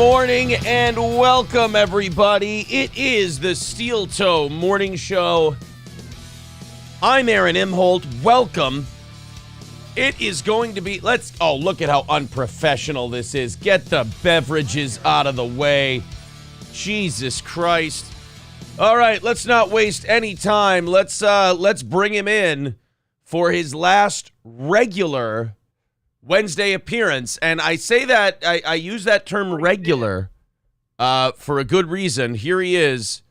morning and welcome, everybody. It is the Steel Toe Morning Show. I'm Aaron Imholt. Welcome. It is going to be, look at how unprofessional this is. Get the beverages out of the way. Jesus Christ. All right, let's not waste any time. Let's bring him in for his last regular Wednesday appearance. And I say that, I use that term regular for a good reason. Here he is.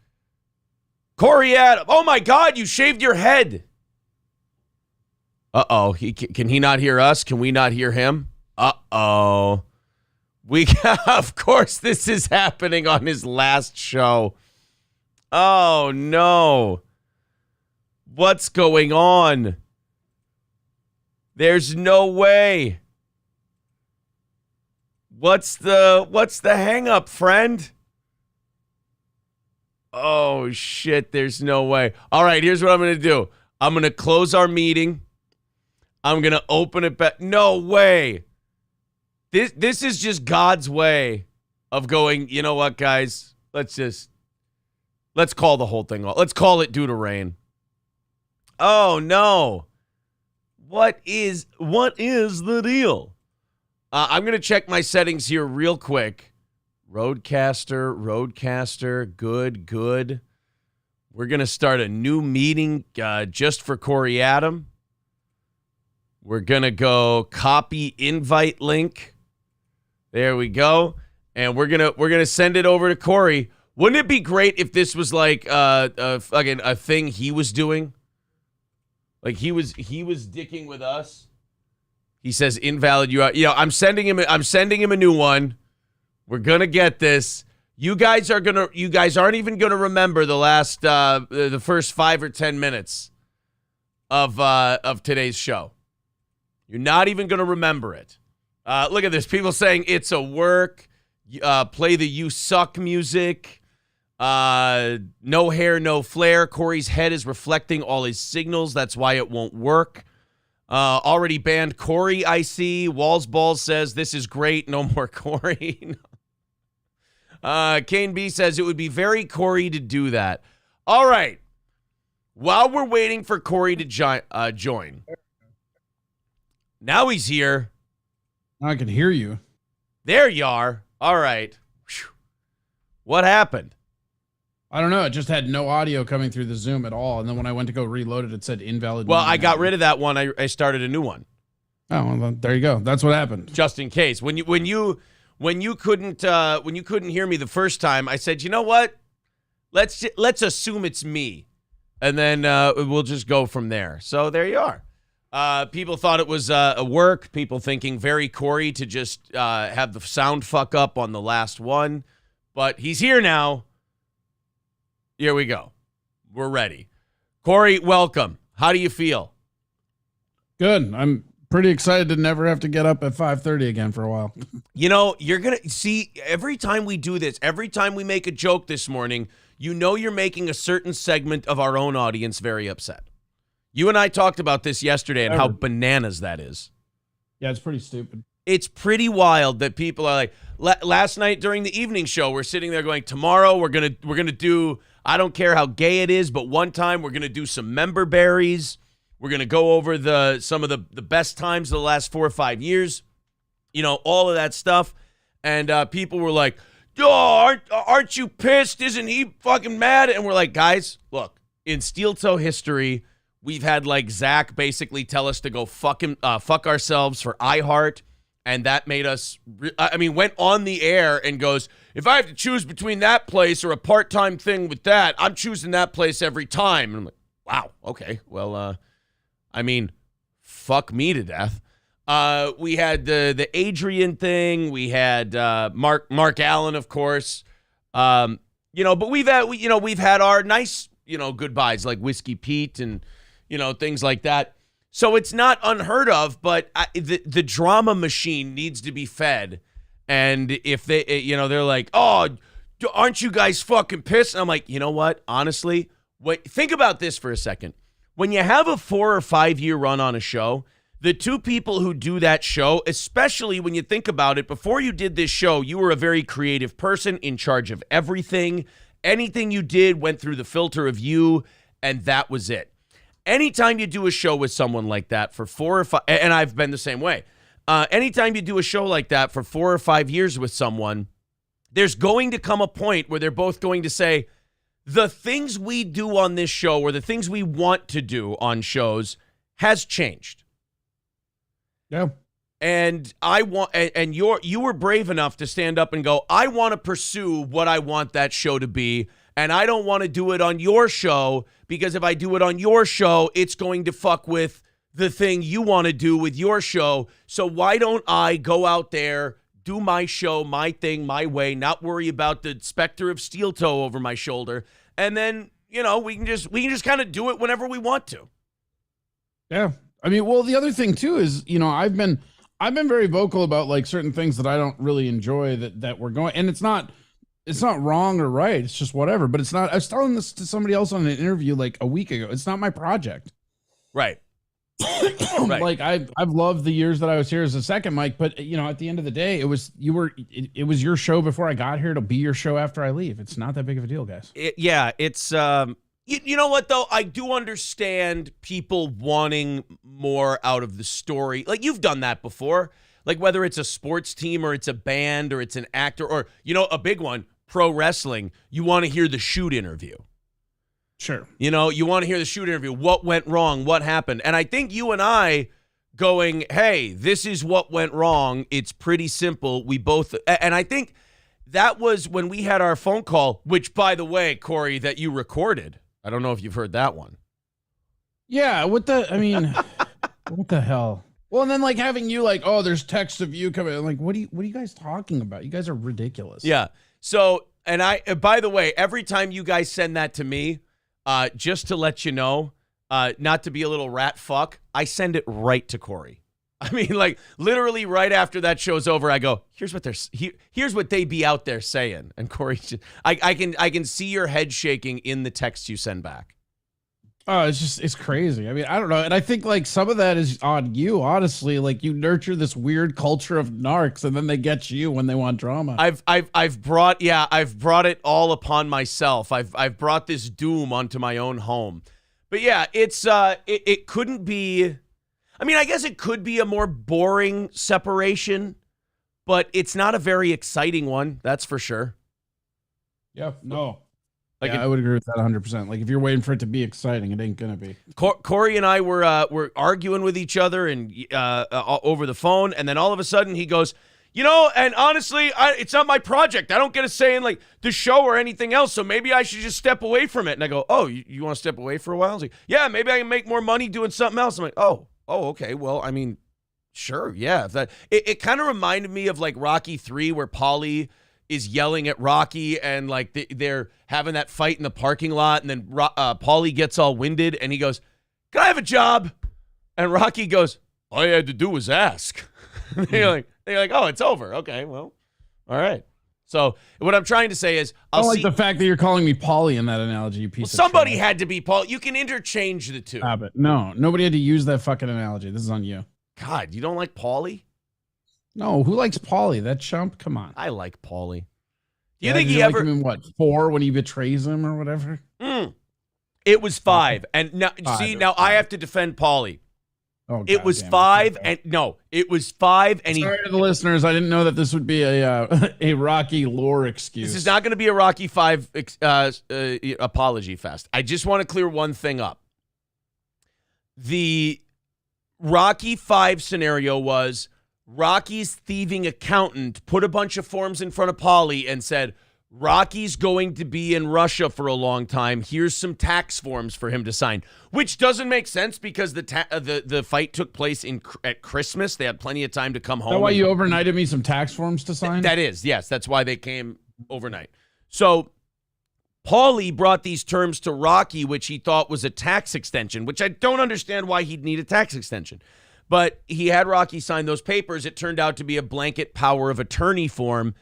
Corey Adams. Oh my God, you shaved your head. Uh-oh. Can he not hear us? Can we not hear him? Uh-oh. Of course, this is happening on his last show. Oh, no. What's going on? There's no way. What's the hang up, friend? Oh, shit, there's no way. All right, here's what I'm going to do. I'm going to close our meeting. I'm going to open it back. No way. This is just God's way of going, you know what, guys? Let's call the whole thing off. Let's call it due to rain. Oh, no. What is the deal? I'm going to check my settings here real quick. Roadcaster, good. We're going to start a new meeting just for Corey Adam. We're going to go copy invite link. There we go. And we're going to send it over to Corey. Wouldn't it be great if this was like a thing he was doing? Like he was dicking with us. He says invalid URL. I'm sending him a new one. We're gonna get this. You guys aren't even gonna remember the last the first 5 or 10 minutes of today's show. You're not even gonna remember it. Look at this. People saying it's a work. Play the "You Suck" music. No hair, no flare. Corey's head is reflecting all his signals. That's why it won't work. Already banned Corey, I see. Walls Balls says, this is great. No more Corey. Kane B says, it would be very Corey to do that. All right. While we're waiting for Corey to join. Now he's here. I can hear you. There you are. All right. Whew. What happened? I don't know. It just had no audio coming through the Zoom at all. And then when I went to go reload it, it said invalid. Well, I got rid of that one. I started a new one. Oh, well, there you go. That's what happened. Just in case. When you couldn't hear me the first time, I said, you know what? Let's assume it's me, and then we'll just go from there. So there you are. People thought it was a work. People thinking very Corey to just have the sound fuck up on the last one, but he's here now. Here we go. We're ready. Corey, welcome. How do you feel? Good. I'm pretty excited to never have to get up at 5:30 again for a while. You know, you're going to see every time we do this, every time we make a joke this morning, you know you're making a certain segment of our own audience very upset. You and I talked about this yesterday and how bananas that is. Yeah, it's pretty stupid. It's pretty wild that people are like, last night during the evening show, we're sitting there going, tomorrow we're going to do, I don't care how gay it is, but one time we're going to do some member berries. We're going to go over some of the best times of the last 4 or 5 years. You know, all of that stuff. And people were like, oh, aren't you pissed? Isn't he fucking mad? And we're like, guys, look, in Steel Toe history, we've had like Zach basically tell us to go fuck ourselves for iHeart. And that made us, went on the air and goes, if I have to choose between that place or a part-time thing with that, I'm choosing that place every time. And I'm like, wow, okay. Well, fuck me to death. We had the Adrian thing. We had Mark Allen, of course. But we've had our nice, goodbyes like Whiskey Pete and, things like that. So it's not unheard of, but the drama machine needs to be fed. And if they, they're like, oh, aren't you guys fucking pissed? And I'm like, you know what? Honestly, think about this for a second. When you have a 4 or 5 year run on a show, The two people who do that show, especially when you think about it, before you did this show, you were a very creative person in charge of everything. Anything you did went through the filter of you, and that was it. Anytime you do a show with someone like that for 4 or 5, and I've been the same way, anytime you do a show like that for 4 or 5 years with someone, there's going to come a point where they're both going to say, the things we do on this show or the things we want to do on shows has changed. Yeah. And you were brave enough to stand up and go, I want to pursue what I want that show to be, and I don't want to do it on your show, because if I do it on your show, it's going to fuck with the thing you want to do with your show. So why don't I go out there, do my show, my thing, my way, not worry about the specter of steel toe over my shoulder, and then, we can just kind of do it whenever we want to. Yeah. I mean, well, the other thing too is, I've been very vocal about like certain things that I don't really enjoy that we're going, and it's not wrong or right. It's just whatever, but it's not. I was telling this to somebody else on an interview like a week ago. It's not my project. Right. Right. Like I've loved the years that I was here as a second mic, but at the end of the day, it was your show before I got here. It'll be your show after I leave. It's not that big of a deal, guys. It's you know what though? I do understand people wanting more out of the story. Like you've done that before. Like whether it's a sports team or it's a band or it's an actor or a big one, pro wrestling, you want to hear the shoot interview. Sure. You want to hear the shoot interview. What went wrong? What happened? And I think you and I going, hey, this is what went wrong. It's pretty simple. We both, and I think that was when we had our phone call, which, by the way, Corey, that you recorded. I don't know if you've heard that one. Yeah. What the hell? Well, and then like having you like, oh, there's text of you coming. I'm like, what are you guys talking about? You guys are ridiculous. Yeah. So, and by the way, every time you guys send that to me, just to let you know, not to be a little rat fuck, I send it right to Corey. I mean, like literally right after that show's over, I go, here's what they be out there saying. And Corey, I can see your head shaking in the text you send back. Oh, it's crazy. I mean, I don't know. And I think like some of that is on you, honestly. Like you nurture this weird culture of narcs and then they get you when they want drama. I've brought it all upon myself. I've brought this doom onto my own home. But yeah, it's it couldn't be, I mean, I guess it could be a more boring separation, but it's not a very exciting one, that's for sure. Yeah, no. Like I would agree with that 100%. Like if you're waiting for it to be exciting, it ain't gonna be. Corey and I were arguing with each other and over the phone, and then all of a sudden he goes, and honestly, it's not my project. I don't get a say in like the show or anything else, so maybe I should just step away from it. And I go, oh, you want to step away for a while? He's like, yeah, maybe I can make more money doing something else. I'm like, oh, okay. Well, I mean, sure, yeah. If that it kind of reminded me of like Rocky 3, where Paulie is yelling at Rocky and like they're having that fight in the parking lot, and then Paulie gets all winded and he goes, can I have a job? And Rocky goes, all you had to do was ask. They're like, oh, it's over. Okay, well, all right. So what I'm trying to say is, I like the fact that you're calling me Paulie in that analogy, you piece of somebody shit. had to be Paul. You can interchange the two. But no, nobody had to use that fucking analogy. This is on you. God, you don't like Paulie? No, who likes Paulie? That chump? Come on. I like Paulie. Do you think he ever? Like him in what, 4 when he betrays him or whatever? It was 5, and now now I have to defend Paulie. Oh, it was 5, and no, it was 5, and sorry to the listeners, I didn't know that this would be a Rocky lore excuse. This is not going to be a Rocky 5 apology fest. I just want to clear one thing up. The Rocky 5 scenario was Rocky's thieving accountant put a bunch of forms in front of Paulie and said, Rocky's going to be in Russia for a long time. Here's some tax forms for him to sign, which doesn't make sense because the fight took place at Christmas. They had plenty of time to come home. Is that why you overnighted me some tax forms to sign? That is, yes. That's why they came overnight. So Paulie brought these terms to Rocky, which he thought was a tax extension, which I don't understand why he'd need a tax extension. But he had Rocky sign those papers. It turned out to be a blanket power of attorney form.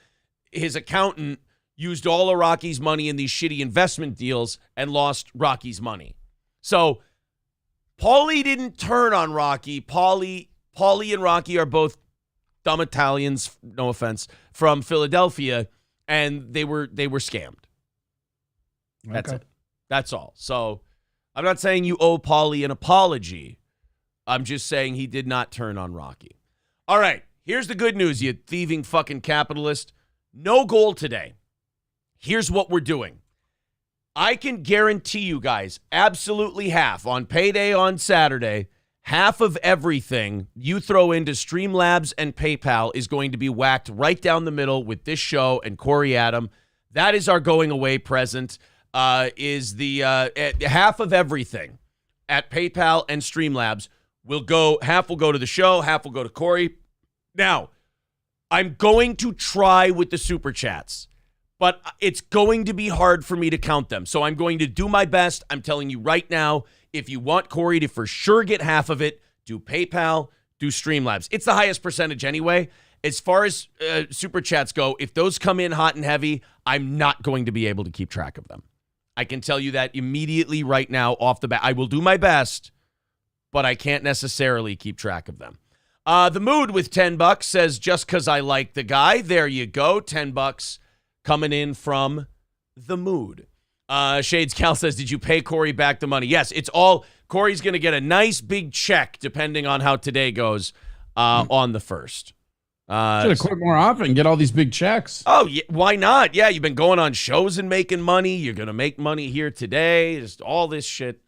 His accountant used all of Rocky's money in these shitty investment deals and lost Rocky's money. So Paulie didn't turn on Rocky. Paulie and Rocky are both dumb Italians, no offense, from Philadelphia, and they were scammed. That's it. That's all. So I'm not saying you owe Paulie an apology. I'm just saying he did not turn on Rocky. All right, here's the good news, you thieving fucking capitalist. No goal today. Here's what we're doing. I can guarantee you guys absolutely half on payday on Saturday, half of everything you throw into Streamlabs and PayPal is going to be whacked right down the middle with this show and Corey Adam. That is our going away present. Is the half of everything at PayPal and Streamlabs half will go to the show, half will go to Corey. Now, I'm going to try with the super chats, but it's going to be hard for me to count them. So I'm going to do my best. I'm telling you right now, if you want Corey to for sure get half of it, do PayPal, do Streamlabs. It's the highest percentage anyway. As far as super chats go, if those come in hot and heavy, I'm not going to be able to keep track of them. I can tell you that immediately right now off the bat. I will do my best, but I can't necessarily keep track of them. The Mood with $10 says, just because I like the guy. There you go. $10 coming in from The Mood. Shades Cal says, did you pay Corey back the money? Yes, it's all. Corey's going to get a nice big check depending on how today goes on the 1st. Should have quit more often, get all these big checks. Oh, yeah, why not? Yeah, you've been going on shows and making money. You're going to make money here today. Just all this shit.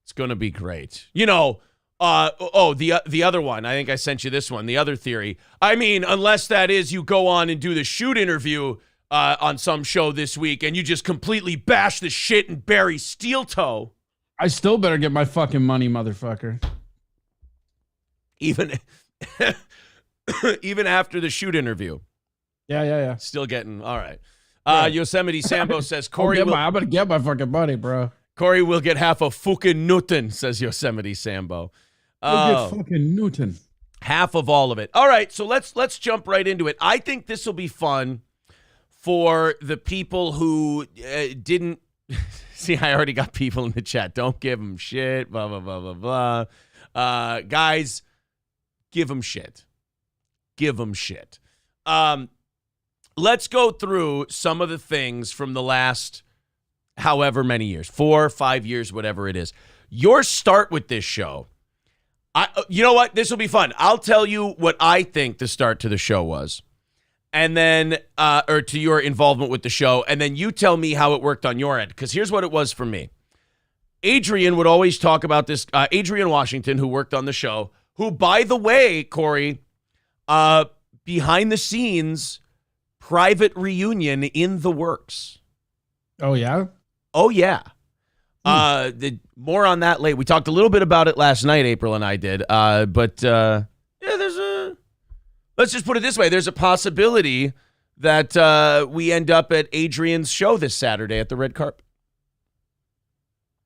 It's going to be great. You know, the other one. I think I sent you this one. The other theory. I mean, unless that is you go on and do the shoot interview on some show this week and you just completely bash the shit and bury Steel Toe. I still better get my fucking money, motherfucker. Even after the shoot interview. Yeah. Still getting, all right. Yosemite Sambo says, Corey I'm going to get my fucking money, bro. Corey will get half a fucking Newton, says Yosemite Sambo. We'll get fucking Newton. Half of all of it. All right, so let's jump right into it. I think this will be fun for the people who didn't see. I already got people in the chat. Don't give them shit. Blah blah blah blah blah. Guys, give them shit. Give them shit. Let's go through some of the things from the last however many years, 4 or 5 years, whatever it is. Your start with this show. You know what? This will be fun. I'll tell you what I think the start to the show was. And then, or to your involvement with the show. And then you tell me how it worked on your end. Because here's what it was for me. Adrian would always talk about this. Adrian Washington, who worked on the show, who, by the way, Corey, behind the scenes, private reunion in the works. Oh, yeah? Oh, yeah. More on that later. We talked a little bit about it last night, April and I did. But let's just put it this way. There's a possibility that we end up at Adrian's show this Saturday at the red carpet.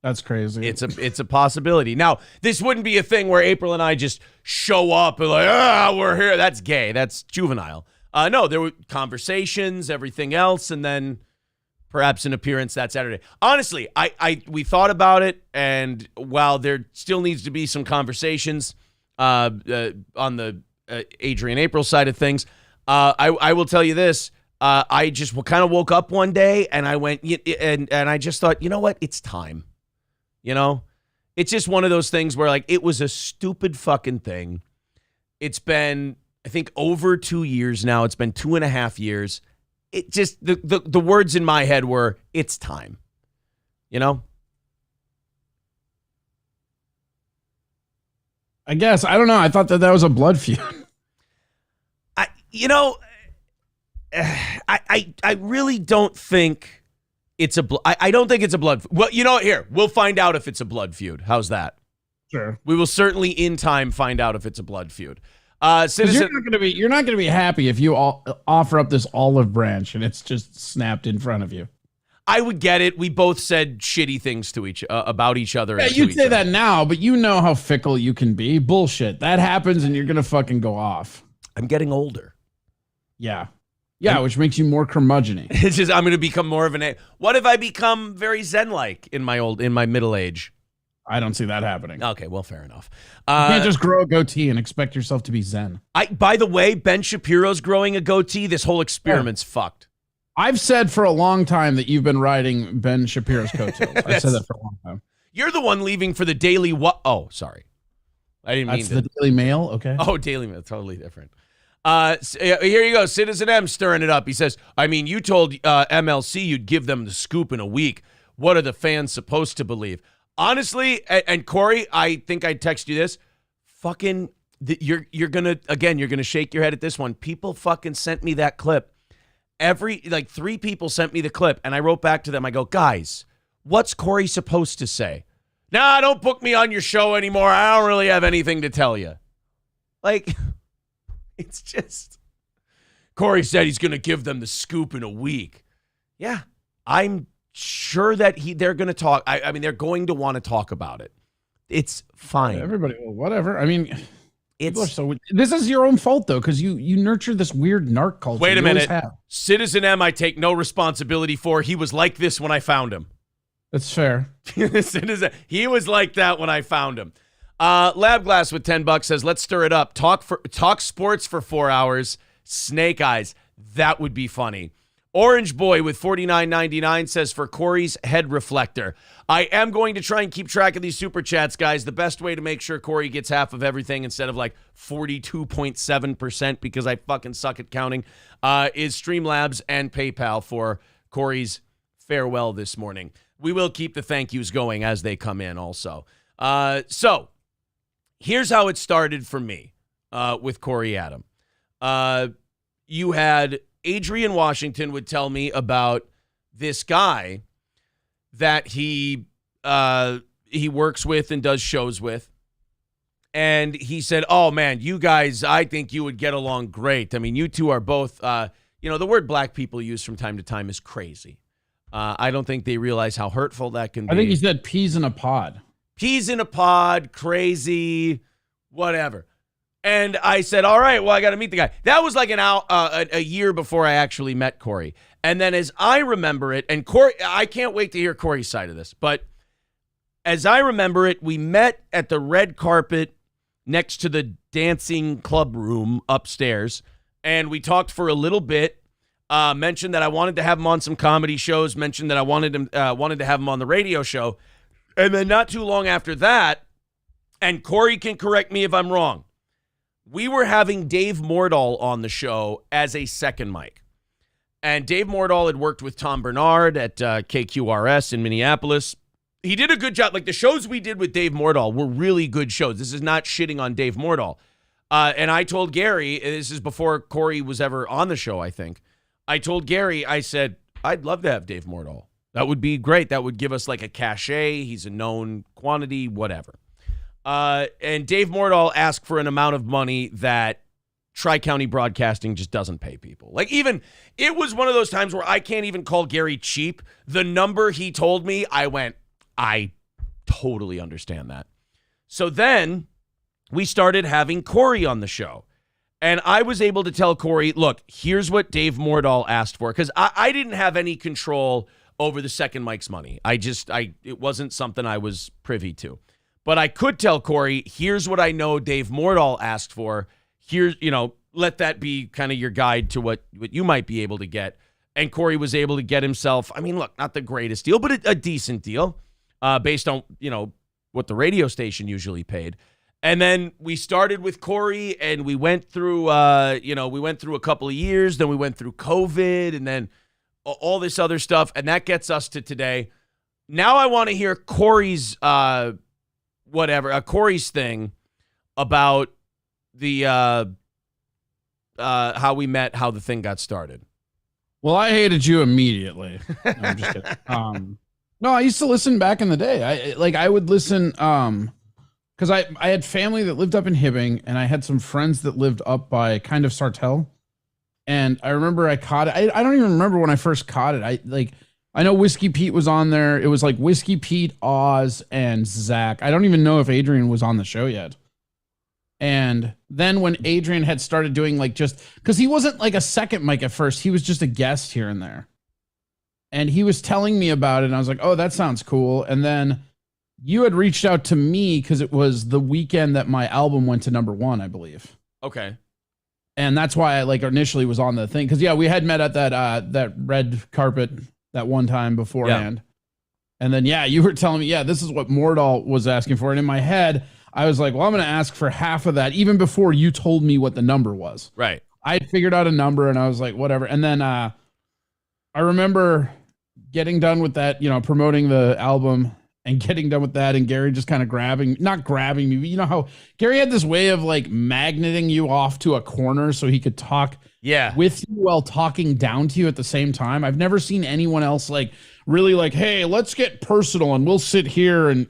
That's crazy. It's a possibility. Now, this wouldn't be a thing where April and I just show up and like, we're here. That's gay. That's juvenile. No, there were conversations, everything else, and then perhaps an appearance that Saturday. Honestly, we thought about it, and while there still needs to be some conversations on the Adrian April side of things, I will tell you this. I just kind of woke up one day, and I went, and I just thought, you know what? It's time. You know? It's just one of those things where, like, it was a stupid fucking thing. It's been, I think, over 2 years now. It's been 2.5 years. It just, the words in my head were, it's time. You know? I guess. I don't know. I thought that was a blood feud. I really don't think it's I don't think it's a blood. Well, you know what? Here, we'll find out if it's a blood feud. How's that? Sure. We will certainly in time find out if it's a blood feud. Citizen, you're not gonna be happy if you offer up this olive branch and it's just snapped in front of you. I would get it. We both said shitty things to about each other. Yeah, you'd say that now, but you know how fickle you can be. Bullshit. That happens, and you're gonna fucking go off. I'm getting older. Yeah, which makes you more curmudgeon-y. It's just I'm gonna become more of an. What if I become very Zen-like in my middle age? I don't see that happening. Okay, well, fair enough. You can't just grow a goatee and expect yourself to be zen. By the way, Ben Shapiro's growing a goatee. This whole experiment's fucked. I've said for a long time that you've been riding Ben Shapiro's coattails. I've said that for a long time. You're the one leaving for the Daily Oh, sorry. I didn't mean to. That's the Daily Mail? Okay. Oh, Daily Mail. Totally different. Here you go. Citizen M stirring it up. He says, I mean, you told MLC you'd give them the scoop in a week. What are the fans supposed to believe? Honestly, and Corey, I think I text you this. Fucking, you're gonna shake your head at this one. People fucking sent me that clip. 3 people sent me the clip, and I wrote back to them. I go, guys, what's Corey supposed to say? Nah, don't book me on your show anymore. I don't really have anything to tell you. Like, it's just, Corey said he's gonna give them the scoop in a week. Yeah, I'm sure that they're going to talk. I mean, they're going to want to talk about it. It's fine. Everybody, well, whatever. I mean, this is your own fault though, because you nurture this weird narc culture. Wait a minute. Citizen M, I take no responsibility for. He was like this when I found him. That's fair. He was like that when I found him. Lab Glass with $10 says, let's stir it up. Talk sports for 4 hours. Snake eyes. That would be funny. Orange Boy with $49.99 says, for Corey's head reflector. I am going to try and keep track of these super chats, guys. The best way to make sure Corey gets half of everything instead of like 42.7% because I fucking suck at counting is Streamlabs and PayPal for Corey's farewell this morning. We will keep the thank yous going as they come in also. So here's how it started for me with Corey Adam. You had Adrian Washington would tell me about this guy that he works with and does shows with. And he said, oh, man, you guys, I think you would get along great. I mean, you two are both, the word black people use from time to time is crazy. I don't think they realize how hurtful that can be. I think he said peas in a pod. Peas in a pod, crazy, whatever. And I said, all right, well, I got to meet the guy. That was like a year before I actually met Corey. And then as I remember it, and Corey, I can't wait to hear Corey's side of this, but as I remember it, we met at the red carpet next to the dancing club room upstairs, and we talked for a little bit, mentioned that I wanted to have him on some comedy shows, mentioned that I wanted to have him on the radio show. And then not too long after that, and Corey can correct me if I'm wrong, we were having Dave Mordahl on the show as a second mic. And Dave Mordahl had worked with Tom Bernard at KQRS in Minneapolis. He did a good job. Like, the shows we did with Dave Mordahl were really good shows. This is not shitting on Dave Mordahl. And I told Gary, this is before Corey was ever on the show, I think. I told Gary, I said, I'd love to have Dave Mordahl. That would be great. That would give us like a cachet. He's a known quantity, whatever. And Dave Mordahl asked for an amount of money that Tri-County Broadcasting just doesn't pay people. Like, even, it was one of those times where I can't even call Gary cheap. The number he told me, I went, I totally understand that. So then we started having Corey on the show. And I was able to tell Corey, look, here's what Dave Mordahl asked for. Because I didn't have any control over the second mic's money. It wasn't something I was privy to. But I could tell Corey, here's what I know Dave Mordahl asked for. Here's, let that be kind of your guide to what you might be able to get. And Corey was able to get himself, I mean, look, not the greatest deal, but a decent deal based on, what the radio station usually paid. And then we started with Corey and we went through, we went through a couple of years. Then we went through COVID and then all this other stuff. And that gets us to today. Now I want to hear Corey's Corey's thing about the how we met, how the thing got started. Well, I hated you immediately. No, I'm just kidding. No, I used to listen back in the day. I would listen because I had family that lived up in Hibbing, and I had some friends that lived up by kind of Sartell. And I remember I caught it. I don't even remember when I first caught it. I know Whiskey Pete was on there. It was like Whiskey Pete, Oz, and Zach. I don't even know if Adrian was on the show yet. And then when Adrian had started doing because he wasn't like a second mic at first, he was just a guest here and there. And he was telling me about it, and I was like, oh, that sounds cool. And then you had reached out to me because it was the weekend that my album went to #1, I believe. Okay. And that's why I like initially was on the thing. Cause yeah, we had met at that red carpet that one time beforehand. Yeah. And then, yeah, you were telling me, yeah, this is what Mordal was asking for. And in my head, I was like, well, I'm going to ask for half of that even before you told me what the number was. Right. I had figured out a number and I was like, whatever. And then I remember getting done with that, promoting the album and getting done with that, and Gary just kind of not grabbing me, but you know how Gary had this way of like magneting you off to a corner so he could talk with you while talking down to you at the same time. I've never seen anyone else like really like, hey, let's get personal and we'll sit here and,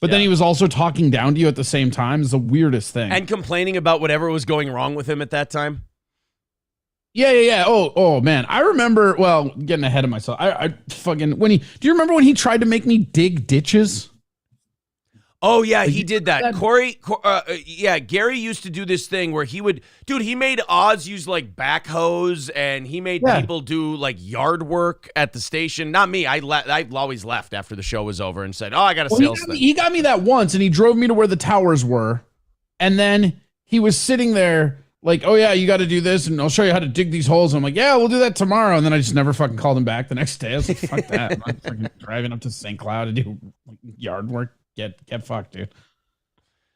but then he was also talking down to you at the same time. It's the weirdest thing. And complaining about whatever was going wrong with him at that time. Yeah. Oh man. I remember, well, getting ahead of myself. I fucking, do you remember when he tried to make me dig ditches? Oh yeah, he did that. Corey, Gary used to do this thing where he made Oz use like backhoes, and he made people do like yard work at the station. Not me. I always left after the show was over and said, oh, I got a sales thing. He got me that once, and he drove me to where the towers were, and then he was sitting there like, oh yeah, you got to do this, and I'll show you how to dig these holes. And I'm like, yeah, we'll do that tomorrow. And then I just never fucking called him back the next day. I was like, fuck that. I'm not fucking driving up to St. Cloud to do yard work. Get fucked, dude.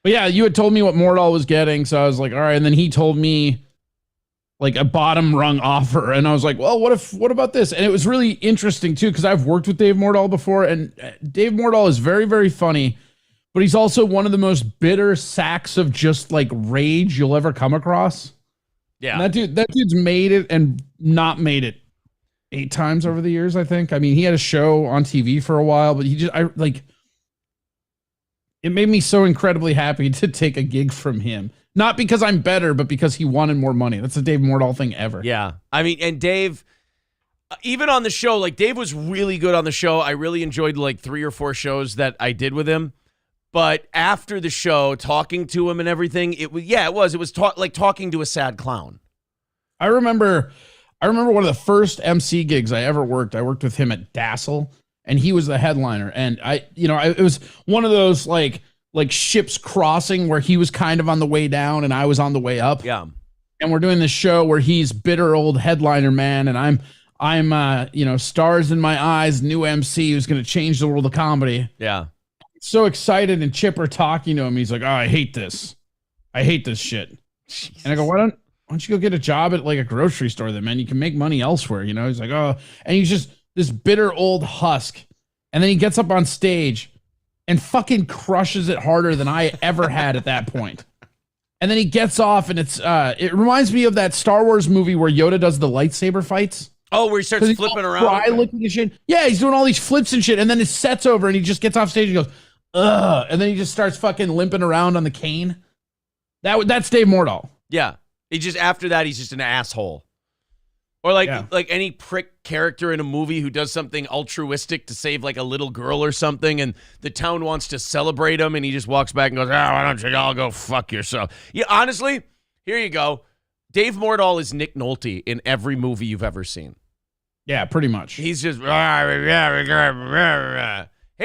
But yeah, you had told me what Mordal was getting, so I was like, all right. And then he told me like a bottom rung offer, and I was like, well, what about this? And it was really interesting too, because I've worked with Dave Mordal before, and Dave Mordal is very, very funny. But he's also one of the most bitter sacks of just like rage you'll ever come across. Yeah. And that dude's made it and not made it 8 times over the years, I think. I mean, he had a show on TV for a while, but it made me so incredibly happy to take a gig from him. Not because I'm better, but because he wanted more money. That's the Dave Mordal thing ever. Yeah. I mean, and Dave, even on the show, like Dave was really good on the show. I really enjoyed like 3 or 4 shows that I did with him. But after the show, talking to him and everything, it was like talking to a sad clown. I remember one of the first MC gigs I ever worked. I worked with him at Dassel, and he was the headliner. And it was one of those like ships crossing where he was kind of on the way down and I was on the way up. Yeah. And we're doing this show where he's bitter old headliner man, and I'm stars in my eyes, new MC who's going to change the world of comedy. Yeah. So excited, and Chipper talking to him. He's like, oh, I hate this shit. Jesus. And I go, why don't you go get a job at like a grocery store then, man? You can make money elsewhere. He's like, oh, and he's just this bitter old husk. And then he gets up on stage and fucking crushes it harder than I ever had at that point. And then he gets off, and it reminds me of that Star Wars movie where Yoda does the lightsaber fights. Oh, where he starts flipping around. Looking and shit. Yeah, he's doing all these flips and shit. And then his set's over, and he just gets off stage and goes, ugh. And then he just starts fucking limping around on the cane. That's Dave Mordal. Yeah. He just, after that, he's just an asshole. Or like any prick character in a movie who does something altruistic to save like a little girl or something, and the town wants to celebrate him, and he just walks back and goes, why don't you all go fuck yourself? Yeah, honestly, here you go. Dave Mordal is Nick Nolte in every movie you've ever seen. Yeah, pretty much. He's just, hey,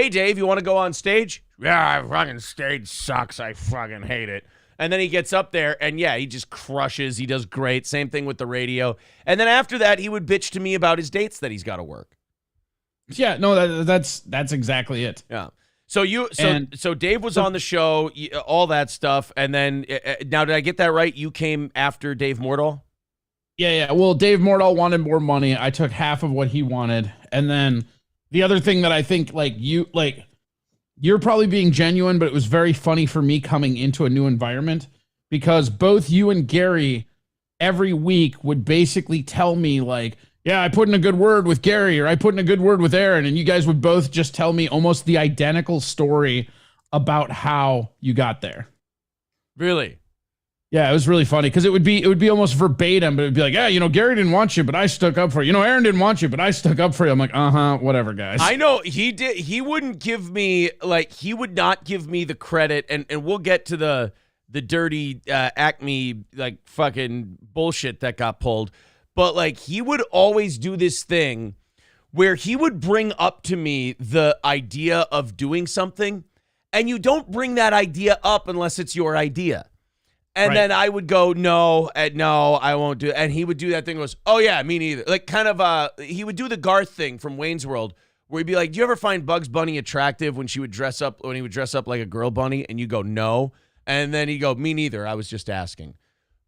Dave, you want to go on stage? Yeah, fucking stage sucks. I fucking hate it. And then he gets up there, and yeah, he just crushes. He does great. Same thing with the radio. And then after that, he would bitch to me about his dates that he's got to work. Yeah, no, that's exactly it. Yeah. So Dave was on the show, all that stuff, and then now did I get that right? You came after Dave Mordal? Yeah. Well, Dave Mordal wanted more money. I took half of what he wanted, and then the other thing that I think you're probably being genuine, but it was very funny for me coming into a new environment, because both you and Gary every week would basically tell me like, yeah, I put in a good word with Gary, or I put in a good word with Aaron. And you guys would both just tell me almost the identical story about how you got there. Really? Yeah, it was really funny, because it would be almost verbatim, but it'd be like, yeah, Gary didn't want you, but I stuck up for you. Aaron didn't want you, but I stuck up for you. I'm like, whatever, guys. I know he did. He wouldn't give me he would not give me the credit, and we'll get to the dirty Acme fucking bullshit that got pulled. But he would always do this thing where he would bring up to me the idea of doing something, And you don't bring that idea up unless it's your idea. And Right. then I would go, no, I won't do it. And he would do that thing, goes, oh yeah, me neither. Like kind of, he would do the Garth thing from Wayne's World, where he'd be like, do you ever find Bugs Bunny attractive when he would dress up like a girl bunny? And you go, no. And then he'd go, me neither. I was just asking.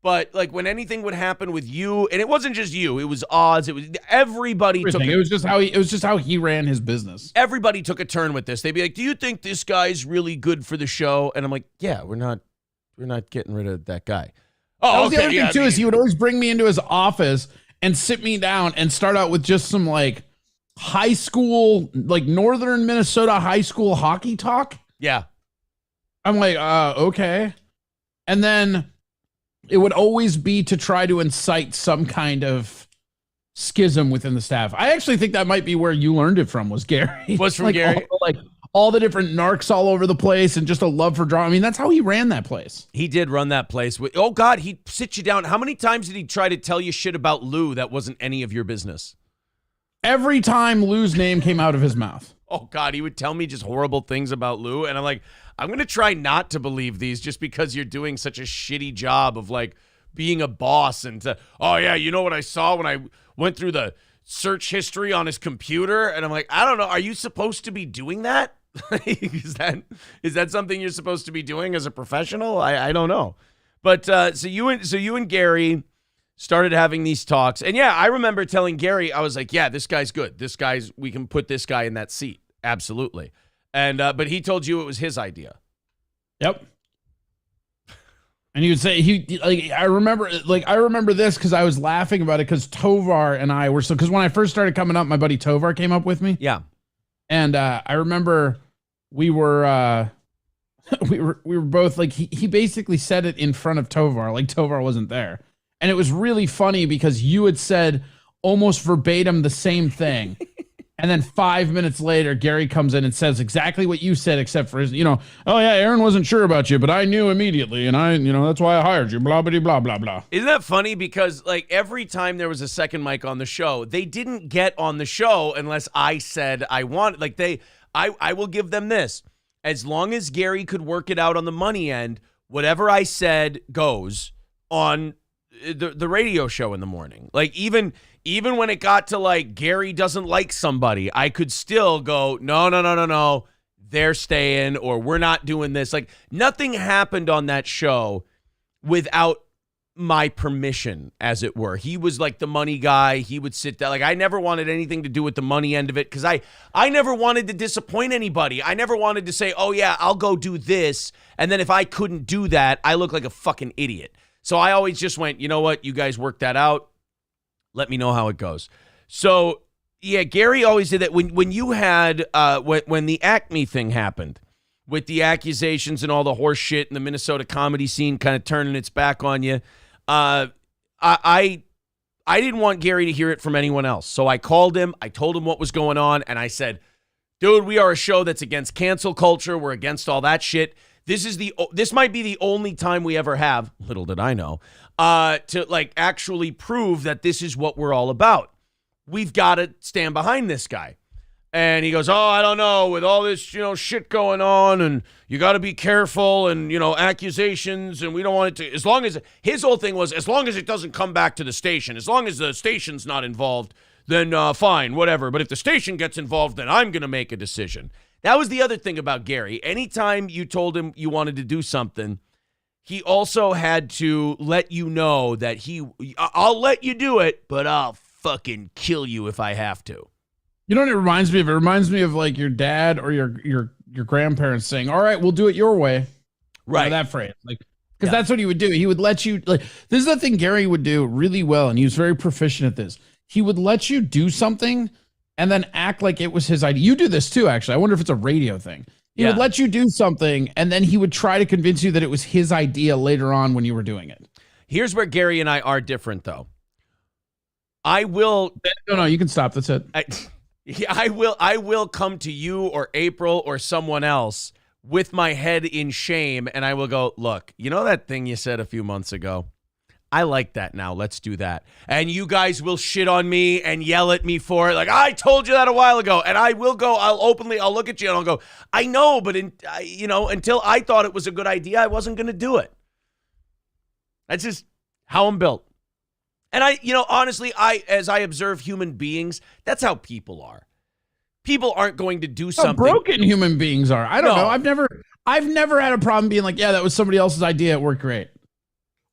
But like when anything would happen with you, and it wasn't just you, it was Oz, it was everybody. It was just how he ran his business. Everybody took a turn with this. They'd be like, do you think this guy's really good for the show? And I'm like, yeah, we're not getting rid of that guy. Oh, that was okay. The other thing too is he would always bring me into his office and sit me down and start out with just some like high school, like Northern Minnesota high school hockey talk. Yeah. I'm like, okay. And then it would always be to try to incite some kind of schism within the staff. I actually think that might be where you learned it from, was Gary. Was from like Gary? All the different narcs all over the place and just a love for drama. I mean, that's how he ran that place. He did run that place. Oh, God, he'd sit you down. How many times did he try to tell you shit about Lou that wasn't any of your business? Every time Lou's name came out of his mouth. Oh, God, he would tell me just horrible things about Lou. And I'm like, I'm going to try not to believe these just because you're doing such a shitty job of like being a boss. And oh, yeah, you know what I saw when I went through the search history on his computer? And I'm like, I don't know. Are you supposed to be doing that? is that something you're supposed to be doing as a professional? I don't know. But so you and Gary started having these talks. And yeah, I remember telling Gary, I was like, yeah, this guy's good. We can put this guy in that seat. Absolutely. And but he told you it was his idea. Yep. And he would say I remember this because I was laughing about it because Tovar and I were because when I first started coming up, my buddy Tovar came up with me. Yeah. And I remember we were both like he basically said it in front of Tovar, like Tovar wasn't there. And it was really funny because you had said almost verbatim the same thing. And then 5 minutes later, Gary comes in and says exactly what you said, except for his, oh yeah, Aaron wasn't sure about you, but I knew immediately. And that's why I hired you, blah, blah, blah, blah, blah. Isn't that funny? Because like every time there was a second mic on the show, they didn't get on the show unless I said I want, like I will give them this. As long as Gary could work it out on the money end, whatever I said goes on the radio show in the morning. Like even when it got to like Gary doesn't like somebody, I could still go, no, they're staying, or we're not doing this. Like nothing happened on that show without my permission, as it were. He was like the money guy. He would sit down. Like I never wanted anything to do with the money end of it because I never wanted to disappoint anybody. I never wanted to say, oh yeah, I'll go do this. And then if I couldn't do that, I look like a fucking idiot. So I always just went, you know what? You guys work that out. Let me know how it goes. So, yeah, Gary always did that. When you had, when the Acme thing happened, with the accusations and all the horse shit and the Minnesota comedy scene kind of turning its back on you, I didn't want Gary to hear it from anyone else. So I called him. I told him what was going on. And I said, dude, we are a show that's against cancel culture. We're against all that shit. This might be the only time we ever have, little did I know, to like actually prove that this is what we're all about. We've got to stand behind this guy. And he goes, oh, I don't know, with all this, shit going on, and you got to be careful, and, accusations, and we don't want it to, as long as, his whole thing was, as long as it doesn't come back to the station, as long as the station's not involved, then fine, whatever. But if the station gets involved, then I'm going to make a decision. That was the other thing about Gary. Anytime you told him you wanted to do something, he also had to let you know that I'll let you do it, but I'll fucking kill you if I have to. You know what it reminds me of? It reminds me of like your dad or your grandparents saying, all right, we'll do it your way. Right. That phrase. Like, because that's what he would do. He would let you, like, this is the thing Gary would do really well, and he was very proficient at this. He would let you do something and then act like it was his idea. You do this too, actually. I wonder if it's a radio thing. He would let you do something, and then he would try to convince you that it was his idea later on when you were doing it. Here's where Gary and I are different, though. I will... No, you can stop. That's it. I will come to you or April or someone else with my head in shame, and I will go, look, you know that thing you said a few months ago? I like that now. Let's do that. And you guys will shit on me and yell at me for it. Like, I told you that a while ago. And I will go, I'll look at you and I'll go, I know, but until I thought it was a good idea, I wasn't going to do it. That's just how I'm built. And honestly, as I observe human beings, that's how people are. People aren't going to do something. How broken human beings are. I don't know. I've never had a problem being like, yeah, that was somebody else's idea. It worked great.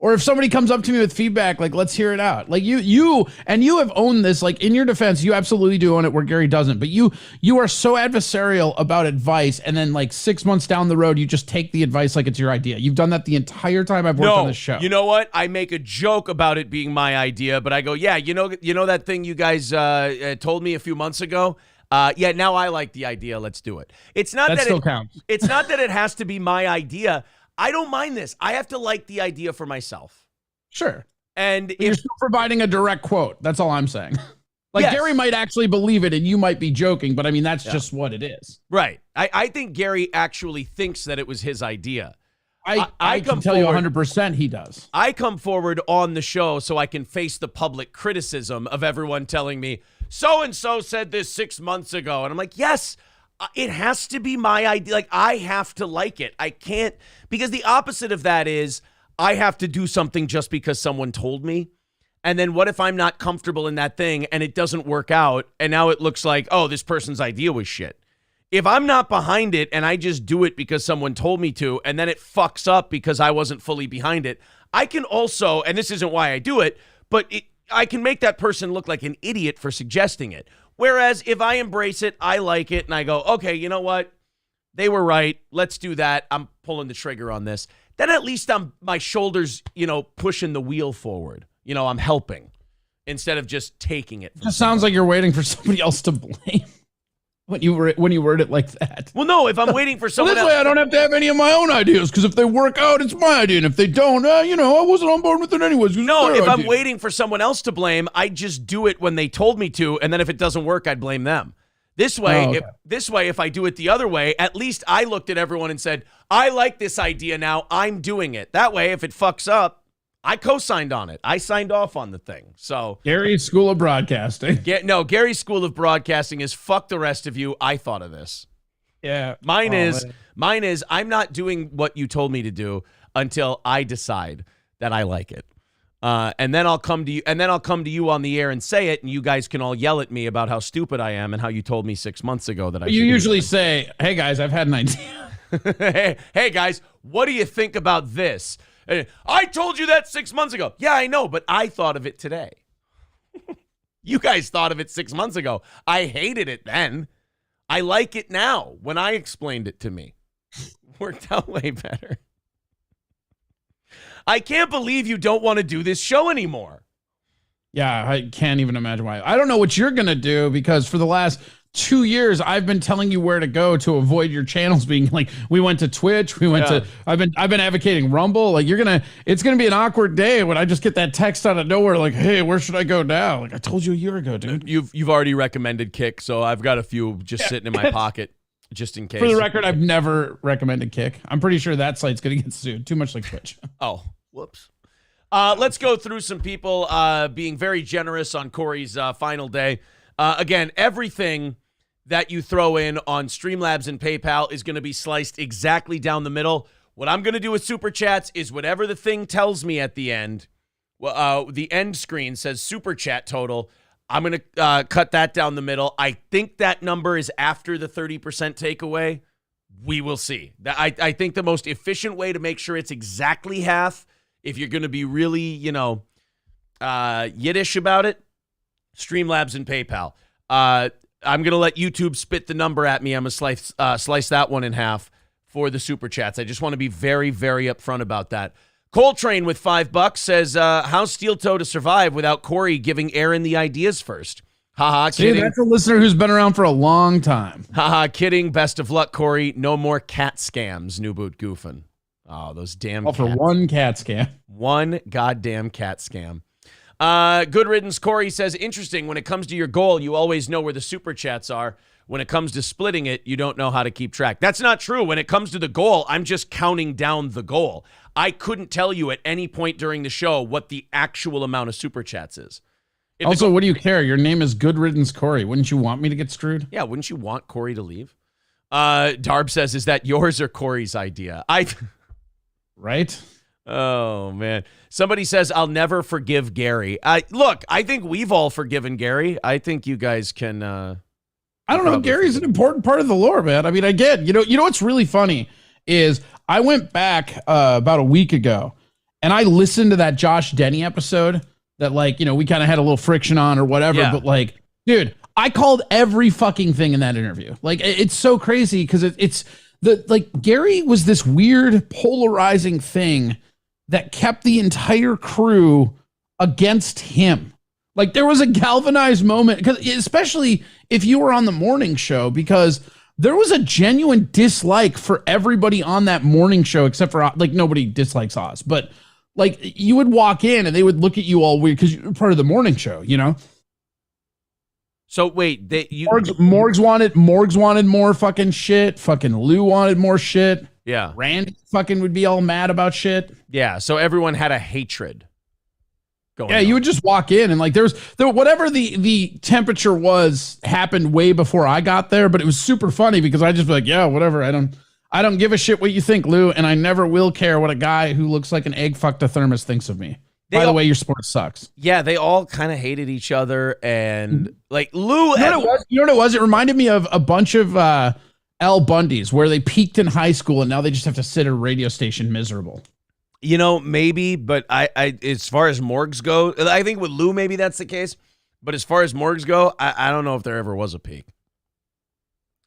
Or if somebody comes up to me with feedback, like, let's hear it out. Like you have owned this, like in your defense, you absolutely do own it where Gary doesn't, but you are so adversarial about advice. And then like 6 months down the road, you just take the advice like it's your idea. You've done that the entire time I've worked on this show. You know what? I make a joke about it being my idea, but I go, yeah, you know that thing you guys told me a few months ago? Yeah, now I like the idea. Let's do it. It's not that still counts. It's not that it has to be my idea. I don't mind this. I have to like the idea for myself. Sure. And but you're still providing a direct quote. That's all I'm saying. Like, yes. Gary might actually believe it and you might be joking, but I mean, that's just what it is. Right. I think Gary actually thinks that it was his idea. I can tell you 100% he does. I come forward on the show so I can face the public criticism of everyone telling me, so-and-so said this 6 months ago. And I'm like, yes, it has to be my idea. Like, I have to like it. I can't, because the opposite of that is I have to do something just because someone told me. And then what if I'm not comfortable in that thing and it doesn't work out and now it looks like, oh, this person's idea was shit. If I'm not behind it and I just do it because someone told me to and then it fucks up because I wasn't fully behind it, I can also, and this isn't why I do it, but I can make that person look like an idiot for suggesting it. Whereas if I embrace it, I like it, and I go, okay, you know what? They were right. Let's do that. I'm pulling the trigger on this. Then at least my shoulders, pushing the wheel forward. I'm helping instead of just taking it. It sounds like you're waiting for somebody else to blame when you word it like that. Well, no, if I'm waiting for someone else. This way I don't have to have any of my own ideas, because if they work out, it's my idea. And if they don't, I wasn't on board with it anyways. No, if I'm waiting for someone else to blame, I just do it when they told me to. And then if it doesn't work, I'd blame them. This way, if I do it the other way, at least I looked at everyone and said, I like this idea now. I'm doing it. That way, if it fucks up, I co-signed on it. I signed off on the thing. So Gary's School of Broadcasting. Gary's School of Broadcasting is fuck the rest of you. I thought of this. Yeah. Mine is I'm not doing what you told me to do until I decide that I like it. And then I'll come to you on the air and say it, and you guys can all yell at me about how stupid I am and how you told me 6 months ago that I should. You usually say, "Hey guys, I've had an idea." hey guys, what do you think about this? I told you that 6 months ago. Yeah, I know, but I thought of it today. You guys thought of it 6 months ago. I hated it then. I like it now when I explained it to me. Worked out way better. I can't believe you don't want to do this show anymore. Yeah, I can't even imagine why. I don't know what you're going to do, because for the last 2 years, I've been telling you where to go to avoid your channels being like, we went to Twitch, I've been advocating Rumble. Like, it's going to be an awkward day when I just get that text out of nowhere. Like, hey, where should I go now? Like, I told you a year ago, dude. You've already recommended Kick, so I've got a few just sitting in my pocket just in case. For the record, I've never recommended Kick. I'm pretty sure that site's going to get sued. Too much like Twitch. Oh, whoops. Let's go through some people being very generous on Corey's final day. Again, everything that you throw in on Streamlabs and PayPal is going to be sliced exactly down the middle. What I'm going to do with Super Chats is whatever the thing tells me at the end, the end screen says Super Chat total. I'm going to cut that down the middle. I think that number is after the 30% takeaway. We will see. I think the most efficient way to make sure it's exactly half, if you're going to be really, Yiddish about it, Streamlabs and PayPal. I'm going to let YouTube spit the number at me. I'm going to slice that one in half for the Super Chats. I just want to be very, very upfront about that. Coltrane with $5 says, how's Steel Toe to survive without Corey giving Aaron the ideas first? Haha, kidding. See, that's a listener who's been around for a long time. Haha, kidding. Best of luck, Corey. No more cat scams, New Boot goofing. Oh, those damn cats. For one cat scam. One goddamn cat scam. Good riddance. Corey says, interesting. When it comes to your goal, you always know where the Super Chats are. When it comes to splitting it, you don't know how to keep track. That's not true. When it comes to the goal, I'm just counting down the goal. I couldn't tell you at any point during the show what the actual amount of super chats is. Also, what do you care? Your name is Good Riddance Corey. Wouldn't you want me to get screwed? Yeah, wouldn't you want Corey to leave? Darb says, is that yours or Corey's idea? Right? Oh, man. Somebody says, I'll never forgive Gary. Look, I think we've all forgiven Gary. I think you guys can... I don't know. Gary's an important part of the lore, man. I mean, again, you know what's really funny is I went back about a week ago and I listened to that Josh Denny episode that, like, we kind of had a little friction on or whatever. Yeah. But, like, dude, I called every fucking thing in that interview. Like, it's so crazy because it's Gary was this weird polarizing thing that kept the entire crew against him. Like, there was a galvanized moment, because especially if you were on the morning show, because there was a genuine dislike for everybody on that morning show, except for, like, nobody dislikes Oz, but, like, you would walk in and they would look at you all weird because you're part of the morning show, So wait, Morgs wanted more fucking shit. Fucking Lou wanted more shit. Yeah. Randy fucking would be all mad about shit. Yeah. So everyone had a hatred going on. You would just walk in and, like, there whatever the temperature was happened way before I got there, but it was super funny because I just be like, yeah, whatever. I don't give a shit what you think, Lou, and I never will care what a guy who looks like an egg fucked a thermos thinks of me. By the way, your sport sucks. Yeah, they all kind of hated each other, and like Lou. You know what it was? It reminded me of a bunch of Al Bundys where they peaked in high school and now they just have to sit at a radio station miserable. Maybe, but I as far as morgues go, I think with Lou maybe that's the case. But as far as morgues go, I don't know if there ever was a peak.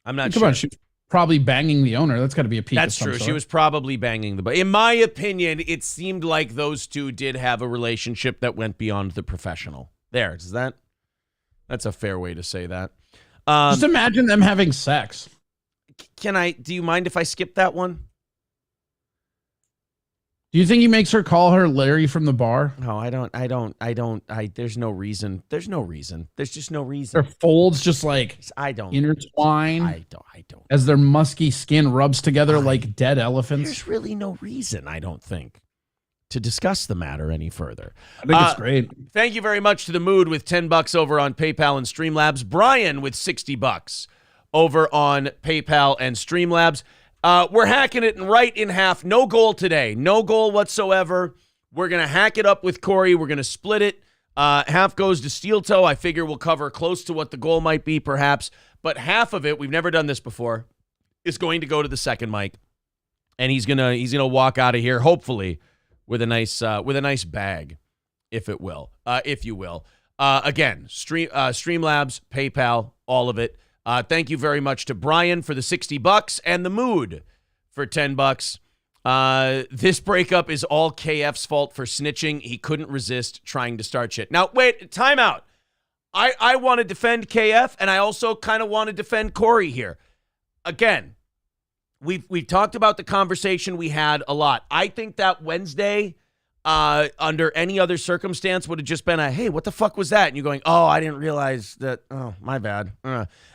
I'm not sure. Come on, she was probably banging the owner. That's got to be a peak. That's true. She was probably banging the. In my opinion, it seemed like those two did have a relationship that went beyond the professional. That's a fair way to say that. Just imagine them having sex. Do you mind if I skip that one? Do you think he makes her call her Larry from the bar? No, I don't. There's no reason. There's just no reason. Their folds just like intertwine. I don't. As their musky skin rubs together like dead elephants. There's really no reason, I don't think, to discuss the matter any further. I think it's great. Thank you very much to the Mood with $10 over on PayPal and Streamlabs. Brian with $60 over on PayPal and Streamlabs. We're hacking it right in half. No goal today. No goal whatsoever. We're going to hack it up with Corey. We're going to split it. Half goes to Steel Toe. I figure we'll cover close to what the goal might be, perhaps. But half of it, we've never done this before, is going to go to the second mic. And he's gonna walk out of here, hopefully, with a nice bag, if you will. Again, Streamlabs, PayPal, all of it. Thank you very much to Brian for the $60 and the Mood for $10. This breakup is all KF's fault for snitching. He couldn't resist trying to start shit. Now, wait, time out. I want to defend KF, and I also kind of want to defend Corey here. Again, we've talked about the conversation we had a lot. I think that Wednesday, under any other circumstance, would have just been hey, what the fuck was that? And you're going, oh, I didn't realize that. Oh, my bad.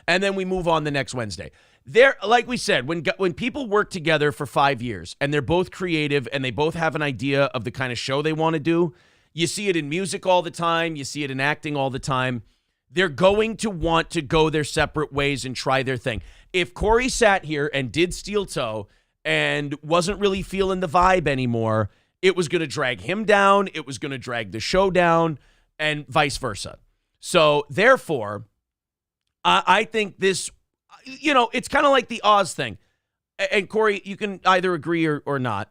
And then we move on the next Wednesday. There, like we said, when people work together for 5 years and they're both creative and they both have an idea of the kind of show they want to do, you see it in music all the time. You see it in acting all the time. They're going to want to go their separate ways and try their thing. If Corey sat here and did Steel Toe and wasn't really feeling the vibe anymore, it was going to drag him down. It was going to drag the show down, and vice versa. So, therefore, I think this, it's kind of like the Oz thing. And Corey, you can either agree or not.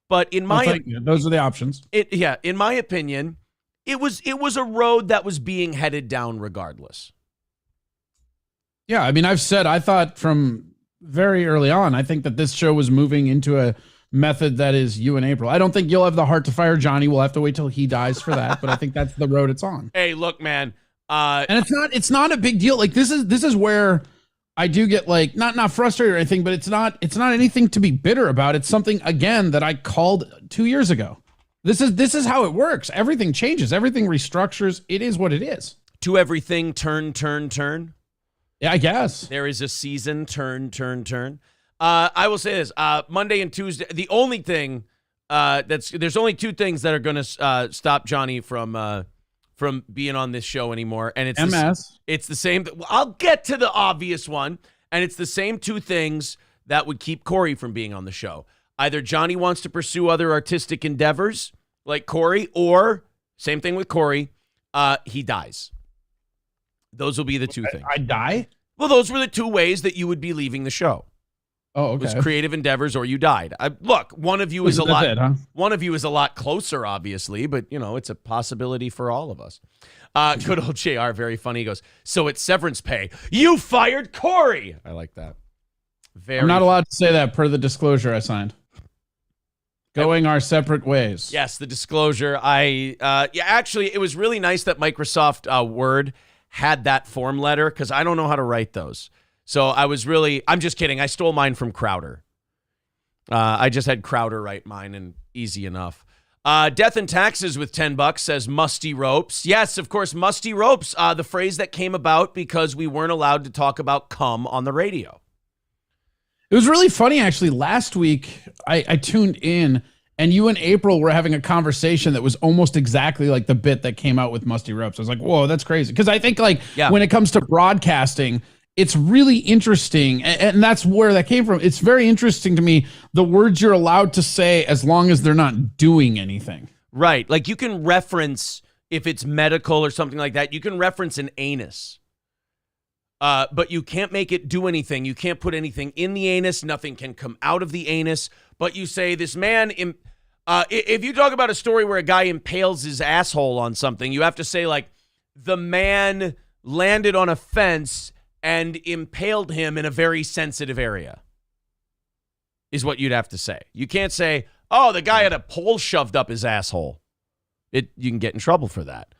But in my those are the options. In my opinion, it was a road that was being headed down regardless. Yeah, I mean, I thought from very early on, I think that this show was moving into a method that is you and April. I don't think you'll have the heart to fire Johnny. We'll have to wait till he dies for that, but I think that's the road it's on. Hey, look, man. And it's not a big deal. Like this is where I do get like not frustrated or anything, but it's not anything to be bitter about. It's something again that I called 2 years ago. This is how it works. Everything changes. Everything restructures. It is what it is. To everything, turn. Yeah, I guess. There is a season, turn. I will say this, Monday and Tuesday, the only thing There's only two things that are going to stop Johnny from being on this show anymore, and it's it's the same. I'll get to the obvious one, and it's the same two things that would keep Corey from being on the show. Either Johnny wants to pursue other artistic endeavors like Corey, or same thing with Corey, he dies. Those will be the two things. I die? Well, those were the two ways that you would be leaving the show. Oh, okay. It was creative endeavors or you died. Look, one of you is a lot. One of you is a lot closer, obviously, but it's a possibility for all of us. Good old JR, very funny. He goes, so it's severance pay. You fired Corey. I like that. I'm not allowed to say that per the disclosure I signed. Going our separate ways. Yes, the disclosure. Actually, it was really nice that Microsoft Word had that form letter because I don't know how to write those. So I'm just kidding. I stole mine from Crowder. I just had Crowder write mine, and easy enough. Death and Taxes with $10 says Musty Ropes. Yes, of course, Musty Ropes, the phrase that came about because we weren't allowed to talk about cum on the radio. It was really funny, actually. Last week, I tuned in, and you and April were having a conversation that was almost exactly like the bit that came out with Musty Ropes. I was like, whoa, that's crazy. Because I think when it comes to broadcasting, it's really interesting, and that's where that came from. It's very interesting to me, the words you're allowed to say as long as they're not doing anything. Right. Like you can reference, if it's medical or something like that, you can reference an anus. But you can't make it do anything. You can't put anything in the anus. Nothing can come out of the anus. But you say this man, if you talk about a story where a guy impales his asshole on something, you have to say like, the man landed on a fence and impaled him in a very sensitive area, is what you'd have to say. You can't say, oh, the guy had a pole shoved up his asshole. You can get in trouble for that.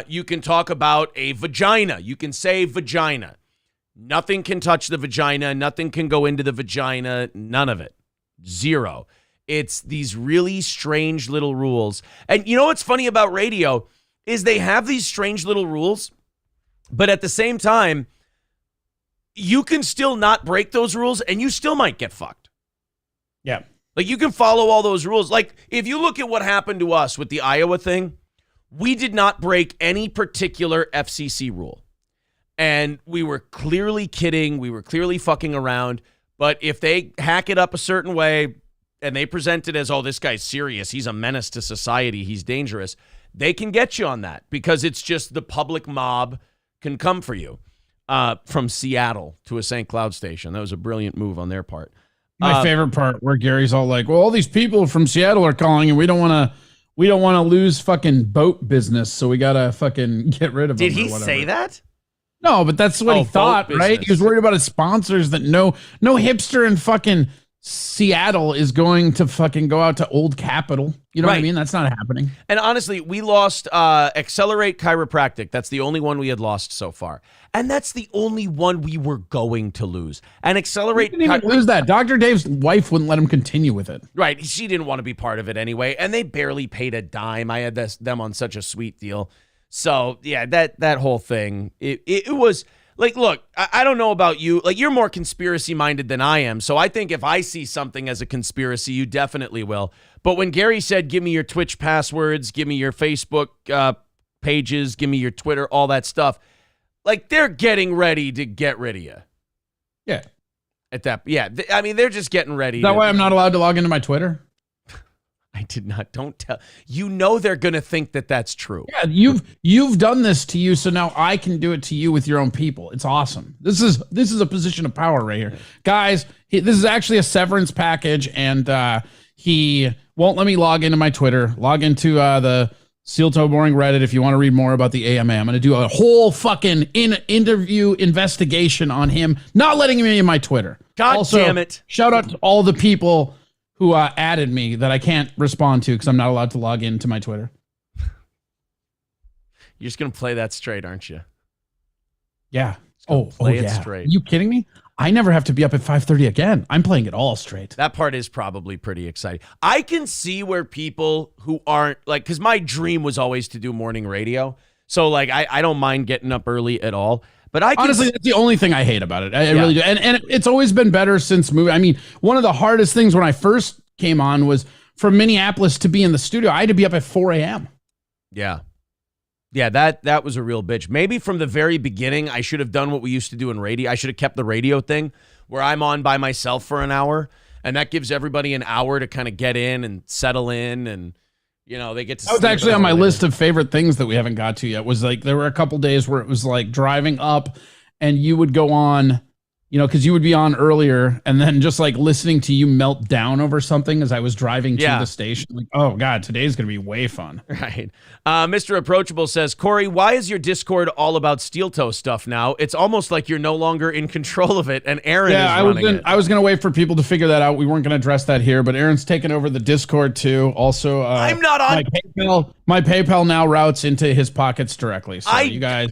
You can talk about a vagina. You can say vagina. Nothing can touch the vagina. Nothing can go into the vagina. None of it. Zero. It's these really strange little rules. And you know what's funny about radio is they have these strange little rules, but at the same time, you can still not break those rules and you still might get fucked. Yeah. Like you can follow all those rules. Like if you look at what happened to us with the Iowa thing, we did not break any particular FCC rule. And we were clearly kidding. We were clearly fucking around. But if they hack it up a certain way and they present it as, oh, this guy's serious, he's a menace to society, he's dangerous, they can get you on that because it's just the public mob can come for you. From Seattle to a St. Cloud station. That was a brilliant move on their part. My favorite part where Gary's all like, well, all these people from Seattle are calling and we don't want to lose fucking boat business. So we got to fucking get rid of them. Did he say that? No, but that's what he thought, right? He was worried about his sponsors that no hipster in fucking Seattle is going to fucking go out to Old Capitol. You know what I mean? That's not happening. And honestly, we lost Accelerate Chiropractic. That's the only one we had lost so far. And that's the only one we were going to lose. And Accelerate... We didn't even lose that. Dr. Dave's wife wouldn't let him continue with it. Right. She didn't want to be part of it anyway. And they barely paid a dime. I had them on such a sweet deal. So, yeah, that whole thing, it was... Like, look, I don't know about you. Like, you're more conspiracy-minded than I am. So I think if I see something as a conspiracy, you definitely will. But when Gary said, give me your Twitch passwords, give me your Facebook pages, give me your Twitter, all that stuff, like, they're getting ready to get rid of you. Yeah. I mean, they're just getting ready. Is that why I'm not allowed to log into my Twitter? I did not. Don't tell. You know they're going to think that that's true. Yeah, you've done this to you, so now I can do it to you with your own people. It's awesome. This is a position of power right here. Guys, this is actually a severance package, and he won't let me log into my Twitter. Log into the Seal Toe Boring Reddit if you want to read more about the AMA. I'm going to do a whole fucking interview investigation on him, not letting me in my Twitter. God damn it. Shout out to all the people who added me that I can't respond to because I'm not allowed to log into my Twitter. You're just going to play that straight, aren't you? Yeah. Play it straight. Are you kidding me? I never have to be up at 5:30 again. I'm playing it all straight. That part is probably pretty exciting. I can see where people who aren't like, because my dream was always to do morning radio. So like, I don't mind getting up early at all. But honestly, that's the only thing I hate about it. I really do. And it's always been better since moving. I mean, one of the hardest things when I first came on was from Minneapolis to be in the studio. I had to be up at 4 a.m. Yeah. Yeah, that was a real bitch. Maybe from the very beginning, I should have done what we used to do in radio. I should have kept the radio thing where I'm on by myself for an hour, and that gives everybody an hour to kind of get in and settle in, and they get to. That was actually on my list of favorite things that we haven't got to yet. Was like there were a couple days where it was like driving up, and you would go on. Because you would be on earlier, and then just like listening to you melt down over something as I was driving to the station. Like, oh God, today's going to be way fun. Right. Mr. Approachable says, Corey, why is your Discord all about steel toe stuff now? It's almost like you're no longer in control of it, and Aaron is running it. I was going to wait for people to figure that out. We weren't going to address that here, but Aaron's taken over the Discord too. Also, I'm not on my PayPal now routes into his pockets directly. So you guys,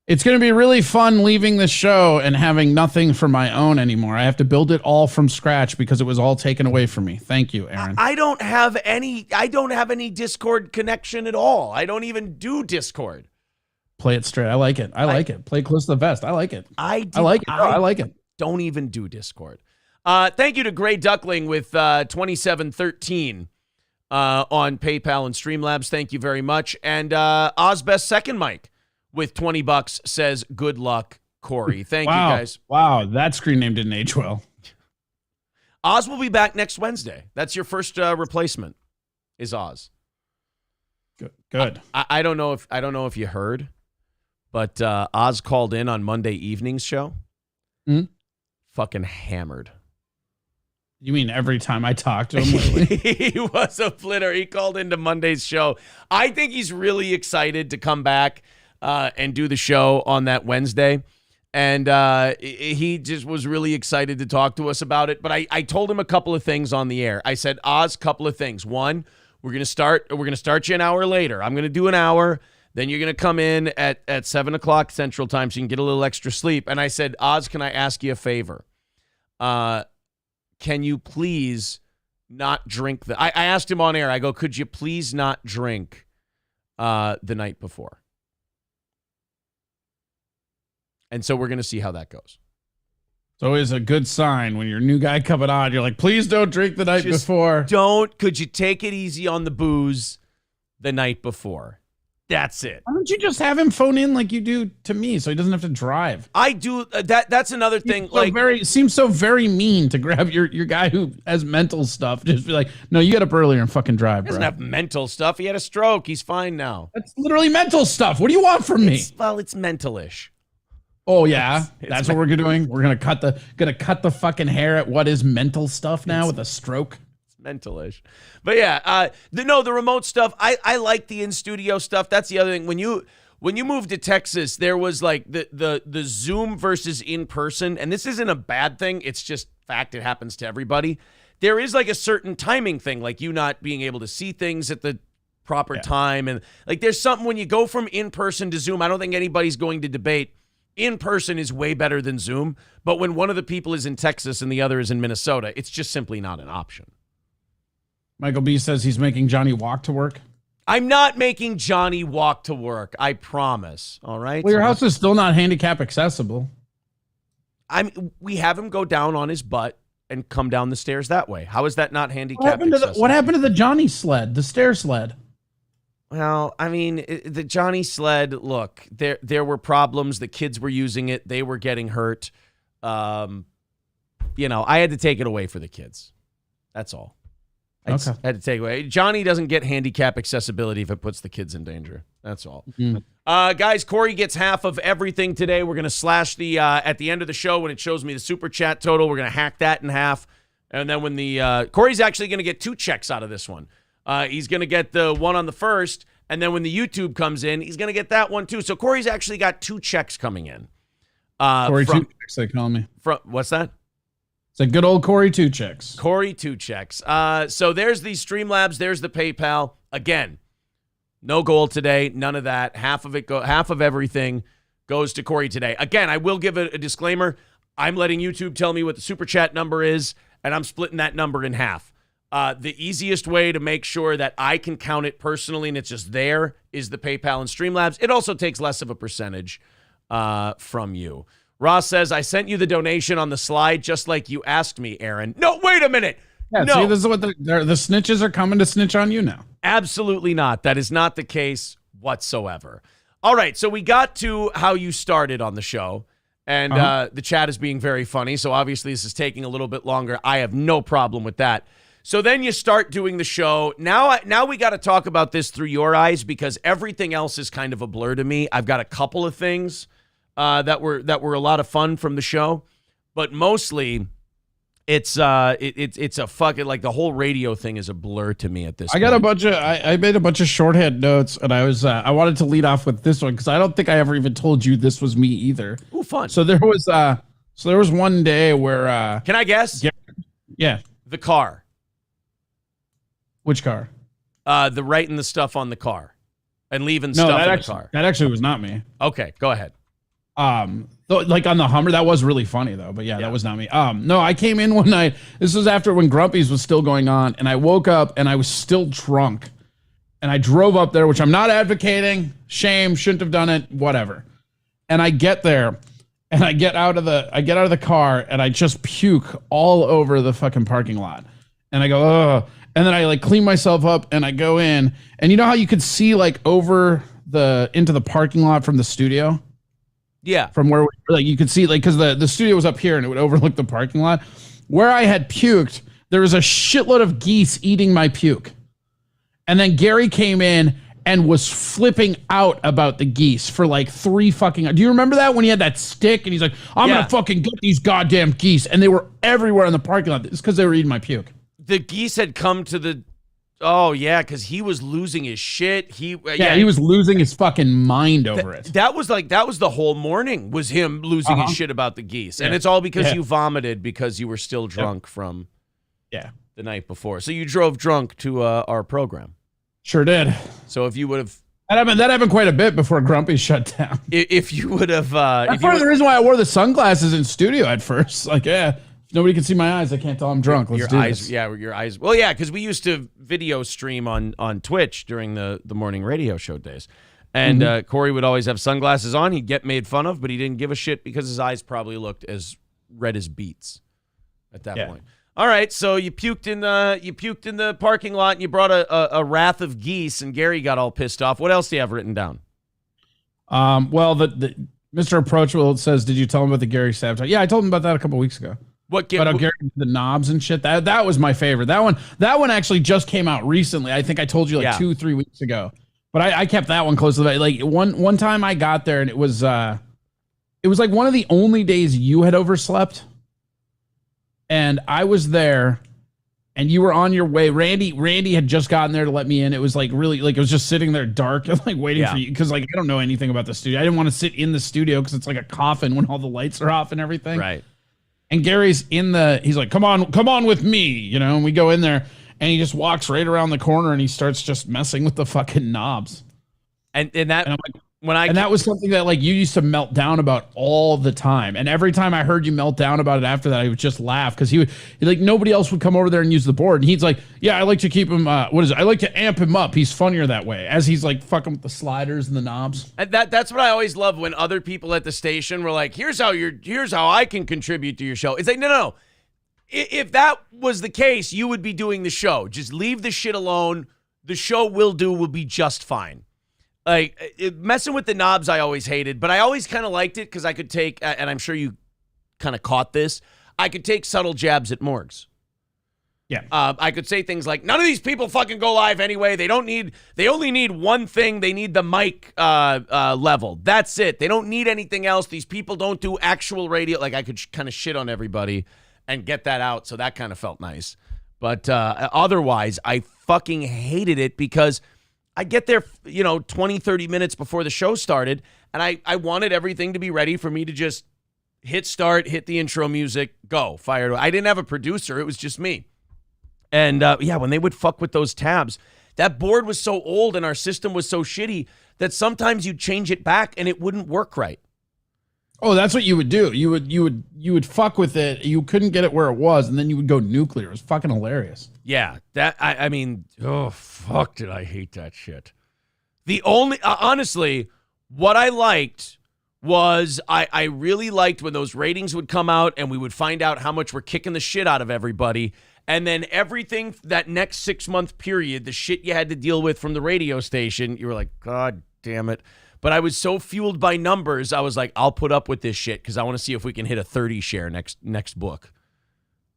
it's going to be really fun leaving the show and having nothing for my own anymore. I have to build it all from scratch because it was all taken away from me. Thank you, Aaron. I don't have any Discord connection at all. I don't even do Discord. Play it straight. I like it. I like it. Play close to the vest. I like it. I like it. I like it. Don't even do Discord. Thank you to Gray Duckling with 2713 on PayPal and Streamlabs. Thank you very much. And Ozbest Second Mic with $20 says, good luck, Corey. Thank you, guys. Wow, that screen name didn't age well. Oz will be back next Wednesday. That's your first replacement, is Oz. Good. I don't know if you heard, but Oz called in on Monday evening's show. Fucking hammered. You mean every time I talk to him lately? He was a flitter. He called into Monday's show. I think he's really excited to come back and do the show on that Wednesday. And he just was really excited to talk to us about it. But I told him a couple of things on the air. I said, Oz, couple of things. One, we're gonna start you an hour later. I'm gonna do an hour, then you're gonna come in at 7:00 Central Time so you can get a little extra sleep. And I said, Oz, can I ask you a favor? Can you please not drink I asked him on air, I go, could you please not drink the night before? And so we're going to see how that goes. It's always a good sign when you're a new guy coming on. You're like, please don't drink the night before. Could you take it easy on the booze the night before? That's it. Why don't you just have him phone in like you do to me so he doesn't have to drive? I do. That's another thing. Seems so very mean to grab your guy who has mental stuff. Just be like, no, you get up earlier and fucking drive, bro. He doesn't have mental stuff. He had a stroke. He's fine now. That's literally mental stuff. What do you want from me? It's mental-ish. Oh yeah, that's what we're doing. We're gonna cut the fucking hair at what is mental stuff now with a stroke. It's mental-ish, but yeah, the remote stuff. I like the in-studio stuff. That's the other thing. When you moved to Texas, there was like the Zoom versus in person, and this isn't a bad thing. It's just fact. It happens to everybody. There is like a certain timing thing, like you not being able to see things at the proper time, and like there's something when you go from in person to Zoom. I don't think anybody's going to debate. In person is way better than Zoom, but when one of the people is in Texas and the other is in Minnesota, it's just simply not an option. Michael B says he's making Johnny walk to work. I'm not making Johnny walk to work. I promise. All right. Well, your house is still not handicap accessible. We have him go down on his butt and come down the stairs that way. How is that not handicap accessible? What happened to the Johnny sled, the stair sled? Well, I mean, the Johnny sled, look, there were problems. The kids were using it. They were getting hurt. I had to take it away for the kids. That's all. I had to take it away. Johnny doesn't get handicap accessibility if it puts the kids in danger. That's all. Mm-hmm. Guys, Corey gets half of everything today. We're going to slash the at the end of the show when it shows me the super chat total. We're going to hack that in half. And then when Corey's actually going to get 2 checks out of this one. He's going to get the one on the first, and then when the YouTube comes in, he's going to get that one too. So Corey's actually got 2 checks coming in. Corey 2 checks, they call me. What's that? It's a good old Corey 2 checks. Corey 2 checks. So there's the Streamlabs. There's the PayPal. Again, no goal today. None of that. Half of everything goes to Corey today. Again, I will give a disclaimer. I'm letting YouTube tell me what the super chat number is, and I'm splitting that number in half. The easiest way to make sure that I can count it personally and it's just there is the PayPal and Streamlabs. It also takes less of a percentage from you. Ross says, I sent you the donation on the slide just like you asked me, Aaron. No, wait a minute. Yeah, No. see, this is what the snitches are coming to snitch on you now. Absolutely not. That is not the case whatsoever. All right, so we got to how you started on the show, and the chat is being very funny, so obviously this is taking a little bit longer. I have no problem with that. So then you start doing the show. Now we got to talk about this through your eyes because everything else is kind of a blur to me. I've got a couple of things that were a lot of fun from the show, but mostly it's a fucking, like, the whole radio thing is a blur to me at this point. I made a bunch of shorthand notes, and I wanted to lead off with this one because I don't think I ever even told you this was me either. Ooh, fun. So there was one day where can I guess? Yeah. The car. Which car? The writing the stuff on the car and leaving stuff in the car. That actually was not me. Okay, go ahead. Like on the Hummer, that was really funny though. But yeah, that was not me. No, I came in one night. This was after when Grumpy's was still going on, and I woke up and I was still drunk, and I drove up there, which I'm not advocating. Shame, shouldn't have done it. Whatever. And I get there, and I get out of the car, and I just puke all over the fucking parking lot, and I go, ugh. And then I like clean myself up and I go in, and you know how you could see like over into the parking lot from the studio? Yeah. From where like you could see, like, because the studio was up here and it would overlook the parking lot. Where I had puked, there was a shitload of geese eating my puke. And then Gary came in and was flipping out about the geese for like 3 fucking. Do you remember that when he had that stick and he's like, I'm gonna fucking get these goddamn geese, and they were everywhere in the parking lot. It's because they were eating my puke. The geese had come to the. Oh yeah, because he was losing his shit. He was losing his fucking mind over it. That was the whole morning was him losing his shit about the geese, and it's all because you vomited because you were still drunk from the night before. So you drove drunk to our program. Sure did. So if you would have. That happened quite a bit before Grumpy shut down. If you would have. That's part of the reason why I wore the sunglasses in studio at first. Like, if nobody can see my eyes, I can't tell I'm drunk. Let's do this. Yeah, your eyes. Well, yeah, because we used to video stream on Twitch during the morning radio show days. And Corey would always have sunglasses on. He'd get made fun of, but he didn't give a shit because his eyes probably looked as red as beets at that point. All right, so you puked in the parking lot, and you brought a wrath of geese, and Gary got all pissed off. What else do you have written down? Well, the Mr. Approachable says, did you tell him about the Gary sabotage? Yeah, I told him about that a couple weeks ago. Gary, the knobs and shit. That was my favorite. That one actually just came out recently. I think I told you 2-3 weeks ago. But I kept that one close to the like one time I got there, and it was like one of the only days you had overslept. And I was there, and you were on your way. Randy had just gotten there to let me in. It was like really, like, it was just sitting there dark and like waiting for you, because like I don't know anything about the studio. I didn't want to sit in the studio because it's like a coffin when all the lights are off and everything. Right. And Gary's he's like, come on with me, and we go in there, and he just walks right around the corner, and he starts just messing with the fucking knobs. And I'm like, that was something that like you used to melt down about all the time. And every time I heard you melt down about it after that, I would just laugh, because he like nobody else would come over there and use the board. And he's like, yeah, I like to keep him. I like to amp him up. He's funnier that way, as he's like fucking with the sliders and the knobs. And that's what I always love when other people at the station were like, here's how I can contribute to your show. It's like, no. If that was the case, you would be doing the show. Just leave the shit alone. The show will be just fine. Like, messing with the knobs, I always hated, but I always kind of liked it because I could take, and I'm sure you kind of caught this, I could take subtle jabs at Morgs. Yeah. I could say things like, none of these people fucking go live anyway. They only need one thing. They need the mic level. That's it. They don't need anything else. These people don't do actual radio. Like, I could kind of shit on everybody and get that out, so that kind of felt nice. But otherwise, I fucking hated it because I get there, 20, 30 minutes before the show started, and I wanted everything to be ready for me to just hit start, hit the intro music, go, fire. I didn't have a producer. It was just me. And, when they would fuck with those tabs, that board was so old and our system was so shitty that sometimes you'd change it back and it wouldn't work right. Oh, that's what you would do. You would fuck with it. You couldn't get it where it was, and then you would go nuclear. It was fucking hilarious. Yeah, I mean, oh fuck, did I hate that shit. The only honestly, what I liked was I really liked when those ratings would come out and we would find out how much we're kicking the shit out of everybody, And then everything that next 6-month period, the shit you had to deal with from the radio station, you were like, God damn it. But I was so fueled by numbers, I was like, I'll put up with this shit because I want to see if we can hit a 30 share next book.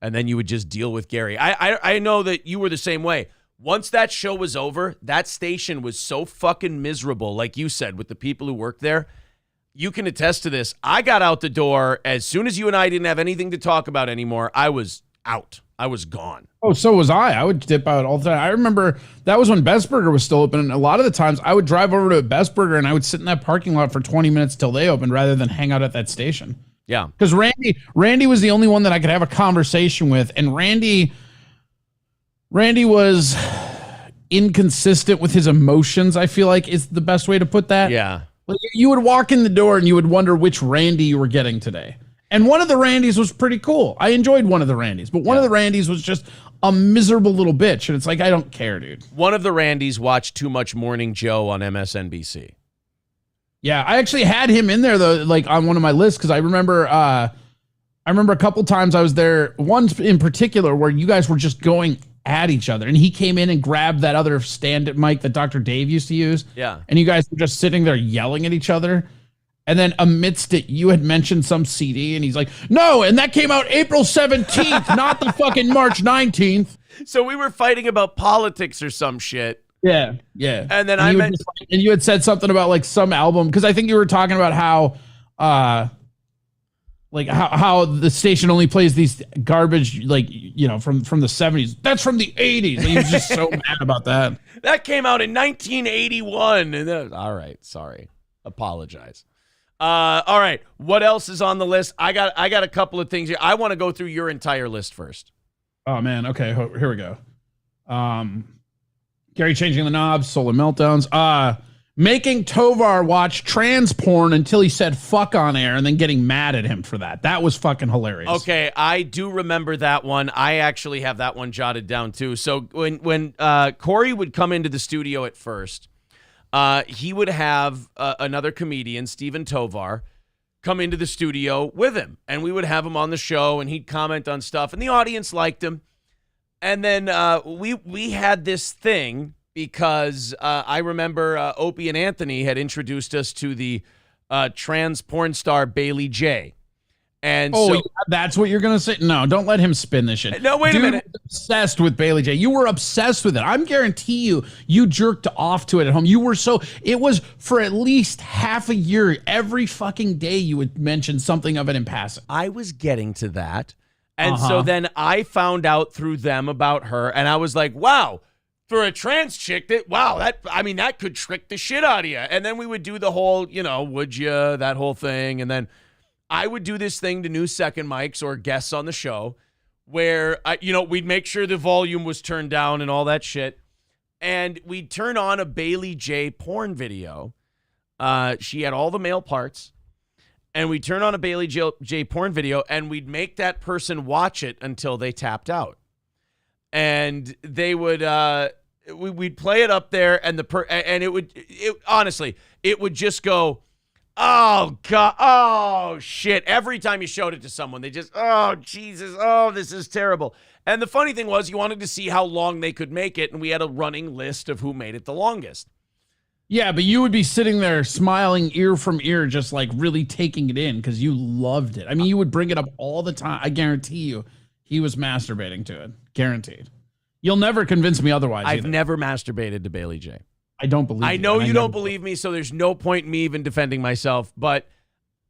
And then you would just deal with Gary. I know that you were the same way. Once that show was over, that station was so fucking miserable, like you said, with the people who worked there. You can attest to this. I got out the door as soon as you and I didn't have anything to talk about anymore. I was out. I was gone. Oh, so was I. I would dip out all the time. I remember that was when Best Burger was still open. And a lot of the times I would drive over to Best Burger and I would sit in that parking lot for 20 minutes till they opened rather than hang out at that station. Yeah. Because Randy was the only one that I could have a conversation with. And Randy was inconsistent with his emotions, I feel like is the best way to put that. Yeah. Like you would walk in the door and you would wonder which Randy you were getting today. And one of the Randys was pretty cool. I enjoyed one of the Randys, but one of the Randys was just a miserable little bitch. And it's like, I don't care, dude. One of the Randys watched too much Morning Joe on MSNBC. Yeah, I actually had him in there, though, like on one of my lists, because I remember a couple times I was there, one in particular where you guys were just going at each other. And he came in and grabbed that other stand-up mic that Dr. Dave used to use. Yeah. And you guys were just sitting there yelling at each other. And then amidst it, you had mentioned some CD, and he's like, no, and that came out April 17th, not the fucking March 19th. So we were fighting about politics or some shit. Yeah, yeah. And then and you had said something about like some album, because I think you were talking about how the station only plays these garbage, like, you know, from the 70s. That's from the 80s. And he was just so mad about that. That came out in 1981. And then, all right, sorry. Apologize. All right. What else is on the list? I got a couple of things here. I want to go through your entire list first. Oh man. Okay. Here we go. Gary changing the knobs, solar meltdowns. Making Tovar watch trans porn until he said fuck on air and then getting mad at him for that. That was fucking hilarious. Okay. I do remember that one. I actually have that one jotted down too. So when Corey would come into the studio at first, he would have another comedian, Stephen Tovar, come into the studio with him. And we would have him on the show, and he'd comment on stuff. And the audience liked him. And then we had this thing because I remember Opie and Anthony had introduced us to the trans porn star Bailey J. And so that's what you're going to say? No, don't let him spin this shit. No, wait a minute. Obsessed with Bailey J. You were obsessed with it. I guarantee you jerked off to it at home. It was for at least half a year. Every fucking day you would mention something of it in passing. I was getting to that. And so then I found out through them about her, and I was like, wow, for a trans chick, that could trick the shit out of you. And then we would do the whole, would you, that whole thing. And then I would do this thing to new second mics or guests on the show where, we'd make sure the volume was turned down and all that shit. And we'd turn on a Bailey J porn video. She had all the male parts. And we'd turn on a Bailey J porn video and we'd make that person watch it until they tapped out. And they would, we'd play it up there and honestly, it would just go, oh, God. Oh, shit. Every time you showed it to someone, they just, oh, Jesus. Oh, this is terrible. And the funny thing was you wanted to see how long they could make it, and we had a running list of who made it the longest. Yeah, but you would be sitting there smiling ear from ear, just like really taking it in because you loved it. I mean, you would bring it up all the time. I guarantee you he was masturbating to it. Guaranteed. You'll never convince me otherwise. I've never masturbated to Bailey J. I don't believe I know you don't believe me, so there's no point in me even defending myself, but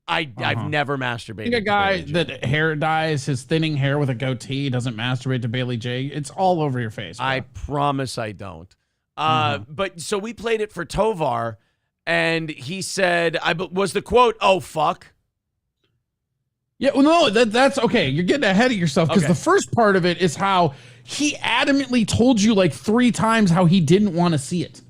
I've never masturbated. I think a guy that hair dyes his thinning hair with a goatee doesn't masturbate to Bailey J. It's all over your face. Bro. I promise I don't. But so we played it for Tovar, and he said, was the quote, oh, fuck? Yeah, well, no, that's okay. You're getting ahead of yourself because the first part of it is how he adamantly told you like 3 times how he didn't want to see it.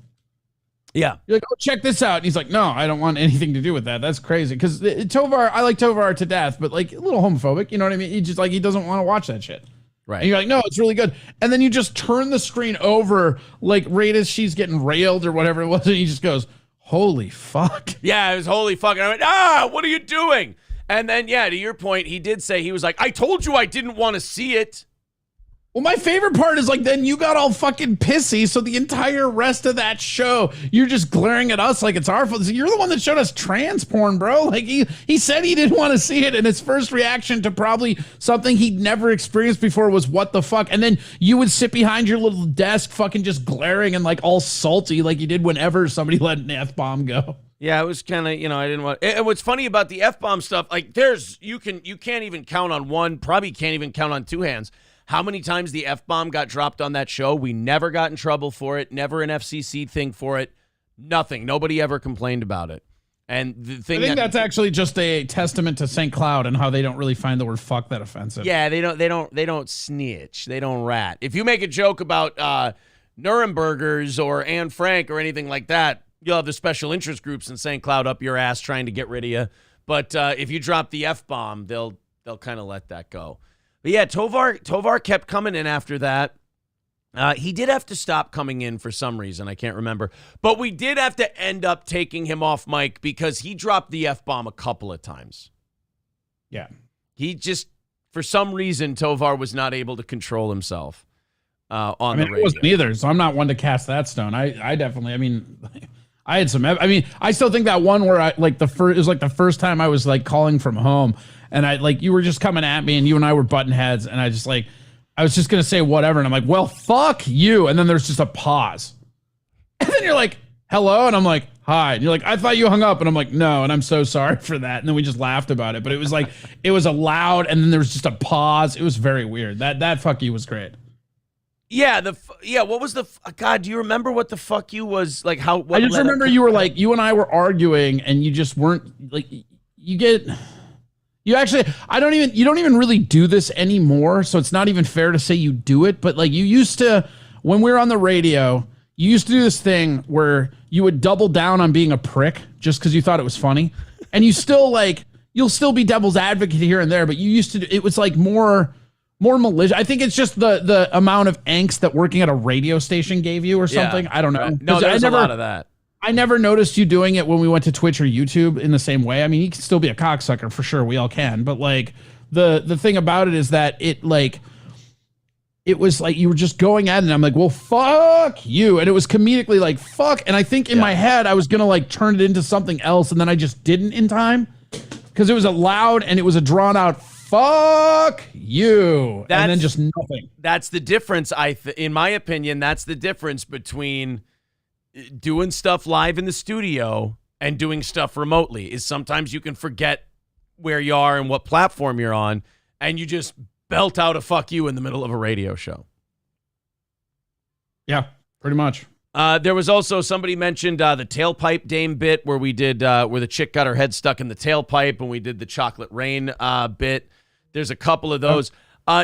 Yeah. You're like, oh, check this out. And he's like, no, I don't want anything to do with that. That's crazy. Because Tovar, I like Tovar to death, but like a little homophobic. You know what I mean? He just like, he doesn't want to watch that shit. Right. And you're like, no, it's really good. And then you just turn the screen over like right as she's getting railed or whatever it was. And he just goes, holy fuck. Yeah, it was holy fuck. And I went, what are you doing? And then, yeah, to your point, he did say, he was like, I told you I didn't want to see it. Well, my favorite part is like then you got all fucking pissy, so the entire rest of that show you're just glaring at us like it's our fault. So you're the one that showed us trans porn, bro. Like he said he didn't want to see it, and his first reaction to probably something he'd never experienced before was what the fuck. And then you would sit behind your little desk, fucking just glaring and like all salty, like you did whenever somebody let an F-bomb go. Yeah, it was kind of, I didn't want. And what's funny about the F-bomb stuff, like you can't even count on one, probably can't even count on two hands how many times the F-bomb got dropped on that show. We never got in trouble for it, never an FCC thing for it, nothing. Nobody ever complained about it. And the thing I think that's actually just a testament to St. Cloud and how they don't really find the word fuck that offensive. Yeah, they don't snitch. They don't rat. If you make a joke about Nurembergers or Anne Frank or anything like that, you'll have the special interest groups in St. Cloud up your ass trying to get rid of you. But if you drop the F-bomb, they'll kind of let that go. But yeah, Tovar kept coming in after that. He did have to stop coming in for some reason. I can't remember. But we did have to end up taking him off mic because he dropped the F-bomb a couple of times. Yeah. He just, for some reason, Tovar was not able to control himself on the radio. I wasn't either, so I'm not one to cast that stone. I definitely, I had some, I still think that one where it was like the first time I was like calling from home and you were just coming at me and you and I were butting heads and I was just going to say whatever. And I'm like, well, fuck you. And then there's just a pause. And then you're like, hello. And I'm like, hi. And you're like, I thought you hung up. And I'm like, no. And I'm so sorry for that. And then we just laughed about it. But it was like, it was a loud and then there was just a pause. It was very weird. That fuck you was great. Yeah, what was God, do you remember what the fuck you was like? I just remember you were like, you and I were arguing and you just weren't like, you don't even really do this anymore. So it's not even fair to say you do it, but like you used to, when we were on the radio, you used to do this thing where you would double down on being a prick just because you thought it was funny. And you still you'll still be devil's advocate here and there, but you used to, it was like more malicious. I think it's just the amount of angst that working at a radio station gave you or something. Yeah, I don't know. Right. No, there's a lot of that. I never noticed you doing it when we went to Twitch or YouTube in the same way. I mean, you can still be a cocksucker for sure. We all can. But like the thing about it is that it was like you were just going at it and I'm like, well, fuck you. And it was comedically like, fuck. And I think in my head, I was going to like turn it into something else. And then I just didn't in time because it was a loud and it was a drawn out fuck you. And then just nothing. That's the difference. In my opinion, that's the difference between doing stuff live in the studio and doing stuff remotely is sometimes you can forget where you are and what platform you're on and you just belt out a fuck you in the middle of a radio show. Yeah, pretty much. There was also somebody mentioned the tailpipe dame bit where we did where the chick got her head stuck in the tailpipe and we did the chocolate rain bit. There's a couple of those.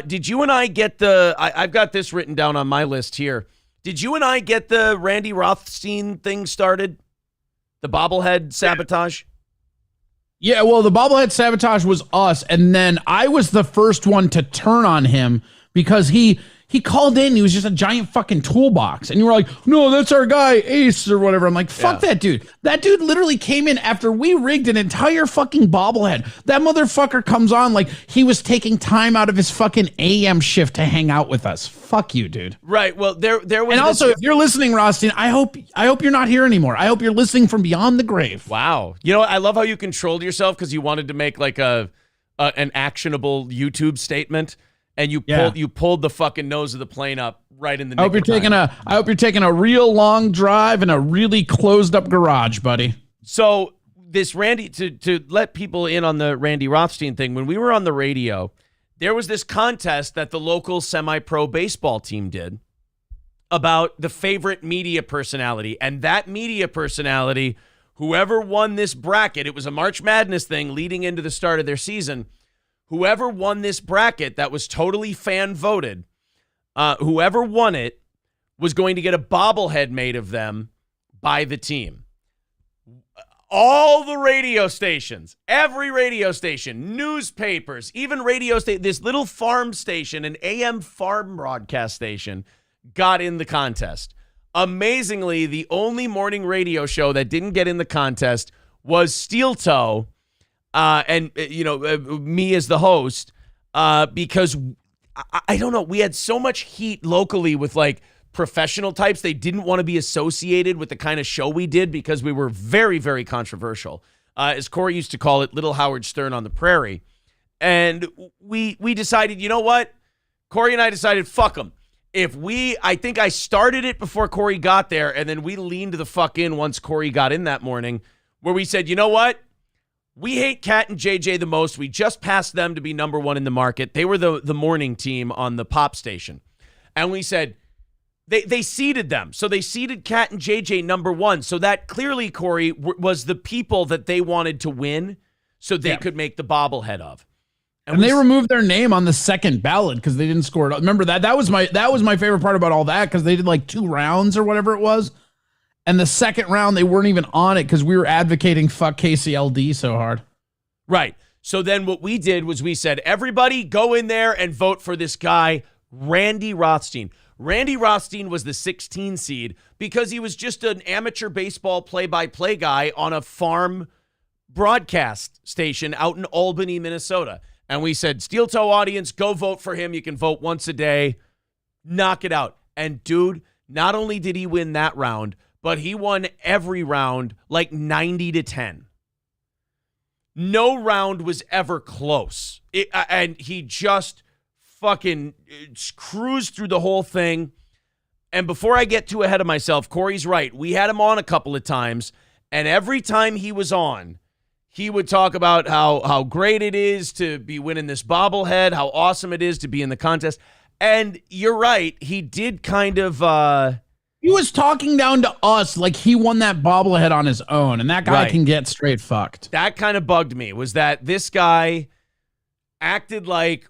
Did you and I get I've got this written down on my list here. Did you and I get the Randy Rothstein thing started? The bobblehead sabotage? Yeah, well, the bobblehead sabotage was us, and then I was the first one to turn on him because he called in. He was just a giant fucking toolbox. And you were like, no, that's our guy, Ace or whatever. I'm like, fuck that dude. That dude literally came in after we rigged an entire fucking bobblehead. That motherfucker comes on like he was taking time out of his fucking AM shift to hang out with us. Fuck you, dude. Right. Well, there was. And also, if you're listening, Rothstein, I hope you're not here anymore. I hope you're listening from beyond the grave. Wow. You know, I love how you controlled yourself because you wanted to make like an actionable YouTube statement. And you pulled the fucking nose of the plane up right in the. I hope you're taking a real long drive in a really closed up garage, buddy. So this Randy to let people in on the Randy Rothstein thing. When we were on the radio, there was this contest that the local semi-pro baseball team did about the favorite media personality, and that media personality, whoever won this bracket, it was a March Madness thing leading into the start of their season. Whoever won this bracket that was totally fan voted, whoever won it was going to get a bobblehead made of them by the team. All the radio stations, every radio station, newspapers, even radio station, this little farm station, an AM farm broadcast station, got in the contest. Amazingly, the only morning radio show that didn't get in the contest was Steel Toe. And me as the host, because I don't know. We had so much heat locally with like professional types. They didn't want to be associated with the kind of show we did because we were very, very controversial. As Corey used to call it, Little Howard Stern on the prairie. And we decided, you know what? Corey and I decided, fuck them. I think I started it before Corey got there, and then we leaned the fuck in once Corey got in that morning, where we said, you know what? We hate Cat and JJ the most. We just passed them to be number one in the market. They were the morning team on the pop station. And we said, they seeded them. So they seeded Cat and JJ number one. So that clearly, Corey, was the people that they wanted to win so they could make the bobblehead of. And they removed their name on the second ballot because they didn't score it. Remember that? That was my favorite part about all that, because they did like 2 rounds or whatever it was. And the second round, they weren't even on it because we were advocating fuck KCLD so hard. Right. So then what we did was we said, everybody go in there and vote for this guy, Randy Rothstein. Randy Rothstein was the 16 seed because he was just an amateur baseball play-by-play guy on a farm broadcast station out in Albany, Minnesota. And we said, Steel Toe audience, go vote for him. You can vote once a day. Knock it out. And dude, not only did he win that round, but he won every round like 90-10. No round was ever close. And he just fucking cruised through the whole thing. And before I get too ahead of myself, Corey's right. We had him on a couple of times, and every time he was on, he would talk about how great it is to be winning this bobblehead, how awesome it is to be in the contest. And you're right. He did kind of... he was talking down to us like he won that bobblehead on his own, and that guy can get straight fucked. That kind of bugged me, was that this guy acted like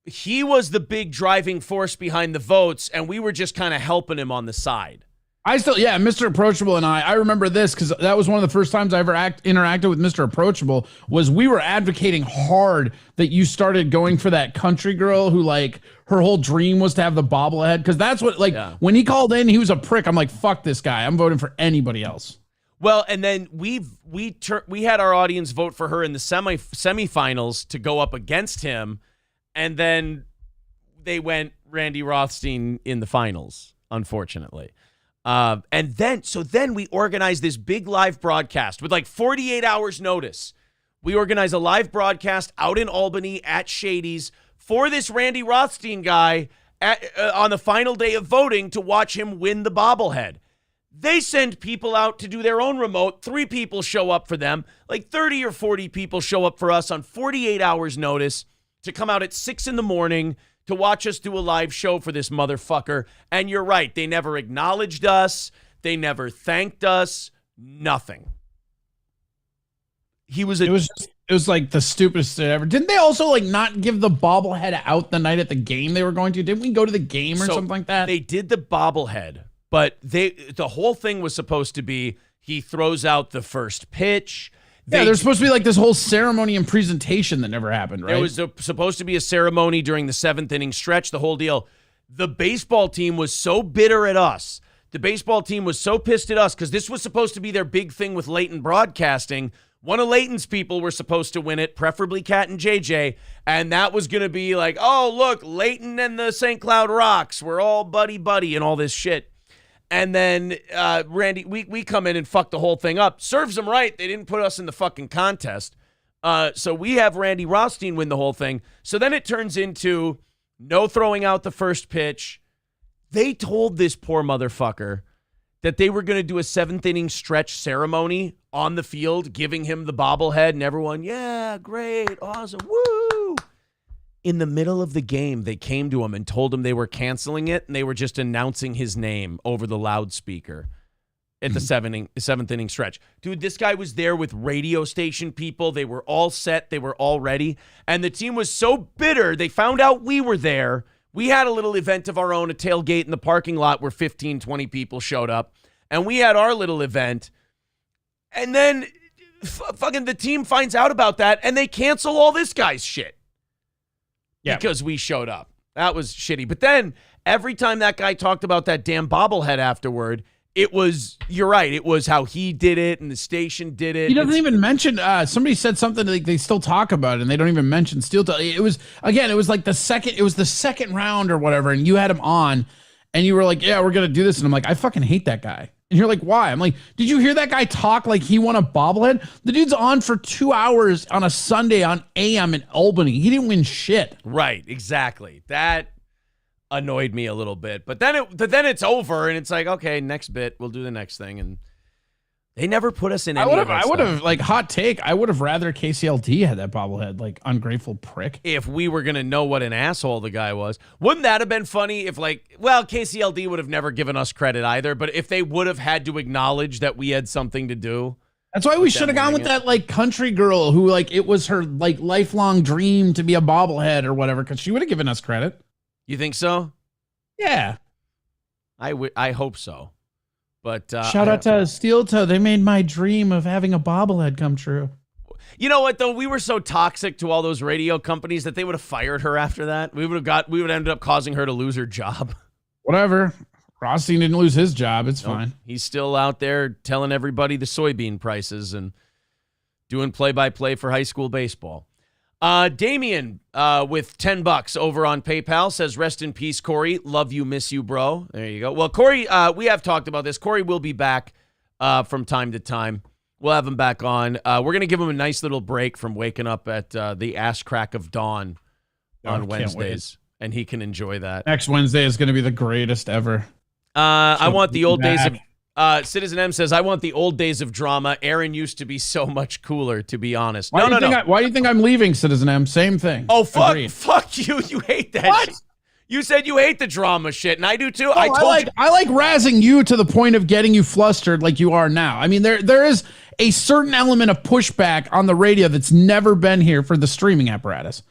he was the big driving force behind the votes, and we were just kind of helping him on the side. Mr. Approachable and I remember this because that was one of the first times I ever interacted with Mr. Approachable. Was we were advocating hard that you started going for that country girl who, like, her whole dream was to have the bobblehead, because that's what, like, when he called in, he was a prick. I'm like, fuck this guy. I'm voting for anybody else. Well, and then we had our audience vote for her in the semifinals to go up against him, and then they went Randy Rothstein in the finals, unfortunately. And then we organized this big live broadcast with like 48 hours notice. We organized a live broadcast out in Albany at Shady's for this Randy Rothstein guy on the final day of voting to watch him win the bobblehead. They send people out to do their own remote. 3 people show up for them. Like 30 or 40 people show up for us on 48 hours notice to come out at 6 in the morning to watch us do a live show for this motherfucker. And you're right. They never acknowledged us. They never thanked us. Nothing. It was like the stupidest shit ever. Didn't they also like not give the bobblehead out the night at the game they were going to? Didn't we go to the game or something like that? They did the bobblehead, but the whole thing was supposed to be he throws out the first pitch. There's supposed to be like this whole ceremony and presentation that never happened, right? There was supposed to be a ceremony during the 7th inning stretch, the whole deal. The baseball team was so bitter at us. The baseball team was so pissed at us because this was supposed to be their big thing with Leighton Broadcasting. One of Leighton's people were supposed to win it, preferably Cat and JJ, and that was going to be like, oh, look, Leighton and the St. Cloud Rocks, we're all buddy-buddy and all this shit. And then Randy, we come in and fuck the whole thing up. Serves them right. They didn't put us in the fucking contest. So we have Randy Rothstein win the whole thing. So then it turns into no throwing out the first pitch. They told this poor motherfucker that they were going to do a 7th inning stretch ceremony on the field, giving him the bobblehead, and everyone, yeah, great, awesome, woo. In the middle of the game, they came to him and told him they were canceling it, and they were just announcing his name over the loudspeaker at the 7th inning stretch. Dude, this guy was there with radio station people. They were all set. They were all ready. And the team was so bitter, they found out we were there. We had a little event of our own, a tailgate in the parking lot where 15, 20 people showed up. And we had our little event. And then fucking the team finds out about that, and they cancel all this guy's shit. Yeah. Because we showed up. That was shitty. But then every time that guy talked about that damn bobblehead afterward, you're right. It was how he did it and the station did it. He doesn't even mention, somebody said something like they still talk about it and they don't even mention steel toe. It was like the second round or whatever. And you had him on and you were like, yeah, we're going to do this. And I'm like, I fucking hate that guy. And you're like, why? I'm like, did you hear that guy talk like he won a bobblehead? The dude's on for 2 hours on a Sunday on AM in Albany. He didn't win shit. Right. Exactly. That annoyed me a little bit, but then it's over and it's like, okay, next bit, we'll do the next thing. And they never put us in any of that I would have, like, hot take, I would have rather KCLD had that bobblehead, like, ungrateful prick. If we were going to know what an asshole the guy was. Wouldn't that have been funny if, like, well, KCLD would have never given us credit either, but if they would have had to acknowledge that we had something to do. That's why we should have gone with that, like, country girl who, like, it was her, like, lifelong dream to be a bobblehead or whatever, because she would have given us credit. You think so? Yeah. I hope so. But shout out to Steel Toe. They made my dream of having a bobblehead come true. You know what, though? We were so toxic to all those radio companies that they would have fired her after that. We would have ended up causing her to lose her job. Whatever. Rothstein didn't lose his job. It's fine. He's still out there telling everybody the soybean prices and doing play-by-play for high school baseball. Damien with $10 over on PayPal says, rest in peace, Corey. Love you, miss you, bro. There you go. Well, Corey, we have talked about this. Corey will be back from time to time. We'll have him back on. We're going to give him a nice little break from waking up at the ass crack of dawn on Wednesdays, and he can enjoy that. Next Wednesday is going to be the greatest ever. I want the old days of... Citizen M says, I want the old days of drama. Aaron used to be so much cooler, to be honest. Why do you think I'm leaving, Citizen M? Same thing. Oh, fuck you. You hate that. What? Shit. You said you hate the drama shit, and I do too. Oh, I like razzing you to the point of getting you flustered like you are now. I mean, there is a certain element of pushback on the radio that's never been here for the streaming apparatus.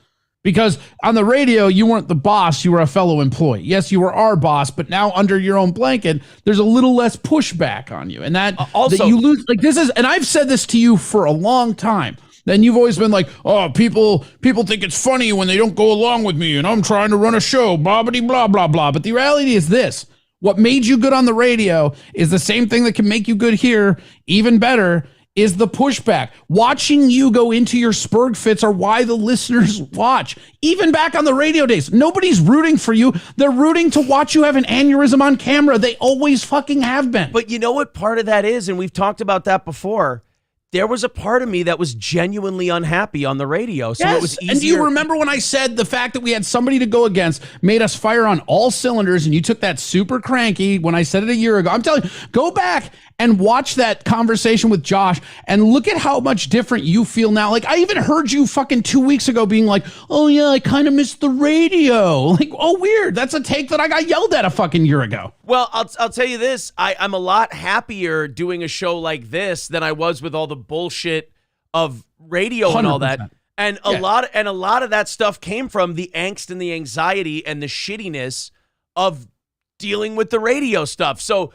Because on the radio, you weren't the boss, you were a fellow employee. Yes, you were our boss, but now under your own blanket, there's a little less pushback on you. And that you lose, like, this is, and I've said this to you for a long time. Then you've always been like, oh, people think it's funny when they don't go along with me and I'm trying to run a show, blah, blah, blah, blah. But the reality is this: what made you good on the radio is the same thing that can make you good here, even better, is the pushback. Watching you go into your spurg fits are why the listeners watch. Even back on the radio days, nobody's rooting for you. They're rooting to watch you have an aneurysm on camera. They always fucking have been. But you know what part of that is, and we've talked about that before, there was a part of me that was genuinely unhappy on the radio. So yes. It was easier. And do you remember when I said the fact that we had somebody to go against made us fire on all cylinders, and you took that super cranky when I said it a year ago? I'm telling you, go back and watch that conversation with Josh and look at how much different you feel now. Like, I even heard you fucking 2 weeks ago being like, oh yeah, I kind of missed the radio. Like, oh, weird. That's a take that I got yelled at a fucking year ago. Well, I'll tell you this. I'm a lot happier doing a show like this than I was with all the bullshit of radio 100%. And all that. And a lot of that stuff came from the angst and the anxiety and the shittiness of dealing with the radio stuff. So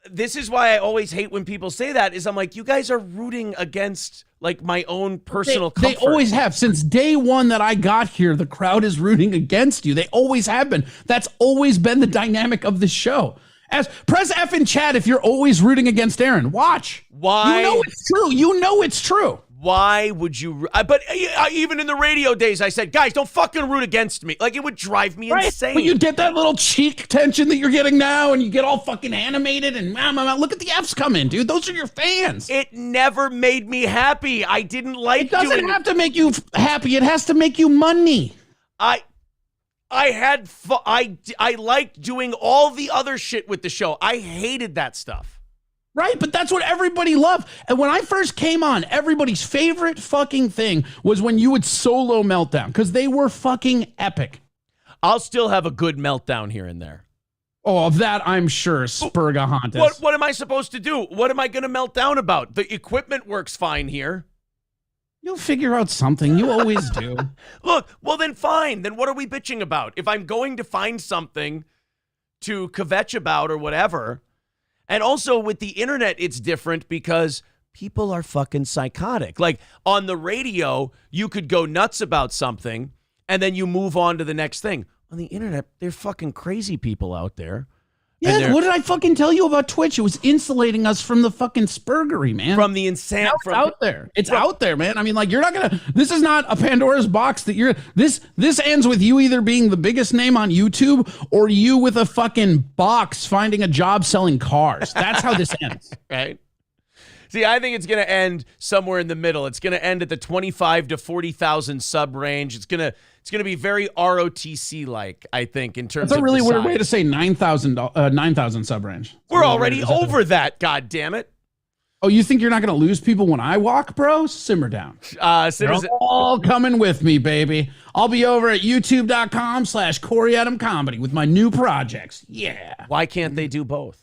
this is why I always hate when people say that, is I'm like, you guys are rooting against, like, my own personal comfort. They always have. Since day one that I got here, the crowd is rooting against you. They always have been. That's always been the dynamic of the show. Press F in chat if you're always rooting against Aaron. Watch. Why? You know it's true. You know it's true. Why would you? But even in the radio days, I said, guys, don't fucking root against me. Like, it would drive me insane. But you get that little cheek tension that you're getting now, and you get all fucking animated, and look at the F's coming, dude. Those are your fans. It never made me happy. I didn't like it. It doesn't have to make you happy. It has to make you money. I liked doing all the other shit with the show. I hated that stuff. Right, but that's what everybody loved. And when I first came on, everybody's favorite fucking thing was when you would solo Meltdown, because they were fucking epic. I'll still have a good meltdown here and there. Oh, of that I'm sure, Spurgahontas. What am I supposed to do? What am I going to melt down about? The equipment works fine here. You'll figure out something. You always do. Look, well then fine. Then what are we bitching about? If I'm going to find something to kvetch about or whatever. And also with the internet, it's different because people are fucking psychotic. Like, on the radio, you could go nuts about something and then you move on to the next thing. On the internet, they're fucking crazy people out there. Yeah, what did I fucking tell you about Twitch? It was insulating us from the fucking spurgery, man. From the insane. It's out there. It's out there, man. I mean, like, you're not gonna. This is not a Pandora's box that you're. This ends with you either being the biggest name on YouTube or you with a fucking box finding a job selling cars. That's how this ends. Right. See, I think it's going to end somewhere in the middle. It's going to end at the 25 to 40,000 sub range. It's going to be very ROTC like, I think, in terms of. That's a really weird way to say 9,000 sub range. We're already over that. God damn it. Oh, you think you're not going to lose people when I walk, bro? Simmer down. They're all coming with me, baby. I'll be over at youtube.com/CoreyAdamComedy with my new projects. Yeah. Why can't they do both?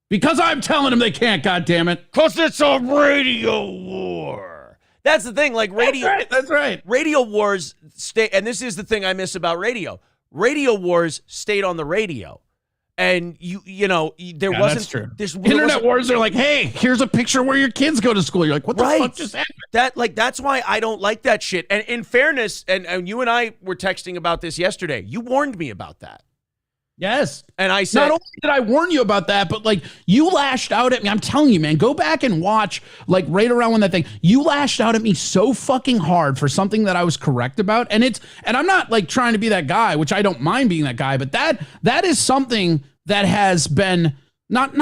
Because I'm telling them they can't, goddammit. Because it's a radio war. That's the thing, like radio. That's right. Radio wars stay, and this is the thing I miss about radio. Radio wars stayed on the radio. And you know, there wasn't. That's true. Internet wars are like, hey, here's a picture where your kids go to school. You're like, what the fuck just happened? That's why I don't like that shit. And in fairness, and you and I were texting about this yesterday. You warned me about that. Yes. And I said, not only did I warn you about that, but like you lashed out at me. I'm telling you, man, go back and watch like right around when that thing, you lashed out at me so fucking hard for something that I was correct about. And I'm not like trying to be that guy, which I don't mind being that guy, but that is something that has been not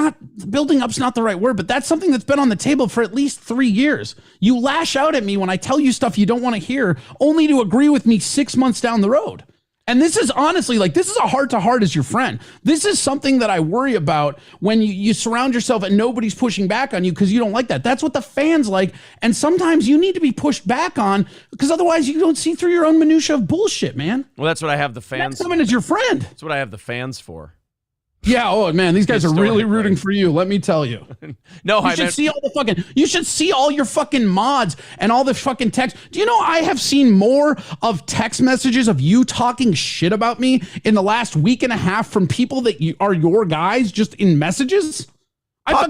building up's not the right word, but that's something that's been on the table for at least 3 years. You lash out at me when I tell you stuff you don't want to hear, only to agree with me 6 months down the road. And this is honestly, like, this is a heart-to-heart as your friend. This is something that I worry about when you surround yourself and nobody's pushing back on you because you don't like that. That's what the fans like. And sometimes you need to be pushed back on because otherwise you don't see through your own minutia of bullshit, man. Well, that's what I have the fans for. Someone is your friend. That's what I have the fans for. Yeah, oh man, these guys are really rooting for you, let me tell you. You should see all your fucking mods and all the fucking text. Do you know I have seen more of text messages of you talking shit about me in the last week and a half from people that are your guys just in messages? I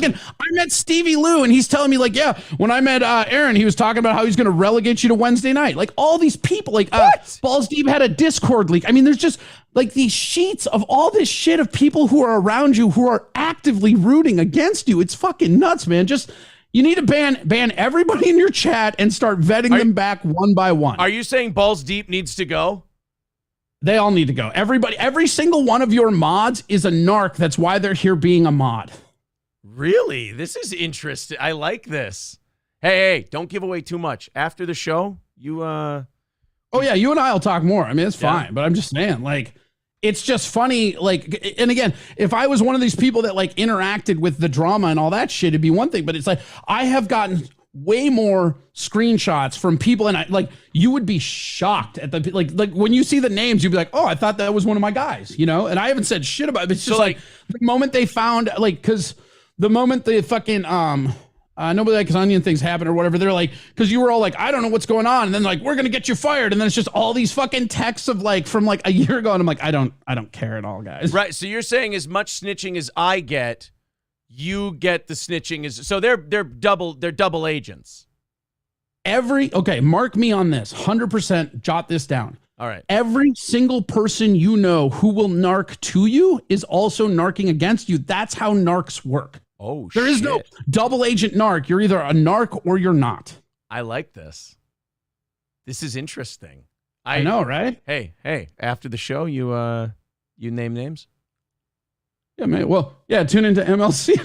met Stevie Lou and he's telling me like, yeah, when I met Aaron, he was talking about how he's going to relegate you to Wednesday night. Like all these people, like Balls Deep had a Discord leak. I mean, there's just like these sheets of all this shit of people who are around you who are actively rooting against you. It's fucking nuts, man. Just you need to ban everybody in your chat and start vetting them back one by one. Are you saying Balls Deep needs to go? They all need to go. Every single one of your mods is a narc. That's why they're here being a mod. Really? This is interesting. I like this. Hey, don't give away too much. After the show, you Oh yeah, you and I will talk more. I mean, it's fine, but I'm just saying, like, it's just funny, like, and again, if I was one of these people that like interacted with the drama and all that shit, it'd be one thing, but it's like I have gotten way more screenshots from people and I like you would be shocked at the like when you see the names, you'd be like, oh, I thought that was one of my guys, you know? And I haven't said shit about it. It's just like the moment they found because the moment the fucking nobody likes onion things happen or whatever, they're like, because you were all like, I don't know what's going on, and then like we're gonna get you fired, and then it's just all these fucking texts of like from like a year ago, and I'm like, I don't care at all, guys. Right. So you're saying as much snitching as I get, you get the snitching so they're double agents. Okay, mark me on this. 100% jot this down. All right. Every single person you know who will narc to you is also narking against you. That's how narcs work. Oh, there is no double agent narc. You're either a narc or you're not. I like this. This is interesting. I know, right? Hey, after the show, you name names? Yeah, man. Well, yeah, tune into MLC.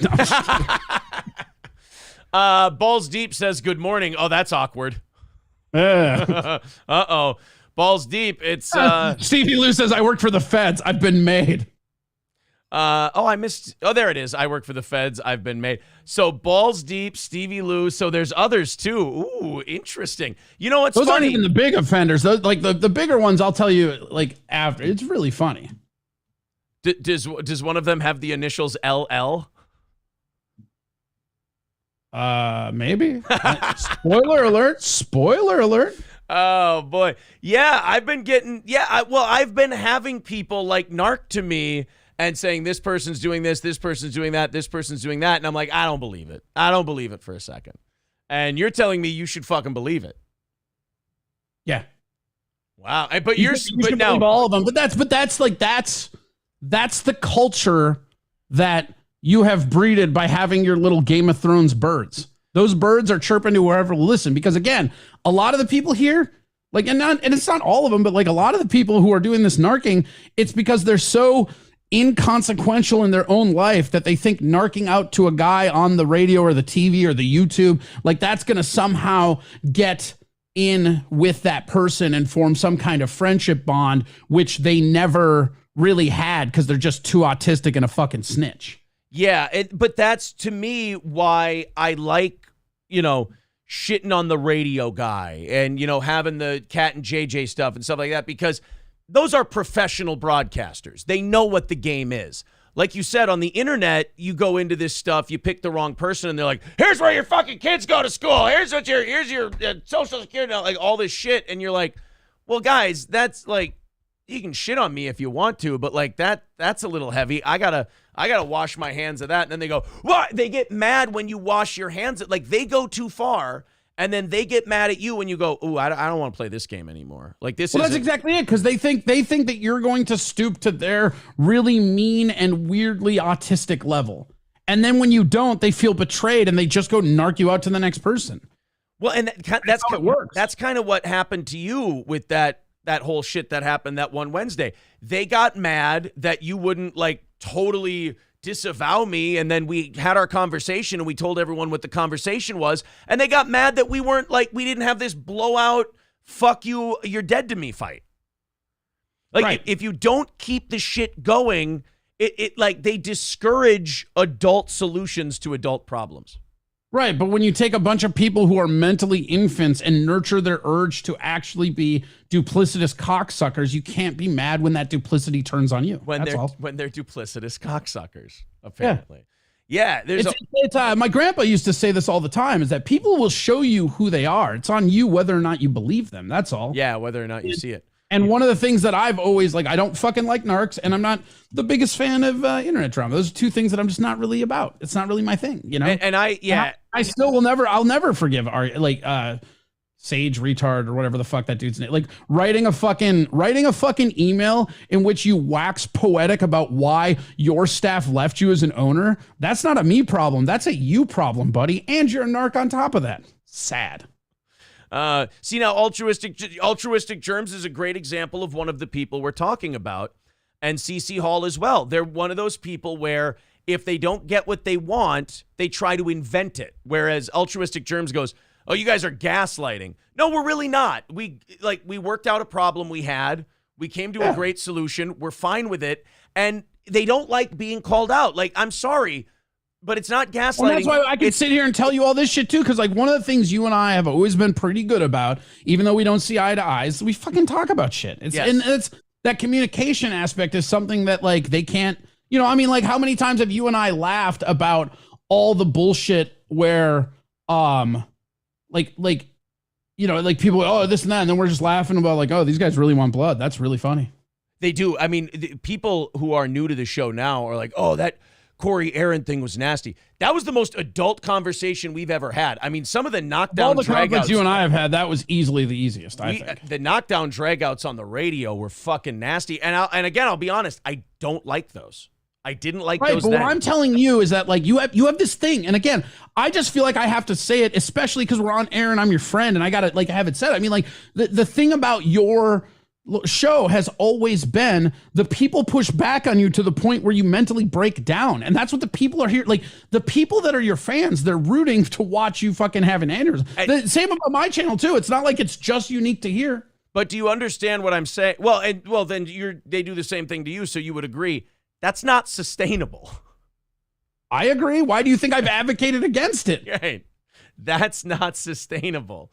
No, Balls Deep says good morning. Oh, that's awkward. Uh-oh. Balls Deep, it's Stevie Lou says I work for the feds. I've been made. I missed. Oh, there it is. I work for the feds. I've been made. So Balls Deep, Stevie Lou. So there's others too. Ooh, interesting. You know what's Those funny? aren't even the big offenders. Those, like the bigger ones, I'll tell you like after. It's really funny. Does one of them have the initials LL? Maybe. Spoiler alert. Spoiler alert. Oh boy. Yeah, I've been getting I've been having people like narc to me and saying this person's doing this person's doing that, this person's doing that, and I'm like, I don't believe it. I don't believe it for a second. And you're telling me you should fucking believe it. Yeah. Wow. But you should believe all of them. But that's That's the culture that you have breeded by having your little Game of Thrones birds. Those birds are chirping to whoever will listen. Because again, a lot of the people here, like, and it's not all of them, but like a lot of the people who are doing this narking, it's because they're so inconsequential in their own life that they think narking out to a guy on the radio or the TV or the YouTube, like that's going to somehow get in with that person and form some kind of friendship bond, which they never really had because they're just too autistic and a fucking snitch. Yeah, but that's, to me, why I like, shitting on the radio guy and, having the Cat and JJ stuff and stuff like that, because those are professional broadcasters. They know what the game is. Like you said, on the internet, you go into this stuff, you pick the wrong person, and they're like, here's where your fucking kids go to school. Here's your social security, like all this shit. And you're like, well, guys, that's like, you can shit on me if you want to, but like that's a little heavy. I gotta wash my hands of that. And then they go, what? They get mad when you wash your hands. Like they go too far, and then they get mad at you when you go, ooh, I don't want to play this game anymore. Like this. Well, that's exactly it, because they think that you're going to stoop to their really mean and weirdly autistic level, and then when you don't, they feel betrayed and they just go narc you out to the next person. Well, and that's how it works. That's kind of what happened to you with that whole shit that happened that one Wednesday. They got mad that you wouldn't like totally disavow me, and then we had our conversation and we told everyone what the conversation was, and they got mad that we didn't have this blowout fuck you, you're dead to me fight. Like right. If you don't keep the shit going, it like they discourage adult solutions to adult problems. Right, but when you take a bunch of people who are mentally infants and nurture their urge to actually be duplicitous cocksuckers, you can't be mad when that duplicity turns on you. When they're duplicitous cocksuckers, apparently. Yeah, my grandpa used to say this all the time, is that people will show you who they are. It's on you whether or not you believe them. That's all. Yeah, whether or not you see it. And one of the things that I've always, like, I don't fucking like narcs, and I'm not the biggest fan of internet drama. Those are two things that I'm just not really about. It's not really my thing, And I still I'll never forgive Sage retard or whatever the fuck that dude's name. Like writing a fucking email in which you wax poetic about why your staff left you as an owner. That's not a me problem. That's a you problem, buddy. And you're a narc on top of that. Sad. See, now altruistic germs is a great example of one of the people we're talking about, and CC Hall as well. They're one of those people where if they don't get what they want, they try to invent it. Whereas altruistic germs goes, oh, you guys are gaslighting. No, we're really not. We worked out a problem we had. We came to a great solution. We're fine with it. And they don't like being called out. Like, I'm sorry, but it's not gaslighting. Well, that's why I can sit here and tell you all this shit too, because like one of the things you and I have always been pretty good about, even though we don't see eye to eye, is we fucking talk about shit. And it's that communication aspect is something that like they can't, like how many times have you and I laughed about all the bullshit where people, oh, this and that, and then we're just laughing about like, oh, these guys really want blood. That's really funny. They do. I mean, people who are new to the show now are like, oh, that Corey Aaron thing was nasty. That was the most adult conversation we've ever had. I mean, some of the knockdown all the dragouts conflicts you and I have had, that was easily the easiest, I think. The knockdown dragouts on the radio were fucking nasty. And again, I'll be honest, I don't like those. I didn't like those. But what I'm telling you is that like you have this thing, and again, I just feel like I have to say it, especially because we're on air and I'm your friend, and I gotta like have it said. I mean, like the thing about your show has always been the people push back on you to the point where you mentally break down, and that's what the people are here. Like the people that are your fans, they're rooting to watch you fucking have an aneurysm. The same about my channel too. It's not like it's just unique to here. But do you understand what I'm saying? Well, then they do the same thing to you, so you would agree. That's not sustainable. I agree. Why do you think I've advocated against it? Right. That's not sustainable.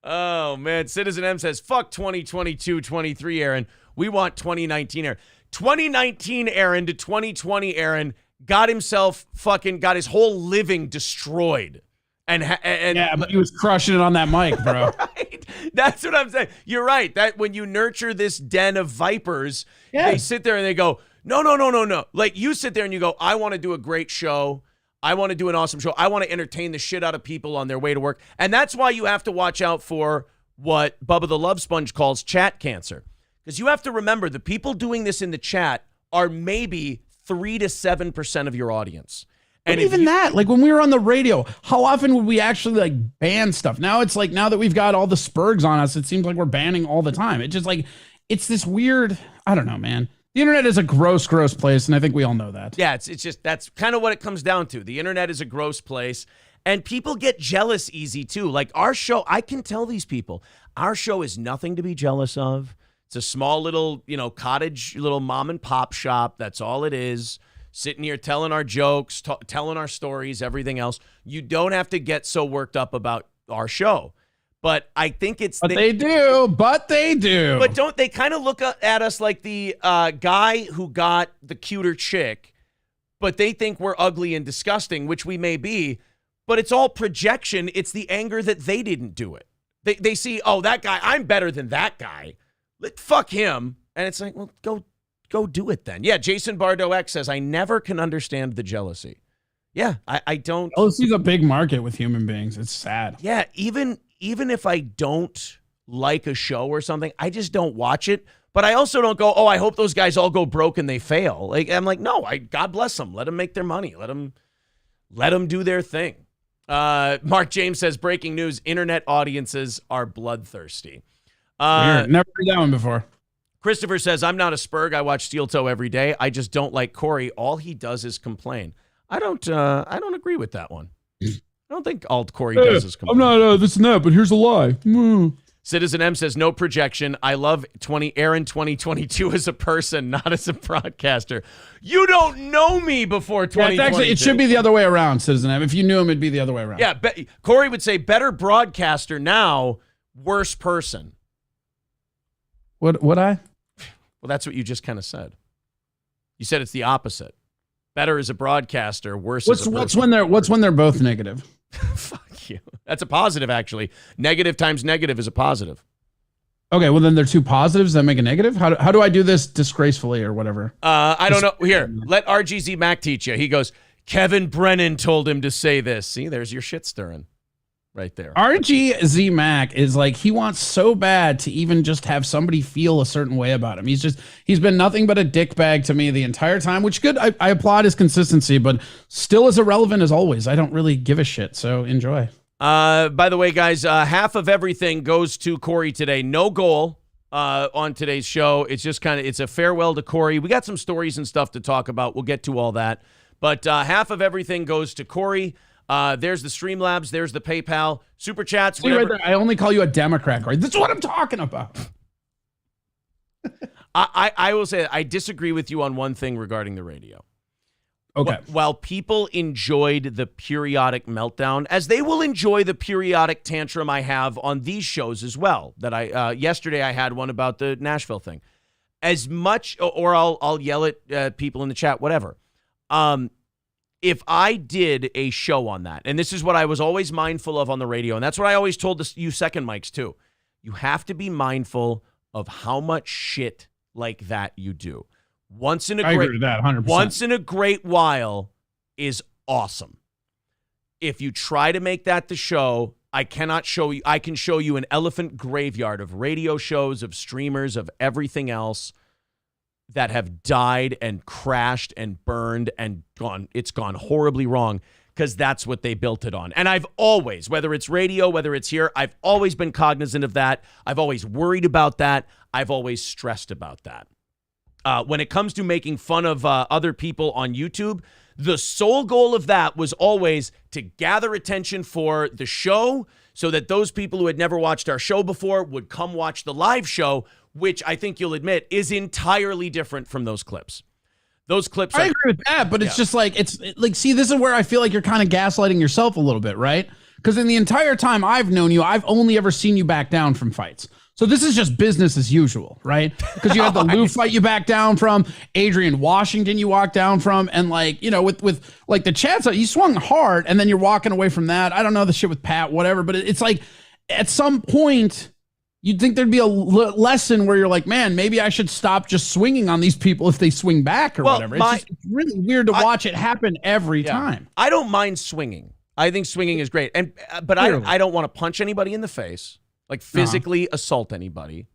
Oh, man. Citizen M says, fuck 2022, 23, Aaron. We want 2019, Aaron. 2019, Aaron, to 2020, Aaron, got his whole living destroyed. And yeah, but he was crushing it on that mic, bro. Right? That's what I'm saying. You're right. That when you nurture this den of vipers, they sit there and they go, no. Like you sit there and you go, I want to do a great show. I want to do an awesome show. I want to entertain the shit out of people on their way to work. And that's why you have to watch out for what Bubba the Love Sponge calls chat cancer. Because you have to remember the people doing this in the chat are maybe 3 to 7% of your audience. And even that, like when we were on the radio, how often would we actually like ban stuff? Now it's like, now that we've got all the spurgs on us, it seems like we're banning all the time. It's just like, it's this weird, I don't know, man. The internet is a gross, gross place, and I think we all know that. Yeah, it's just, that's kind of what it comes down to. The internet is a gross place, and people get jealous easy too. Like our show, I can tell these people, our show is nothing to be jealous of. It's a small little, cottage, little mom and pop shop. That's all it is. Sitting here telling our jokes, telling our stories, everything else. You don't have to get so worked up about our show. But I think it's... But they do. But don't they kind of look at us like the guy who got the cuter chick, but they think we're ugly and disgusting, which we may be, but it's all projection. It's the anger that they didn't do it. They see, oh, that guy, I'm better than that guy. Fuck him. And it's like, well, go do it then. Yeah, Jason Bardo X says, I never can understand the jealousy. Yeah, I don't. Jealousy's a big market with human beings. It's sad. Yeah, even if I don't like a show or something, I just don't watch it. But I also don't go, oh, I hope those guys all go broke and they fail. Like I'm like, no, God bless them. Let them make their money. Let them do their thing. Mark James says, breaking news, internet audiences are bloodthirsty. Weird. Never heard that one before. Christopher says, I'm not a spurg. I watch Steel Toe every day. I just don't like Corey. All he does is complain. I don't agree with that one. I don't think all Corey does is complain. I'm not this and that, but here's a lie. Citizen M says, no projection. I love Aaron 2022 as a person, not as a broadcaster. You don't know me before 2022. Actually, it should be the other way around, Citizen M. If you knew him, it'd be the other way around. Yeah, Corey would say, better broadcaster now, worse person. Would I? Well, that's what you just kind of said. You said it's the opposite. Better as a broadcaster, worse as a person. What's when they're both negative? Fuck you. That's a positive, actually. Negative times negative is a positive. Okay, well then they're two positives that make a negative. How do I do this disgracefully or whatever? I don't know. Here, let RGZ Mac teach you. He goes, Kevin Brennan told him to say this. See, there's your shit stirring. Right there. RGZ Mac is like, he wants so bad to even just have somebody feel a certain way about him. He's been nothing but a dickbag to me the entire time, which good. I applaud his consistency, but still as irrelevant as always. I don't really give a shit. So enjoy. By the way, guys, half of everything goes to Corey today. No goal on today's show. It's just it's a farewell to Corey. We got some stories and stuff to talk about. We'll get to all that. But half of everything goes to Corey. There's the Streamlabs. There's the PayPal. Super Chats. See right there, I only call you a Democrat, Corey. That's what I'm talking about. I will say I disagree with you on one thing regarding the radio. Okay. While people enjoyed the periodic meltdown, as they will enjoy the periodic tantrum I have on these shows as well, that yesterday I had one about the Nashville thing. As much, or I'll yell at people in the chat, whatever. If I did a show on that, and this is what I was always mindful of on the radio, and that's what I always told you second mics too, you have to be mindful of how much shit like that you do. Once in a agree with that, 100%. Once in a great while is awesome. If you try to make that the show, I can show you an elephant graveyard of radio shows, of streamers, of everything else that have died and crashed and burned and it's gone horribly wrong because that's what they built it on. And I've always, whether it's radio, whether it's here, I've always been cognizant of that. I've always worried about that. I've always stressed about that. When it comes to making fun of other people on YouTube, the sole goal of that was always to gather attention for the show so that those people who had never watched our show before would come watch the live show, which I think you'll admit is entirely different from those clips. Those clips I agree with that, but it's just like, see, this is where I feel like you're kind of gaslighting yourself a little bit, right? Because in the entire time I've known you, I've only ever seen you back down from fights. So this is just business as usual, right? Because you had the Lou fight you back down from, Adrian Washington you walked down from, and with like the chats, you swung hard and then you're walking away from that. I don't know the shit with Pat, whatever, but it's like at some point you'd think there'd be a lesson where you're like, man, maybe I should stop just swinging on these people if they swing back or whatever. It's really weird to watch it happen every time. I don't mind swinging. I think swinging is great, but I don't want to punch anybody in the face. Like physically assault anybody.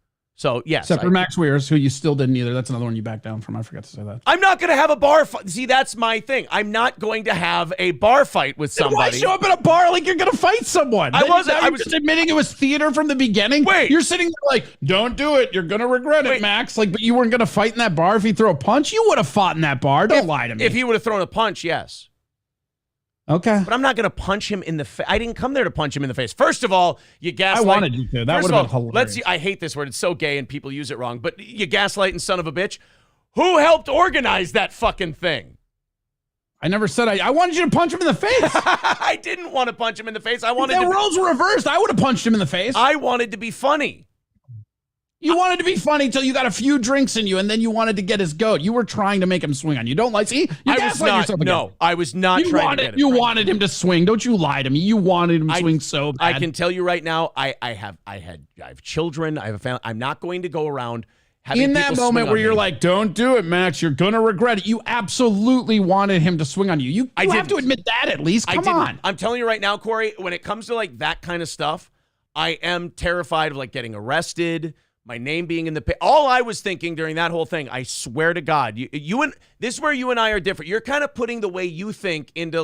So, yes. Except for Max Weirs, who you still didn't either. That's another one you backed down from. I forgot to say that. I'm not going to have a bar fight. See, that's my thing. I'm not going to have a bar fight with somebody. Then why show up at a bar like you're going to fight someone? I wasn't. I was just admitting it was theater from the beginning. Wait. You're sitting there like, don't do it. You're going to regret it, Max. Like, but you weren't going to fight in that bar if he threw a punch? You would have fought in that bar. Don't lie to me. If he would have thrown a punch, yes. Okay. But I'm not going to punch him in the face. I didn't come there to punch him in the face. First of all, you gaslight. I wanted you to. That would have been hilarious. Let's see. I hate this word. It's so gay and people use it wrong. But you gaslighting son of a bitch. Who helped organize that fucking thing? I never said I wanted you to punch him in the face. I didn't want to punch him in the face. I wanted the roles were reversed. I would have punched him in the face. I wanted to be funny. You wanted to be funny till you got a few drinks in you, and then you wanted to get his goat. You were trying to make him swing on you. Don't lie. See, you gaslight yourself again. No, I was not trying to get it. You wanted him to swing. Don't you lie to me. You wanted him to swing so bad. I can tell you right now, I have children. I have a family. I'm not going to go around having in that moment where you're like, don't do it, Max. You're going to regret it. You absolutely wanted him to swing on you. You have to admit that at least. Come on. I'm telling you right now, Corey, when it comes to like that kind of stuff, I am terrified of like getting arrested, my name being in the pit. All I was thinking during that whole thing, I swear to God, you and this is where you and I are different. You're kind of putting the way you think into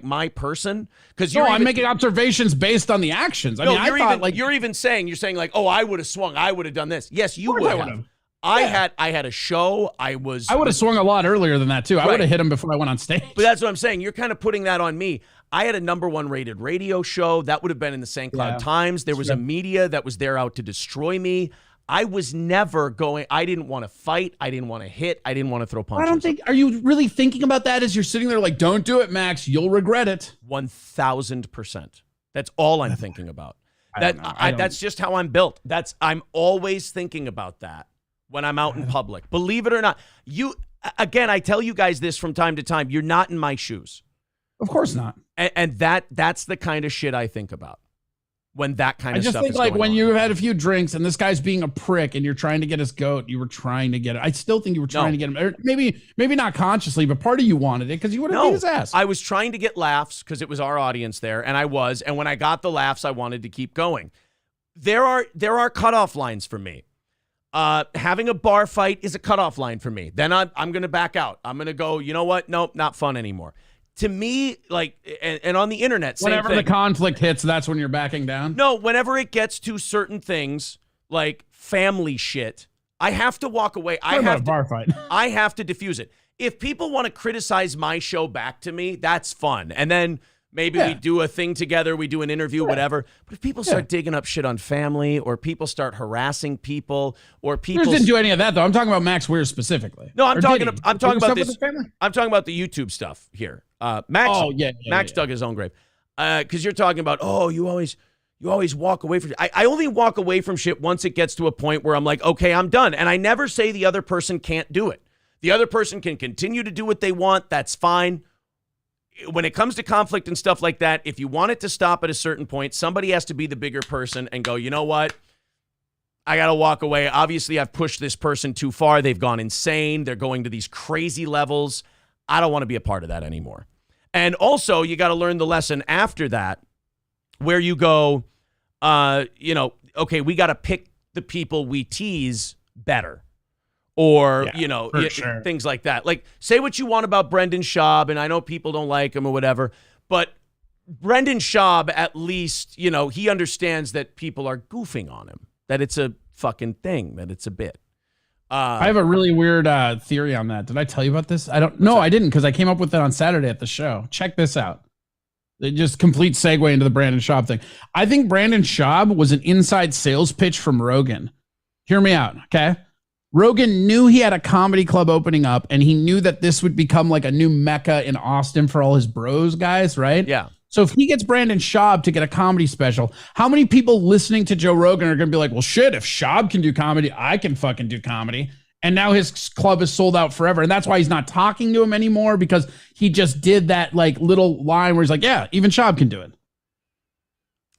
my person, because I'm making observations based on the actions. I mean, I thought you're saying like, oh, I would have swung, I would have done this. Yes, you would have. I had a show. I would have swung a lot earlier than that too. I would have hit him before I went on stage. But that's what I'm saying. You're kind of putting that on me. I had a #1 rated radio show that would have been in the St. Cloud Times. There was a media that was there out to destroy me. I was never going. I didn't want to fight. I didn't want to hit. I didn't want to throw punches. I don't think. Are you really thinking about that as you're sitting there like, don't do it, Max. You'll regret it. 1,000%. That's all I'm thinking about. That's just how I'm built. I'm always thinking about that when I'm out in public. Believe it or not. Again, I tell you guys this from time to time. You're not in my shoes. Of course not. And that's the kind of shit I think about when that kind of stuff is going on. I just think like when you had a few drinks and this guy's being a prick and you're trying to get his goat, you were trying to get it. I still think you were trying to get him. Or maybe not consciously, but part of you wanted it because you would have beat his ass. I was trying to get laughs because it was our audience there, and I was. And when I got the laughs, I wanted to keep going. There are cutoff lines for me. Having a bar fight is a cutoff line for me. Then I'm going to back out. I'm going to go, you know what? Nope, not fun anymore. To me, like, and on the internet, same whenever thing. The conflict hits, that's when you're backing down? No, whenever it gets to certain things, like family shit, I have to walk away. I have to diffuse it. If people want to criticize my show back to me, that's fun. And then maybe we do a thing together, we do an interview, whatever. But if people start digging up shit on family, or people start harassing people, or people didn't do any of that though. I'm talking about Max Weirs specifically. No, I'm talking about this. I'm talking about the YouTube stuff here. Max dug his own grave. Because you're talking about, you always walk away from. I only walk away from shit once it gets to a point where I'm like, okay, I'm done, and I never say the other person can't do it. The other person can continue to do what they want. That's fine. When it comes to conflict and stuff like that, if you want it to stop at a certain point, somebody has to be the bigger person and go, you know what? I got to walk away. Obviously, I've pushed this person too far. They've gone insane. They're going to these crazy levels. I don't want to be a part of that anymore. And also, you got to learn the lesson after that, where you go, okay, we got to pick the people we tease better. Or, things like that. Like, say what you want about Brandon Schaub, and I know people don't like him or whatever, but Brandon Schaub, at least, he understands that people are goofing on him, that it's a fucking thing, that it's a bit. I have a really weird theory on that. Did I tell you about this? I didn't, because I came up with it on Saturday at the show. Check this out. They just complete segue into the Brandon Schaub thing. I think Brandon Schaub was an inside sales pitch from Rogan. Hear me out, okay? Rogan knew he had a comedy club opening up, and he knew that this would become like a new mecca in Austin for all his bros guys, right? Yeah. So if he gets Brandon Schaub to get a comedy special, how many people listening to Joe Rogan are going to be like, well, shit, if Schaub can do comedy, I can fucking do comedy. And now his club is sold out forever. And that's why he's not talking to him anymore, because he just did that like little line where he's like, yeah, even Schaub can do it.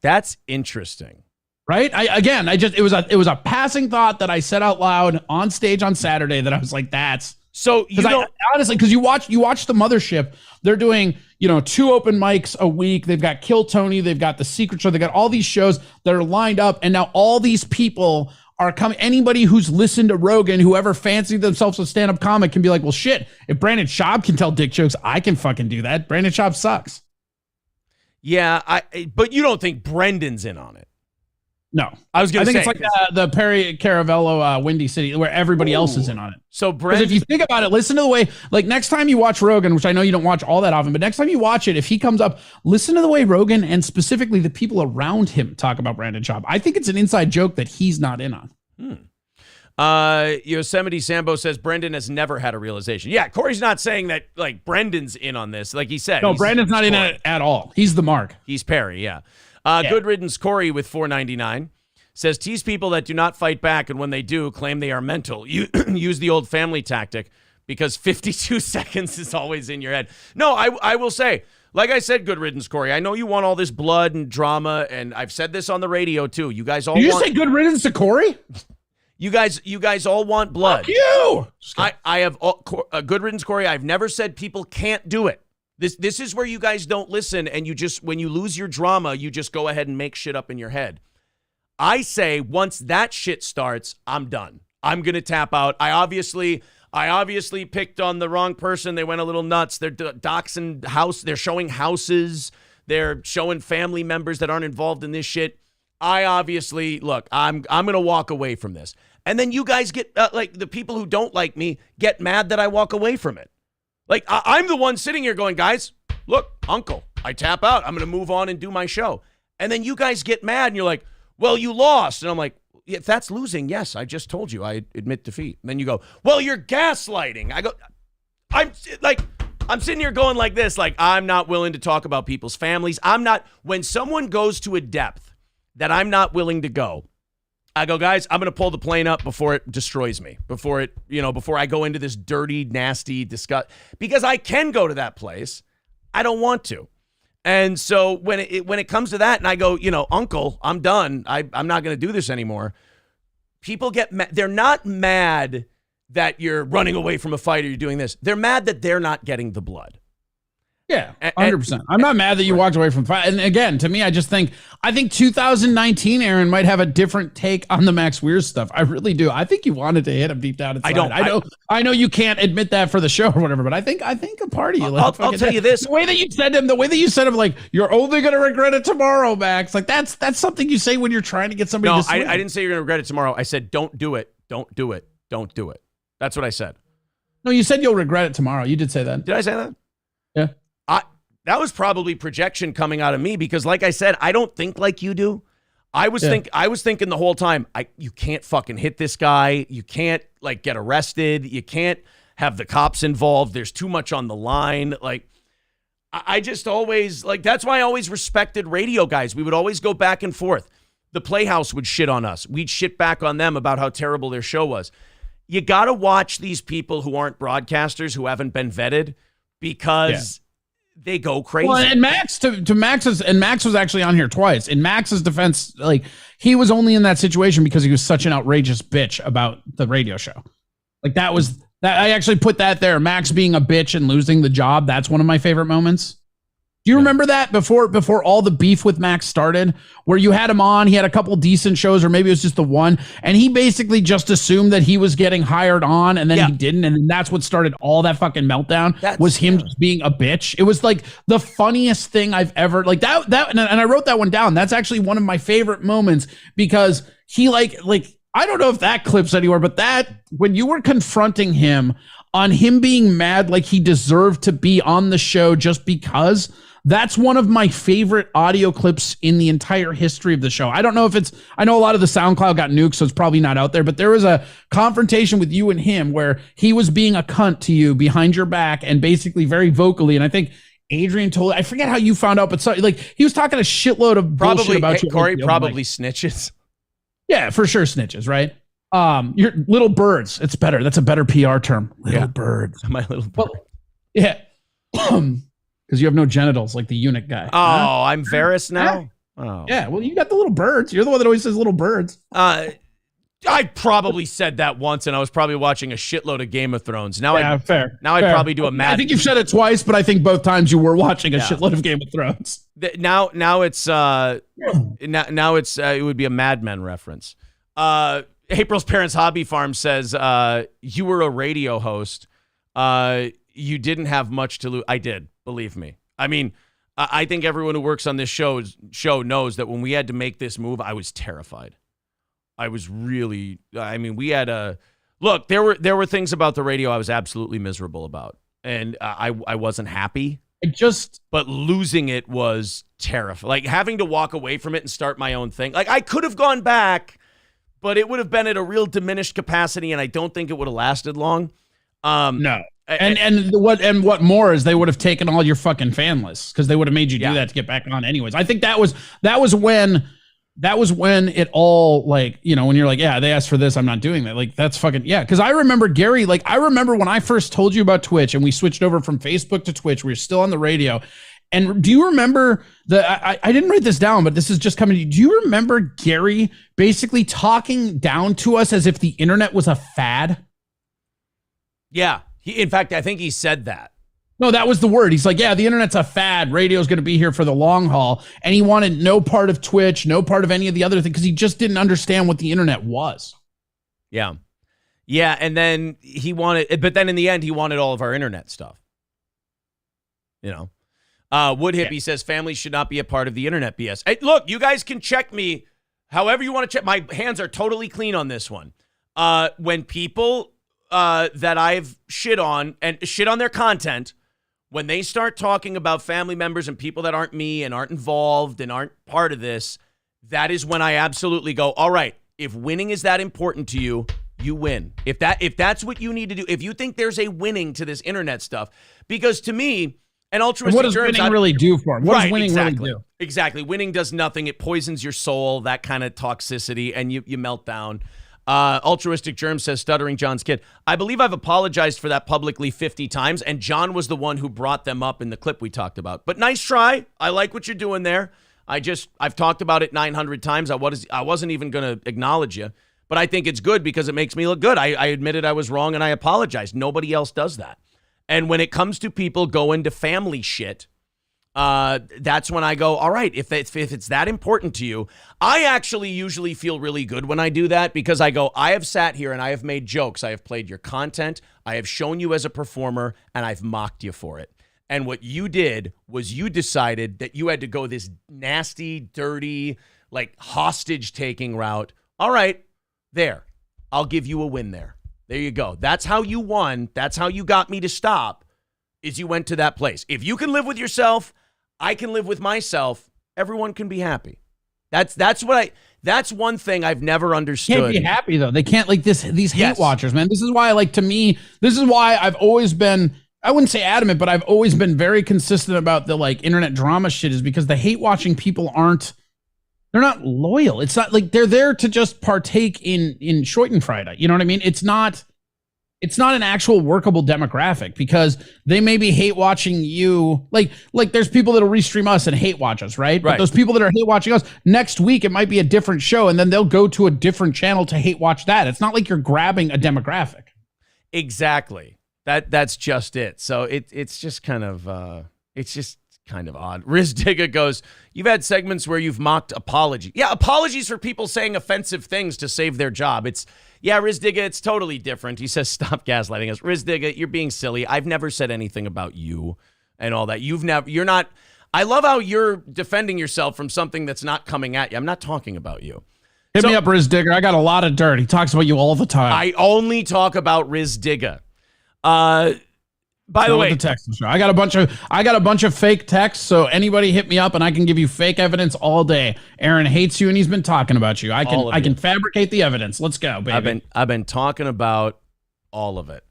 That's interesting. Right? It was a passing thought that I said out loud on stage on Saturday that I was like, that's so honestly, because you watch the Mothership, they're doing, 2 open mics a week. They've got Kill Tony, they've got The Secret Show, they got all these shows that are lined up, and now all these people are coming. Anybody who's listened to Rogan, whoever fancied themselves a stand-up comic, can be like, well, shit, if Brandon Schaub can tell dick jokes, I can fucking do that. Brandon Schaub sucks. Yeah, but you don't think Brendan's in on it? No, I think it's like the Perry Caravello Windy City, where everybody else is in on it. So, because if you think about it, listen to the way, like next time you watch Rogan, which I know you don't watch all that often, but next time you watch it, if he comes up, listen to the way Rogan and specifically the people around him talk about Brandon Schaub. I think it's an inside joke that he's not in on. Yosemite Sambo says Brendan has never had a realization. Yeah, Corey's not saying that like Brendan's in on this. Like he said, no, Brendan's not in it at all. He's the mark. He's Perry. Yeah. Good riddance. Corey with $4.99 says tease people that do not fight back, and when they do, claim they are mental. You use the old family tactic because 52 seconds is always in your head. No, I will say, like I said, good riddance, Corey. I know you want all this blood and drama, and I've said this on the radio too. You guys all Did you say good riddance to Corey? You guys all want blood. Fuck you. I have good riddance, Corey. I've never said people can't do it. This is where you guys don't listen, and you just, when you lose your drama, you just go ahead and make shit up in your head. I say once that shit starts, I'm done. I'm gonna tap out. I obviously picked on the wrong person. They went a little nuts. They're doxing house. They're showing houses. They're showing family members that aren't involved in this shit. I obviously look. I'm gonna walk away from this, and then you guys get like the people who don't like me get mad that I walk away from it. Like, I'm the one sitting here going, guys, look, uncle, I tap out. I'm going to move on and do my show. And then you guys get mad and you're like, well, you lost. And I'm like, if that's losing, yes, I just told you I admit defeat. And then you go, well, you're gaslighting. I go, I'm sitting here going like this, like I'm not willing to talk about people's families. When someone goes to a depth that I'm not willing to go, I go, guys, I'm going to pull the plane up before it destroys me, before I go into this dirty, nasty disgust, because I can go to that place. I don't want to. And so when it comes to that and I go, uncle, I'm done. I'm not going to do this anymore. People get mad. They're not mad that you're running away from a fight or you're doing this. They're mad that they're not getting the blood. Yeah, 100%. I'm not mad that you walked away from fight. And again, to me, I think 2019 Aaron might have a different take on the Max Weir stuff. I really do. I think you wanted to hit him deep down inside. I know you can't admit that for the show or whatever, but I think a part of you. I'll tell you this: the way that you said him, like you're only gonna regret it tomorrow, Max. Like that's something you say when you're trying to get somebody. No, I didn't say you're gonna regret it tomorrow. I said don't do it. Don't do it. Don't do it. That's what I said. No, you said you'll regret it tomorrow. You did say that. Did I say that? Yeah. That was probably projection coming out of me because, like I said, I don't think like you do. I was thinking the whole time, you can't fucking hit this guy. You can't like get arrested. You can't have the cops involved. There's too much on the line. Like, I just always like. That's why I always respected radio guys. We would always go back and forth. The Playhouse would shit on us. We'd shit back on them about how terrible their show was. You got to watch these people who aren't broadcasters, who haven't been vetted, because they go crazy. Well, and Max Max was actually on here twice. In Max's defense, like he was only in that situation because he was such an outrageous bitch about the radio show. Like that I actually put that there. Max being a bitch and losing the job. That's one of my favorite moments. Do you remember that before all the beef with Max started, where you had him on, he had a couple decent shows, or maybe it was just the one, and he basically just assumed that he was getting hired on, and then he didn't, and that's what started all that fucking meltdown. Was him just being a bitch. It was like the funniest thing I've ever like that, and I wrote that one down. That's actually one of my favorite moments because he like I don't know if that clips anywhere, but that when you were confronting him on him being mad like he deserved to be on the show just because. That's one of my favorite audio clips in the entire history of the show. I don't know if I know a lot of the SoundCloud got nuked, so it's probably not out there, but there was a confrontation with you and him where he was being a cunt to you behind your back and basically very vocally. And I think Adrian I forget how you found out, but like he was talking a shitload of bullshit about you. Corey, probably snitches. Yeah, for sure snitches, right? Your little birds. It's better. That's a better PR term. Little birds. My little bird. Well, yeah. Because you have no genitals like the eunuch guy. Oh, I'm Varys now? Oh. Yeah, well, you got the little birds. You're the one that always says little birds. I probably said that once, and I was probably watching a shitload of Game of Thrones. Fair. Now I'd probably do a mad... I think you've said it twice, but I think both times you were watching a shitload of Game of Thrones. Now it's... Now it's... it would be a Mad Men reference. April's Parents Hobby Farm says, you were a radio host. You didn't have much to lose. I did, believe me. I mean, I think everyone who works on this show knows that when we had to make this move, I was terrified. I was really, I mean, we had look, there were things about the radio I was absolutely miserable about. And I wasn't happy. But losing it was terrifying. Like having to walk away from it and start my own thing. Like I could have gone back, but it would have been at a real diminished capacity, and I don't think it would have lasted long. No. And what more is they would have taken all your fucking fan lists because they would have made you do that to get back on anyways. I think that was when it all, like, you know, when you're like, yeah, they asked for this, I'm not doing that. Like, that's fucking, yeah. Because I remember, Gary, like, I remember when I first told you about Twitch and we switched over from Facebook to Twitch, we were still on the radio. And do you remember I didn't write this down, but this is just coming to you. Do you remember Gary basically talking down to us as if the internet was a fad? Yeah. In fact, I think he said that. No, that was the word. He's like, yeah, the internet's a fad. Radio's going to be here for the long haul. And he wanted no part of Twitch, no part of any of the other things, because he just didn't understand what the internet was. Yeah. Yeah, and then but then in the end, he wanted all of our internet stuff. You know? Wood Hippie says families should not be a part of the internet BS. Hey, look, you guys can check me however you want to check. My hands are totally clean on this one. When people that I've shit on their content, when they start talking about family members and people that aren't me and aren't involved and aren't part of this, that is when I absolutely go, all right, if winning is that important to you, you win. If that's what you need to do, if you think there's a winning to this internet stuff, because to me, an altruistic what does winning really do for him? What does winning really do? Exactly. Winning does nothing. It poisons your soul, that kind of toxicity, and you melt down. Altruistic Germ says, stuttering John's kid. I believe I've apologized for that publicly 50 times, and John was the one who brought them up in the clip we talked about. But nice try. I like what you're doing there. I've talked about it 900 times. I wasn't even going to acknowledge you, but I think it's good because it makes me look good. I admitted I was wrong and I apologized. Nobody else does that. And when it comes to people going to family shit, that's when I go, all right, if it's that important to you, I actually usually feel really good when I do that because I go, I have sat here and I have made jokes. I have played your content. I have shown you as a performer and I've mocked you for it. And what you did was you decided that you had to go this nasty, dirty, like hostage taking route. All right, there, I'll give you a win there. There you go. That's how you won. That's how you got me to stop, is you went to that place. If you can live with yourself, I can live with myself. Everyone can be happy. That's one thing I've never understood. Can't be happy though. They can't, like these hate watchers, man. This is why, like, to me, this is why I've always been, I wouldn't say adamant, but I've always been very consistent about the like internet drama shit, is because the hate watching people they're not loyal. It's not like they're there to just partake in Schadenfreude. You know what I mean? It's not an actual workable demographic, because they may be hate watching you. Like there's people that'll restream us and hate watch us, right? But those people that are hate watching us, next week it might be a different show, and then they'll go to a different channel to hate watch that. It's not like you're grabbing a demographic. Exactly. That's just it. So it's just kind of odd. Riz Digga goes, you've had segments where you've mocked apology. Yeah, apologies for people saying offensive things to save their job. Riz Digga, it's totally different. He says, stop gaslighting us. Riz Digga, you're being silly. I've never said anything about you and all that. You're not, I love how you're defending yourself from something that's not coming at you. I'm not talking about you. Hit me up, Riz Digger. I got a lot of dirt. He talks about you all the time. I only talk about Riz Digga. By the way, I got a bunch of fake texts, so anybody hit me up and I can give you fake evidence all day. Aaron hates you and he's been talking about you. I can fabricate the evidence. Let's go, baby. I've been talking about all of it.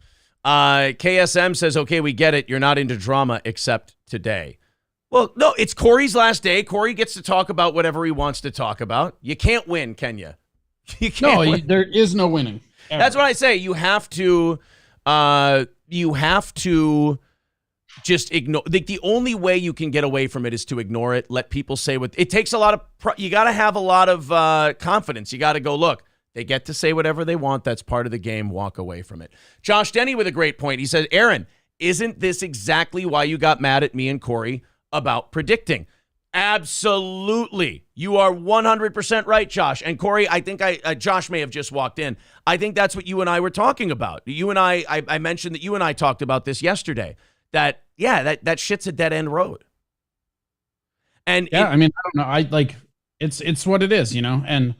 KSM says, okay, we get it. You're not into drama except today. Well, no, it's Corey's last day. Corey gets to talk about whatever he wants to talk about. You can't win, can you? You can't win. There is no winning. Ever. That's what I say. You have to just ignore. Like, the only way you can get away from it is to ignore it. Let people say what it takes. You got to have a lot of confidence. You got to go, look, they get to say whatever they want. That's part of the game. Walk away from it. Josh Denny with a great point. He said, Aaron, isn't this exactly why you got mad at me and Corey about predicting? Absolutely. You are 100% right, Josh. And Corey, I think Josh may have just walked in. I think that's what you and I were talking about. You and I mentioned that you and I talked about this yesterday. That shit's a dead end road. And yeah, I mean, I don't know. I like it's what it is, and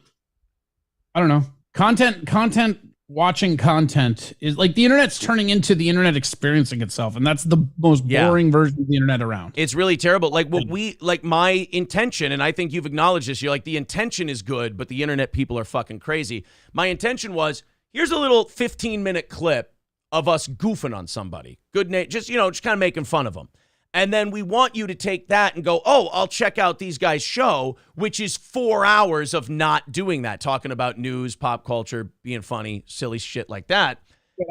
I don't know. Content watching content is like the internet's turning into the internet experiencing itself, and that's the most boring version of the internet around. It's really terrible. Like my intention, and I think you've acknowledged this, you're like, the intention is good, but the internet people are fucking crazy. My intention was, here's a little 15-minute clip of us goofing on somebody. Just kind of making fun of them. And then we want you to take that and go, oh, I'll check out these guys' show, which is 4 hours of not doing that, talking about news, pop culture, being funny, silly shit like that.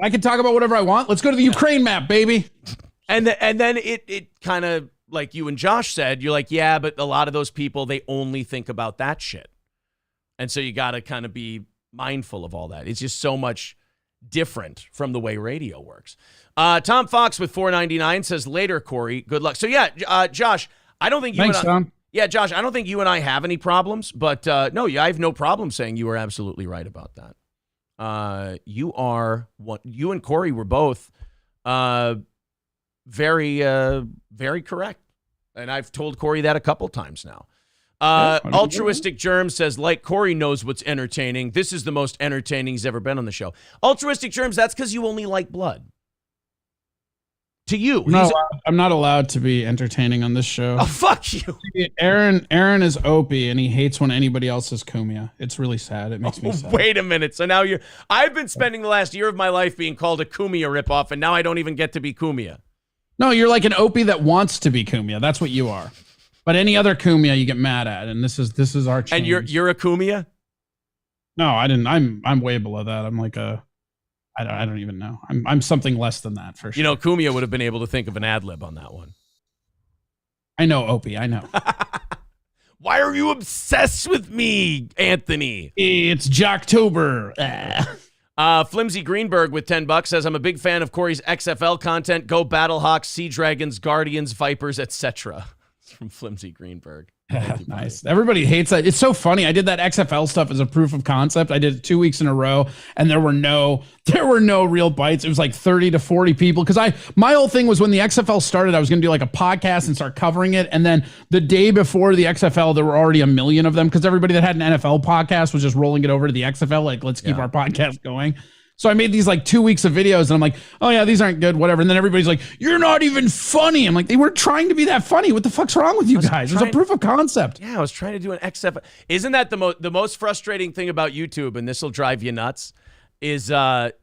I can talk about whatever I want. Let's go to the Ukraine map, baby. And then it kind of, like you and Josh said, you're like, yeah, but a lot of those people, they only think about that shit. And so you got to kind of be mindful of all that. It's just so much different from the way radio works. Tom Fox with $4.99 says, later, Corey, good luck. So yeah, Josh, I don't think you Thanks, and I, Tom. Yeah, Josh, I don't think you and I have any problems, but no, I have no problem saying you were absolutely right about that. You and Corey were both very correct. And I've told Corey that a couple times now. Altruistic Germ says, like Corey knows what's entertaining. This is the most entertaining he's ever been on the show. Altruistic Germs, that's because you only like blood. To you. I'm not allowed to be entertaining on this show. Oh, fuck you. Aaron is Opie, and he hates when anybody else is Kumia. It's really sad. It makes me sad. Wait a minute. So now I've been spending the last year of my life being called a Kumia ripoff, and now I don't even get to be Kumia. No, you're like an Opie that wants to be Kumia. That's what you are. But any other Kumia you get mad at, and this is our change. And you're a Kumia? No, I didn't. I'm way below that. I'm like I don't even know. I'm something less than that for sure. Kumia would have been able to think of an ad lib on that one. I know, Opie. I know. Why are you obsessed with me, Anthony? It's Jocktober. Flimsy Greenberg with $10 says, I'm a big fan of Corey's XFL content. Go Battlehawks, Sea Dragons, Guardians, Vipers, etc. It's from Flimsy Greenberg. Nice. Everybody hates that. It's so funny. I did that XFL stuff as a proof of concept. I did it 2 weeks in a row, and there were no real bites. It was like 30 to 40 people. Because my whole thing was, when the XFL started, I was going to do like a podcast and start covering it. And then the day before the XFL, there were already 1 million of them, because everybody that had an NFL podcast was just rolling it over to the XFL. Like, let's keep our podcast going. So I made these like 2 weeks of videos, and I'm like, oh yeah, these aren't good, whatever. And then everybody's like, you're not even funny. I'm like, they weren't trying to be that funny. What the fuck's wrong with you guys? It's a proof of concept. Yeah, I was trying to do an XFL. Isn't that the most frustrating thing about YouTube, and this will drive you nuts, is the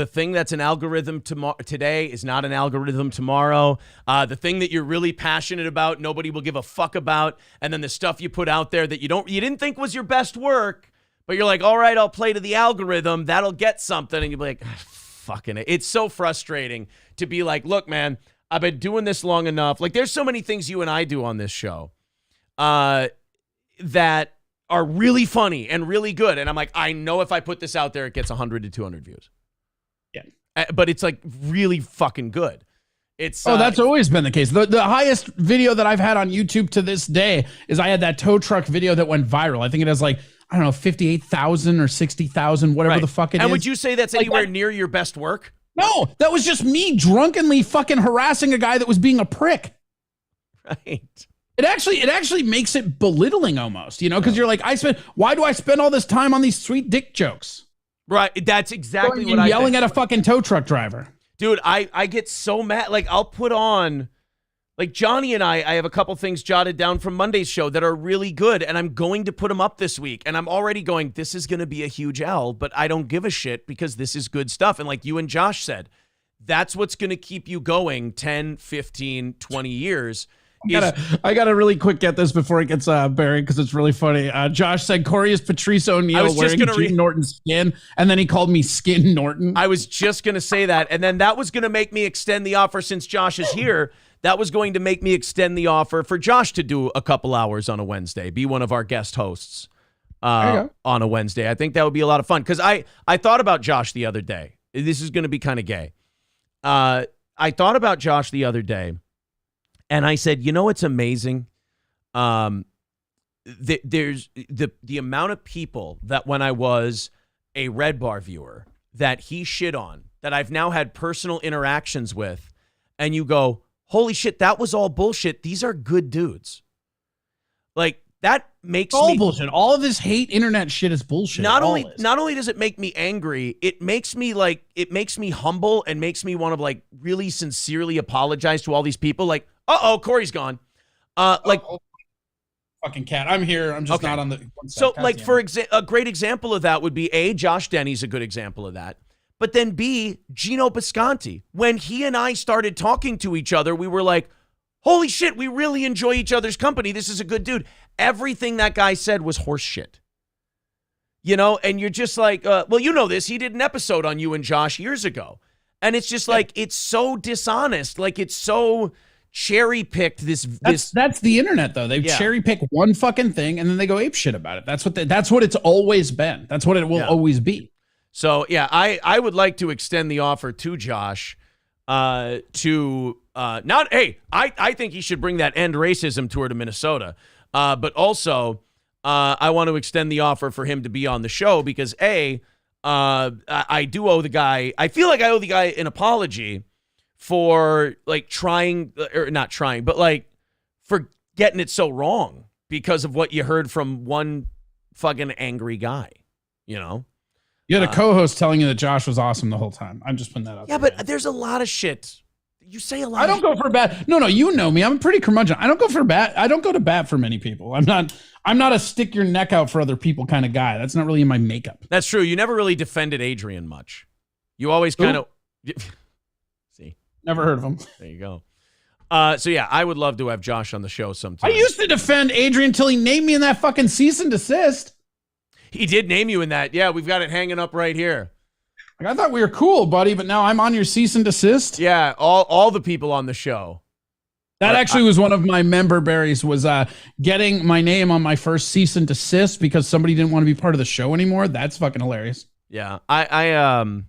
thing that's an algorithm today is not an algorithm tomorrow. The thing that you're really passionate about, nobody will give a fuck about. And then the stuff you put out there that you didn't think was your best work, but you're like, all right, I'll play to the algorithm. That'll get something. And you'll be like, fucking it. It's so frustrating to be like, look, man, I've been doing this long enough. Like, there's so many things you and I do on this show that are really funny and really good. And I'm like, I know if I put this out there, it gets 100 to 200 views. Yeah. But it's like really fucking good. That's always been the case. The highest video that I've had on YouTube to this day is I had that tow truck video that went viral. I think it has like, I don't know, 58,000 or 60,000, whatever the fuck it is. And would you say that's anywhere near your best work? No, that was just me drunkenly fucking harassing a guy that was being a prick. Right. It actually makes it belittling almost, because you're like, why do I spend all this time on these sweet dick jokes? Right. That's exactly what I yelling at a fucking tow truck driver. Dude, I get so mad. Like, I'll put on, like, Johnny and I have a couple things jotted down from Monday's show that are really good, and I'm going to put them up this week. And I'm already going, this is going to be a huge L, but I don't give a shit because this is good stuff. And like you and Josh said, that's what's going to keep you going 10, 15, 20 years. I gotta really quick get this before it gets buried, because it's really funny. Josh said Corey is Patrice O'Neal wearing Gene Norton's skin, and then he called me Skin Norton. I was just gonna say that, and then that was gonna make me extend the offer. Since Josh is here, that was going to make me extend the offer for Josh to do a couple hours on a Wednesday, be one of our guest hosts on a Wednesday. I think that would be a lot of fun, because I thought about Josh the other day. This is gonna be kind of gay. I thought about Josh the other day. And I said, it's amazing. there's the amount of people that when I was a Red Bar viewer that he shit on, that I've now had personal interactions with, and you go, holy shit, that was all bullshit. These are good dudes. Like, that makes all me bullshit. All of this hate internet shit is bullshit. Not only does it make me angry, it makes me humble and makes me want to like really sincerely apologize to all these people. Like, Corey's gone. Fucking cat. I'm here. I'm just not on the. So, like, a great example of that would be A, Josh Denny's a good example of that. But then B, Gino Bisconti. When he and I started talking to each other, we were like, holy shit, we really enjoy each other's company. This is a good dude. Everything that guy said was horse shit. You know, and you're just like, well, you know this. He did an episode on you and Josh years ago. And it's just like, it's so dishonest. Like, it's so cherry-picked. That's the internet, though. They cherry-pick one fucking thing, and then they go ape shit about it. That's what it's always been. That's what it will always be. So, yeah, I would like to extend the offer to Josh I think he should bring that End Racism tour to Minnesota. But also, I want to extend the offer for him to be on the show because, I do owe the guy, I feel like I owe the guy an apology for, like, not trying, but, like, for getting it so wrong because of what you heard from one fucking angry guy, you know? You had a co-host telling you that Josh was awesome the whole time. I'm just putting that out there. Yeah, but there's a lot of shit. You say a lot. I don't go for bat. No, you know me. I'm pretty curmudgeon. I don't go for bat. I don't go to bat for many people. I'm not a stick your neck out for other people kind of guy. That's not really in my makeup. That's true. You never really defended Adrian much. You always kind of see. Never heard of him. There you go. So yeah, I would love to have Josh on the show sometime. I used to defend Adrian until he named me in that fucking cease and desist. He did name you in that. Yeah, we've got it hanging up right here. Like, I thought we were cool, buddy, but now I'm on your cease and desist. Yeah, all the people on the show. That actually was one of my member berries, was getting my name on my first cease and desist because somebody didn't want to be part of the show anymore. That's fucking hilarious. Yeah, I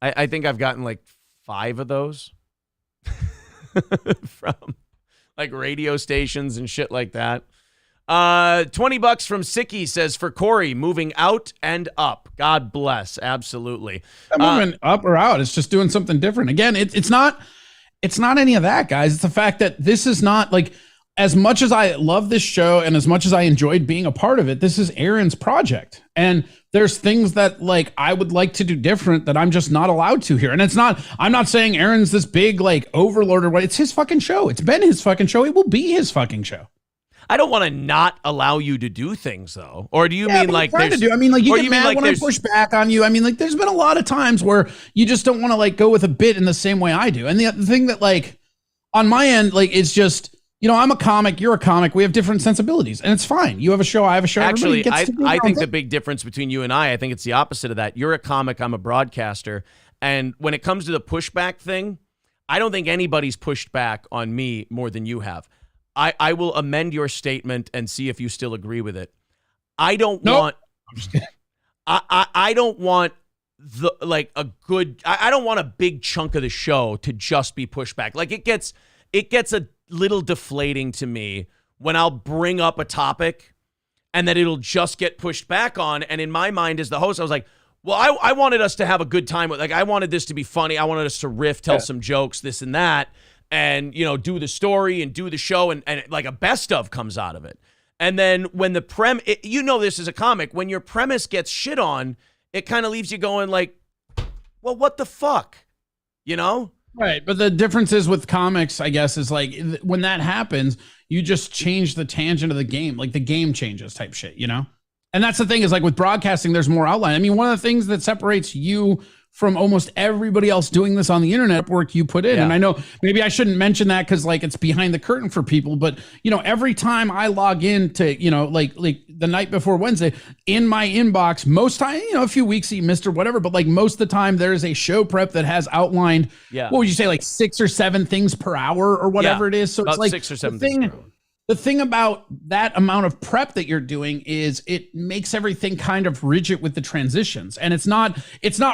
think I've gotten like 5 of those from like radio stations and shit like that. $20 from Sicky says, for Corey, moving out and up. God bless. Absolutely. Moving up or out. It's just doing something different. Again, it's not any of that, guys. It's the fact that this is not like, as much as I love this show and as much as I enjoyed being a part of it, this is Aaron's project. And there's things that like I would like to do different that I'm just not allowed to here. And I'm not saying Aaron's this big like overlord or what. It's his fucking show. It's been his fucking show. It will be his fucking show. I don't want to not allow you to do things, though. Or do you mean like you get mad when I push back on you? I mean, like, there's been a lot of times where you just don't want to like go with a bit in the same way I do. And the thing that like on my end, like, it's just, you know, I'm a comic, you're a comic, we have different sensibilities, and it's fine. You have a show, I have a show. Actually, I think the big difference between you and I think it's the opposite of that. You're a comic, I'm a broadcaster, and when it comes to the pushback thing, I don't think anybody's pushed back on me more than you have. I will amend your statement and see if you still agree with it. I don't want. I'm just kidding. I don't want I don't want a big chunk of the show to just be pushback. Like, it gets a little deflating to me when I'll bring up a topic and that it'll just get pushed back on. And in my mind as the host, I was like, well, I wanted us to have a good time. Like, I wanted this to be funny. I wanted us to riff, tell some jokes, this and that. And, you know, do the story and do the show and like a best of comes out of it. And then when the you know this as a comic, when your premise gets shit on, it kind of leaves you going like, well, what the fuck? You know? Right. But the difference is with comics, I guess, is like when that happens, you just change the tangent of the game. Like the game changes type shit, you know? And that's the thing is like with broadcasting, there's more outline. I mean, one of the things that separates you from almost everybody else doing this on the internet work you put in. Yeah. And I know maybe I shouldn't mention that because like it's behind the curtain for people, but you know, every time I log in to, you know, like the night before Wednesday in my inbox, most time, you know, a few weeks you missed or whatever, but like most of the time there is a show prep that has outlined, what would you say, like 6 or 7 things per hour or whatever it is. So it's like 6 or 7 things per hour. The thing about that amount of prep that you're doing is it makes everything kind of rigid with the transitions, and it's not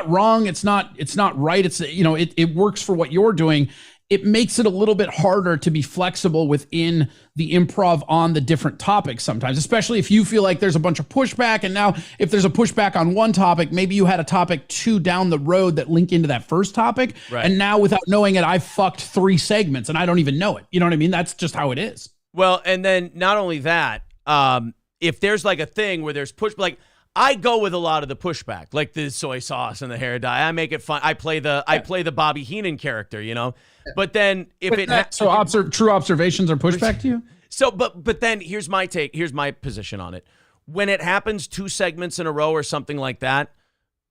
wrong. It's not right. It's, you know, it works for what you're doing. it makes it a little bit harder to be flexible within the improv on the different topics sometimes, especially if you feel like there's a bunch of pushback. And now if there's a pushback on one topic, maybe you had a topic 2 down the road that link into that first topic. Right. And now without knowing it, I've fucked 3 segments and I don't even know it. You know what I mean? That's just how it is. Well, and then not only that, if there's like a thing where there's push, like I go with a lot of the pushback, like the soy sauce and the hair dye. I make it fun. I play the Bobby Heenan character, you know. But then if true observations are pushback to you. So, but then here's my take. Here's my position on it. When it happens 2 segments in a row or something like that,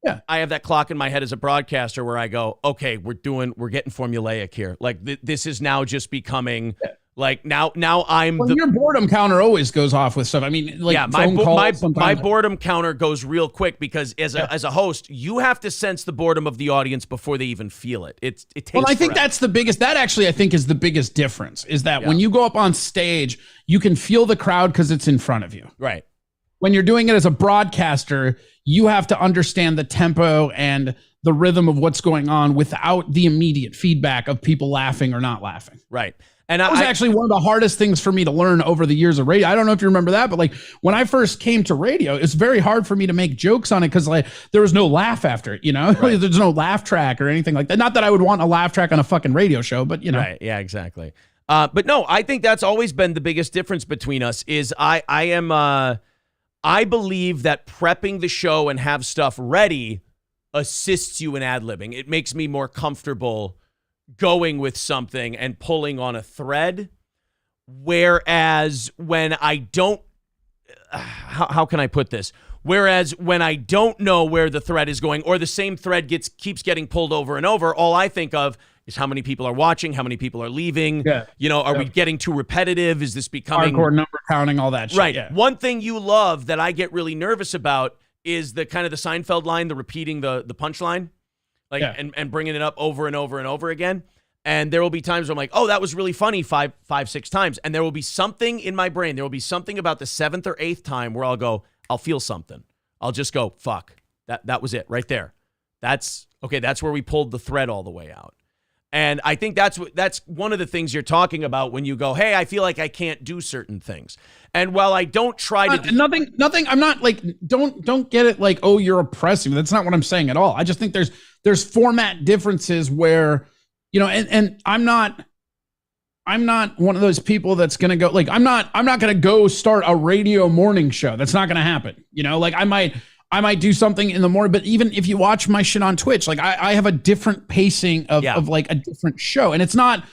yeah, I have that clock in my head as a broadcaster where I go, okay, we're getting formulaic here. Like this is now just becoming. Yeah. Like now I'm your boredom counter always goes off with stuff. I mean, like my boredom counter goes real quick because as a host, you have to sense the boredom of the audience before they even feel it. It takes. Well, I think that's the biggest. That actually, I think, is the biggest difference. Is that when you go up on stage, you can feel the crowd because it's in front of you. Right. When you're doing it as a broadcaster, you have to understand the tempo and the rhythm of what's going on without the immediate feedback of people laughing or not laughing. Right. And that was actually one of the hardest things for me to learn over the years of radio. I don't know if you remember that, but like when I first came to radio, it's very hard for me to make jokes on it because like there was no laugh after it, you know? Right. There's no laugh track or anything like that. Not that I would want a laugh track on a fucking radio show, but you know. Right. Yeah, exactly. But no, I think that's always been the biggest difference between us is I believe that prepping the show and have stuff ready assists you in ad-libbing. It makes me more comfortable going with something and pulling on a thread. Whereas when I don't, how can I put this? Whereas when I don't know where the thread is going or the same thread keeps getting pulled over and over, all I think of is how many people are watching, how many people are leaving. Yeah. You know, are we getting too repetitive? Is this becoming hardcore number counting, all that shit? Right. Yeah. One thing you love that I get really nervous about is the kind of the Seinfeld line, the repeating the punchline. Like and bringing it up over and over and over again. And there will be times where I'm like, oh, that was really funny 5, 6 times. And there will be something in my brain. There will be something about the 7th or 8th time where I'll feel something. I'll just go, fuck, that was it right there. That's where we pulled the thread all the way out. And I think that's one of the things you're talking about when you go, hey, I feel like I can't do certain things. And while I don't try to nothing, I'm not like, don't get it like, oh, you're oppressive. That's not what I'm saying at all. I just think there's format differences where, you know, and I'm not one of those people that's going to go like, I'm not going to go start a radio morning show. That's not going to happen. You know, like I might do something in the morning, but even if you watch my shit on Twitch, like I have a different pacing of like a different show, and it's not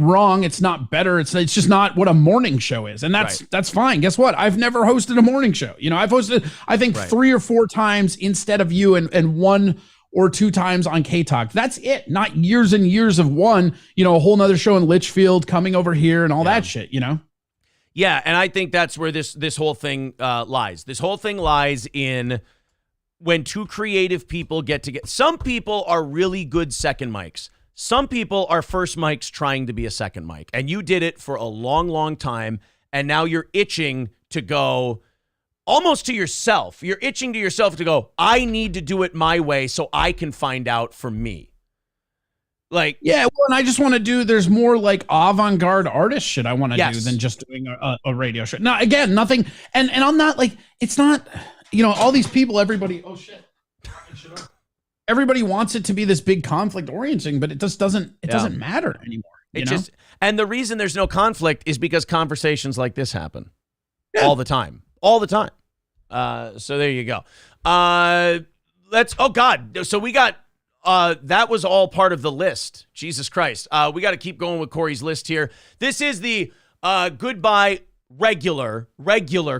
wrong. It's not better. It's just not what a morning show is. And that's fine. Guess what? I've never hosted a morning show. You know, I've hosted, I think 3 or 4 times instead of you and 1 or 2 times on K-Talk. That's it. Not years and years of one, you know, a whole nother show in Litchfield coming over here and all that shit, you know? Yeah, and I think that's where this whole thing lies. This whole thing lies in when 2 creative people get together. Some people are really good second mics. Some people are first mics trying to be a second mic. And you did it for a long, long time, and now you're itching to go almost to yourself. You're itching to yourself to go, I need to do it my way so I can find out for me. Like, yeah, well, and I just want to do, there's more like avant-garde artist shit I want to do than just doing a radio show. Now, again, nothing, and I'm not like, it's not, you know, all these people, everybody, oh shit. Everybody wants it to be this big conflict orienting, but it just doesn't, doesn't matter anymore. You know? And the reason there's no conflict is because conversations like this happen all the time. All the time. So there you go. Oh God. So we got, that was all part of the list. Jesus Christ. We got to keep going with Corey's list here. This is the goodbye regular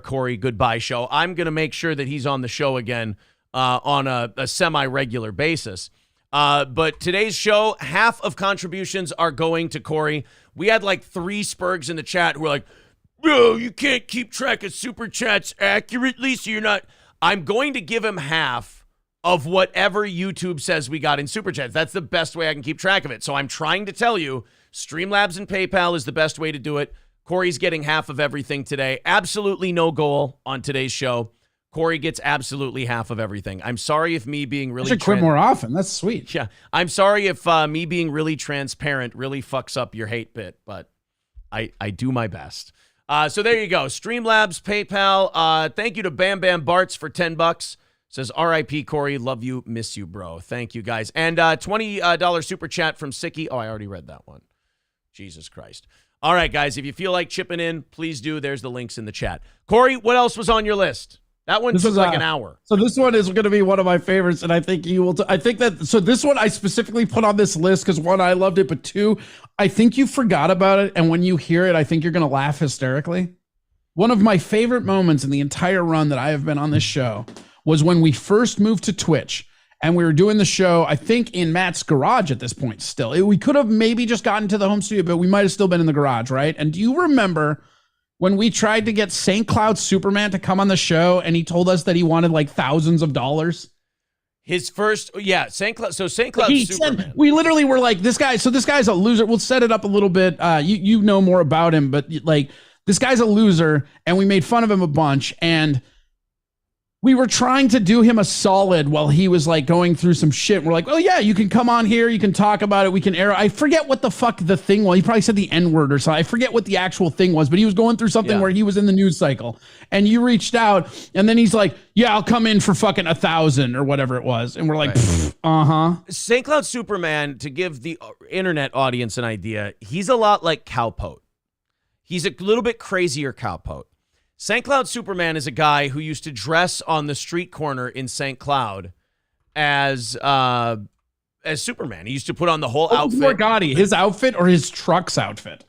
Corey goodbye show. I'm going to make sure that he's on the show again on a semi-regular basis. But today's show, half of contributions are going to Corey. We had like 3 Spurgs in the chat who were like, bro, you can't keep track of super chats accurately, so you're not. I'm going to give him half of whatever YouTube says we got in super chats. That's the best way I can keep track of it. So I'm trying to tell you, Streamlabs and PayPal is the best way to do it. Corey's getting half of everything today. Absolutely no goal on today's show. Corey gets absolutely half of everything. I'm sorry if me being really... I should quit more often. That's sweet. Yeah. I'm sorry if me being really transparent really fucks up your hate bit, but I do my best. So there you go. Streamlabs, PayPal. Thank you to Bam Bam Barts for $10. Says, R.I.P. Corey. Love you. Miss you, bro. Thank you, guys. And $20 super chat from Sicky. Oh, I already read that one. Jesus Christ. All right, guys. If you feel like chipping in, please do. There's the links in the chat. Corey, what else was on your list? That one was like an hour. So this one is going to be one of my favorites, and I think you will. I think that so this one I specifically put on this list because one, I loved it, but two, I think you forgot about it, and when you hear it, I think you're going to laugh hysterically. One of my favorite moments in the entire run that I have been on this show was when we first moved to Twitch, and we were doing the show, I think, in Matt's garage at this point. Still, we could have maybe just gotten to the home studio, but we might have still been in the garage, right? And do you remember when we tried to get St. Cloud Superman to come on the show and he told us that he wanted like thousands of dollars? His first, yeah, St. Cloud. So St. Cloud Superman. Said, we literally were like, this guy's a loser. We'll set it up a little bit. You know more about him, but like this guy's a loser, and we made fun of him a bunch. And we were trying to do him a solid while he was like going through some shit. We're like, oh yeah, you can come on here. You can talk about it. We can air. I forget what the fuck the thing was. He probably said the N-word or something. I forget what the actual thing was, but he was going through something where he was in the news cycle, and you reached out, and then he's like, yeah, I'll come in for fucking 1,000 or whatever it was. And we're like, right. St. Cloud Superman, to give the internet audience an idea, he's a lot like Cowpote. He's a little bit crazier Cowpote. St. Cloud Superman is a guy who used to dress on the street corner in St. Cloud as Superman. He used to put on the whole outfit. Poor Gotti, his outfit or his truck's outfit?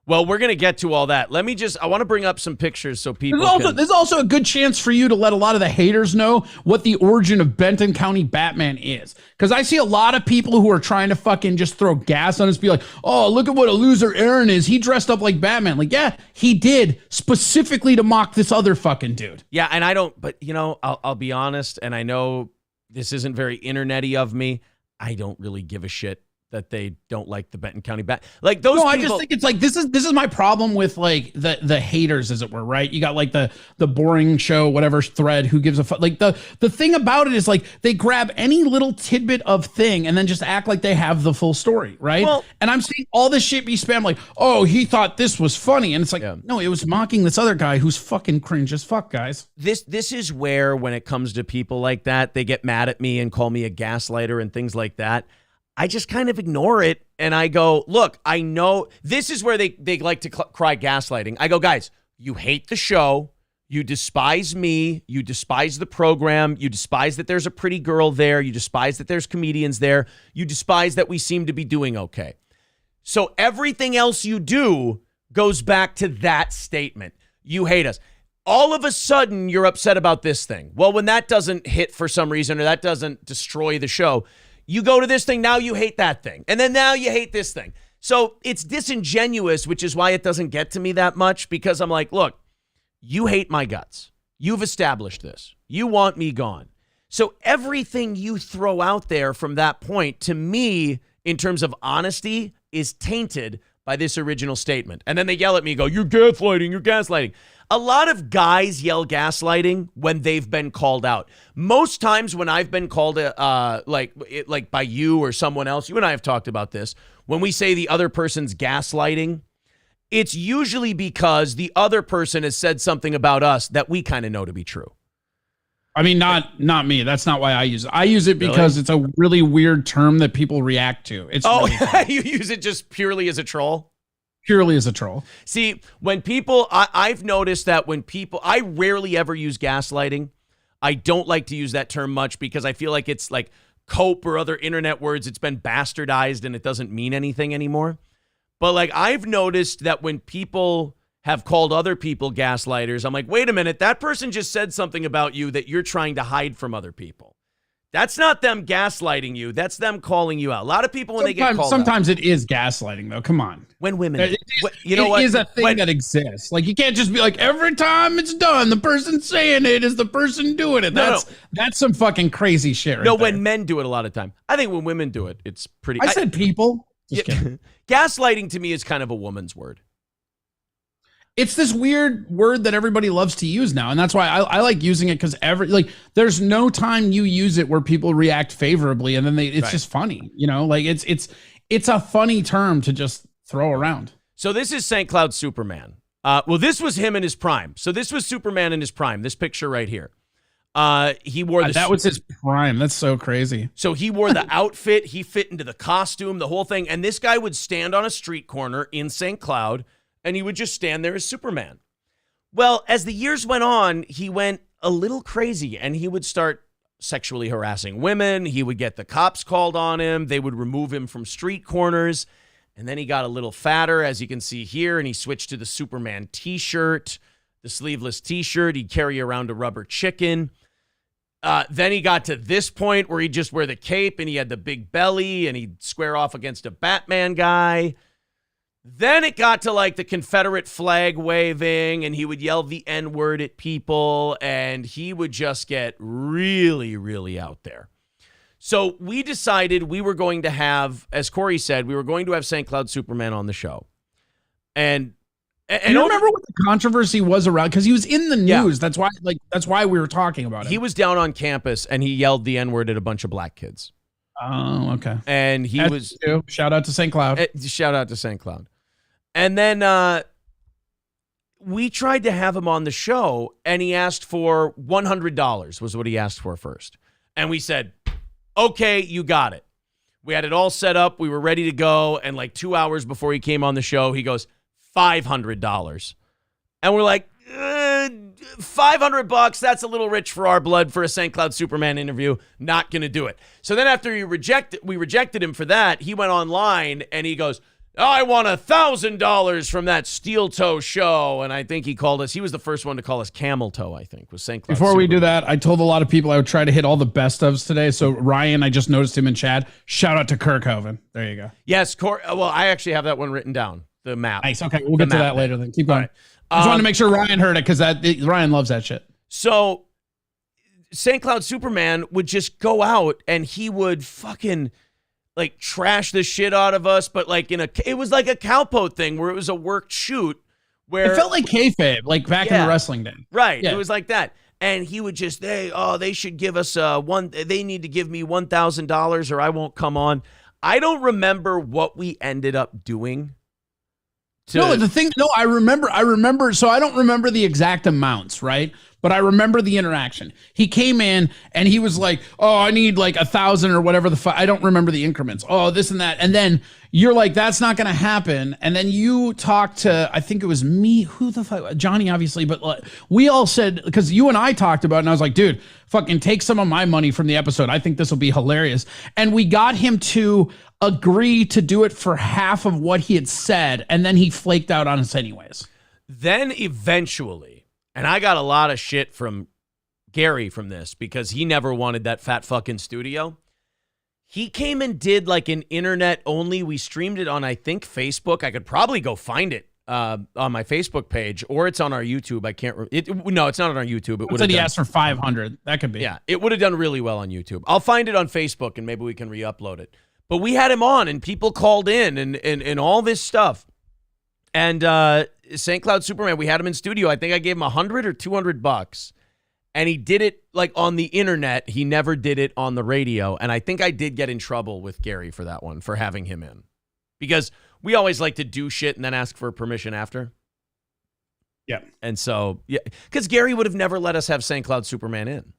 Well, we're going to get to all that. I want to bring up some pictures so people There's also a good chance for you to let a lot of the haters know what the origin of Benton County Batman is. Because I see a lot of people who are trying to fucking just throw gas on us, be like, oh, look at what a loser Aaron is. He dressed up like Batman. Like, yeah, he did, specifically to mock this other fucking dude. Yeah, and but I'll be honest, and I know this isn't very internet-y of me. I don't really give a shit that they don't like the Benton County Bat. Like those people, I just think it's like this is my problem with like the haters, as it were, right? You got like the boring show, whatever thread, who gives a fuck. Like the thing about it is like they grab any little tidbit of thing and then just act like they have the full story, right? Well, and I'm seeing all this shit be spammed like, oh, he thought this was funny. And it's like, no, it was mocking this other guy who's fucking cringe as fuck, guys. This is where, when it comes to people like that, they get mad at me and call me a gaslighter and things like that. I just kind of ignore it, and I go, look, I know this is where they like to cry gaslighting. I go, guys, you hate the show. You despise me. You despise the program. You despise that there's a pretty girl there. You despise that there's comedians there. You despise that we seem to be doing okay. So everything else you do goes back to that statement. You hate us. All of a sudden, you're upset about this thing. Well, when that doesn't hit for some reason, or that doesn't destroy the show, you go to this thing, now you hate that thing. And then now you hate this thing. So it's disingenuous, which is why it doesn't get to me that much, because I'm like, look, you hate my guts. You've established this. You want me gone. So everything you throw out there from that point, to me, in terms of honesty, is tainted by this original statement. And then they yell at me, go, you're gaslighting, you're gaslighting. A lot of guys yell gaslighting when they've been called out. Most times when I've been called like by you or someone else, you and I have talked about this, when we say the other person's gaslighting, it's usually because the other person has said something about us that we kind of know to be true. I mean, not me. That's not why I use it. I use it because it's a really weird term that people react to. It's really you use it just purely as a troll? Purely as a troll. See, when people, I've noticed that when people, I rarely ever use gaslighting. I don't like to use that term much because I feel like it's like cope or other internet words. It's been bastardized and it doesn't mean anything anymore. But like I've noticed that when people have called other people gaslighters, I'm like, wait a minute, that person just said something about you that you're trying to hide from other people. That's not them gaslighting you. That's them calling you out. A lot of people, when they get called sometimes out, it is gaslighting, though. Come on. When women, it is a thing that exists. Like, you can't just be like, every time it's done, the person saying it is the person doing it. That's some fucking crazy shit. No, when men do it a lot of time. I think when women do it, it's pretty. I said people. Just kidding. Gaslighting to me is kind of a woman's word. it's this weird word that everybody loves to use now, and that's why I like using it, because there's no time you use it where people react favorably, and then it's just funny, like it's a funny term to just throw around. So this is St. Cloud Superman. Well, this was him in his prime. So this was Superman in his prime. This picture right here. He wore that was his prime. That's so crazy. So he wore the outfit. He fit into the costume, the whole thing. And this guy would stand on a street corner in St. Cloud, and he would just stand there as Superman. Well, as the years went on, he went a little crazy, and he would start sexually harassing women. He would get the cops called on him. They would remove him from street corners. And then he got a little fatter, as you can see here, and he switched to the Superman t-shirt, the sleeveless t-shirt. He'd carry around a rubber chicken. Then he got to this point where he'd just wear the cape, and he had the big belly, and he'd square off against a Batman guy. Then it got to like the Confederate flag waving, and he would yell the N-word at people, and he would just get really, really out there. So we decided we were going to have, as Corey said, we were going to have St. Cloud Superman on the show. And you remember what the controversy was around? Because he was in the news. Yeah. That's why we were talking about it. He was down on campus, and he yelled the N-word at a bunch of black kids. Oh, okay. And he was... Shout out to St. Cloud. Shout out to St. Cloud. And then we tried to have him on the show, and he asked for $100 was what he asked for first. And we said, okay, you got it. We had it all set up. We were ready to go. And like 2 hours before he came on the show, he goes, $500. And we're like, $500, that's a little rich for our blood for a St. Cloud Superman interview. Not going to do it. So then after we rejected him for that, he went online and he goes, I want $1,000 from that steel toe show. And I think he was the first one to call us camel toe, I think, was St. Cloud Before Superman. we do that, I told a lot of people I would try to hit all the best ofs today. So Ryan, I just noticed him in chat. Shout out to Kirkhoven. There you go. Yes. Well, I actually have that one written down, the map. Nice. Okay. We'll get to that later then. Keep going. Right. I just wanted to make sure Ryan heard it, because Ryan loves that shit. So St. Cloud Superman would just go out and he would fucking like trash the shit out of us, but like it was like a cowpoke thing where it was a worked shoot where it felt like kayfabe, like back in the wrestling day. Right. Yeah. It was like that. And he would just, they should give us they need to give me $1,000 or I won't come on. I don't remember what we ended up doing. I remember. So I don't remember the exact amounts, right? But I remember the interaction. He came in and he was like, oh, I need like 1,000 or whatever I don't remember the increments. Oh, this and that. And then you're like, that's not going to happen. And then you talked to, I think it was me, who the fuck, Johnny, obviously, but we all said, because you and I talked about it, and I was like, dude, fucking take some of my money from the episode. I think this will be hilarious. And we got him to agree to do it for half of what he had said. And then he flaked out on us anyways. Then eventually, and I got a lot of shit from Gary from this because he never wanted that fat fucking studio. He came and did like an internet only. We streamed it on, I think, Facebook. I could probably go find it on my Facebook page, or it's on our YouTube. I can't. No, it's not on our YouTube. It would have. He asked for 500. That could be. Yeah, it would have done really well on YouTube. I'll find it on Facebook and maybe we can re-upload it. But we had him on, and people called in, and all this stuff. And St. Cloud Superman, we had him in studio. I think I gave him $100 or $200, and he did it like on the internet. He never did it on the radio, and I think I did get in trouble with Gary for that one, for having him in, because we always like to do shit and then ask for permission after. Yeah, and so because Gary would have never let us have St. Cloud Superman in.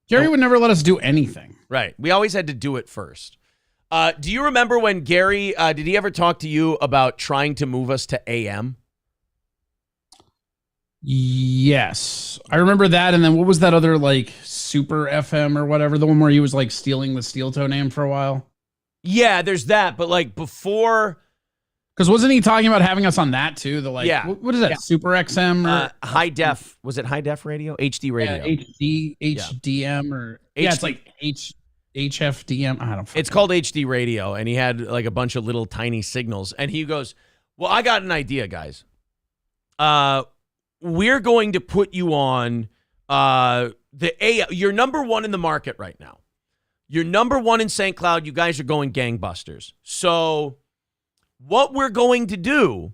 Gary would never let us do anything. Right, we always had to do it first. Do you remember when Gary, did he ever talk to you about trying to move us to AM? Yes. I remember that. And then what was that other like Super FM or whatever? The one where he was like stealing the Steel Toe name for a while? Yeah, there's that. But like before. Because wasn't he talking about having us on that too? The like, what is that? Yeah. Super XM or high def? Was it high def radio? HD radio? Yeah, HDM or it's like HFDM. I don't. It's called HD radio, and he had like a bunch of little tiny signals. And he goes, "Well, I got an idea, guys. We're going to put you on you're number one in the market right now. You're number one in St. Cloud. You guys are going gangbusters. So what we're going to do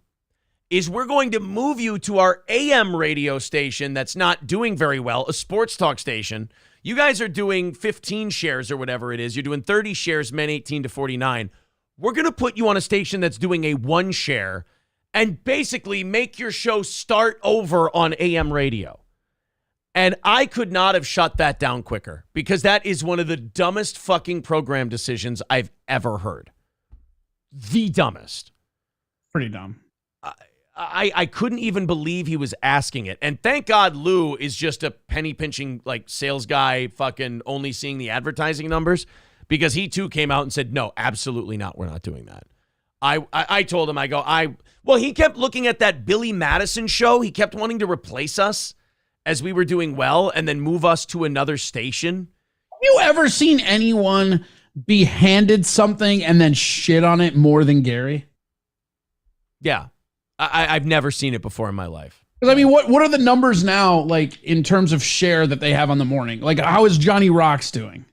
is we're going to move you to our AM radio station that's not doing very well, a sports talk station. You guys are doing 15 shares or whatever it is. You're doing 30 shares, men 18 to 49. We're going to put you on a station that's doing a 1 share and basically make your show start over on AM radio. And I could not have shut that down quicker because that is one of the dumbest fucking program decisions I've ever heard. The dumbest. Pretty dumb. I couldn't even believe he was asking it. And thank God Lou is just a penny pinching like sales guy fucking only seeing the advertising numbers, because he too came out and said, no, absolutely not. We're not doing that. I told him, well, he kept looking at that Billy Madison show. He kept wanting to replace us as we were doing well and then move us to another station. Have you ever seen anyone be handed something and then shit on it more than Gary? Yeah. I've never seen it before in my life. Because I mean, what are the numbers now, like in terms of share that they have on the morning? Like, how is Johnny Rocks doing?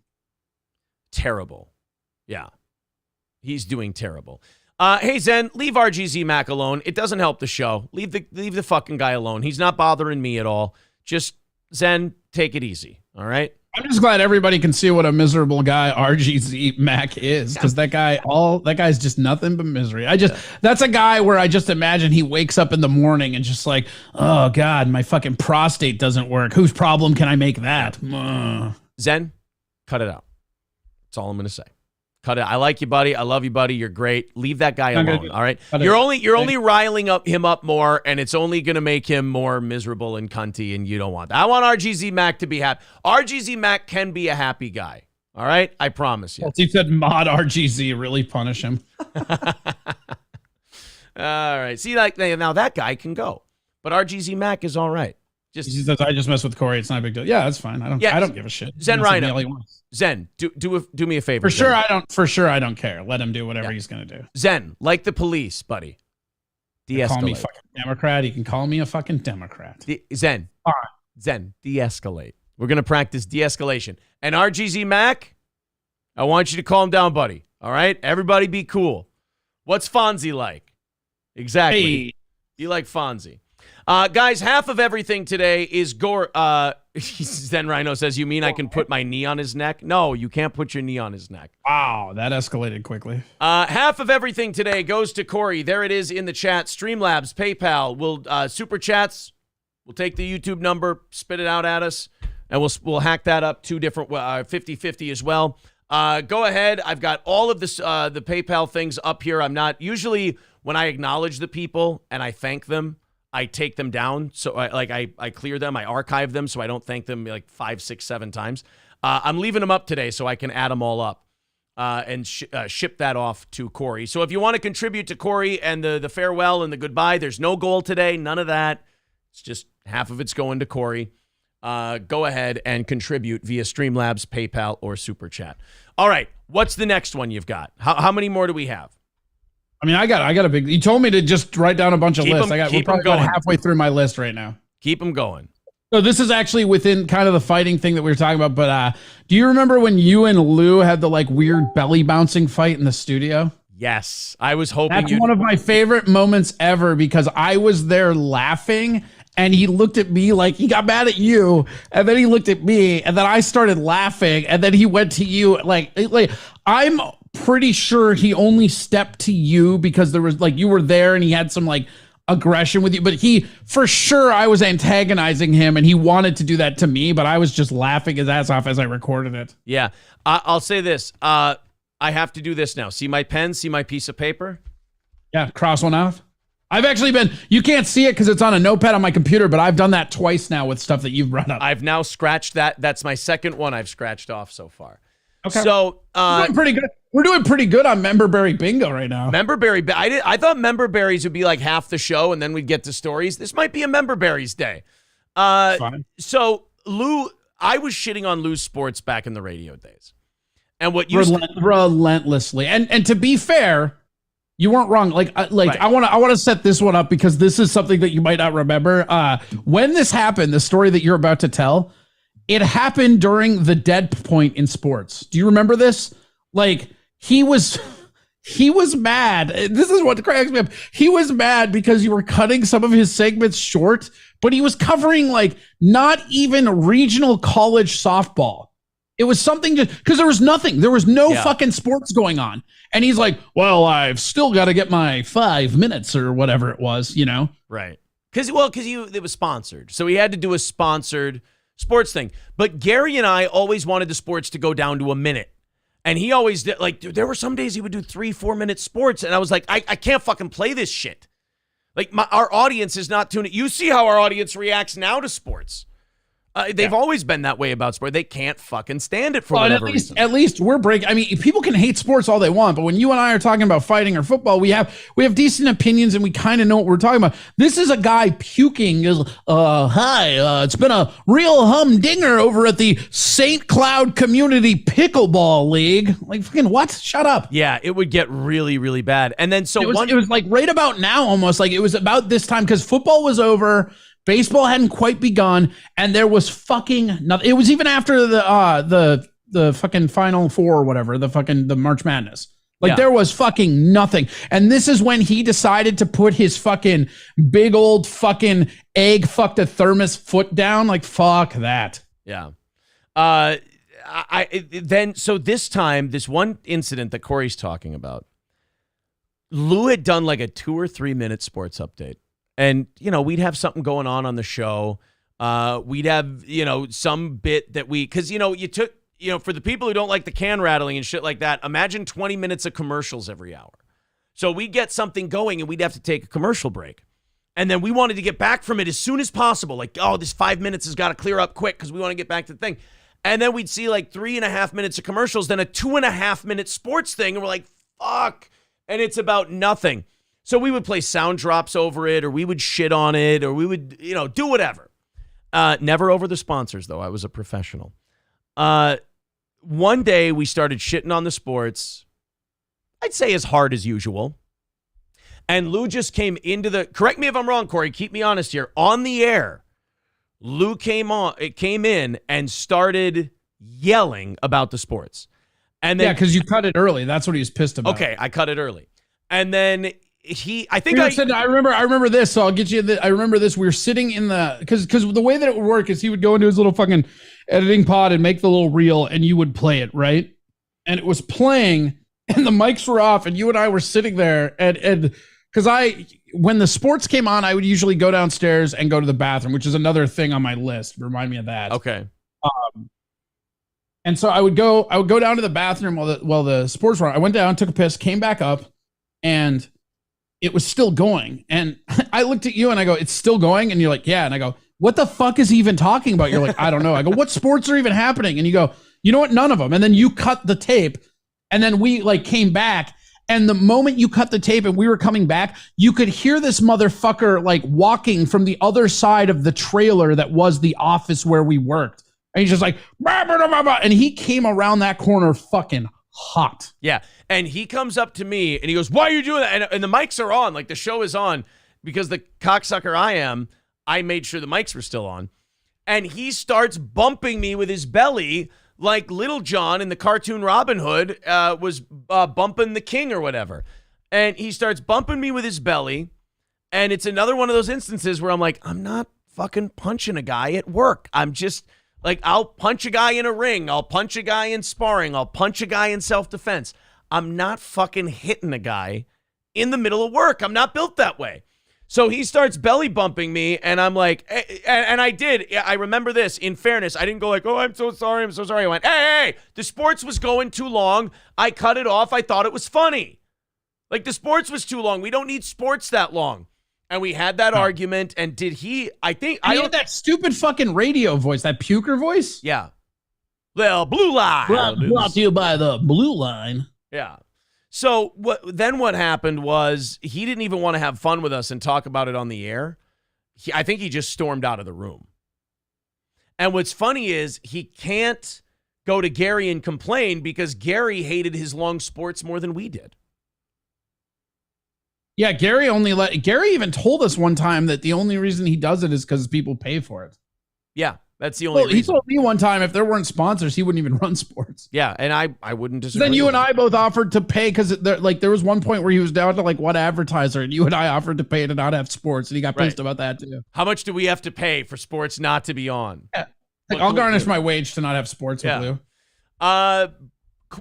Terrible. Yeah. He's doing terrible. Hey, Zen, leave RGZ Mac alone. It doesn't help the show. Leave the fucking guy alone. He's not bothering me at all. Just, Zen, take it easy. All right? I'm just glad everybody can see what a miserable guy RGZ Mac is, because that guy's just nothing but misery. That's a guy where I just imagine he wakes up in the morning and just like, oh God, my fucking prostate doesn't work. Whose problem can I make that? Zen, cut it out. That's all I'm going to say. Cut it. I like you, buddy. I love you, buddy. You're great. Leave that guy alone. All right. You're only riling him up more, and it's only going to make him more miserable and cunty, and you don't want that. I want RGZ Mac to be happy. RGZ Mac can be a happy guy. All right. I promise you. Well, he said mod RGZ, really punish him. All right. See, like now that guy can go, but RGZ Mac is all right. He says, I just mess with Corey. It's not a big deal. Yeah, that's fine. I don't give a shit. Zen Rhino. Zen, do me a favor. For sure, I don't care. Let him do whatever he's gonna do. Zen, like the police, buddy. De-escalate. Call me fucking Democrat. He can call me a fucking Democrat. Zen. All right. Zen, de-escalate. We're gonna practice de-escalation. And RGZ Mac, I want you to calm down, buddy. All right? Everybody be cool. What's Fonzie like? Exactly. Hey. You like Fonzie. Guys, half of everything today is gore. Zen Rhino says, you mean I can put my knee on his neck? No, you can't put your knee on his neck. Wow, that escalated quickly. Half of everything today goes to Corey. There it is in the chat. Streamlabs, PayPal, super chats. We'll take the YouTube number, spit it out at us, and we'll hack that up 2 different 50-50 as well. Go ahead. I've got all of this the PayPal things up here. I'm not usually when I acknowledge the people and I thank them, I take them down. So I clear them. I archive them so I don't thank them like 5, 6, 7 times. I'm leaving them up today so I can add them all up and ship that off to Corey. So if you want to contribute to Corey and the farewell and the goodbye, there's no goal today. None of that. It's just half of it's going to Corey. Go ahead and contribute via Streamlabs, PayPal, or Super Chat. All right. What's the next one you've got? How many more do we have? I mean, I got a big. You told me to just write down a bunch of lists. We're probably going halfway through my list right now. Keep them going. So this is actually within kind of the fighting thing that we were talking about. But do you remember when you and Lou had the like weird belly bouncing fight in the studio? Yes, I was hoping. That's one of my favorite moments ever because I was there laughing. And he looked at me like he got mad at you, and then he looked at me, and then I started laughing, and then he went to you. Like I'm pretty sure he only stepped to you because there was like you were there, and he had some like aggression with you. But he, for sure, I was antagonizing him, and he wanted to do that to me, but I was just laughing his ass off as I recorded it. Yeah, I'll say this: I have to do this now. See my pen? See my piece of paper? Yeah, cross one off. I've actually been, you can't see it because it's on a notepad on my computer, but I've done that twice now with stuff that you've brought up. I've now scratched that. That's my second one I've scratched off so far. Okay. So we're doing pretty good. We're doing pretty good on Memberberry Bingo right now. Memberberry. I thought Memberberries would be like half the show and then we'd get to stories. This might be a Memberberries day. Fine. So Lou, I was shitting on Lou's sports back in the radio days. And what you relentlessly. And to be fair, you weren't wrong. Right. I want to set this one up because this is something that you might not remember. When this happened, the story that you're about to tell, it happened during the dead point in sports. Do you remember this? Like he was he was mad. This is what cracks me up. He was mad because you were cutting some of his segments short, but he was covering like not even regional college softball. It was something because there was nothing. There was no fucking sports going on. And he's like, well, I've still got to get my 5 minutes or whatever it was, you know? Right. Because it was sponsored. So he had to do a sponsored sports thing. But Gary and I always wanted the sports to go down to a minute. And he always did, like, there were some days he would do 3-4 minute sports. And I was like, I can't fucking play this shit. Like, our audience is not tuning. You see how our audience reacts now to sports. They've always been that way about sport. They can't fucking stand it for whatever reason. At least we're breaking. I mean, people can hate sports all they want, but when you and I are talking about fighting or football, we have decent opinions and we kind of know what we're talking about. This is a guy puking. Hi, it's been a real humdinger over at the St. Cloud Community Pickleball League. Like, fucking what? Shut up. Yeah, it would get really, really bad. And then it was like right about now, almost like it was about this time because football was over. Baseball hadn't quite begun, and there was fucking nothing. It was even after the fucking Final Four or whatever, the March Madness. Like there was fucking nothing. And this is when he decided to put his fucking big old fucking egg fucked a thermos foot down. Like fuck that. Yeah. So this time, this one incident that Corey's talking about, Lou had done like a 2 or 3 minute sports update. And, you know, we'd have something going on the show. We'd have, you know, some bit that because, you know, for the people who don't like the can rattling and shit like that, imagine 20 minutes of commercials every hour. So we'd get something going and we'd have to take a commercial break. And then we wanted to get back from it as soon as possible. Like, oh, this 5 minutes has got to clear up quick because we want to get back to the thing. And then we'd see like 3.5 minutes of commercials, then a 2.5 minute sports thing. And we're like, fuck. And it's about nothing. So we would play sound drops over it, or we would shit on it, or we would, you know, do whatever. Never over the sponsors, though. I was a professional. One day we started shitting on the sports, I'd say as hard as usual. And Lou just came into correct me if I'm wrong, Corey, keep me honest here. On the air, Lou came in and started yelling about the sports. And then, because you cut it early. That's what he was pissed about. Okay, I cut it early. And then I remember this, so I'll get you. I remember this. We were sitting in because the way that it would work is he would go into his little fucking editing pod and make the little reel, and you would play it, right? And it was playing, and the mics were off, and you and I were sitting there, and because when the sports came on, I would usually go downstairs and go to the bathroom, which is another thing on my list. Remind me of that. Okay. And so I would go down to the bathroom while the sports were on. I went down, took a piss, came back up, and it was still going. And I looked at you and I go, it's still going? And you're like, yeah. And I go, what the fuck is he even talking about? You're like, I don't know. I go, what sports are even happening? And you go, you know what? None of them. And then you cut the tape, and then we like came back. And the moment you cut the tape and we were coming back, you could hear this motherfucker like walking from the other side of the trailer that was the office where we worked. And he's just like, bah, bah, bah, bah, and he came around that corner fucking hot. Yeah. And he comes up to me and he goes, why are you doing that? And the mics are on, like the show is on, because the cocksucker I made sure the mics were still on. And he starts bumping me with his belly like Little John in the cartoon Robin Hood was bumping the king or whatever. And he starts bumping me with his belly. And it's another one of those instances where I'm like, I'm not fucking punching a guy at work. I'm just like, I'll punch a guy in a ring. I'll punch a guy in sparring. I'll punch a guy in self-defense. I'm not fucking hitting a guy in the middle of work. I'm not built that way. So he starts belly bumping me, and I'm like, and I did. I remember this. In fairness, I didn't go like, oh, I'm so sorry. I went, hey, the sports was going too long. I cut it off. I thought it was funny. Like, the sports was too long. We don't need sports that long. And we had that argument, and did he, I think, I had that stupid fucking radio voice, that puker voice? Yeah. Well, Blue Line. Brought to you by the Blue Line. Yeah. So what happened was he didn't even want to have fun with us and talk about it on the air. I think he just stormed out of the room. And what's funny is he can't go to Gary and complain because Gary hated his long sports more than we did. Yeah, Gary even told us one time that the only reason he does it is because people pay for it. Yeah. That's the only reason. He told me one time if there weren't sponsors, he wouldn't even run sports. Yeah, and I wouldn't disagree. Then you and I both offered to pay because there was one point where he was down to like what advertiser, and you and I offered to pay to not have sports, and he got pissed about that too. How much do we have to pay for sports not to be on? Yeah. Like, I'll garnish my wage to not have sports with Lou.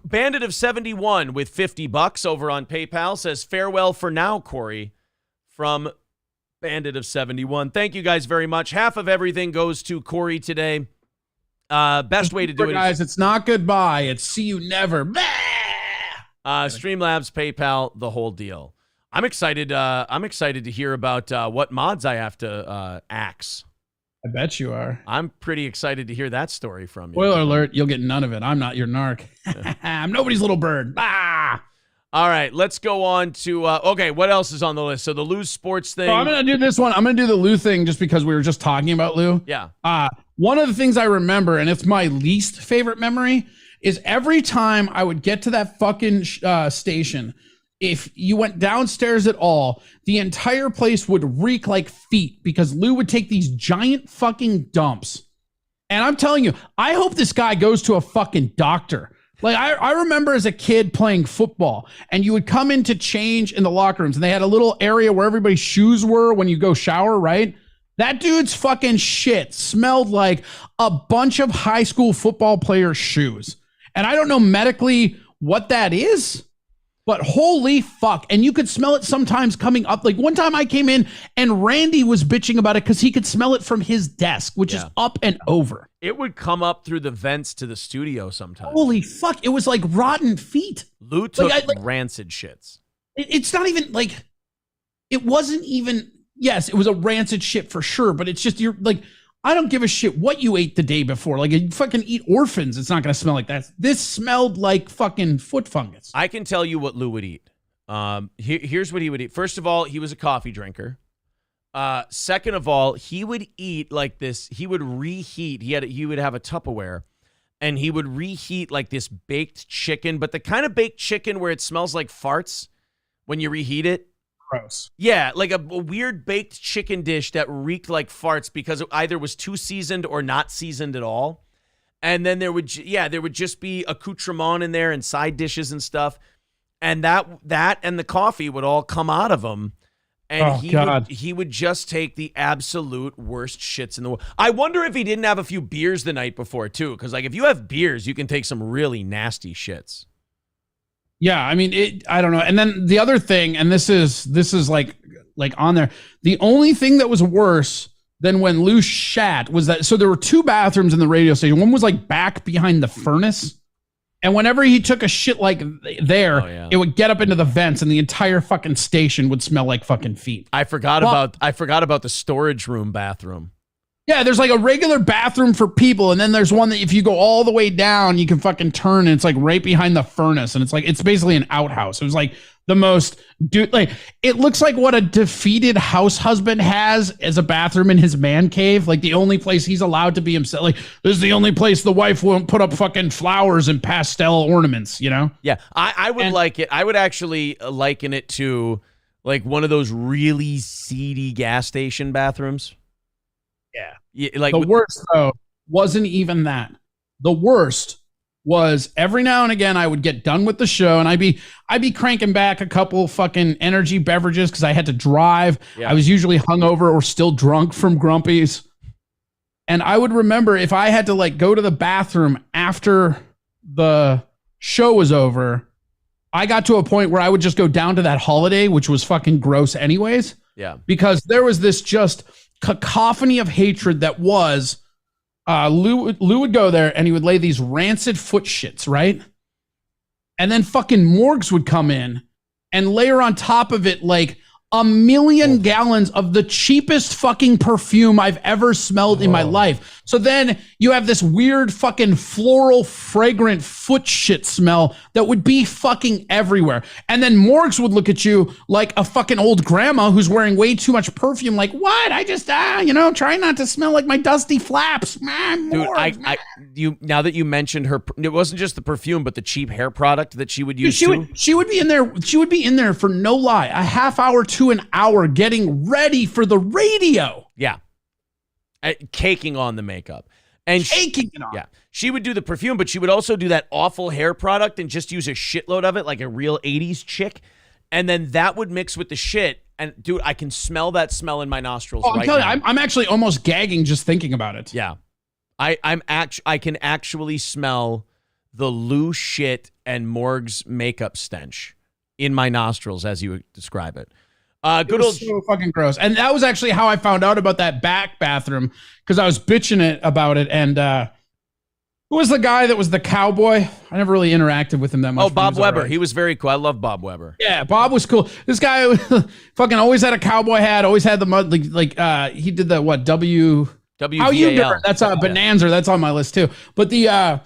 Bandit of 71 with $50 over on PayPal says, farewell for now, Corey, from Bandit of 71. Thank you guys very much. Half of everything goes to Corey today. Best way to do it, guys, it's not goodbye. It's see you never. Streamlabs, PayPal, the whole deal. I'm excited to hear about what mods I have to axe. I bet you are. I'm pretty excited to hear that story from you. Spoiler alert, you'll get none of it. I'm not your narc. I'm nobody's little bird. Bah! All right, let's go on to, okay, what else is on the list? So the Lou sports thing. So I'm going to do this one. I'm going to do the Lou thing just because we were just talking about Lou. Yeah. One of the things I remember, and it's my least favorite memory, is every time I would get to that fucking station, if you went downstairs at all, the entire place would reek like feet because Lou would take these giant fucking dumps. And I'm telling you, I hope this guy goes to a fucking doctor. Like, I remember as a kid playing football, and you would come in to change in the locker rooms, and they had a little area where everybody's shoes were when you go shower, right? That dude's fucking shit smelled like a bunch of high school football players' shoes. And I don't know medically what that is, but holy fuck. And you could smell it sometimes coming up. Like one time I came in and Randy was bitching about it because he could smell it from his desk, which is up and over. It would come up through the vents to the studio sometimes. Holy fuck. It was like rotten feet. Lou took rancid shits. It's not even like, it wasn't even, yes, it was a rancid shit for sure, but it's just, you're like, I don't give a shit what you ate the day before. Like, you fucking eat Orphans, it's not going to smell like that. This smelled like fucking foot fungus. I can tell you what Lou would eat. Here's what he would eat. First of all, he was a coffee drinker. Second of all, he would eat like this. He would reheat. He would have a Tupperware, and he would reheat like this baked chicken, but the kind of baked chicken where it smells like farts when you reheat it. Gross. Yeah, like a weird baked chicken dish that reeked like farts because it either was too seasoned or not seasoned at all. And then there would just be accoutrement in there and side dishes and stuff. And that and the coffee would all come out of him. And he would just take the absolute worst shits in the world. I wonder if he didn't have a few beers the night before too, because like if you have beers, you can take some really nasty shits. Yeah, I mean, I don't know. And then the other thing, and this is like on there, the only thing that was worse than when Lou shat was that, so there were two bathrooms in the radio station. One was like back behind the furnace. And whenever he took a shit like there, it would get up into the vents and the entire fucking station would smell like fucking feet. I forgot about the storage room bathroom. Yeah, there's like a regular bathroom for people, and then there's one that if you go all the way down, you can fucking turn, and it's like right behind the furnace, and it's basically an outhouse. It was like the most, like it looks like what a defeated house husband has as a bathroom in his man cave. Like the only place he's allowed to be himself. Like this is the only place the wife won't put up fucking flowers and pastel ornaments. You know? Yeah, I would like it. I would actually liken it to like one of those really seedy gas station bathrooms. Yeah, like the worst though wasn't even that. The worst was every now and again I would get done with the show and I'd be cranking back a couple fucking energy beverages because I had to drive. Yeah. I was usually hungover or still drunk from Grumpy's, and I would remember if I had to like go to the bathroom after the show was over, I got to a point where I would just go down to that Holiday, which was fucking gross anyways. Yeah, because there was this just cacophony of hatred that was Lou would go there and he would lay these rancid foot shits, right? And then fucking Morgs would come in and layer on top of it like a million gallons of the cheapest fucking perfume I've ever smelled in my life. So then you have this weird fucking floral fragrant foot shit smell that would be fucking everywhere. And then Morgs would look at you like a fucking old grandma who's wearing way too much perfume. Like, what? I just, try not to smell like my dusty flaps. Man, Morgs, dude, now that you mentioned her, it wasn't just the perfume, but the cheap hair product that she would use she would be in there. She would be in there for no lie, a half hour to an hour getting ready for the radio. Yeah. Caking on the makeup. And taking it on. Yeah. She would do the perfume, but she would also do that awful hair product and just use a shitload of it like a real 80s chick. And then that would mix with the shit. And, dude, I can smell that smell in my nostrils right now. I'm actually almost gagging just thinking about it. Yeah. I can actually smell the Lou shit and Morg's makeup stench in my nostrils as you would describe it. Good old so fucking gross. And that was actually how I found out about that back bathroom, because I was bitching about it. And who was the guy that was the cowboy? I never really interacted with him that much. Oh, Bob Weber. Right. He was very cool. I love Bob Weber. Yeah, Bob was cool. This guy fucking always had a cowboy hat, always had the mud, he did the what, WVAL. How you do it? That's Bonanza. That's on my list too. But the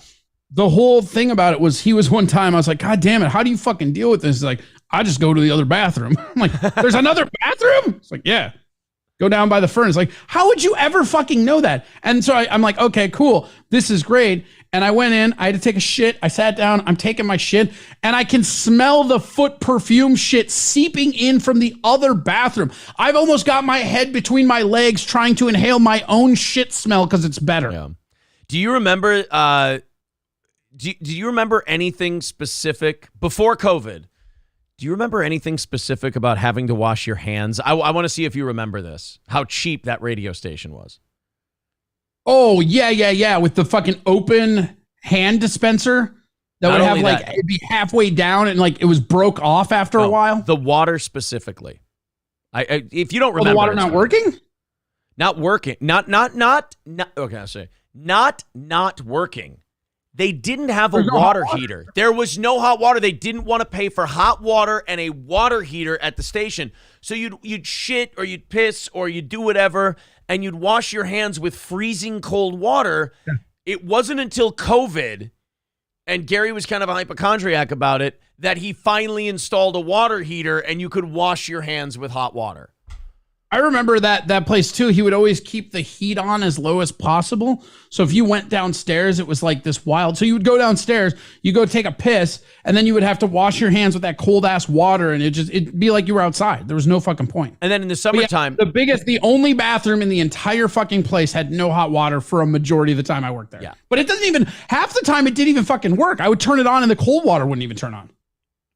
whole thing about it was, he was one time, I was like, God damn it, how do you fucking deal with this? He's like, I just go to the other bathroom. I'm like, there's another bathroom? It's like, yeah. Go down by the furnace. Like, how would you ever fucking know that? And so I'm like, okay, cool. This is great. And I went in, I had to take a shit. I sat down, I'm taking my shit, and I can smell the foot perfume shit seeping in from the other bathroom. I've almost got my head between my legs trying to inhale my own shit smell because it's better. Yeah. Do you remember, do you remember anything specific before COVID? Do you remember anything specific about having to wash your hands? I want to see if you remember this, how cheap that radio station was. Oh, yeah. With the fucking open hand dispenser that Not would have only like, that, it'd be halfway down and like it was broke off after a while. The water specifically. If you don't remember. The water not working? Not working. Okay, I'll say. Not working. They didn't have a water heater. There was no hot water. They didn't want to pay for hot water and a water heater at the station. So you'd shit or you'd piss or you'd do whatever, and you'd wash your hands with freezing cold water. Yeah. It wasn't until COVID, and Gary was kind of a hypochondriac about it, that he finally installed a water heater and you could wash your hands with hot water. I remember that place too. He would always keep the heat on as low as possible. So if you went downstairs, it was like this wild. So you would go downstairs, you go take a piss, and then you would have to wash your hands with that cold ass water, and it'd be like you were outside. There was no fucking point. And then in the summertime, the only bathroom in the entire fucking place had no hot water for a majority of the time I worked there. Yeah. But it doesn't even, half the time it didn't even fucking work. I would turn it on and the cold water wouldn't even turn on.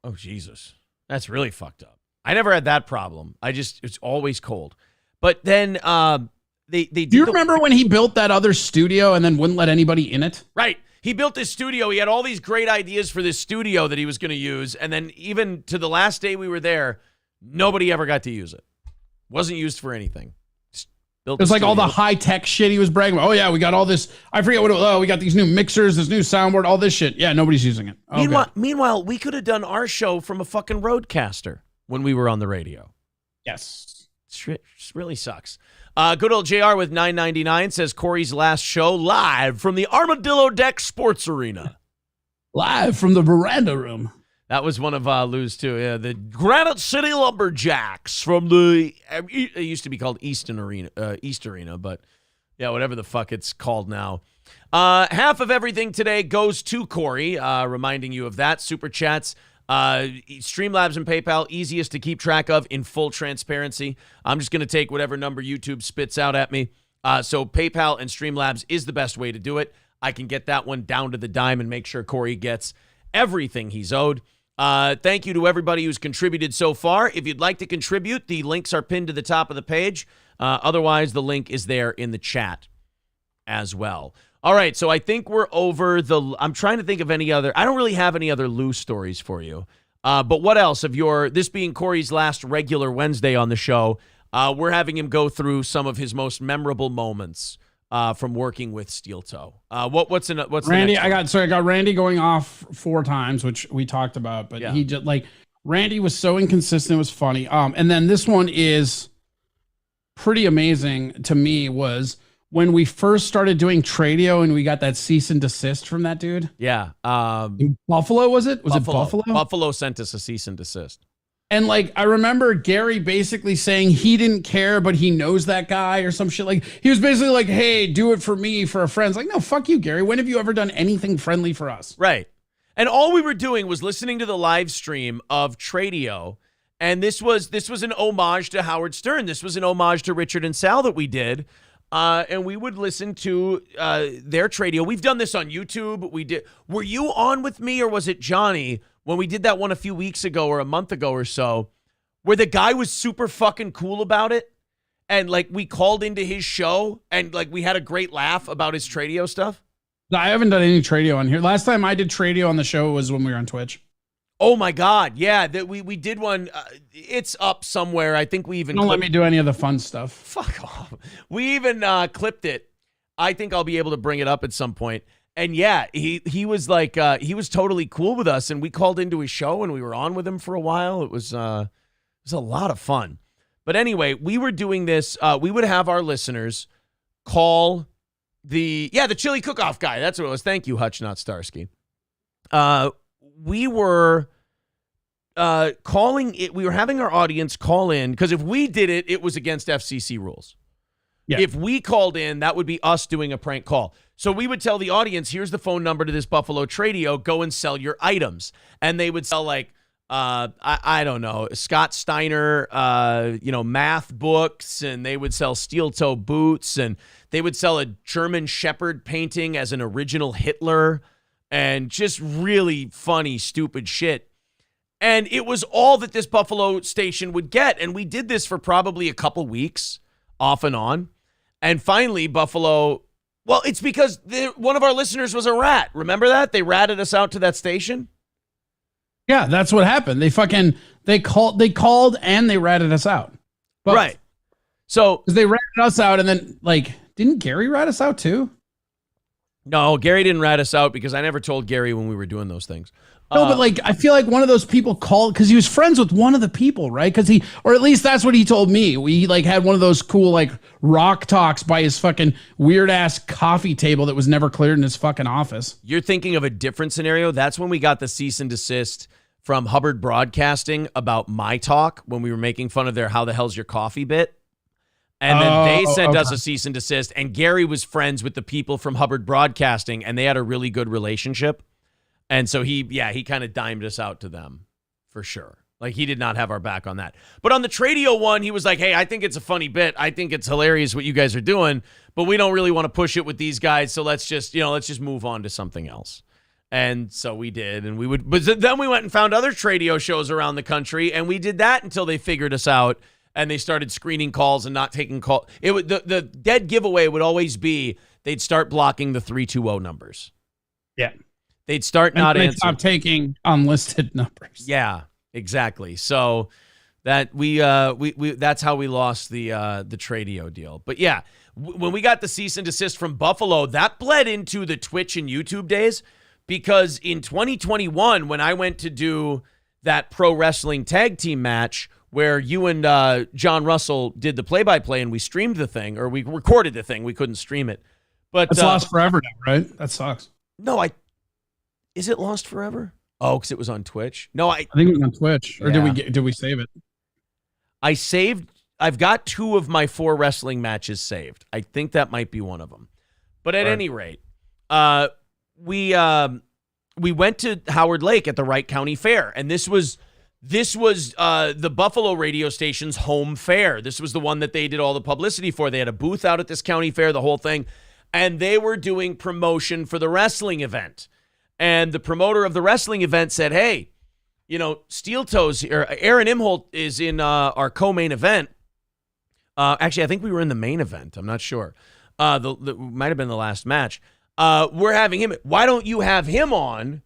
Oh, Jesus. That's really fucked up. I never had that problem. It's always cold. But then they do you remember when he built that other studio and then wouldn't let anybody in it? Right. He built this studio. He had all these great ideas for this studio that he was going to use. And then even to the last day we were there, nobody ever got to use it. Wasn't used for anything. It was like all the high-tech shit he was bragging about. Oh, yeah, we got all this. I forget what it was. Oh, we got these new mixers, this new soundboard, all this shit. Yeah, nobody's using it. Oh, meanwhile, we could have done our show from a fucking Roadcaster when we were on the radio. Yes. It really sucks. Good old JR with $9.99 says Corey's last show live from the Armadillo Deck Sports Arena. Live from the veranda room. That was one of Lou's too. Yeah, the Granite City Lumberjacks from it used to be called East Arena, but yeah, whatever the fuck it's called now. Half of everything today goes to Corey, reminding you of that. Super chats. Streamlabs and PayPal, easiest to keep track of in full transparency. I'm just going to take whatever number YouTube spits out at me. So PayPal and Streamlabs is the best way to do it. I can get that one down to the dime and make sure Corey gets everything he's owed. Thank you to everybody who's contributed so far. If you'd like to contribute, the links are pinned to the top of the page. Otherwise, the link is there in the chat as well. All right, so I think we're over I'm trying to think of any other. I don't really have any other Lou stories for you. But what else of this being Corey's last regular Wednesday on the show, we're having him go through some of his most memorable moments from working with Steel Toe. What's Randy? The next one? I got Randy going off 4 times, which we talked about, but he just Randy was so inconsistent. It was funny. And then this one is pretty amazing to me was when we first started doing Tradio and we got that cease and desist from that dude. Yeah. In Buffalo, was it? Was it Buffalo? Buffalo sent us a cease and desist. And I remember Gary basically saying he didn't care, but he knows that guy or some shit. He was basically like, hey, do it for me, for a friend. It's like, no, fuck you, Gary. When have you ever done anything friendly for us? Right. And all we were doing was listening to the live stream of Tradio. And this was an homage to Howard Stern. This was an homage to Richard and Sal that we did. and we would listen to their Tradio. We've done this on YouTube. We did. Were you on with me, or was it Johnny when we did that one a few weeks ago or a month ago or so, where the guy was super fucking cool about it, and like we called into his show and like we had a great laugh about his Tradio stuff? I haven't done any Tradio on here. Last time I did Tradio on the show was when we were on Twitch. Oh my God. Yeah. That we did one. It's up somewhere. I think we even Don't let me do any of the fun stuff. Fuck off. We even clipped it. I think I'll be able to bring it up at some point. And yeah, he was like, he was totally cool with us, and we called into his show and we were on with him for a while. It was a lot of fun. But anyway, we were doing this. We would have our listeners call the chili cook-off guy. That's what it was. Thank you, Hutch, not Starsky. We were calling it. We were having our audience call in, because if we did it, it was against FCC rules. Yeah. If we called in, that would be us doing a prank call. So we would tell the audience, here's the phone number to this Buffalo Tradio. Go and sell your items. And they would sell like, I don't know, Scott Steiner, math books, and they would sell steel toe boots, and they would sell a German Shepherd painting as an original Hitler, and just really funny, stupid shit. And it was all that this Buffalo station would get. And we did this for probably a couple weeks off and on. And finally, Buffalo, well, it's because one of our listeners was a rat. Remember that? They ratted us out to that station. Yeah, that's what happened. They called and they ratted us out. Both. Right. So they ratted us out, and then didn't Gary rat us out too? No, Gary didn't rat us out because I never told Gary when we were doing those things. No, but I feel like one of those people called because he was friends with one of the people, right? Because or at least that's what he told me. We had one of those cool rock talks by his fucking weird ass coffee table that was never cleared in his fucking office. You're thinking of a different scenario. That's when we got the cease and desist from Hubbard Broadcasting about my talk when we were making fun of their "How the hell's your coffee" bit. And then they sent us a cease and desist, and Gary was friends with the people from Hubbard Broadcasting, and they had a really good relationship. And so he kind of dimed us out to them for sure. He did not have our back on that. But on the Tradio one, he was like, hey, I think it's a funny bit. I think it's hilarious what you guys are doing, but we don't really want to push it with these guys. So let's just move on to something else. And so we did. But then we went and found other Tradio shows around the country, and we did that until they figured us out and they started screening calls and not taking calls. The dead giveaway would always be they'd start blocking the 320 numbers. Yeah. They'd start not answering. Stop taking unlisted numbers. Yeah, exactly. So that we that's how we lost the Tradio deal. But yeah, when we got the cease and desist from Buffalo, that bled into the Twitch and YouTube days, because in 2021, when I went to do that pro wrestling tag team match where you and John Russell did the play-by-play and we streamed the thing, or we recorded the thing, we couldn't stream it. But it's lost forever now, right? That sucks. No, is it lost forever? Oh, because it was on Twitch. No, I think it was on Twitch. Or did we save it? I've got 2 of my 4 wrestling matches saved. I think that might be one of them. But at any rate, we went to Howard Lake at the Wright County Fair, and this was the Buffalo radio station's home fair. This was the one that they did all the publicity for. They had a booth out at this county fair, the whole thing, and they were doing promotion for the wrestling event. And the promoter of the wrestling event said, hey, Steel Toes, or Aaron Imholt is in our co-main event. Actually, I think we were in the main event. I'm not sure. Might have been the last match. We're having him. Why don't you have him on?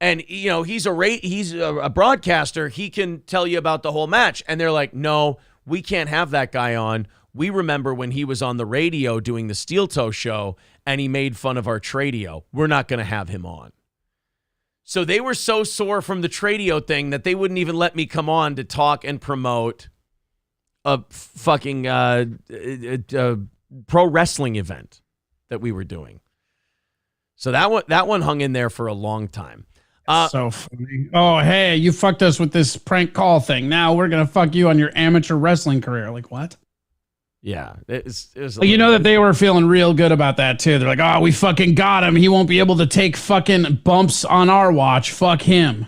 And, he's a broadcaster. He can tell you about the whole match. And they're like, no, we can't have that guy on. We remember when he was on the radio doing the Steel Toe show and he made fun of our Tradio. We're not going to have him on. So they were so sore from the Tradio thing that they wouldn't even let me come on to talk and promote a fucking pro wrestling event that we were doing. So that one hung in there for a long time. So funny. Oh, hey, you fucked us with this prank call thing. Now we're going to fuck you on your amateur wrestling career. Like, what? Yeah. It was that they were feeling real good about that, too. They're like, oh, we fucking got him. He won't be able to take fucking bumps on our watch. Fuck him.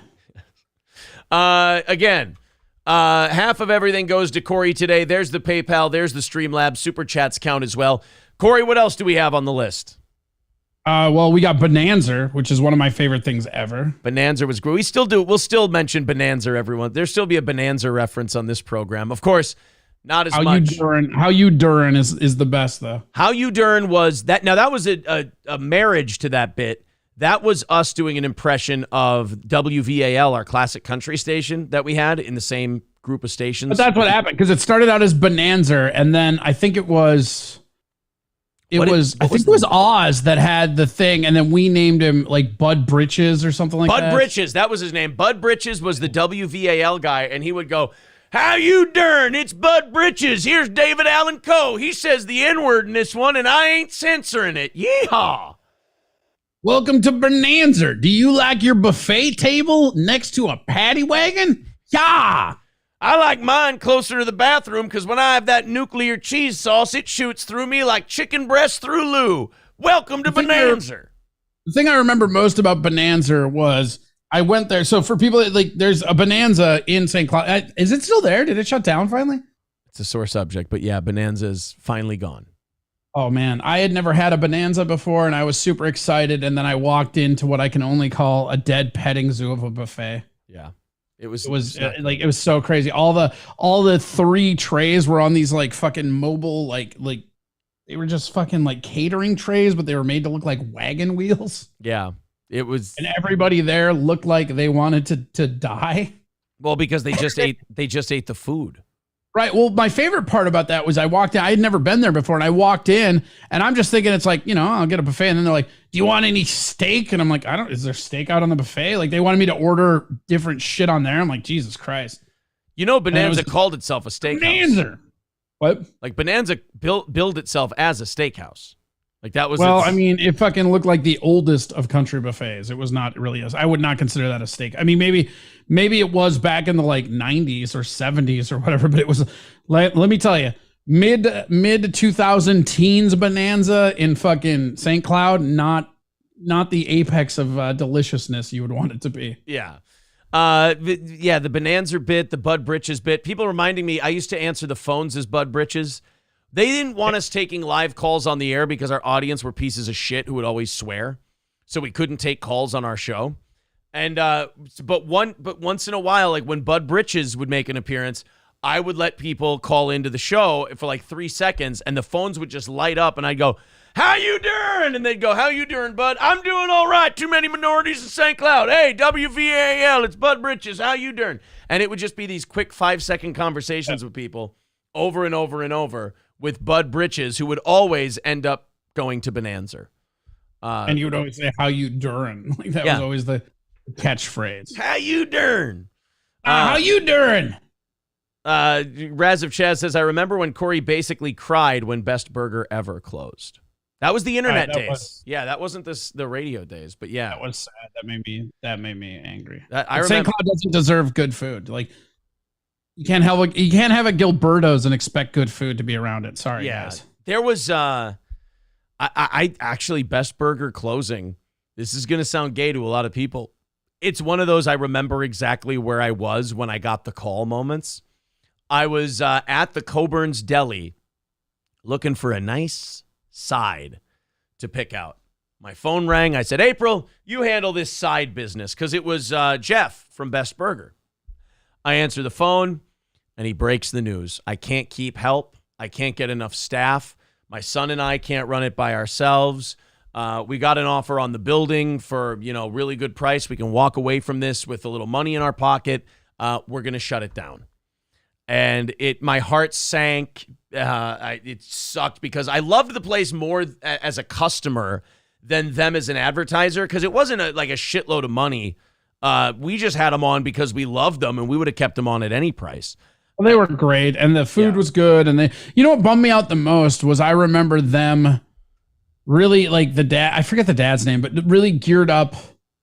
Again, half of everything goes to Corey today. There's the PayPal. There's the Streamlabs. Super chats count as well. Corey, what else do we have on the list? Well, we got Bonanza, which is one of my favorite things ever. Bonanza was great. We'll still mention Bonanza, everyone. There'll still be a Bonanza reference on this program. Of course, not as much. How You Durin is the best, though. How You Durin was that. Now, that was a marriage to that bit. That was us doing an impression of WVAL, our classic country station that we had in the same group of stations. But that's what happened, because it started out as Bonanza, and then I think it was... It was Oz that had the thing, and then we named him like Bud Britches or something like that. Bud Britches, that was his name. Bud Britches was the WVAL guy, and he would go, "How you dern? It's Bud Britches. Here's David Allen Coe. He says the N-word in this one, and I ain't censoring it. Yeehaw!" Welcome to Bonanza. Do you like your buffet table next to a paddy wagon? Yeah. I like mine closer to the bathroom because when I have that nuclear cheese sauce, it shoots through me like chicken breast through loo. Welcome to Bonanza. The thing I remember most about Bonanza was I went there. So for people that, like, there's a Bonanza in St. Cloud. Is it still there? Did it shut down finally? It's a sore subject, but yeah, Bonanza's finally gone. Oh man, I had never had a Bonanza before, and I was super excited. And then I walked into what I can only call a dead petting zoo of a buffet. Yeah. It was so crazy. All the 3 trays were on these like fucking mobile, like they were just fucking like catering trays, but they were made to look like wagon wheels. Yeah, it was. And everybody there looked like they wanted to die. Well, because they just ate the food. Right. Well, my favorite part about that was I walked in. I had never been there before, and I walked in, and I'm just thinking it's like, I'll get a buffet, and then they're like, "Do you want any steak?" And I'm like, Is there steak out on the buffet? Like, they wanted me to order different shit on there. I'm like, Jesus Christ. Bonanza called itself a steakhouse. Bonanza. What? Like Bonanza billed itself as a steakhouse. Like that was. Well, I mean, it fucking looked like the oldest of country buffets. It was not really. I would not consider that a steak. I mean, maybe it was back in the like 90s or 70s or whatever, but it was. Let me tell you, mid 2000 teens Bonanza in fucking St. Cloud, not the apex of deliciousness you would want it to be. Yeah. The Bonanza bit, the Bud Britches bit. People reminding me, I used to answer the phones as Bud Britches. They didn't want us taking live calls on the air because our audience were pieces of shit who would always swear. So we couldn't take calls on our show. And but once in a while, like when Bud Britches would make an appearance, I would let people call into the show for like 3 seconds, and the phones would just light up, and I'd go, "How you doing?" And they'd go, "How you doing, Bud?" "I'm doing all right. Too many minorities in St. Cloud." "Hey, WVAL, it's Bud Britches. How you doing?" And it would just be these quick 5-second conversations with people over and over and over with Bud Britches, who would always end up going to Bonanza. And you would always say, "How you doing?" Like that was always the catchphrase. How you doing? How you doing? Raz of Chaz says, "I remember when Corey basically cried when Best Burger Ever closed." That was the internet days. That wasn't the radio days, but yeah. That was sad. That made me angry. St. Cloud doesn't deserve good food. Like, you can't have a Gilberto's and expect good food to be around it. Sorry, guys. There was I actually, Best Burger closing. This is gonna sound gay to a lot of people. It's one of those I remember exactly where I was when I got the call moments. I was at the Coburn's Deli looking for a nice side to pick out. My phone rang. I said, "April, you handle this side business," because it was Jeff from Best Burger. I answer the phone, and he breaks the news. "I can't keep help. I can't get enough staff. My son and I can't run it by ourselves. We got an offer on the building for, really good price. We can walk away from this with a little money in our pocket. We're going to shut it down." And my heart sank. It sucked because I loved the place more as a customer than them as an advertiser, because it wasn't like a shitload of money. We just had them on because we loved them, and we would have kept them on at any price. Well, they were great, and the food was good. And what bummed me out the most was I remember them really, like, the dad, I forget the dad's name, but really geared up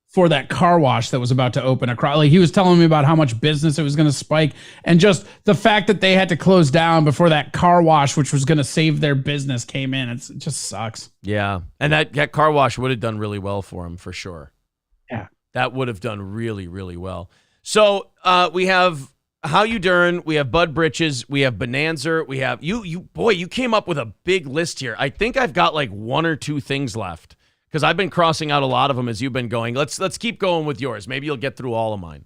for that car wash that was about to open across. Like, he was telling me about how much business it was going to spike, and just the fact that they had to close down before that car wash, which was going to save their business, came in. It just sucks. Yeah. And that car wash would have done really well for him, for sure. Yeah. That would have done really, really well. So we have How You Dern, we have Bud Britches, we have Bonanza, we have you came up with a big list here. I think I've got like one or two things left because I've been crossing out a lot of them as you've been going. Let's keep going with yours. Maybe you'll get through all of mine.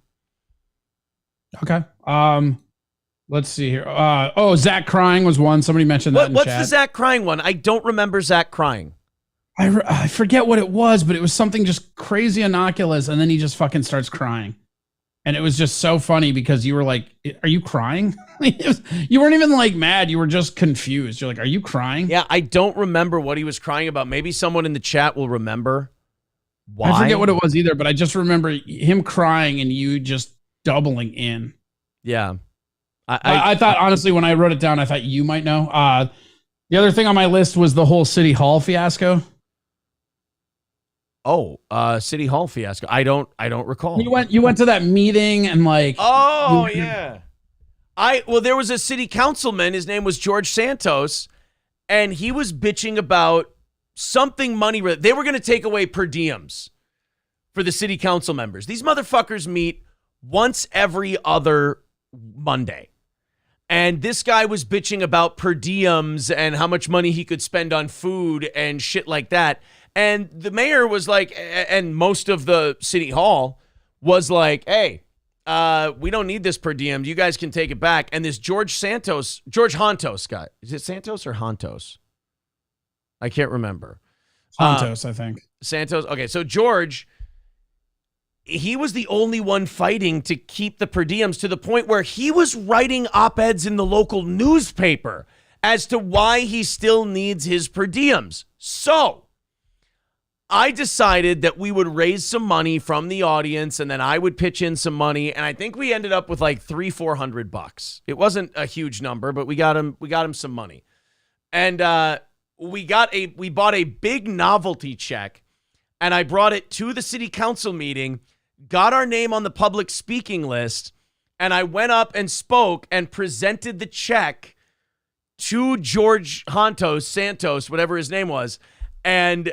Okay. Let's see here. Zach crying was one. Somebody mentioned that in What's chat. the Zach crying one? I don't remember Zach crying. I forget what it was, but it was something just crazy innocuous, and then he just fucking starts crying. And it was just so funny because you were like, are you crying? You weren't even like mad. You were just confused. You're like, are you crying? Yeah, I don't remember what he was crying about. Maybe someone in the chat will remember why. I forget what it was either, but I just remember him crying and you just doubling in. Yeah. I thought, honestly, when I wrote it down, I thought you might know. The other thing on my list was the whole City Hall fiasco. City Hall fiasco. I don't recall. You went to that meeting and like. Oh, yeah. There was a city councilman. His name was George Santos, and he was bitching about something money. They were going to take away per diems for the city council members. These motherfuckers meet once every other Monday. And this guy was bitching about per diems and how much money he could spend on food and shit like that. And the mayor was like, and most of the city hall was like, hey, we don't need this per diem. You guys can take it back. And this George Hontos guy, is it Santos or Hontos? I can't remember. Hontos, I think. Santos. Okay, so George, he was the only one fighting to keep the per diems to the point where he was writing op-eds in the local newspaper as to why he still needs his per diems. So I decided that we would raise some money from the audience and then I would pitch in some money. And I think we ended up with like $300-400. It wasn't a huge number, but we got him some money. And we bought a big novelty check and I brought it to the city council meeting, got our name on the public speaking list. And I went up and spoke and presented the check to George Santos, whatever his name was. And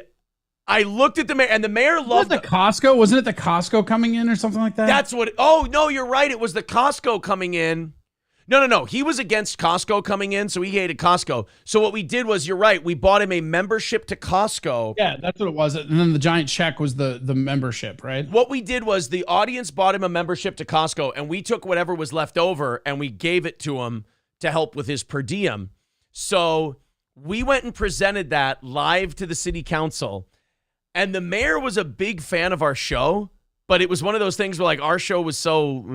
I looked at the mayor, and the mayor loved the Costco. Wasn't it the Costco coming in or something like that? That's what. Oh no, you're right. It was the Costco coming in. No. He was against Costco coming in, so he hated Costco. So what we did was, you're right. We bought him a membership to Costco. Yeah, that's what it was. And then the giant check was the membership, right? What we did was the audience bought him a membership to Costco, and we took whatever was left over and we gave it to him to help with his per diem. So we went and presented that live to the city council. And the mayor was a big fan of our show, but it was one of those things where like our show was so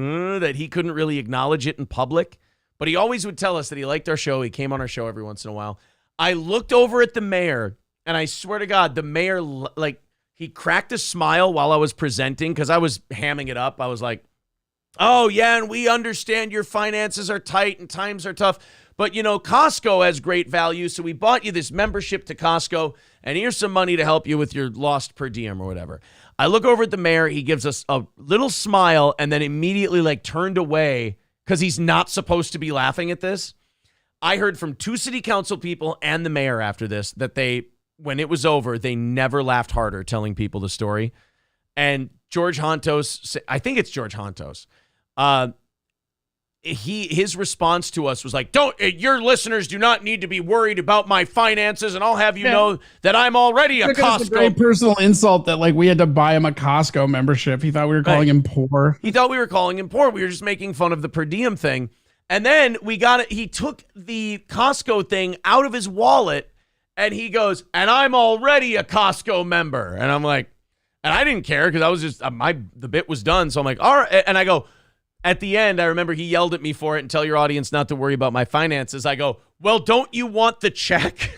that he couldn't really acknowledge it in public. But he always would tell us that he liked our show. He came on our show every once in a while. I looked over at the mayor, and I swear to God, the mayor, like, he cracked a smile while I was presenting because I was hamming it up. I was like, oh, yeah, and we understand your finances are tight and times are tough. But, you know, Costco has great value, so we bought you this membership to Costco, and here's some money to help you with your lost per diem or whatever. I look over at the mayor. He gives us a little smile and then immediately, like, turned away because he's not supposed to be laughing at this. I heard from 2 city council people and the mayor after this that when it was over, they never laughed harder telling people the story. And George Hontos, I think it's George Hontos, his response to us was like, your listeners do not need to be worried about my finances, and I'll have you know that I'm already a Costco. It's a great personal insult that like we had to buy him a Costco membership. He thought we were calling him poor. He thought we were calling him poor. We were just making fun of the per diem thing. And then he took the Costco thing out of his wallet and he goes, and I'm already a Costco member. And I'm like, and I didn't care because I was just, the bit was done. So I'm like, all right. And I go, at the end, I remember he yelled at me for it and tell your audience not to worry about my finances. I go, well, don't you want the check?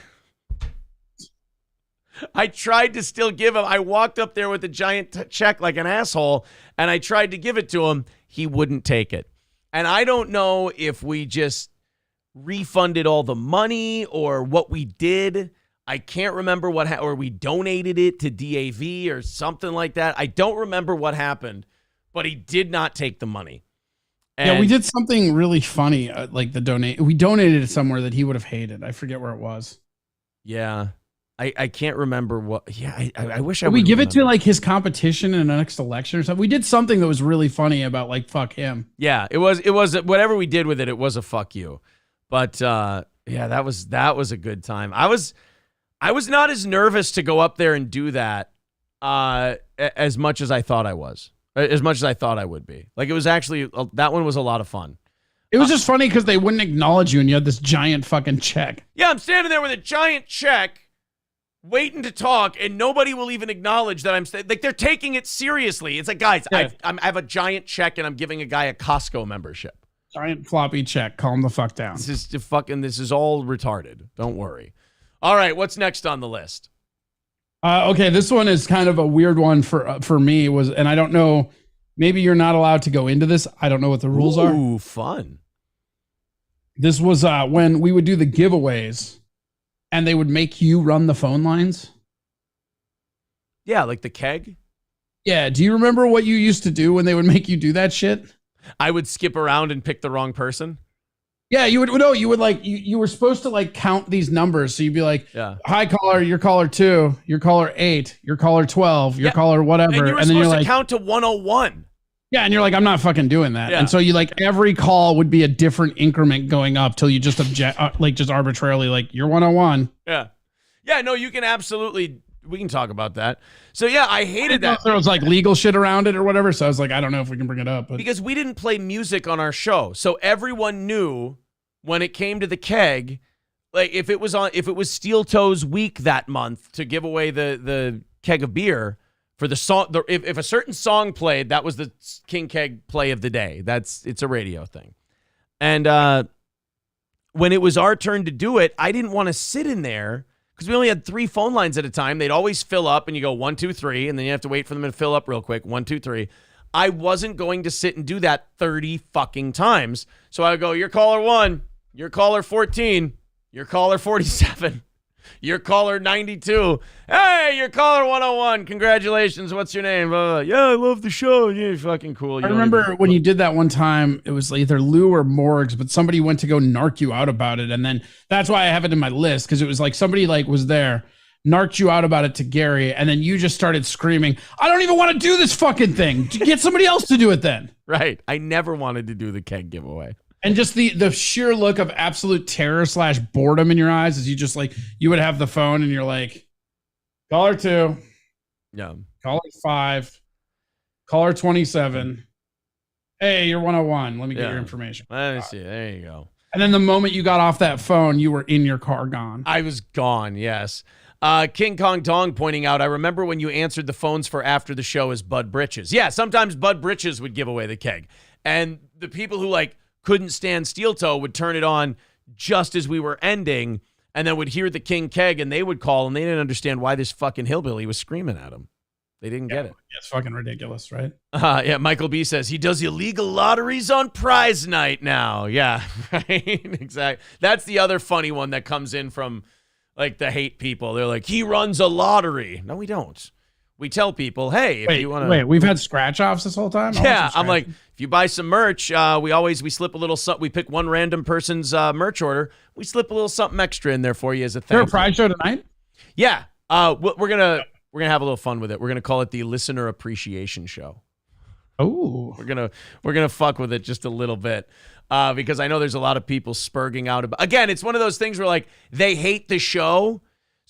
I tried to still give him. I walked up there with a giant check like an asshole, and I tried to give it to him. He wouldn't take it. And I don't know if we just refunded all the money or what we did. I can't remember or we donated it to DAV or something like that. I don't remember what happened, but he did not take the money. And we did something really funny, like we donated it somewhere that he would have hated. I forget where it was. Yeah. I can't remember what. Yeah, I wish I Did would we give it remember. to like his competition in the next election or something? We did something that was really funny about like fuck him. Yeah, it was whatever we did with it. It was a fuck you, but yeah, that was a good time. I was not as nervous to go up there and do that as much as I thought I was, as much as I thought I would be. Like it was actually that one was a lot of fun. It was just funny because they wouldn't acknowledge you and you had this giant fucking check. Yeah, I'm standing there with a giant check, waiting to talk, and nobody will even acknowledge that I'm like they're taking it seriously. It's like, guys, Yeah. I have a giant check and I'm giving a guy a Costco membership. Giant floppy check. Calm the fuck down. This is all retarded. Don't worry. All right, what's next on the list? Okay, this one is kind of a weird one for me. And I don't know. Maybe you're not allowed to go into this. I don't know what the rules are. Ooh, fun. This was when we would do the giveaways, and they would make you run the phone lines. Yeah, like the keg. Yeah. Do you remember what you used to do when they would make you do that shit? I would skip around and pick the wrong person. Yeah, you would. No, you would like you were supposed to like count these numbers. So you'd be like, Yeah. "Hi caller, you're caller 2, you're caller 8, you're caller 12, you're caller whatever," And you were and then you're supposed like, to count to 101. "Yeah," and you're like, "I'm not fucking doing that." Yeah. And so you like every call would be a different increment going up till you just object, like just arbitrarily, like you're 101. Yeah. Yeah, no, you can absolutely, we can talk about that. So yeah, I hated that. There was like legal shit around it or whatever. So I was like, I don't know if we can bring it up. But Because we didn't play music on our show. So everyone knew when it came to the keg, like if it was Steel Toes week that month to give away the keg of beer for the song, if a certain song played, that was the King Keg play of the day. It's a radio thing. And when it was our turn to do it, I didn't want to sit in there because we only had 3 phone lines at a time. They'd always fill up and you go 1, 2, 3, and then you have to wait for them to fill up real quick. 1, 2, 3. I wasn't going to sit and do that 30 fucking times. So I would go, you're caller 1, you're caller 14, you're caller 47, you're caller 92. Hey, you're caller 101. Congratulations. What's your name? Yeah, I love the show. Yeah, fucking cool. I remember when you did that one time, it was either Lou or Morgs, but somebody went to go narc you out about it. And then that's why I have it in my list, because it was like somebody like was there, narked you out about it to Gary, and then you just started screaming, I don't even want to do this fucking thing. Get somebody else to do it then. Right. I never wanted to do the keg giveaway. And just the sheer look of absolute terror / boredom in your eyes as you just like, you would have the phone and you're like, caller 2, Yeah. caller 5, caller 27. Hey, you're 101. Let me get your information. Let me see. There you go. And then the moment you got off that phone, you were in your car gone. I was gone, yes. King Kong Dong pointing out, I remember when you answered the phones for after the show as Bud Britches. Yeah, sometimes Bud Britches would give away the keg. And the people who like couldn't stand Steel Toe would turn it on just as we were ending and then would hear the King Keg and they would call and they didn't understand why this fucking hillbilly was screaming at them. They didn't get it. It's fucking ridiculous, right? Yeah, Michael B says he does illegal lotteries on prize night now. Yeah, right. Exactly. That's the other funny one that comes in from like the hate people. They're like, he runs a lottery. No, we don't. We tell people, hey, if you want to. Wait, we've had scratch offs this whole time? Yeah, I'm like, if you buy some merch, we slip a little something. We pick one random person's merch order. We slip a little something extra in there for you as a thank you. Is there a prize show tonight? Yeah, we're gonna have a little fun with it. We're gonna call it the Listener Appreciation Show. Oh, we're gonna fuck with it just a little bit because I know there's a lot of people spurging out about. Again, it's one of those things where like they hate the show.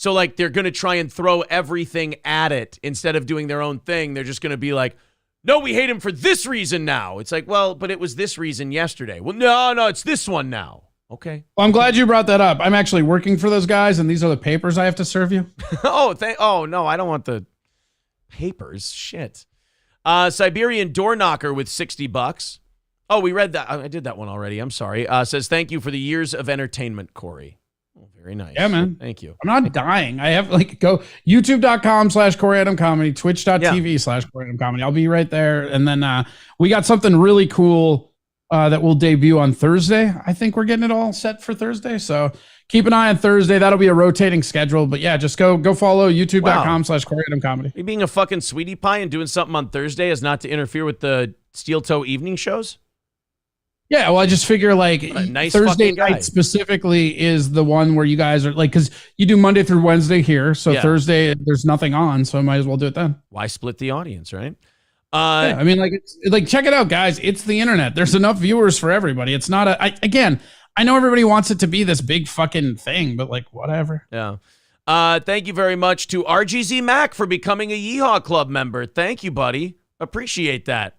So, like, they're going to try and throw everything at it instead of doing their own thing. They're just going to be like, no, we hate him for this reason now. It's like, well, but it was this reason yesterday. Well, no, it's this one now. Okay. Well, I'm glad you brought that up. I'm actually working for those guys, and these are the papers I have to serve you. Oh, no, I don't want the papers. Shit. Siberian Door Knocker with $60. Oh, we read that. I did that one already. I'm sorry. Says, thank you for the years of entertainment, Corey. Oh, very nice. Yeah, man. Thank you. I'm not dying. I have like go youtube.com/Corey Adam Comedy, twitch.tv/Corey Adam Comedy. I'll be right there. And then we got something really cool that will debut on Thursday. I think we're getting it all set for Thursday. So keep an eye on Thursday. That'll be a rotating schedule. But yeah, just go follow youtube.com/Corey Adam Comedy. You being a fucking sweetie pie and doing something on Thursday is not to interfere with the Steel Toe evening shows? Yeah, well, I just figure like nice Thursday guy. night specifically is the one where you guys are like, because you do Monday through Wednesday here, so Thursday there's nothing on, so I might as well do it then. Why split the audience, right? Yeah, I mean, like, it's like, check it out, guys. It's the internet. There's enough viewers for everybody. It's not again, I know everybody wants it to be this big fucking thing, but like, whatever. Yeah. Thank you very much to RGZ Mac for becoming a Yeehaw Club member. Thank you, buddy. Appreciate that.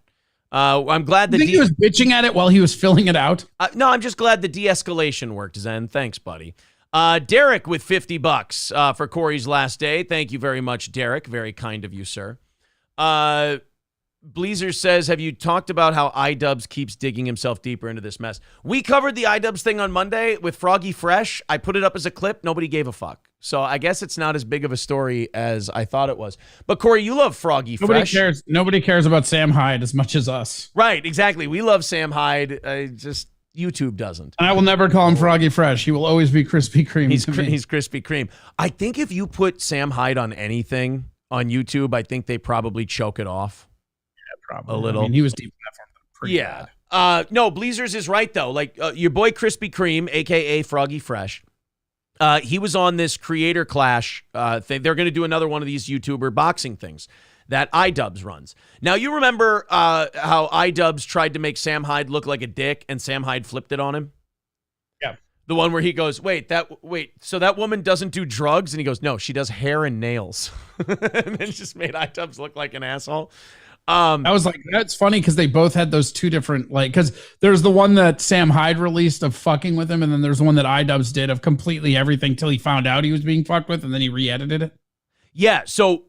I'm glad that he was bitching at it while he was filling it out. No, I'm just glad the de-escalation worked, Zen. Thanks, buddy. Derek with $50 for Corey's last day. Thank you very much, Derek. Very kind of you, sir. Bleezer says, have you talked about how iDubbbz keeps digging himself deeper into this mess? We covered the iDubbbz thing on Monday with Froggy Fresh. I put it up as a clip. Nobody gave a fuck. So I guess it's not as big of a story as I thought it was. But Corey, you love Froggy Fresh. Nobody cares about Sam Hyde as much as us. Right, exactly. We love Sam Hyde. Just YouTube doesn't. And I will never call him Froggy Fresh. He will always be Krispy Kreme. He's Krispy Kreme. I think if you put Sam Hyde on anything on YouTube, I think they probably choke it off. Probably. A little. I mean, he was deep in that form. Pretty bad. No, Bleezers is right, though. Like, your boy Krispy Kreme, a.k.a. Froggy Fresh, he was on this Creator Clash thing. They're going to do another one of these YouTuber boxing things that iDubbbz runs. Now, you remember how iDubbbz tried to make Sam Hyde look like a dick, and Sam Hyde flipped it on him? Yeah. The one where he goes, so that woman doesn't do drugs? And he goes, no, she does hair and nails. And then just made iDubbbz look like an asshole. I was like, that's funny because they both had those two different, like, because there's the one that Sam Hyde released of fucking with him, and then there's the one that iDubbbz did of completely everything till he found out he was being fucked with, and then he re-edited it. Yeah, so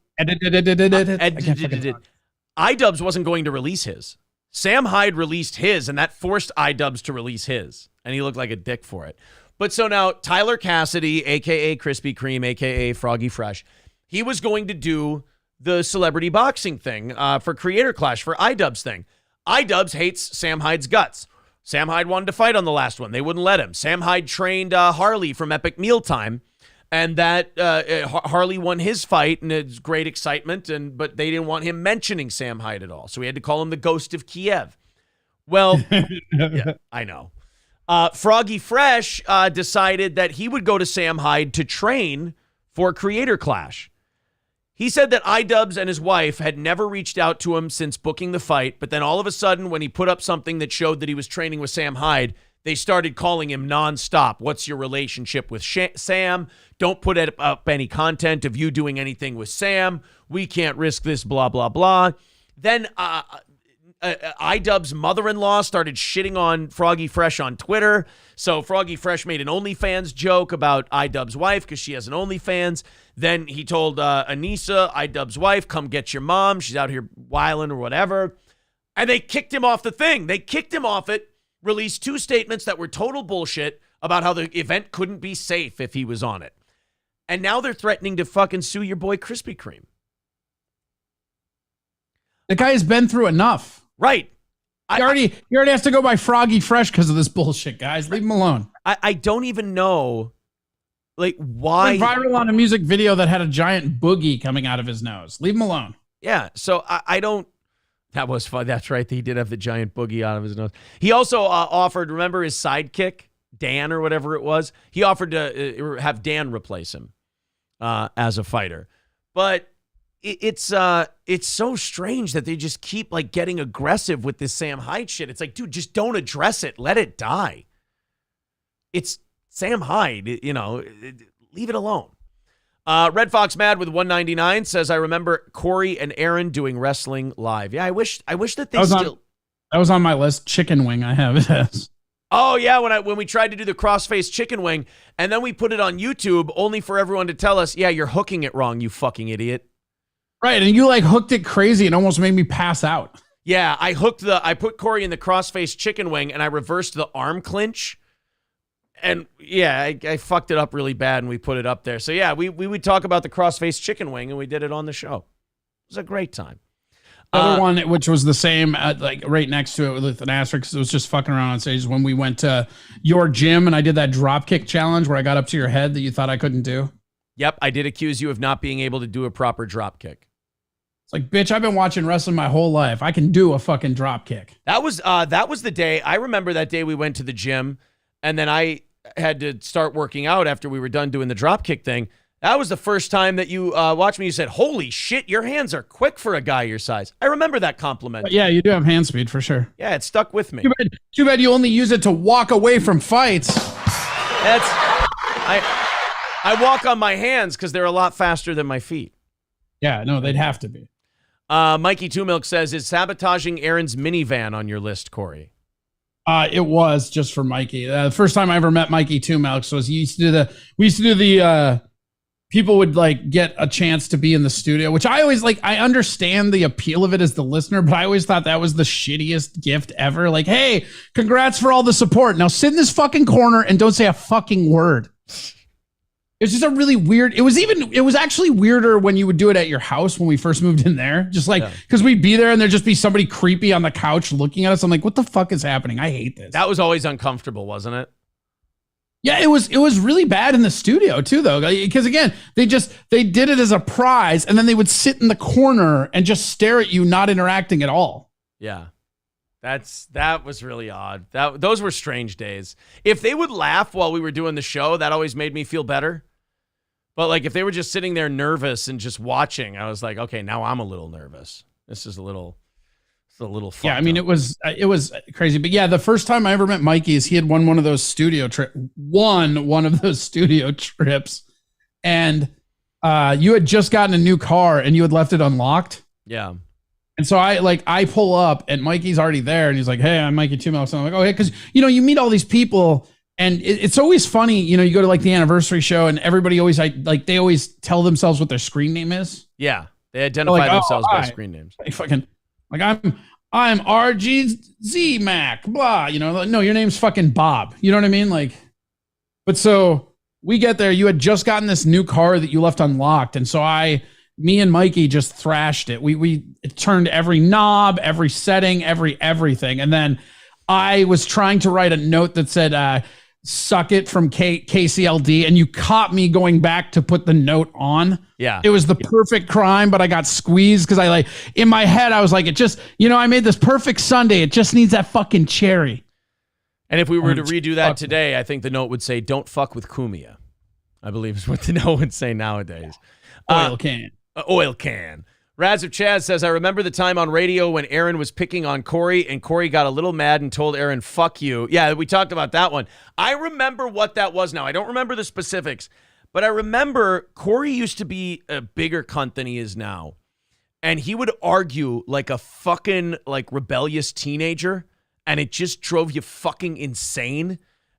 iDubbbz wasn't going to release his. Sam Hyde released his, and that forced iDubbbz to release his, and he looked like a dick for it. But so now Tyler Cassidy, a.k.a. Krispy Kreme, a.k.a. Froggy Fresh, he was going to do the celebrity boxing thing for Creator Clash, for iDubbbz thing. iDubbbz hates Sam Hyde's guts. Sam Hyde wanted to fight on the last one. They wouldn't let him. Sam Hyde trained Harley from Epic Mealtime, and that Harley won his fight, and it's great excitement, but they didn't want him mentioning Sam Hyde at all, so he had to call him the Ghost of Kiev. Well, yeah, I know. Froggy Fresh decided that he would go to Sam Hyde to train for Creator Clash. He said that iDubbbz and his wife had never reached out to him since booking the fight, but then all of a sudden, when he put up something that showed that he was training with Sam Hyde, they started calling him nonstop. What's your relationship with Sam? Don't put up any content of you doing anything with Sam. We can't risk this, blah, blah, blah. Then iDubbbz's mother-in-law started shitting on Froggy Fresh on Twitter. So Froggy Fresh made an OnlyFans joke about iDubbbz's wife because she has an OnlyFans. Then he told Anissa, iDubbbz's wife, come get your mom. She's out here wilding or whatever. And they kicked him off the thing. They kicked him off it, released 2 statements that were total bullshit about how the event couldn't be safe if he was on it. And now they're threatening to fucking sue your boy Krispy Kreme. The guy has been through enough. Right. He already has to go by Froggy Fresh because of this bullshit, guys. Leave him alone. I don't even know, like, why. Went viral on a music video that had a giant boogie coming out of his nose. Leave him alone. Yeah, so I don't. That was fun. That's right. He did have the giant boogie out of his nose. He also offered, remember his sidekick, Dan or whatever it was? He offered to have Dan replace him as a fighter. But it's so strange that they just keep like getting aggressive with this Sam Hyde shit. It's like, dude, just don't address it. Let it die. It's Sam Hyde, leave it alone. Red Fox Mad with 199 says, I remember Corey and Aaron doing wrestling live. Yeah, I wish that they still. That was on my list. Chicken wing, I have it as. Oh yeah, when we tried to do the crossface chicken wing, and then we put it on YouTube, only for everyone to tell us, yeah, you're hooking it wrong, you fucking idiot. Right, and you like hooked it crazy and almost made me pass out. Yeah, I put Corey in the crossface chicken wing and I reversed the arm clinch. And yeah, I fucked it up really bad and we put it up there. So yeah, we would talk about the crossface chicken wing and we did it on the show. It was a great time. The other one, which was the same, like right next to it with an asterisk, it was just fucking around on stage when we went to your gym and I did that drop kick challenge where I got up to your head that you thought I couldn't do. Yep, I did accuse you of not being able to do a proper drop kick. It's like, bitch, I've been watching wrestling my whole life. I can do a fucking drop kick. That was the day. I remember that day we went to the gym, and then I had to start working out after we were done doing the drop kick thing. That was the first time that you watched me. You said, holy shit, your hands are quick for a guy your size. I remember that compliment. But yeah, you do have hand speed for sure. Yeah, it stuck with me. Too bad you only use it to walk away from fights. I walk on my hands because they're a lot faster than my feet. Yeah, no, they'd have to be. Mikey Two Milk says, is sabotaging Aaron's minivan on your list, Corey? It was just for Mikey. The first time I ever met Mikey Two Milks was we used to do the people would like get a chance to be in the studio, which I always like. I understand the appeal of it as the listener, but I always thought that was the shittiest gift ever. Like, hey, congrats for all the support. Now sit in this fucking corner and don't say a fucking word. It's just a really weird. It was actually weirder when you would do it at your house when we first moved in there. Just like, because we'd be there and there'd just be somebody creepy on the couch looking at us. I'm like, what the fuck is happening? I hate this. That was always uncomfortable, wasn't it? Yeah, it was really bad in the studio too, though, because again, they did it as a prize, and then they would sit in the corner and just stare at you, not interacting at all. Yeah, that was really odd. Those were strange days. If they would laugh while we were doing the show, that always made me feel better. But like if they were just sitting there nervous and just watching, I was like, okay, now I'm a little nervous. This is a little yeah, I mean, it was crazy. But yeah, the first time I ever met Mikey is he had won one of those studio trips, and you had just gotten a new car and you had left it unlocked. Yeah. And so I pull up and Mikey's already there and he's like, hey, I'm Mikey Two Milks. And I'm like, oh, hey, because you meet all these people and it's always funny, you go to like the anniversary show and everybody always they always tell themselves what their screen name is. Yeah, they identify themselves by screen names. I'm RGZ Mac, blah, no, your name's fucking Bob. You know what I mean? Like, but so we get there, you had just gotten this new car that you left unlocked. And so me and Mikey just thrashed it. We turned every knob, every setting, everything. And then I was trying to write a note that said, suck it from KCLD, and you caught me going back to put the note on. Yeah. It was the perfect crime, but I got squeezed because in my head, I was like, it just, I made this perfect Sunday. It just needs that fucking cherry. And if we were to redo that today, I think the note would say, don't fuck with Kumia, I believe is what the note would say nowadays. Oil can. Oil can. Raz of Chaz says, I remember the time on radio when Aaron was picking on Corey and Corey got a little mad and told Aaron, fuck you. Yeah, we talked about that one. I remember what that was now. I don't remember the specifics, but I remember Corey used to be a bigger cunt than he is now. And he would argue like a fucking rebellious teenager, and it just drove you fucking insane.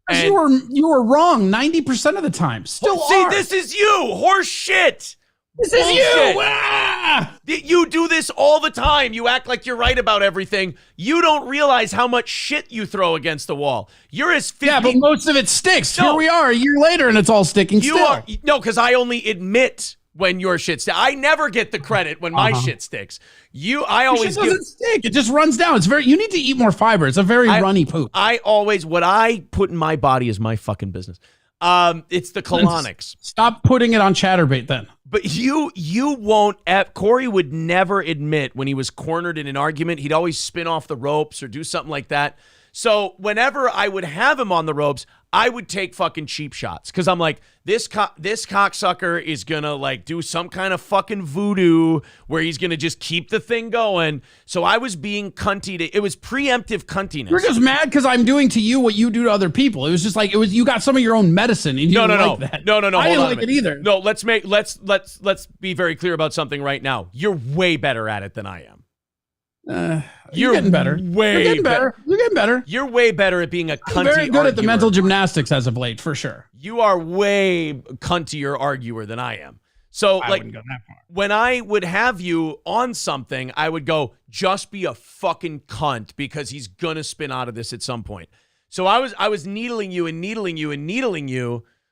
And you were wrong 90% of the time. Still see, this is you. Horse shit. This is you. Ah! You do this all the time. You act like you're right about everything. You don't realize how much shit you throw against the wall. You're as 50. Yeah, but most of it sticks. No. Here we are a year later and it's all sticking still. No, because I only admit when your shit sticks. I never get the credit when my shit sticks. I always shit doesn't stick. It just runs down. You need to eat more fiber. It's a very runny poop. What I put in my body is my fucking business. It's the colonics. Stop putting it on Chatterbait then. But you won't. Corey would never admit when he was cornered in an argument. He'd always spin off the ropes or do something like that. So whenever I would have him on the ropes, I would take fucking cheap shots because I'm like, this cocksucker is gonna do some kind of fucking voodoo where he's gonna just keep the thing going. So I was being cunty. It was preemptive cuntiness. You're just mad because I'm doing to you what you do to other people. It was just like you got some of your own medicine. And you no. That. No. I didn't like it either. No, let's be very clear about something right now. You're way better at it than I am. You're getting better. You're getting better. You're way better at being a cunty I'm very good arguer. at the mental gymnastics as of late, for sure. You are way cuntier arguer than I am. So I wouldn't go that far. When I would have you on something, I would go, just be a fucking cunt because he's gonna spin out of this at some point. So I was needling you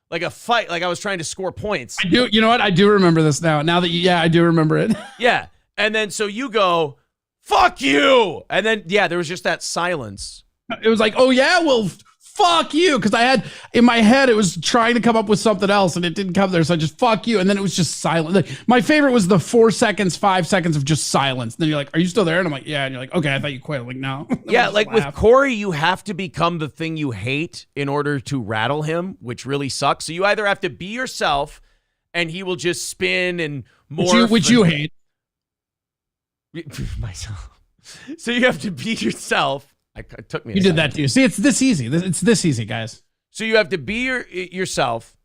like a fight, like I was trying to score points. I do. You know what? I do remember this now. Now that I do remember it. Yeah. And then so you go, fuck you. And then, there was just that silence. It was like, oh yeah, well, fuck you. Because I had in my head, it was trying to come up with something else and it didn't come there. So I just fuck you. And then it was just silent. Like, my favorite was the 4 seconds, 5 seconds of just silence. And then you're like, are you still there? And I'm like, yeah. And you're like, okay, I thought you quit. I'm like, no. Yeah, like with Corey, you have to become the thing you hate in order to rattle him, which really sucks. So you either have to be yourself and he will just spin and morph. Which you hate. Myself. So you have to be yourself. It took me. You did that too. See, it's this easy. It's this easy, guys. So you have to be yourself,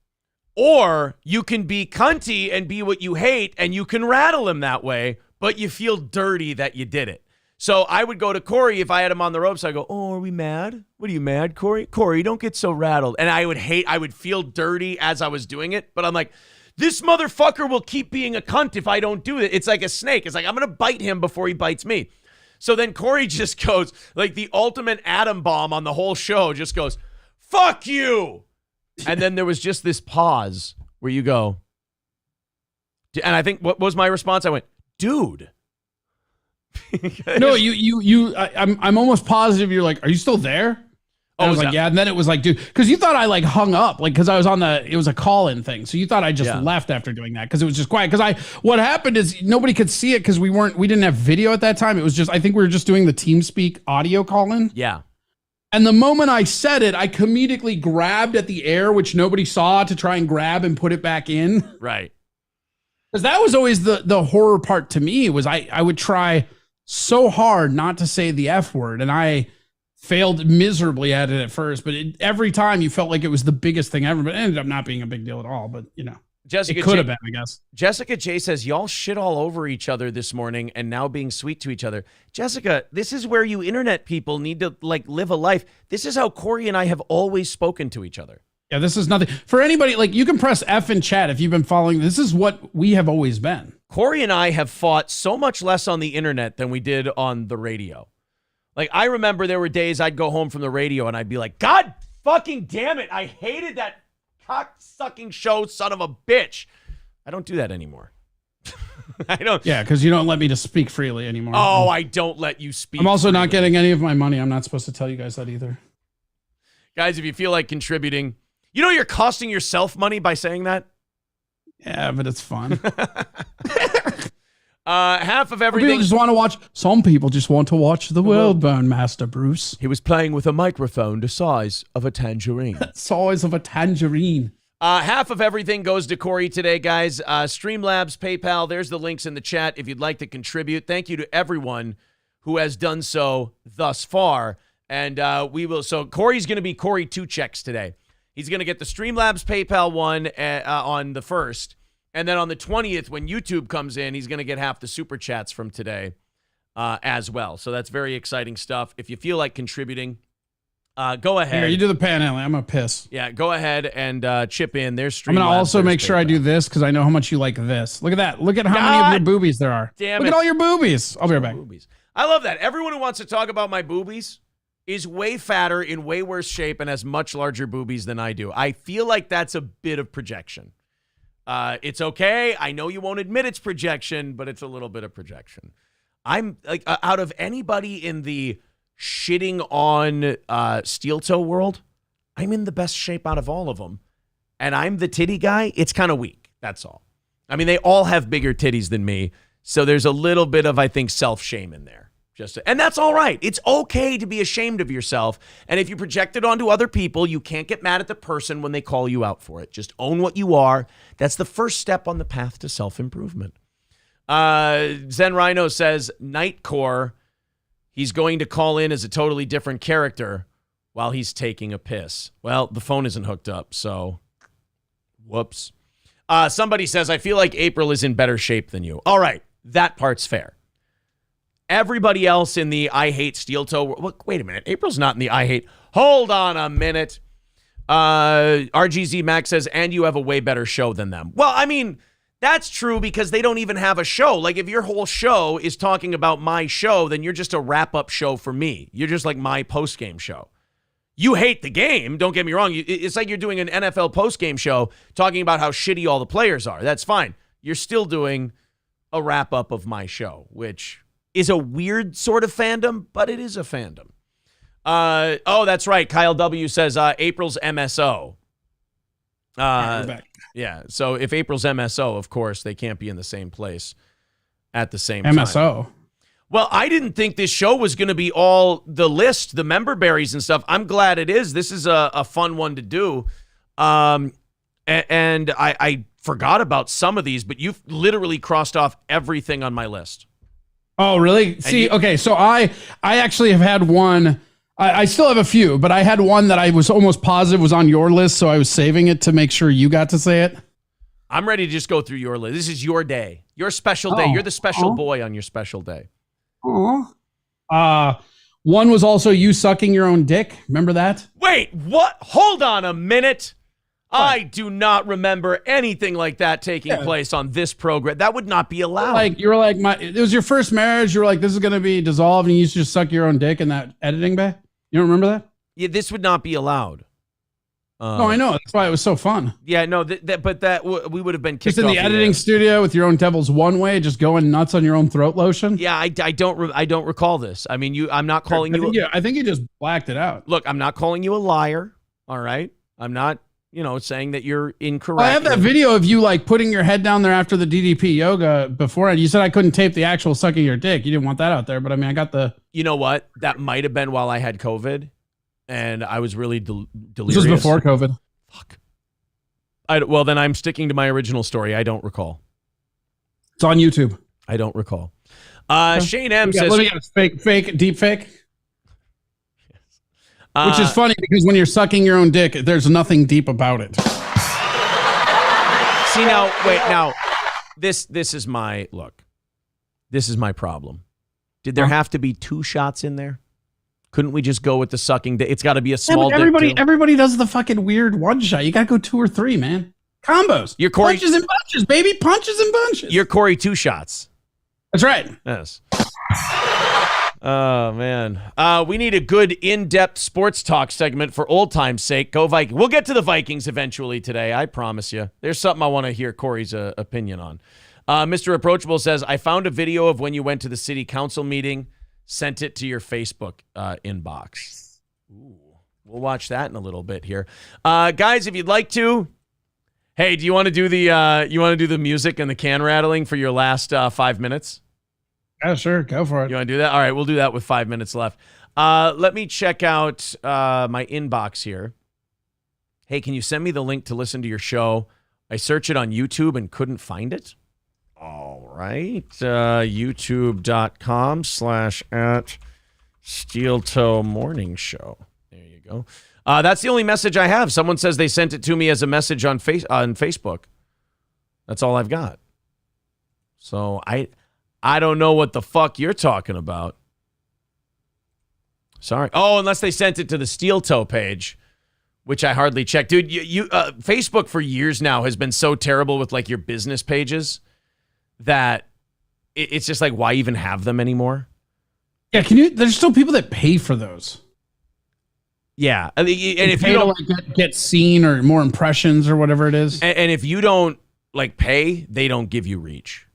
or you can be cunty and be what you hate, and you can rattle him that way, but you feel dirty that you did it. So I would go to Corey if I had him on the ropes. I go, oh, are we mad? What are you mad, Corey? Corey, don't get so rattled. And I would feel dirty as I was doing it, but I'm like, this motherfucker will keep being a cunt if I don't do it. It's like a snake. It's like, I'm going to bite him before he bites me. So then Corey just goes, like the ultimate atom bomb on the whole show, just goes, fuck you. And then there was just this pause where you go, and I think, what was my response? I went, dude. No, I'm almost positive you're like, are you still there? And I was like, yeah. And then it was like, dude, because you thought I like hung up, like, because I was it was a call-in thing. So you thought I just left after doing that because it was just quiet. Because what happened is nobody could see it because we didn't have video at that time. It was just, I think we were just doing the TeamSpeak audio call-in. Yeah. And the moment I said it, I comedically grabbed at the air, which nobody saw, to try and grab and put it back in. Right. Because that was always the horror part to me, was I would try so hard not to say the F word. And I failed miserably at it at first, but every time you felt like it was the biggest thing ever, but it ended up not being a big deal at all. But, you know, it could have been, I guess. Jessica J says, y'all shit all over each other this morning and now being sweet to each other. Jessica, this is where you internet people need to like live a life. This is how Corey and I have always spoken to each other. Yeah, this is nothing. For anybody, like, you can press F in chat if you've been following. This is what we have always been. Corey and I have fought so much less on the internet than we did on the radio. Like, I remember there were days I'd go home from the radio and I'd be like, God fucking damn it, I hated that cock-sucking show, son of a bitch. I don't do that anymore. I don't. Yeah, because you don't let me to speak freely anymore. Oh, I don't let you speak. I'm also not getting any of my money. I'm not supposed to tell you guys that either. Guys, if you feel like contributing, you know you're costing yourself money by saying that? Yeah, but it's fun. Half of everything. People just want to watch. Some people just want to watch the world burn, Master Bruce. He was playing with a microphone the size of a tangerine. Size of a tangerine. Half of everything goes to Corey today, guys. Streamlabs, PayPal, there's the links in the chat if you'd like to contribute. Thank you to everyone who has done so thus far. And we will. So Corey's going to be Corey 2 checks today. He's going to get the Streamlabs PayPal one on the 1st. And then on the 20th, when YouTube comes in, he's going to get half the super chats from today as well. So that's very exciting stuff. If you feel like contributing, go ahead. Here, you do the panhandling. I'm going to piss. Yeah, go ahead and chip in. There's Streamlabs. I'm going to also make sure I do this because I know how much you like this. Look at that. Look at how many of your boobies there are. Damn Look it. at all your boobies. I'll be right back. Boobies. I love that. Everyone who wants to talk about my boobies is way fatter, in way worse shape, and has much larger boobies than I do. I feel like that's a bit of projection. It's okay. I know you won't admit it's projection, but it's a little bit of projection. I'm like, out of anybody in the shitting on steel toe world, I'm in the best shape out of all of them. And I'm the titty guy. It's kind of weak. That's all. I mean, they all have bigger titties than me. So there's a little bit of, I think, self-shame in there. And that's all right. It's okay to be ashamed of yourself. And if you project it onto other people, you can't get mad at the person when they call you out for it. Just own what you are. That's the first step on the path to self-improvement. Zen Rhino says, Nightcore, he's going to call in as a totally different character while he's taking a piss. Well, the phone isn't hooked up, so whoops. Somebody says, I feel like April is in better shape than you. All right, that part's fair. Everybody else in the I hate steel toe. Look, wait a minute. April's not in the I hate. Hold on a minute. RGZ Max says, and you have a way better show than them. Well, I mean, that's true because they don't even have a show. Like, if your whole show is talking about my show, then you're just a wrap-up show for me. You're just like my post-game show. You hate the game. Don't get me wrong. It's like you're doing an NFL post-game show talking about how shitty all the players are. That's fine. You're still doing a wrap-up of my show, which is a weird sort of fandom, but it is a fandom. Oh, that's right. Kyle W. says April's MSO. Right, we're back. Yeah, so if April's MSO, of course, they can't be in the same place at the same time. MSO. Well, I didn't think this show was going to be all the list, the member berries and stuff. I'm glad it is. This is a fun one to do. And I forgot about some of these, but you've literally crossed off everything on my list. Oh, really? See, okay, so I actually have had one. I still have a few, but I had one that I was almost positive was on your list, so I was saving it to make sure you got to say it. I'm ready to just go through your list. This is your day. Your special day. You're the special boy on your special day. One was also you sucking your own dick. Remember that? Wait, what? Hold on a minute. What? I do not remember anything like that taking place on this program. That would not be allowed. Like you were like, it was your first marriage. You were like, this is going to be dissolved, and you used to just suck your own dick in that editing bay. You don't remember that? Yeah, this would not be allowed. No, I know. That's why it was so fun. Yeah, no, we would have been kicked just in off the editing studio with your own devil's one way, just going nuts on your own throat lotion. Yeah, I don't recall this. I mean, I'm not calling you. I think you just blacked it out. Look, I'm not calling you a liar. All right, I'm not. Saying that you're incorrect. I have that video of you like putting your head down there after the DDP yoga before, and you said I couldn't tape the actual sucking your dick. You didn't want that out there, but I mean, I got the. You know what? That might have been while I had COVID, and I was really delirious. This was before COVID. Fuck. Well, then I'm sticking to my original story. I don't recall. It's on YouTube. I don't recall. Shane M says, "Let me get a deep fake." Which is funny because when you're sucking your own dick, there's nothing deep about it. See now, this is my look. This is my problem. Did there have to be 2 shots in there? Couldn't we just go with the sucking dick? It's got to be a small dick. Everybody does the fucking weird one shot. You got to go 2 or 3, man. Combos. You're Corey, punches and bunches, baby. Punches and bunches. You're Corey 2 shots. That's right. Yes. Oh, man. We need a good in-depth sports talk segment for old time's sake. Go Vikings. We'll get to the Vikings eventually today. I promise you. There's something I want to hear Corey's opinion on. Mr. Approachable says, I found a video of when you went to the city council meeting. Sent it to your Facebook inbox. Ooh, we'll watch that in a little bit here. Guys, if you'd like to, hey, do you want to do the music and the can rattling for your last 5 minutes? Yeah, sure. Go for it. You want to do that? All right, we'll do that with 5 minutes left. Let me check out my inbox here. Hey, can you send me the link to listen to your show? I searched it on YouTube and couldn't find it. All right. YouTube.com/@SteelToeMorningShow. There you go. That's the only message I have. Someone says they sent it to me as a message on Facebook. That's all I've got. So I don't know what the fuck you're talking about. Sorry. Oh, unless they sent it to the Steel Toe page, which I hardly check. Dude, you Facebook for years now has been so terrible with like your business pages that it's just like, why even have them anymore? Yeah, there's still people that pay for those. Yeah. And if you don't like get seen or more impressions or whatever it is. And if you don't like pay, they don't give you reach.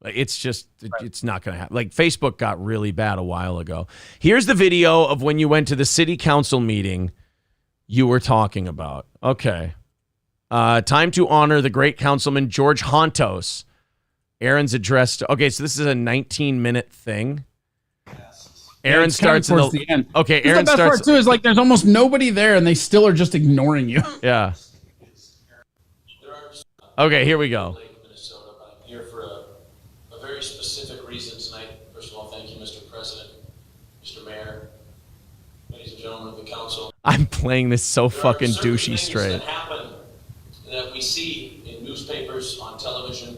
Like it's just, it's not going to happen. Like Facebook got really bad a while ago. Here's the video of when you went to the city council meeting you were talking about. Okay. Time to honor the great councilman George Hontos. Aaron's address. Okay, so this is a 19-minute thing. Aaron starts towards the end. Okay, Aaron the best starts. part too is like there's almost nobody there, and they still are just ignoring you. Yeah. Okay, here we go. Minnesota, but I'm here for a very specific reason tonight. First of all, thank you, Mr. President, Mr. Mayor, ladies and gentlemen of the council. I'm playing this so fucking douchey straight. That happen that we see in newspapers, on television,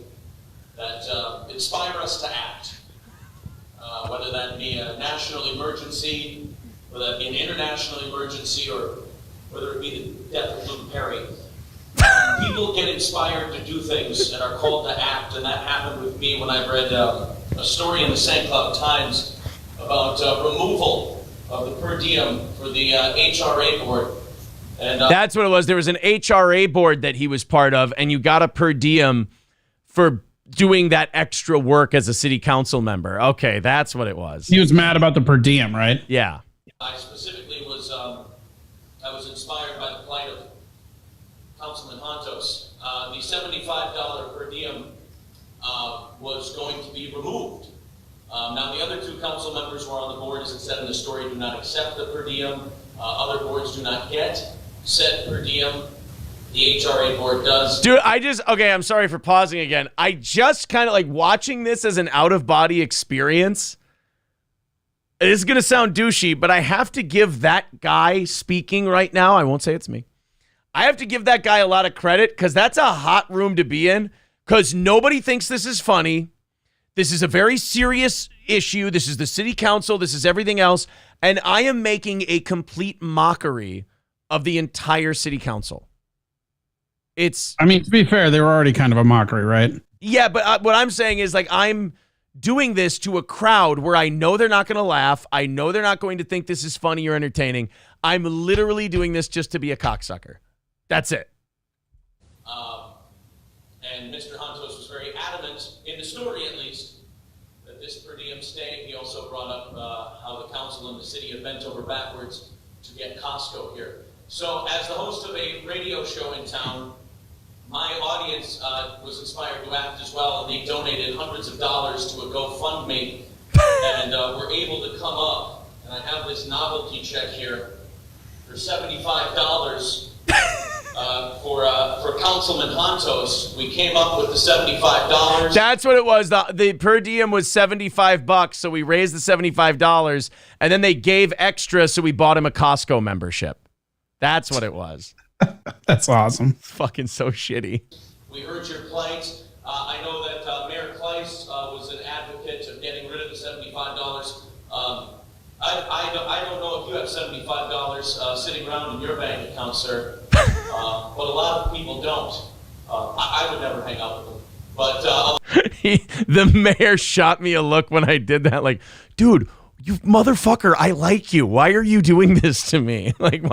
that inspire us to act. Whether that be a national emergency, whether that be an international emergency, or whether it be the death of Luke Perry. People get inspired to do things and are called to act, and that happened with me when I read a story in the St. Cloud Times about removal of the per diem for the HRA board. And that's what it was. There was an HRA board that he was part of, and you got a per diem for doing that extra work as a city council member. Okay, that's what it was. He was mad about the per diem, right? Yeah. I specifically was inspired by the plight of Councilman Hontos. The $75 per diem was going to be removed. Now, the other two council members who are on the board, as it said in the story, do not accept the per diem. Other boards do not get said per diem. The HRA board does. Dude, I'm sorry for pausing again. I just kind of like watching this as an out-of-body experience. It is going to sound douchey, but I have to give that guy speaking right now, I won't say it's me. I have to give that guy a lot of credit because that's a hot room to be in because nobody thinks this is funny. This is a very serious issue. This is the city council. This is everything else. And I am making a complete mockery of the entire city council. I mean, to be fair, they were already kind of a mockery, right? Yeah, but what I'm saying is like I'm doing this to a crowd where I know they're not going to laugh. I know they're not going to think this is funny or entertaining. I'm literally doing this just to be a cocksucker. That's it. And Mr. Hontos was very adamant, in the story at least, that this per diem stay. He also brought up how the council and the city have bent over backwards to get Costco here. So as the host of a radio show in town, my audience was inspired to act as well, and they donated hundreds of dollars to a GoFundMe, and were able to come up, and I have this novelty check here, for $75 for Councilman Hontos. We came up with the $75. That's what it was. The per diem was $75, so we raised the $75, and then they gave extra, so we bought him a Costco membership. That's what it was. That's awesome. It's fucking so shitty. We heard your plight. I know that Mayor Kleiss was an advocate of getting rid of the $75. I don't know if you have $75 sitting around in your bank account, sir, but a lot of people don't. I would never hang out with them. But the mayor shot me a look when I did that. Like, dude, you motherfucker, I like you. Why are you doing this to me? Like,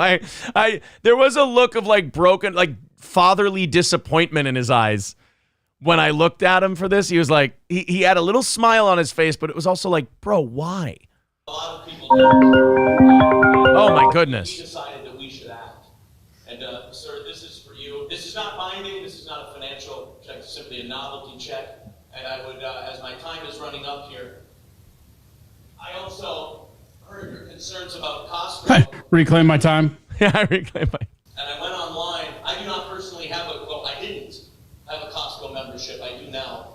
there was a look of like broken, like fatherly disappointment in his eyes when I looked at him for this. He was like, he had a little smile on his face, but it was also like, bro, why? a lot of people don't. Oh my goodness. We decided that we should act. And sir, this is for you. This is not binding. This is not a financial check. It's simply a novelty check. And I would, as my time is running up here, I also heard your concerns about Costco. Hey, reclaim my time. Yeah, I reclaim my. And I went online. I do not personally have I didn't have a Costco membership. I do now.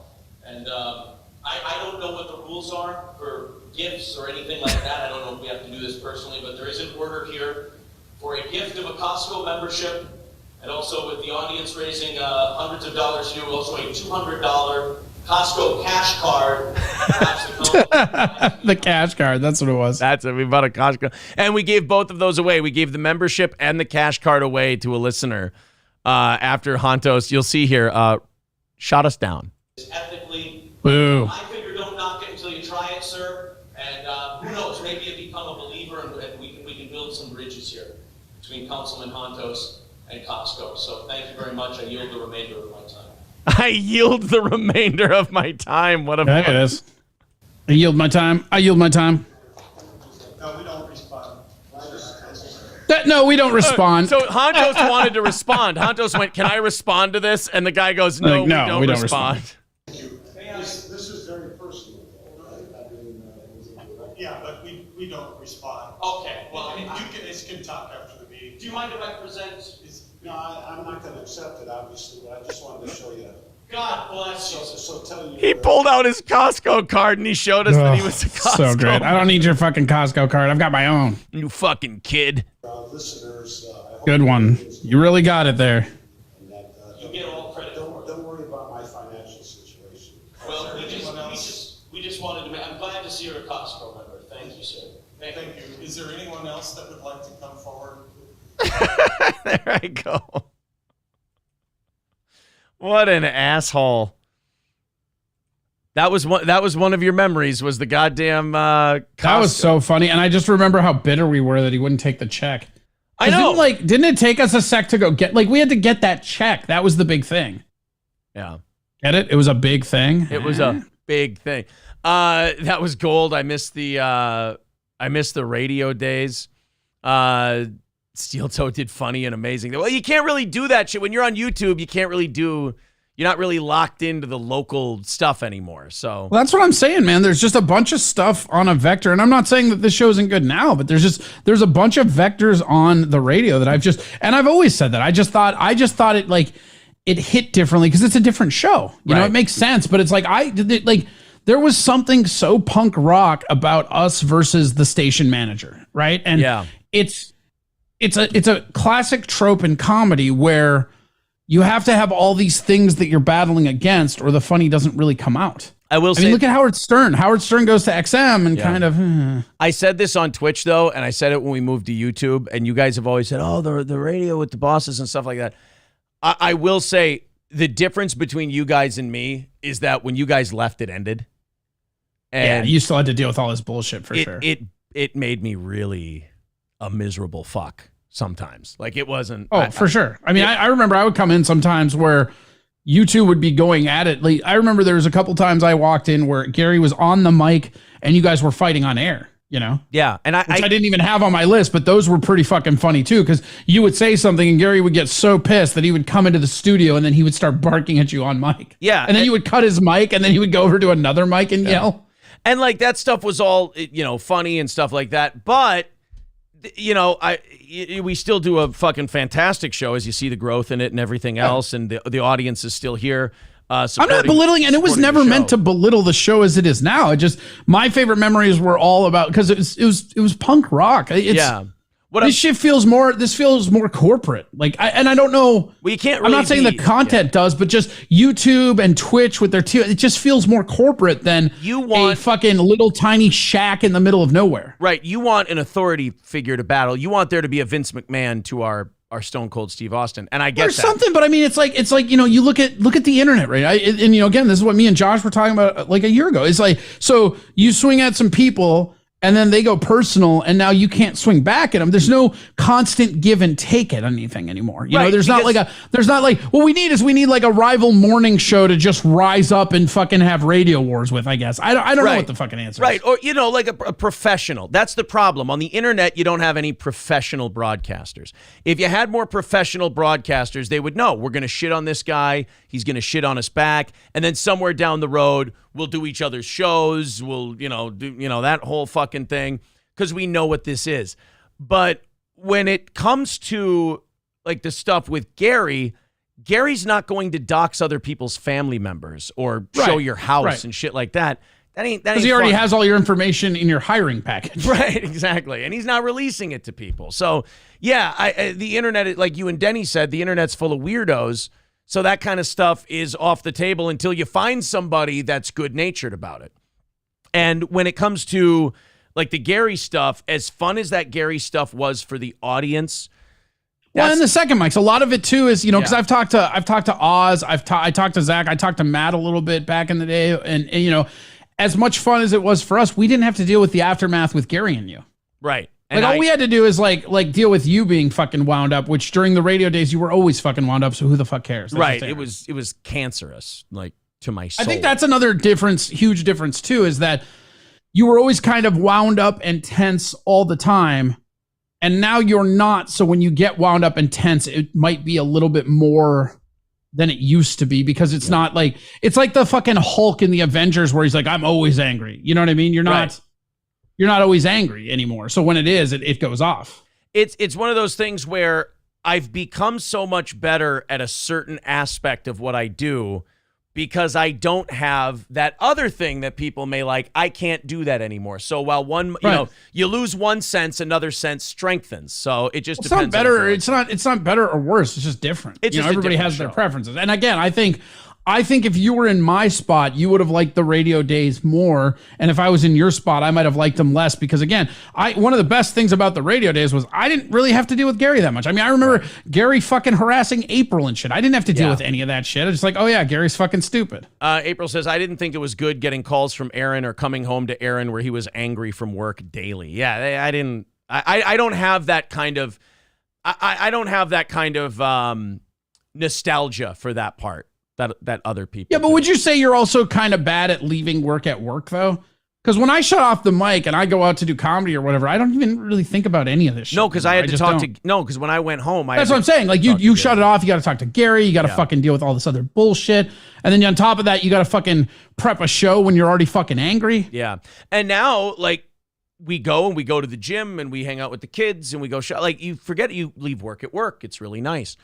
And I don't know what the rules are for gifts or anything like that. I don't know if we have to do this personally, but there is an order here for a gift of a Costco membership. And also with the audience raising hundreds of dollars here, also a $200 Costco cash card. The cash card, that's what it was. That's it. We bought a Costco. And we gave both of those away. We gave the membership and the cash card away to a listener after Hontos, you'll see here, shot us down. Ethically. Boo. I figure don't knock it until you try it, sir. And who knows, maybe you become a believer and we can build some bridges here between Councilman Hontos and Costco. So thank you very much. I yield the remainder of my time. I yield the remainder of my time. What a There it is. I yield my time. I yield my time. No, we don't respond. No, we don't respond. So Hontos wanted to respond. Hontos went, "Can I respond to this?" And the guy goes, "No, Like, we don't respond. This is very personal. I mean, yeah, but we don't respond. Okay, well, And you can talk after the meeting. do you mind if I present? No, I'm not going to accept it, obviously, but I just wanted to show you. God bless you. So tell you. He pulled out his Costco card and he showed us that he was a Costco. So great. I don't need your fucking Costco card. I've got my own. You fucking kid. Listeners, I hope Good one. You really got it there. and that, You get all credit for it. don't worry about my financial situation. Well, we just wanted to make, I'm glad to see you're a Costco member. Thank you, sir. Thank you. Is there anyone else that would like to come forward? There I go. What an asshole. That was one of your memories, was the goddamn Costco. That was so funny. And I just remember how bitter we were that he wouldn't take the check. I know. Didn't it take us a sec to go get, we had to get that check. That was the big thing. Yeah. Get it? It was a big thing. It was a big thing. That was gold. I missed the I miss the radio days. Steel Toe did funny and amazing. Well, you can't really do that shit when you're on YouTube. You're not really locked into the local stuff anymore. So well, that's what I'm saying, man. There's just a bunch of stuff on a vector, and I'm not saying that this show isn't good now, but there's a bunch of vectors on the radio that I've always said that. I just thought it like it hit differently because it's a different show. You know, it makes sense, but it's like there was something so punk rock about us versus the station manager, right? And it's a classic trope in comedy where you have to have all these things that you're battling against or the funny doesn't really come out. I mean, look at Howard Stern. Howard Stern goes to XM and kind of... I said this on Twitch, though, and I said it when we moved to YouTube, and you guys have always said, oh, the radio with the bosses and stuff like that. I will say the difference between you guys and me is that when you guys left, it ended. And you still had to deal with all this bullshit for sure. It made me really a miserable fuck. Sometimes like it wasn't. For sure. I mean, I remember I would come in sometimes where you two would be going at it. Like, I remember there was a couple times I walked in where Gary was on the mic and you guys were fighting on air, you know? Yeah. And I didn't even have on my list, but those were pretty fucking funny too. Cause you would say something and Gary would get so pissed that he would come into the studio and then he would start barking at you on mic. Yeah. And then you would cut his mic and then he would go over to another mic and yell. And like that stuff was all, funny and stuff like that. But we still do a fucking fantastic show as you see the growth in it and everything else, and the audience is still here. I'm not belittling, and it was never meant to belittle the show as it is now. It just my favorite memories were all about because it was punk rock. This feels more corporate. Like, I don't know. Well, you can't. I'm not saying the content does, but just YouTube and Twitch with their it just feels more corporate than a fucking little tiny shack in the middle of nowhere. Right. You want an authority figure to battle. You want there to be a Vince McMahon to our Stone Cold Steve Austin, and I get there's something, but I mean, it's like you look at the internet, right? And again, this is what me and Josh were talking about like a year ago. It's like so you swing at some people. And then they go personal, and now you can't swing back at them. There's no constant give and take at anything anymore. You know, there's not like what we need like a rival morning show to just rise up and fucking have radio wars with. I guess I don't know what the fucking answer is. Right, or like a professional. That's the problem. On the internet, you don't have any professional broadcasters. If you had more professional broadcasters, they would know we're going to shit on this guy. He's going to shit on us back, and then somewhere down the road, we'll do each other's shows. We'll, do that whole fucking thing because we know what this is. But when it comes to like the stuff with Gary's not going to dox other people's family members or show your house and shit like that. That ain't because he already has all your information in your hiring package. Right, exactly. And he's not releasing it to people. So yeah, the internet, like you and Denny said, the internet's full of weirdos. So that kind of stuff is off the table until you find somebody that's good-natured about it. And when it comes to like the Gary stuff, as fun as that Gary stuff was for the audience. Well, and the second mics, a lot of it too is, because I've talked to Oz, I talked to Zach, I talked to Matt a little bit back in the day. And as much fun as it was for us, we didn't have to deal with the aftermath with Gary and you. Right. And all we had to do is like deal with you being fucking wound up, which during the radio days you were always fucking wound up. So who the fuck cares? That's right. It was cancerous, like to my soul. I think that's another difference, huge difference too, is that you were always kind of wound up and tense all the time, and now you're not. So when you get wound up and tense, it might be a little bit more than it used to be because it's not like it's like the fucking Hulk in the Avengers where he's like, I'm always angry. You know what I mean? You're not. Right. You're not always angry anymore. So when it is, it goes off. It's one of those things where I've become so much better at a certain aspect of what I do because I don't have that other thing that people may like. I can't do that anymore. So while you lose one sense, another sense strengthens. So it just depends. It's not better. It's not better or worse. It's just different. It's just everybody has their preferences. And again, I think if you were in my spot, you would have liked the radio days more. And if I was in your spot, I might have liked them less because, again, one of the best things about the radio days was I didn't really have to deal with Gary that much. I mean, I remember Gary fucking harassing April and shit. I didn't have to deal with any of that shit. I was just like, oh, yeah, Gary's fucking stupid. April says, I didn't think it was good getting calls from Aaron or coming home to Aaron where he was angry from work daily. Yeah, I didn't. I don't have that kind of I don't have that kind of nostalgia for that part. That other people. Yeah, but would you say you're also kind of bad at leaving work at work, though? Because when I shut off the mic and I go out to do comedy or whatever, I don't even really think about any of this shit. No, because I had to talk to. No, because when I went home, that's what I'm saying. Like you shut it off. You got to talk to Gary. You got to fucking deal with all this other bullshit. And then on top of that, you got to fucking prep a show when you're already fucking angry. Yeah. And now, like, we go to the gym and we hang out with the kids and we go like you forget you leave work at work. It's really nice.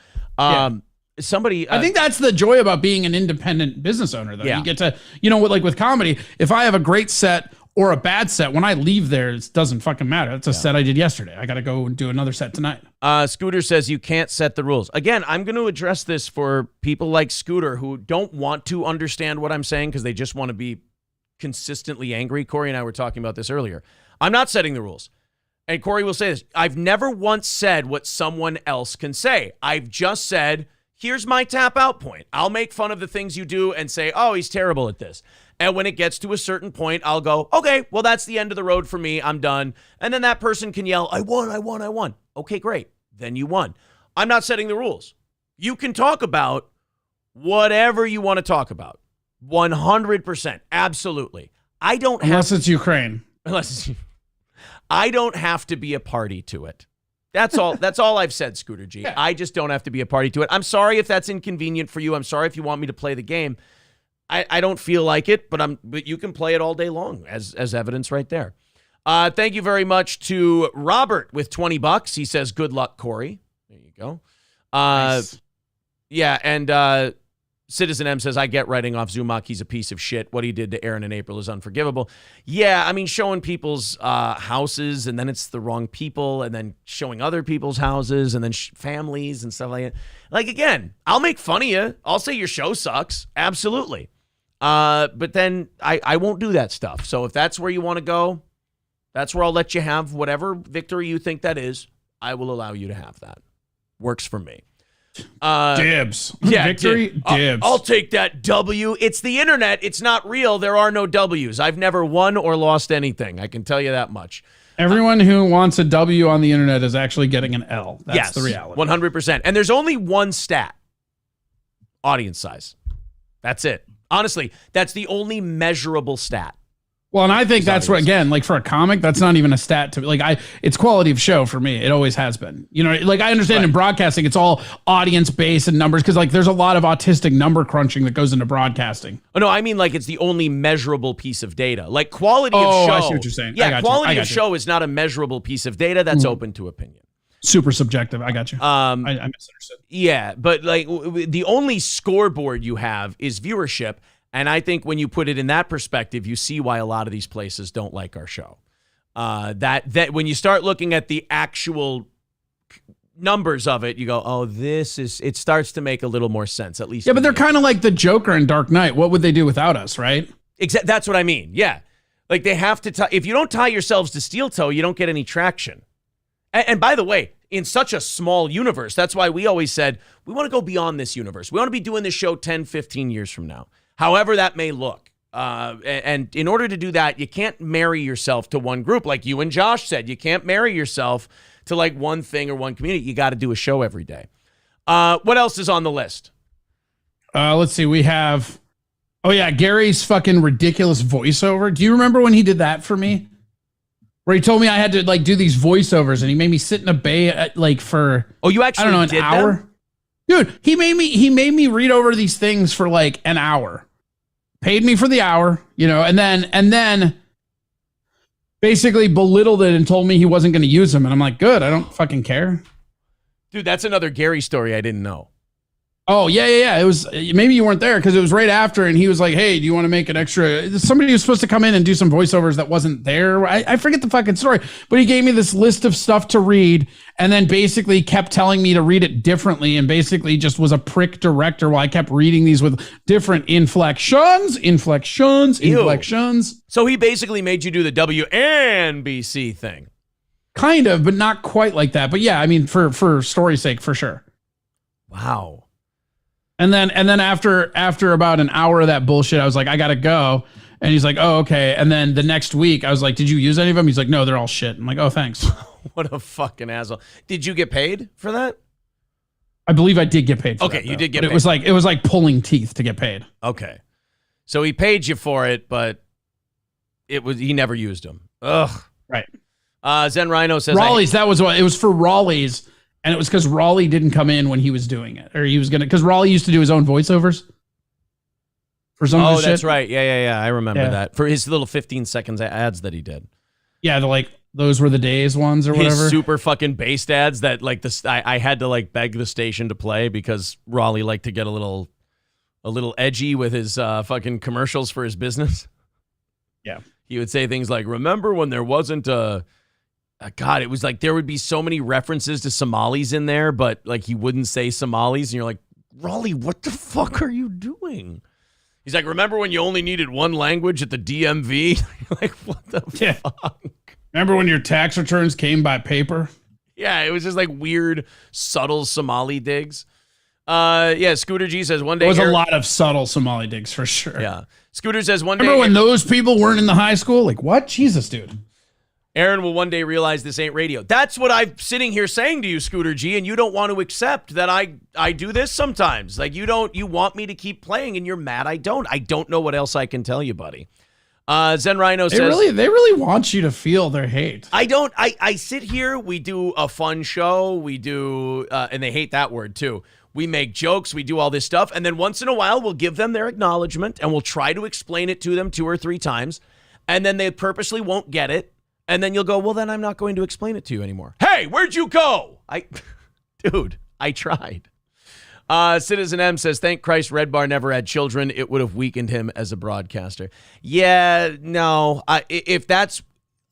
Somebody, I think that's the joy about being an independent business owner, though. You get to, with comedy, if I have a great set or a bad set, when I leave there, it doesn't fucking matter. It's a set I did yesterday. I got to go and do another set tonight. Scooter says you can't set the rules. Again, I'm going to address this for people like Scooter who don't want to understand what I'm saying because they just want to be consistently angry. Corey and I were talking about this earlier. I'm not setting the rules. And Corey will say this. I've never once said what someone else can say. I've just said, here's my tap out point. I'll make fun of the things you do and say, oh, he's terrible at this. And when it gets to a certain point, I'll go, okay, well, that's the end of the road for me. I'm done. And then that person can yell, I won. Okay, great. Then you won. I'm not setting the rules. You can talk about whatever you want to talk about. 100%. Absolutely. Unless it's Ukraine. I don't have to be a party to it. That's all. That's all I've said, Scooter G. Yeah. I just don't have to be a party to it. I'm sorry if that's inconvenient for you. I'm sorry if you want me to play the game. I don't feel like it, but you can play it all day long as evidence right there. Thank you very much to Robert with $20. He says, good luck, Corey. There you go. Nice. Yeah, and Citizen M says, I get writing off Zumach. He's a piece of shit. What he did to Aaron in April is unforgivable. Yeah, I mean, showing people's houses, and then it's the wrong people, and then showing other people's houses, and then families and stuff like that. Like, again, I'll make fun of you. I'll say your show sucks. Absolutely. But then I won't do that stuff. So if that's where you want to go, that's where I'll let you have whatever victory you think that is. I will allow you to have that. Works for me. Dibs. Yeah, victory. Dibs. I'll take that W. It's the internet. It's not real. There are no W's. I've never won or lost anything. I can tell you that much. Everyone who wants a W on the internet is actually getting an L. That's the reality. 100%. And there's only one stat. Audience size. That's it. Honestly, that's the only measurable stat. Well, and I think that's what, again, like for a comic, that's not even a stat to like it's quality of show for me. It always has been. Like I understand in broadcasting, it's all audience based and numbers because like there's a lot of autistic number crunching that goes into broadcasting. Oh no, I mean like it's the only measurable piece of data. Like quality of show. I see what you're saying. Yeah, quality of show is not a measurable piece of data. That's open to opinion. Super subjective. I got you. I misunderstood. Yeah, but like the only scoreboard you have is viewership. And I think when you put it in that perspective, you see why a lot of these places don't like our show. That when you start looking at the actual numbers of it, you go, oh, it starts to make a little more sense, at least. Yeah, but they're kind of like the Joker in Dark Knight. What would they do without us, right? That's what I mean. Yeah. Like they have to if you don't tie yourselves to steel toe, you don't get any traction. And by the way, in such a small universe, that's why we always said, we want to go beyond this universe. We want to be doing this show 10, 15 years from now. However that may look. And in order to do that, you can't marry yourself to one group. Like you and Josh said, you can't marry yourself to like one thing or one community. You got to do a show every day. What else is on the list? Let's see. We have, Gary's fucking ridiculous voiceover. Do you remember when he did that for me? Where he told me I had to like do these voiceovers and he made me sit in a bay for, you actually an hour. Them? Dude, he made me read over these things for like an hour. Paid me for the hour, and then basically belittled it and told me he wasn't going to use them. And I'm like, good, I don't fucking care. Dude, that's another Gary story I didn't know. Oh, yeah. It was, maybe you weren't there because it was right after. And he was like, hey, do you want to make an extra? Somebody was supposed to come in and do some voiceovers that wasn't there. I forget the fucking story, but he gave me this list of stuff to read and then basically kept telling me to read it differently and basically just was a prick director while I kept reading these with different inflections. So he basically made you do the WNBC thing. Kind of, but not quite like that. But yeah, I mean, for story's sake, for sure. Wow. And then after about an hour of that bullshit, I was like, I gotta go. And he's like, oh, okay. And then the next week I was like, did you use any of them? He's like, no, they're all shit. I'm like, oh, thanks. What a fucking asshole. Did you get paid for that? I believe I did get paid for that. Okay, you did get paid. It was like pulling teeth to get paid. Okay. So he paid you for it, but he never used them. Ugh. Right. Zen Rhino says Raleigh's. That was what it was for Raleigh's, and it was because Raleigh didn't come in when he was doing it, or he was gonna because Raleigh used to do his own voiceovers for some. Oh, of his that's shit. right. Yeah. I remember that for his little 15 seconds ads that he did. Yeah, those were the days ones or whatever. His super fucking based ads that like I had to like beg the station to play because Raleigh liked to get a little edgy with his fucking commercials for his business. Yeah. He would say things like, remember when there wasn't God, it was like there would be so many references to Somalis in there, but like he wouldn't say Somalis. And you're like, Raleigh, what the fuck are you doing? He's like, remember when you only needed one language at the DMV? You're like, what the fuck? Remember when your tax returns came by paper? Yeah, it was just like weird, subtle Somali digs. Scooter G says one day. There was a lot of subtle Somali digs for sure. Yeah. Scooter says one day. Remember when those people weren't in the high school? Like, what? Jesus, dude. Aaron will one day realize this ain't radio. That's what I'm sitting here saying to you, Scooter G, and you don't want to accept that I do this sometimes. Like you want me to keep playing and you're mad I don't. I don't know what else I can tell you, buddy. Zen Rhino says they really want you to feel their hate. I don't. I sit here, we do a fun show, we do and they hate that word too. We make jokes, we do all this stuff, and then once in a while we'll give them their acknowledgement and we'll try to explain it to them 2 or 3 times, and then they purposely won't get it, and then you'll go, well, then I'm not going to explain it to you anymore. Hey, where'd you go? Dude, I tried. Citizen M says, thank Christ Red Bar never had children. It would have weakened him as a broadcaster. Yeah, no. If that's,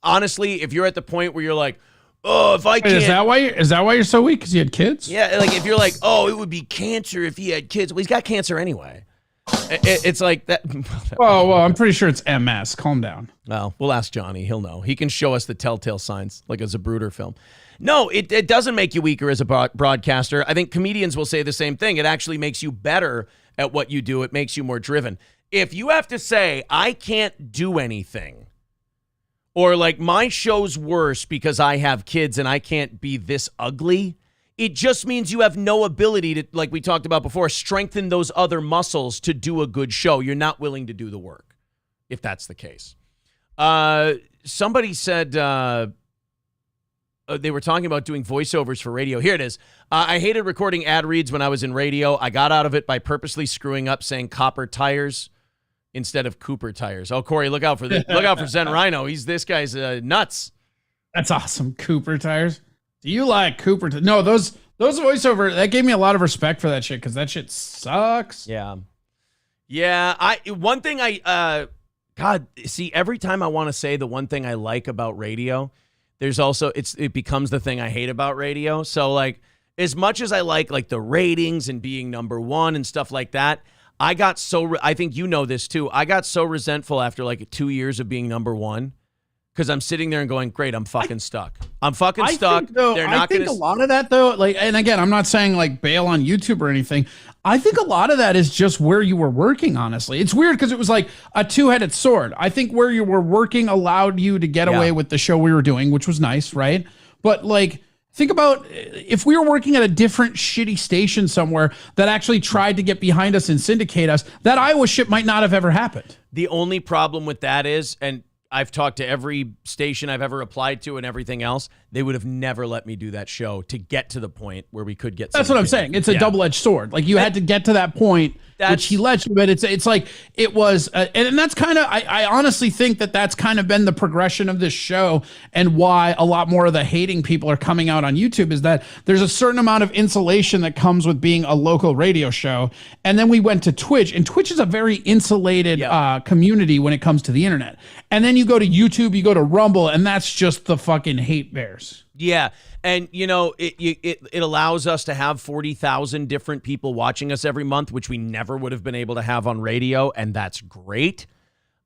honestly, if you're at the point where you're like, oh, if I can't. Is that why you're so weak? Because you had kids? Yeah, like if you're like, oh, it would be cancer if he had kids. Well, he's got cancer anyway. It's like that. Well, I'm pretty sure it's MS. Calm down. Well, we'll ask Johnny. He'll know. He can show us the telltale signs, like a Zapruder film. No, it doesn't make you weaker as a broadcaster. I think comedians will say the same thing. It actually makes you better at what you do. It makes you more driven. If you have to say, I can't do anything, or like my show's worse because I have kids and I can't be this ugly, it just means you have no ability to, like we talked about before, strengthen those other muscles to do a good show. You're not willing to do the work, if that's the case. Somebody said they were talking about doing voiceovers for radio. Here it is. I hated recording ad reads when I was in radio. I got out of it by purposely screwing up saying copper tires instead of Cooper tires. Oh, Corey, look out for Zen Rhino. This guy's nuts. That's awesome. Cooper tires. Do you like Cooper? No, those voiceover, that gave me a lot of respect for that shit because that shit sucks. Yeah. One thing every time I want to say the one thing I like about radio, there's also, it becomes the thing I hate about radio. So like, as much as I like the ratings and being number one and stuff like that, I think you know this too. I got so resentful after like 2 years of being number one because I'm sitting there and going, great, I'm fucking stuck. I'm fucking stuck. I think a lot of that though, like, and again, I'm not saying like bail on YouTube or anything. I think a lot of that is just where you were working, honestly. It's weird because it was like a two-headed sword. I think where you were working allowed you to get away with the show we were doing, which was nice, right? But like, think about if we were working at a different shitty station somewhere that actually tried to get behind us and syndicate us, that Iowa shit might not have ever happened. The only problem with that is, and I've talked to every station I've ever applied to and everything else, they would have never let me do that show to get to the point where we could get. That's what I'm saying. It's a double-edged sword. Like you had to get to that point, which he let you, but it's like it was, and that's kind of, I honestly think that's kind of been the progression of this show and why a lot more of the hating people are coming out on YouTube is that there's a certain amount of insulation that comes with being a local radio show. And then we went to Twitch, and Twitch is a very insulated community when it comes to the internet. And then you go to YouTube, you go to Rumble, and that's just the fucking hate bears. Yeah. And, you know, it allows us to have 40,000 different people watching us every month, which we never would have been able to have on radio, and that's great.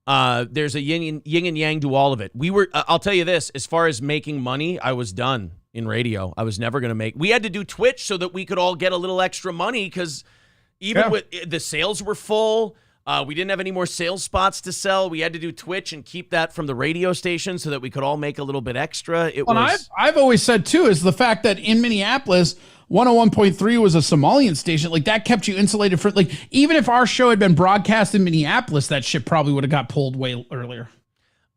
There's a yin and yang to all of it. I'll tell you this, as far as making money, I was done in radio. I was never going to we had to do Twitch so that we could all get a little extra money because even with the sales were full. We didn't have any more sales spots to sell. We had to do Twitch and keep that from the radio station so that we could all make a little bit extra. I've always said too is the fact that in Minneapolis, 101.3 was a Somalian station. Like that kept you insulated for even if our show had been broadcast in Minneapolis, that shit probably would have got pulled way earlier.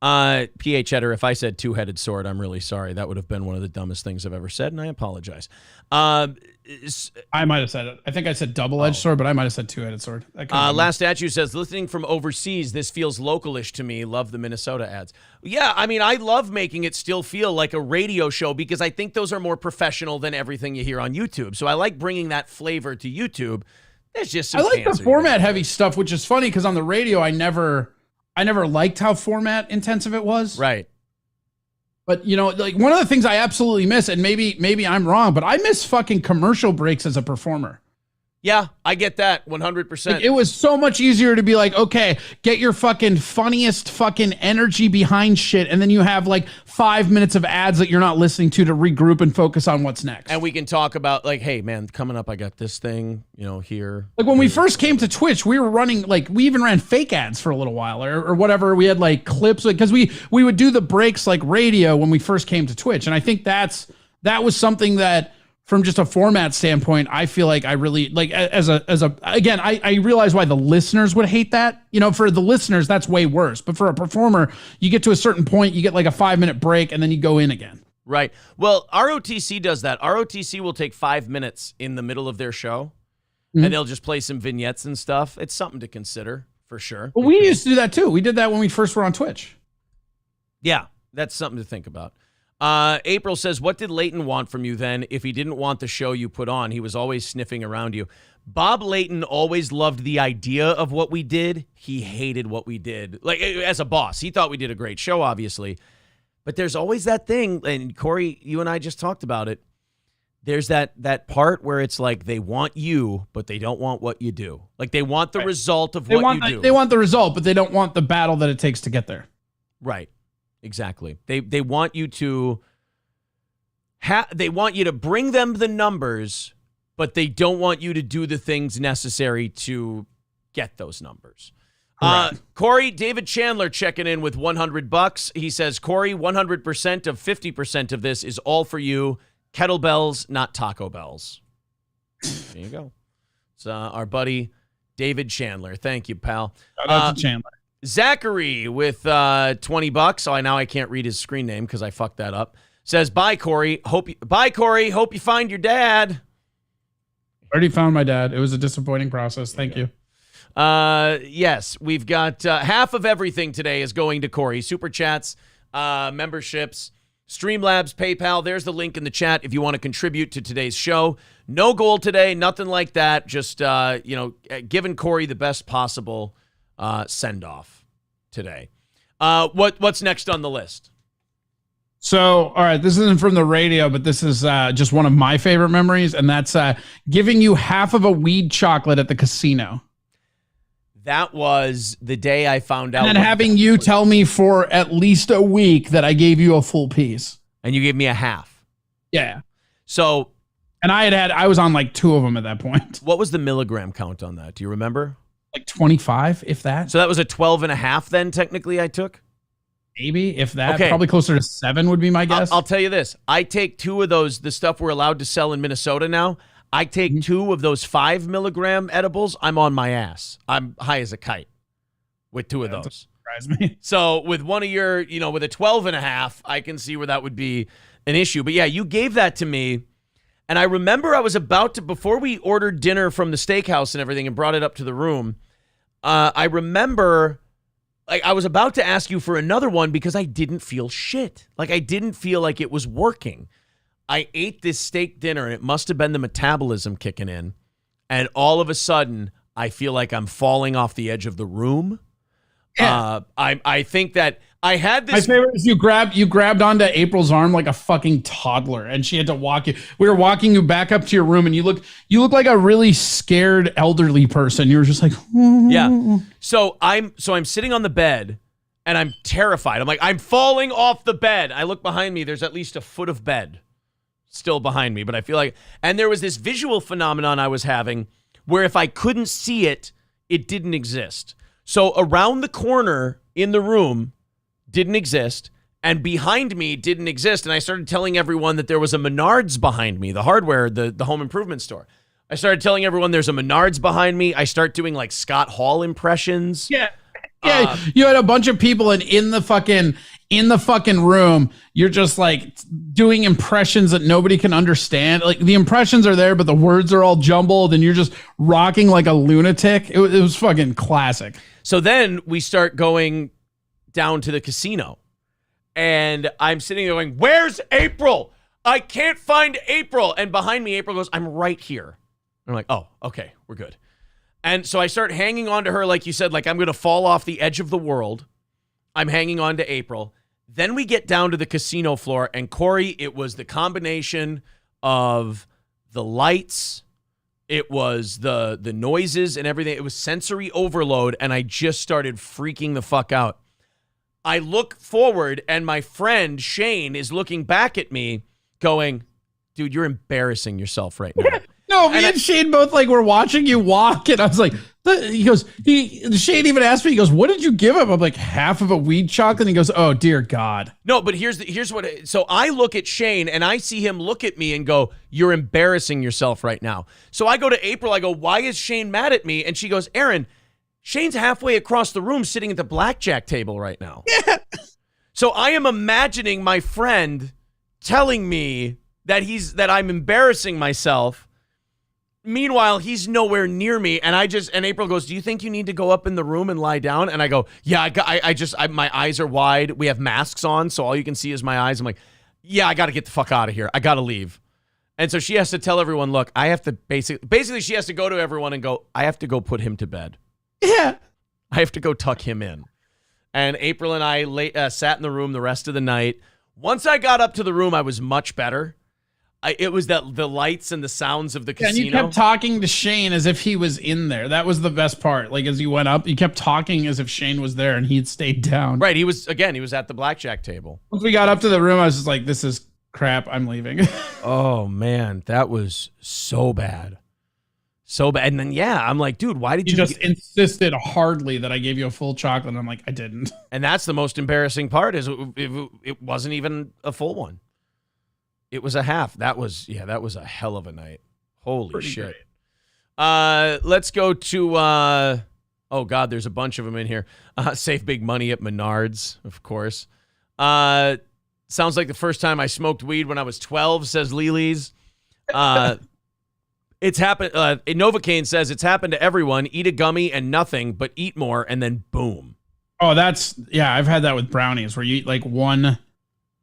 PH Header, if I said two-headed sword, I'm really sorry. That would have been one of the dumbest things I've ever said, and I apologize. I might have said it. I think I said double-edged sword, but I might have said two-headed sword. Last Statue says, listening from overseas, this feels localish to me. Love the Minnesota ads. Yeah, I mean, I love making it still feel like a radio show because I think those are more professional than everything you hear on YouTube. So I like bringing that flavor to YouTube. There's just some I like the format-heavy stuff, which is funny because on the radio, I never liked how format intensive it was. Right. But, you know, like one of the things I absolutely miss, and maybe I'm wrong, but I miss fucking commercial breaks as a performer. Yeah, I get that 100%. Like, it was so much easier to be like, okay, get your fucking funniest fucking energy behind shit. And then you have like 5 minutes of ads that you're not listening to regroup and focus on what's next. And we can talk about like, hey man, coming up, I got this thing, you know, here. Like when we first came to Twitch, we were running, like we even ran fake ads for a little while or whatever. We had like clips, like, cause we would do the breaks like radio when we first came to Twitch. And I think that was something that, from just a format standpoint, I feel like I really like again, I realize why the listeners would hate that. You know, for the listeners, that's way worse. But for a performer, you get to a certain point, you get like a 5-minute break and then you go in again. Right. Well, ROTC does that. ROTC will take 5 minutes in the middle of their show and they'll just play some vignettes and stuff. It's something to consider for sure. Well, we used to do that too. We did that when we first were on Twitch. Yeah, that's something to think about. April says, what did Leighton want from you then? If he didn't want the show you put on, he was always sniffing around you. Bob Leighton always loved the idea of what we did. He hated what we did. Like, as a boss, he thought we did a great show, obviously. But there's always that thing, and Corey, you and I just talked about it. There's that part where it's like they want you, but they don't want what you do. Like, they want the result of what you do. They want the result, but they don't want the battle that it takes to get there. Right. Exactly. They want you to bring them the numbers, but they don't want you to do the things necessary to get those numbers. Corey, David Chandler checking in with $100. He says, Corey, 100% of 50% of this is all for you. Kettlebells, not Taco Bells. There you go. It's our buddy David Chandler. Thank you, pal. Shout out to Chandler. Zachary with $20. Oh, now I can't read his screen name because I fucked that up. Says, bye, Corey. Hope you find your dad. Already found my dad. It was a disappointing process. Thank you. Yes, we've got half of everything today is going to Corey. Super chats, memberships, Streamlabs, PayPal. There's the link in the chat if you want to contribute to today's show. No goal today, nothing like that. Just, giving Corey the best possible send-off today. What's next on the list? So, all right, this isn't from the radio, but this is just one of my favorite memories, and that's giving you half of a weed chocolate at the casino. That was the day I found out. And then having you tell me for at least a week that I gave you a full piece. And you gave me a half. Yeah. So. And I was on like 2 of them at that point. What was the milligram count on that? Do you remember? Like 25, if that. So that was a 12 and a half then, technically, I took? Maybe, if that. Okay. Probably closer to 7 would be my guess. I'll tell you this. I take 2 of those, the stuff we're allowed to sell in Minnesota now. I take 2 of those 5 milligram edibles. I'm on my ass. I'm high as a kite with 2 of those. Surprise me. So with one of your, with a 12 and a half, I can see where that would be an issue. But yeah, you gave that to me. And I remember I was about to, before we ordered dinner from the steakhouse and everything and brought it up to the room, I remember I was about to ask you for another one because I didn't feel shit. Like I didn't feel like it was working. I ate this steak dinner and it must have been the metabolism kicking in. And all of a sudden, I feel like I'm falling off the edge of the room. Yeah. I think that I had this. My favorite is you grabbed onto April's arm like a fucking toddler, and she had to walk you. We were walking you back up to your room, and you look like a really scared elderly person. You were just like, yeah. So I'm sitting on the bed, and I'm terrified. I'm like, I'm falling off the bed. I look behind me. There's at least a foot of bed still behind me, but I feel like, and there was this visual phenomenon I was having where if I couldn't see it, it didn't exist. So around the corner in the room didn't exist, and behind me didn't exist. And I started telling everyone that there was a Menards behind me, the hardware, the home improvement store. I started telling everyone there's a Menards behind me. I start doing like Scott Hall impressions. Yeah. Yeah, you had a bunch of people and in the fucking room, you're just like doing impressions that nobody can understand. Like the impressions are there, but the words are all jumbled and you're just rocking like a lunatic. It was fucking classic. So then we start going down to the casino and I'm sitting there going, where's April? I can't find April. And behind me, April goes, I'm right here. I'm like, oh, okay, we're good. And so I start hanging on to her, like you said, like I'm going to fall off the edge of the world. I'm hanging on to April. Then we get down to the casino floor, and Corey, it was the combination of the lights, it was the noises and everything. It was sensory overload, and I just started freaking the fuck out. I look forward, and my friend Shane is looking back at me going, dude, you're embarrassing yourself right now. No, me and Shane both like were watching you walk, and I was like, Shane even asked me, he goes, what did you give him? I'm like, half of a weed chocolate. And he goes, oh dear God. No, but here's what. So I look at Shane and I see him look at me and go, you're embarrassing yourself right now. So I go to April. I go, why is Shane mad at me? And she goes, Aaron, Shane's halfway across the room sitting at the blackjack table right now. Yeah. So I am imagining my friend telling me that I'm embarrassing myself. Meanwhile, he's nowhere near me, and April goes, do you think you need to go up in the room and lie down? And I go, yeah, my eyes are wide. We have masks on, so all you can see is my eyes. I'm like, yeah, I got to get the fuck out of here. I got to leave. And so she has to tell everyone, look, I have to basically she has to go to everyone and go, I have to go put him to bed. Yeah. I have to go tuck him in. And April and I sat in the room the rest of the night. Once I got up to the room, I was much better. It was the lights and the sounds of the casino. And you kept talking to Shane as if he was in there. That was the best part. Like as you went up, you kept talking as if Shane was there and he'd stayed down. Right. He was at the blackjack table. Once we got up to the room, I was just like, this is crap. I'm leaving. Oh, man. That was so bad. So bad. And then, yeah, I'm like, dude, why did you just insisted hardly that I gave you a full chocolate? And I'm like, I didn't. And that's the most embarrassing part is it wasn't even a full one. It was a half. That was a hell of a night. Holy Pretty shit. Great. Let's go to, oh God, there's a bunch of them in here. Save big money at Menards, of course. Sounds like the first time I smoked weed when I was 12, says Lily's. It's happened. Novocaine says it's happened to everyone. Eat a gummy and nothing, but eat more and then boom. Oh, I've had that with brownies where you eat like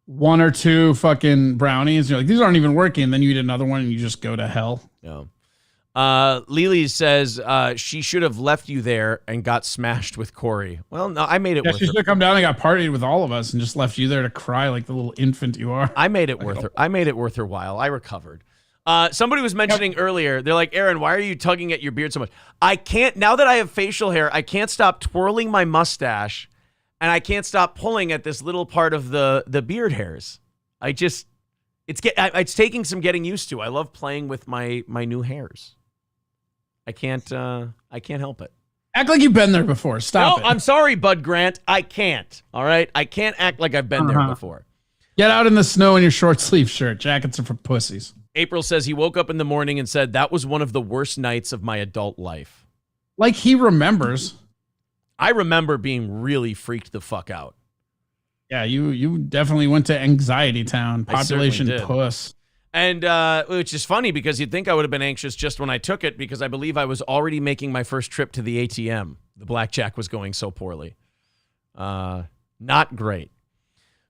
one or two fucking brownies. You're like, these aren't even working. And then you eat another one and you just go to hell. Yeah. Lily says she should have left you there and got smashed with Corey. Well, no, I made it worth her. She should have come down and got partied with all of us and just left you there to cry like the little infant you are. I made it worth her. I made it worth her while. I recovered. Somebody was mentioning earlier, they're like, Aaron, why are you tugging at your beard so much? I can't, now that I have facial hair, I can't stop twirling my mustache. And I can't stop pulling at this little part of the beard hairs. It's taking some getting used to. I love playing with my new hairs. I can't help it. Act like you've been there before. Stop it. I'm sorry, Bud Grant. I can't. All right? I can't act like I've been there before. Get out in the snow in your short sleeve shirt. Jackets are for pussies. April says he woke up in the morning and said, that was one of the worst nights of my adult life. Like he remembers. I remember being really freaked the fuck out. Yeah, you definitely went to anxiety town, population puss. And which is funny because you'd think I would have been anxious just when I took it because I believe I was already making my first trip to the ATM. The blackjack was going so poorly. Not great.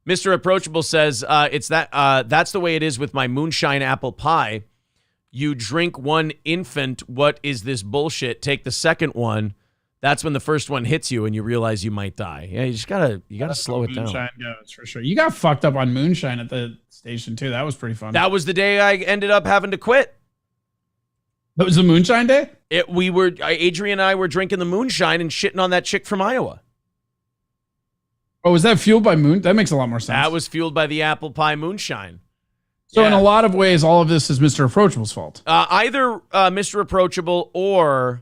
Mr. Approachable says that's the way it is with my moonshine apple pie. You drink one infant, what is this bullshit? Take the second one. That's when the first one hits you and you realize you might die. Yeah, you gotta slow it down. Moonshine goes for sure. You got fucked up on moonshine at the station too. That was pretty fun. That was the day I ended up having to quit. That was the moonshine day? Adrian and I were drinking the moonshine and shitting on that chick from Iowa. Oh, was that fueled by moon? That makes a lot more sense. That was fueled by the apple pie moonshine. So in a lot of ways, all of this is Mr. Approachable's fault. Either Mr. Approachable or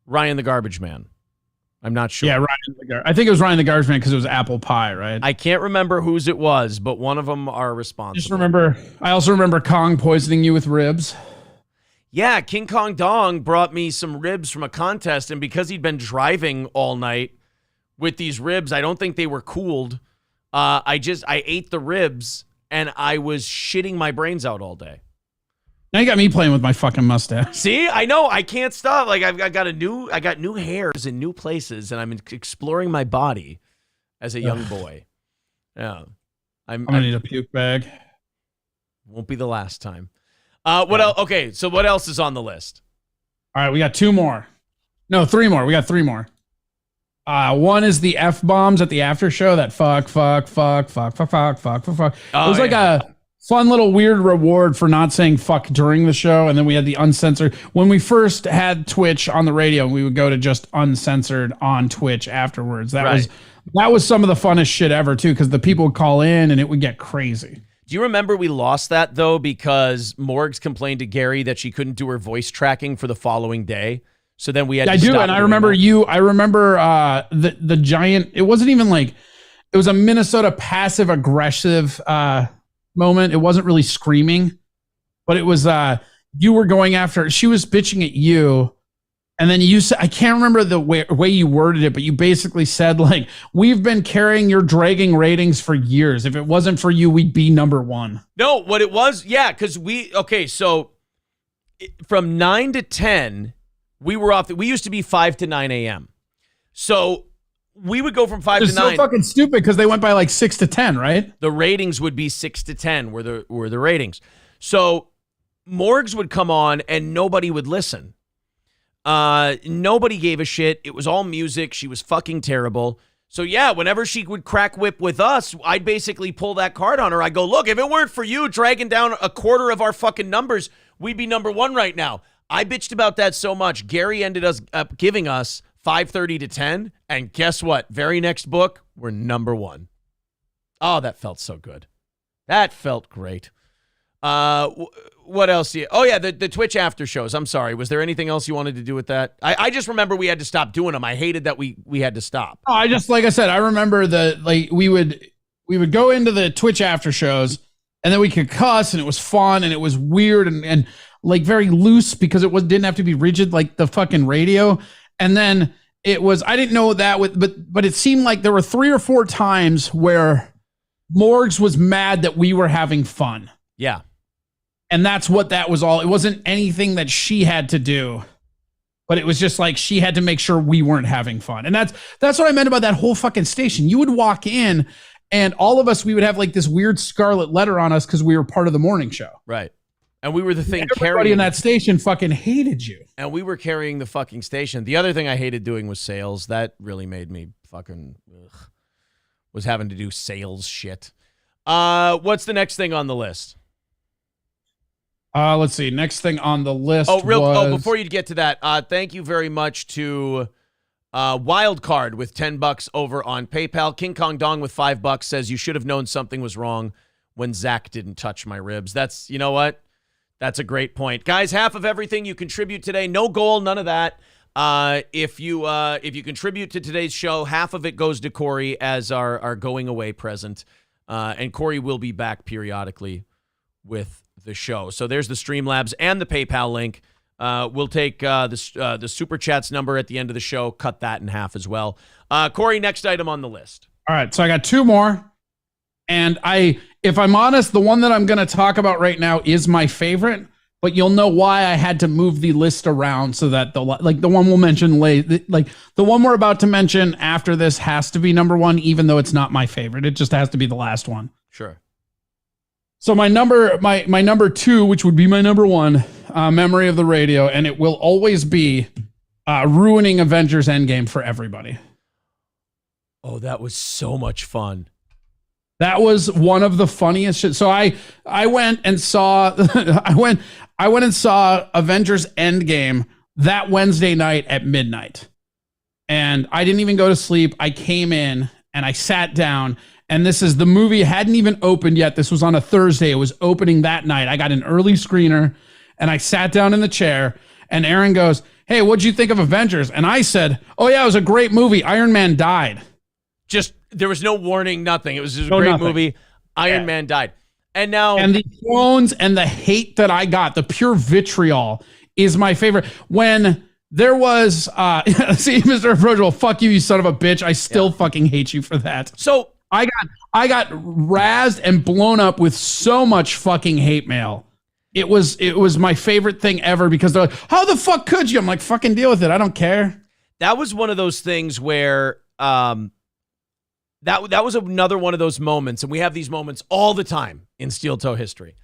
Ryan the Garbage Man. I'm not sure. Yeah, I think it was Ryan the Garbage Man because it was apple pie, right? I can't remember whose it was, but one of them are responsible. I also remember Kong poisoning you with ribs. Yeah, King Kong Dong brought me some ribs from a contest, and because he'd been driving all night, with these ribs. I don't think they were cooled. I ate the ribs and I was shitting my brains out all day. Now you got me playing with my fucking mustache. See, I know I can't stop. Like I got new hairs in new places, and I'm exploring my body as a young boy. Yeah, I'm gonna need a puke bag. Won't be the last time. What else? Okay, so what else is on the list? All right, we got 2 more. No, 3 more. We got 3 more. One is the F-bombs at the after show. That fuck. It was like a fun little weird reward for not saying fuck during the show. And then we had the uncensored. When we first had Twitch on the radio, we would go to just uncensored on Twitch afterwards. That was some of the funnest shit ever too, because the people would call in and it would get crazy. Do you remember we lost that though because Morgs complained to Gary that she couldn't do her voice tracking for the following day? So then we had to stop. And I remember the giant, it wasn't even like, it was a Minnesota passive aggressive moment. It wasn't really screaming, but it was you were going after, she was bitching at you, and then you said, I can't remember the way you worded it, but you basically said like, we've been carrying your dragging ratings for years. If it wasn't for you, we'd be number 1. No, what it was, because so from 9 to 10, we were off. We used to be 5 to 9 a.m. So we would go from 5 to 9. It's so fucking stupid because they went by like 6 to 10, right? The ratings would be 6 to 10 were the ratings. So Morgs would come on and nobody would listen. Nobody gave a shit. It was all music. She was fucking terrible. So yeah, whenever she would crack whip with us, I'd basically pull that card on her. I go, look, if it weren't for you dragging down a quarter of our fucking numbers, we'd be number 1 right now. I bitched about that so much. Gary ended up giving us 5:30 to 10, and guess what? Very next book, we're number 1. Oh, that felt so good. That felt great. What else? The Twitch after shows. I'm sorry. Was there anything else you wanted to do with that? I just remember we had to stop doing them. I hated that we had to stop. Oh, like I said, I remember we would go into the Twitch after shows, and then we could cuss, and it was fun, and it was weird, and like very loose because didn't have to be rigid like the fucking radio. And then it was, I didn't know that but it seemed like there were 3 or 4 times where Morgs was mad that we were having fun. Yeah. And that's what that was all. It wasn't anything that she had to do, but it was just like she had to make sure we weren't having fun. And that's what I meant about that whole fucking station. You would walk in and all of us, we would have like this weird scarlet letter on us because we were part of the morning show. Right. And we were the thing Everybody carrying. in that station fucking hated you. And we were carrying the fucking station. The other thing I hated doing was sales. That really made me fucking, was having to do sales shit. What's the next thing on the list? Let's see. Next thing on the list. Before you get to that, thank you very much to Wildcard with $10 over on PayPal. King Kong Dong with $5 says you should have known something was wrong when Zach didn't touch my ribs. That's, you know what? That's a great point. Guys, half of everything you contribute today, no goal, none of that. If you contribute to today's show, half of it goes to Corey as our going away present. And Corey will be back periodically with the show. So there's the Streamlabs and the PayPal link. We'll take the Super Chats number at the end of the show, cut that in half as well. Corey, next item on the list. All right, so I got 2 more. And if I'm honest, the one that I'm going to talk about right now is my favorite, but you'll know why I had to move the list around so that the one we'll mention late, like the one we're about to mention after this has to be number 1, even though it's not my favorite. It just has to be the last one. Sure. So my number 2, which would be my number 1, memory of the radio, and it will always be ruining Avengers Endgame for everybody. Oh, that was so much fun. That was one of the funniest shit. So I went and saw I went and saw Avengers Endgame that Wednesday night at midnight. And I didn't even go to sleep. I came in and I sat down, and the movie hadn't even opened yet. This was on a Thursday. It was opening that night. I got an early screener and I sat down in the chair, and Aaron goes, "Hey, what'd you think of Avengers?" And I said, "Oh yeah, it was a great movie. Iron Man died." There was no warning, nothing. It was just a great movie. Iron Man died. And now... And the tones and the hate that I got, the pure vitriol, is my favorite. When There was, see, Mr. Approachable, fuck you, you son of a bitch. I still fucking hate you for that. So I got razzed and blown up with so much fucking hate mail. It was my favorite thing ever because they're like, how the fuck could you? I'm like, fucking deal with it. I don't care. that was one of those things where that was another one of those moments, and we have these moments all the time in Steel Toe history.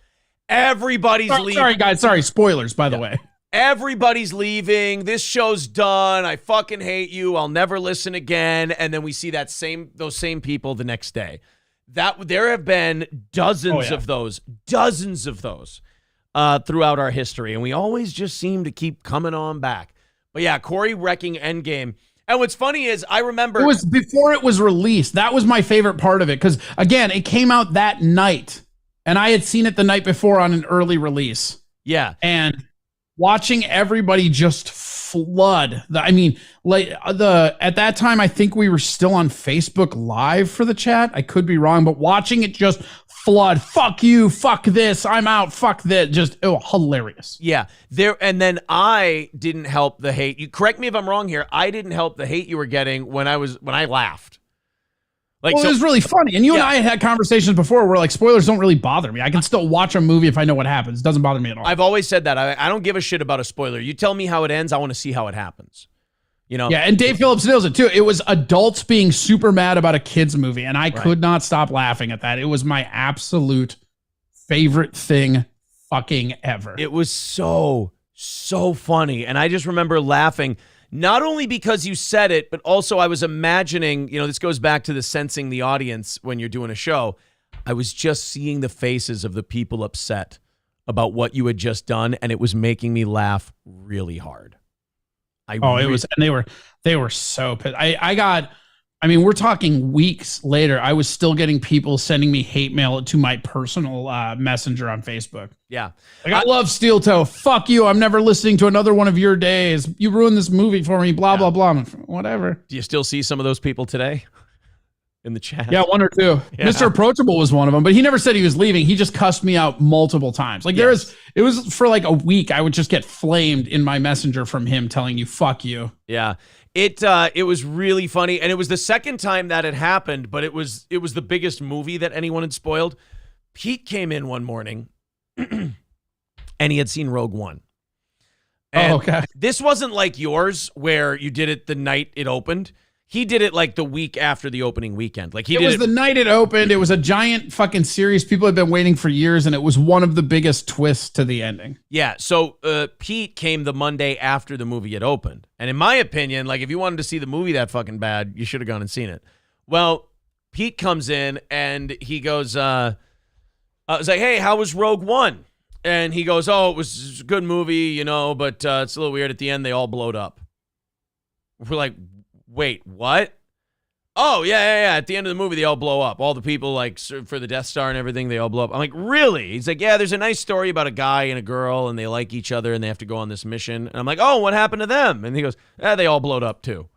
Everybody's leaving. Sorry, guys. Sorry, spoilers, by the way. Everybody's leaving. This show's done. I fucking hate you. I'll never listen again. And then we see those same people the next day. There have been dozens of those throughout our history, and we always just seem to keep coming on back. But yeah, Corey wrecking Endgame. And what's funny is I remember it was before it was released. That was my favorite part of it because again, it came out that night, and I had seen it the night before on an early release. Yeah, and watching everybody just flood. At that time, I think we were still on Facebook Live for the chat. I could be wrong, but watching it just flood. Fuck you. Fuck this. I'm out. Fuck that. Just hilarious. Yeah. And then I didn't help the hate. You correct me if I'm wrong here. I didn't help the hate you were getting when I laughed. It was really funny. And you and I had conversations before where like spoilers don't really bother me. I can still watch a movie if I know what happens. It doesn't bother me at all. I've always said that. I don't give a shit about a spoiler. You tell me how it ends. I want to see how it happens. You know? Yeah, and Dave Phillips nails it too. It was adults being super mad about a kid's movie, and I could not stop laughing at that. It was my absolute favorite thing fucking ever. It was so funny. And I just remember laughing. Not only because you said it, but also I was imagining, this goes back to the sensing the audience when you're doing a show. I was just seeing the faces of the people upset about what you had just done, and it was making me laugh really hard. It was, and they were so pissed. We're talking weeks later. I was still getting people sending me hate mail to my personal messenger on Facebook. Yeah. I love Steel Toe. Fuck you. I'm never listening to another one of your days. You ruined this movie for me. Blah, blah, blah. Whatever. Do you still see some of those people today in the chat? Yeah, one or two. Yeah. Mr. Approachable was one of them, but he never said he was leaving. He just cussed me out multiple times. It was for like a week. I would just get flamed in my messenger from him telling you, fuck you. Yeah. It was really funny, and it was the second time that had happened, but it was the biggest movie that anyone had spoiled. Pete came in one morning, and he had seen Rogue One. And this wasn't like yours, where you did it the night it opened. He did it like the week after the opening weekend. It was the night it opened. It was a giant fucking series. People had been waiting for years, and it was one of the biggest twists to the ending. Yeah, so Pete came the Monday after the movie had opened. And in my opinion, if you wanted to see the movie that fucking bad, you should have gone and seen it. Well, Pete comes in, and he goes, I was like, hey, how was Rogue One? And he goes, oh, it was a good movie, but it's a little weird. At the end, they all blowed up. We're like, wait, what? Oh, yeah. At the end of the movie, they all blow up. All the people, for the Death Star and everything, they all blow up. I'm like, really? He's like, yeah, there's a nice story about a guy and a girl, and they like each other, and they have to go on this mission. And I'm like, oh, what happened to them? And he goes, they all blowed up, too.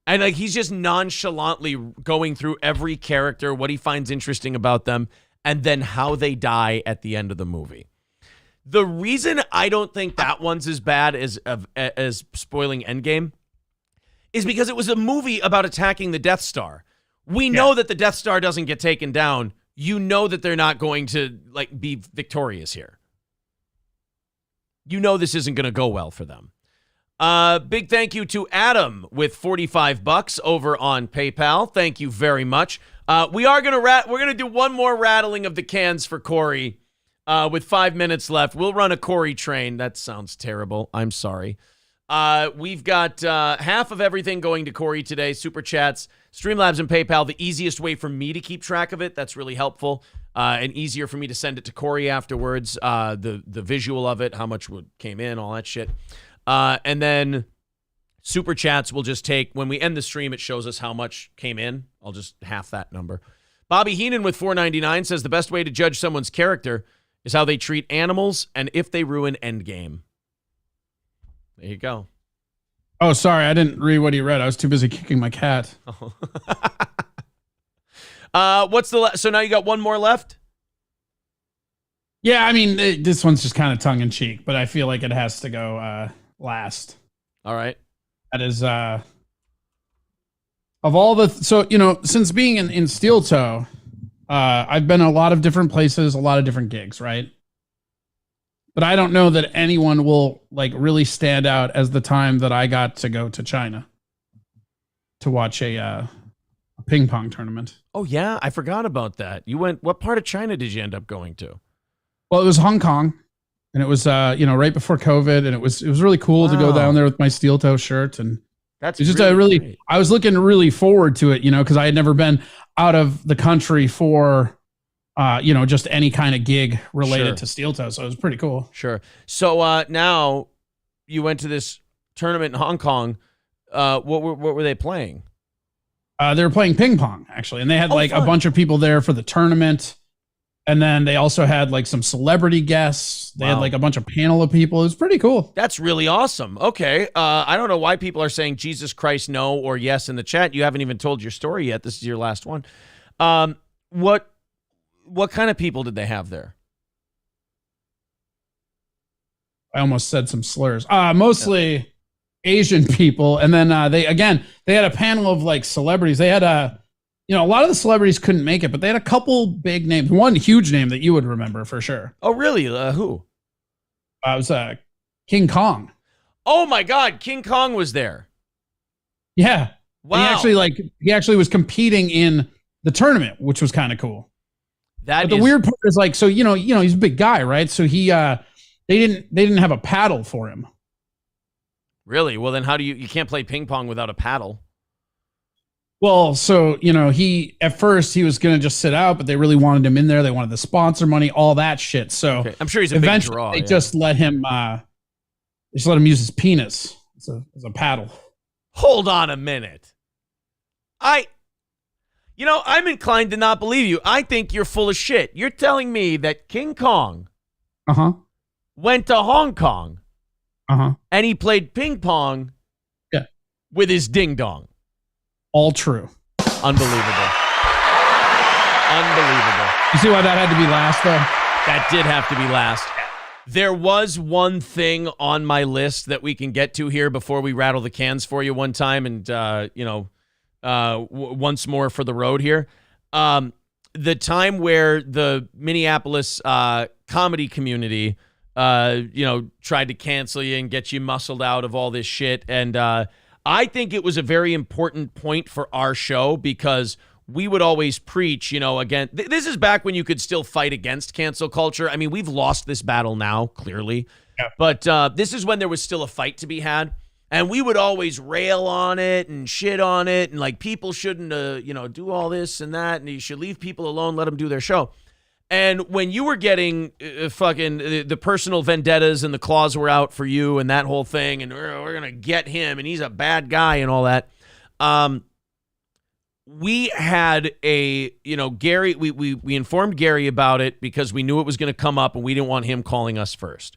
And, he's just nonchalantly going through every character, what he finds interesting about them, and then how they die at the end of the movie. The reason I don't think that one's as bad as spoiling Endgame is because it was a movie about attacking the Death Star. We know that the Death Star doesn't get taken down. You know that they're not going to be victorious here. You know this isn't going to go well for them. Big thank you to Adam with $45 over on PayPal. Thank you very much. We're gonna do one more rattling of the cans for Corey with 5 minutes left. We'll run a Corey train. That sounds terrible. I'm sorry. We've got half of everything going to Corey today. Super Chats, Streamlabs, and PayPal. The easiest way for me to keep track of it. That's really helpful. And easier for me to send it to Corey afterwards. The visual of it, how much came in, all that shit. And then Super Chats will just take, when we end the stream, it shows us how much came in. I'll just half that number. Bobby Heenan with $4.99 says the best way to judge someone's character is how they treat animals and if they ruin Endgame. There you go. Oh, sorry. I didn't read what he read. I was too busy kicking my cat. Oh. So now you got one more left? Yeah, this one's just kind of tongue in cheek, but I feel like it has to go last. All right. That is of all the since being in Steel Toe, I've been a lot of different places, a lot of different gigs, right? But I don't know that anyone will like really stand out as the time that I got to go to China to watch a ping pong tournament. Oh yeah, I forgot about that. You went. What part of China did you end up going to? Well, it was Hong Kong, and it was right before COVID, and it was really cool to go down there with my Steel Toe shirt, and That's it's just really great. I was looking really forward to it, because I had never been out of the country for just any kind of gig related to Steel Toe, so it was pretty cool. Sure. So now you went to this tournament in Hong Kong. What were they playing? They were playing ping pong, actually, and they had fun. a bunch of people there for the tournament. And then they also had like some celebrity guests. They had like a bunch of panel of people. It was pretty cool. That's really awesome. Okay. I don't know why people are saying Jesus Christ no or yes in the chat. You haven't even told your story yet. This is your last one. What kind of people did they have there? I almost said some slurs. Mostly Asian people. And then they had a panel of like celebrities. They had a lot of the celebrities couldn't make it, but they had a couple big names. One huge name that you would remember for sure. Oh, really? Who? It was King Kong. Oh my God, King Kong was there. Yeah. Wow. He actually was competing in the tournament, which was kind of cool. But the weird part is like, so he's a big guy, right? So they didn't have a paddle for him. Really? Well, then how do you can't play ping pong without a paddle? Well, so, at first he was going to just sit out, but they really wanted him in there. They wanted the sponsor money, all that shit. So okay. I'm sure he's a big draw. They just let him use his penis as a paddle. Hold on a minute. I'm inclined to not believe you. I think you're full of shit. You're telling me that King Kong went to Hong Kong and he played ping pong with his ding dong. All true. Unbelievable. You see why that had to be last, though? That did have to be last. There was one thing on my list that we can get to here before we rattle the cans for you one time and, once more for the road here. The time where the Minneapolis comedy community, tried to cancel you and get you muscled out of all this shit. And I think it was a very important point for our show because we would always preach, again, this is back when you could still fight against cancel culture. I mean, we've lost this battle now, clearly. Yeah. But this is when there was still a fight to be had. And we would always rail on it and shit on it. And like, people shouldn't, do all this and that. And you should leave people alone, let them do their show. And when you were getting the personal vendettas and the claws were out for you and that whole thing, and we're going to get him and he's a bad guy and all that, we had Gary, we informed Gary about it because we knew it was going to come up and we didn't want him calling us first.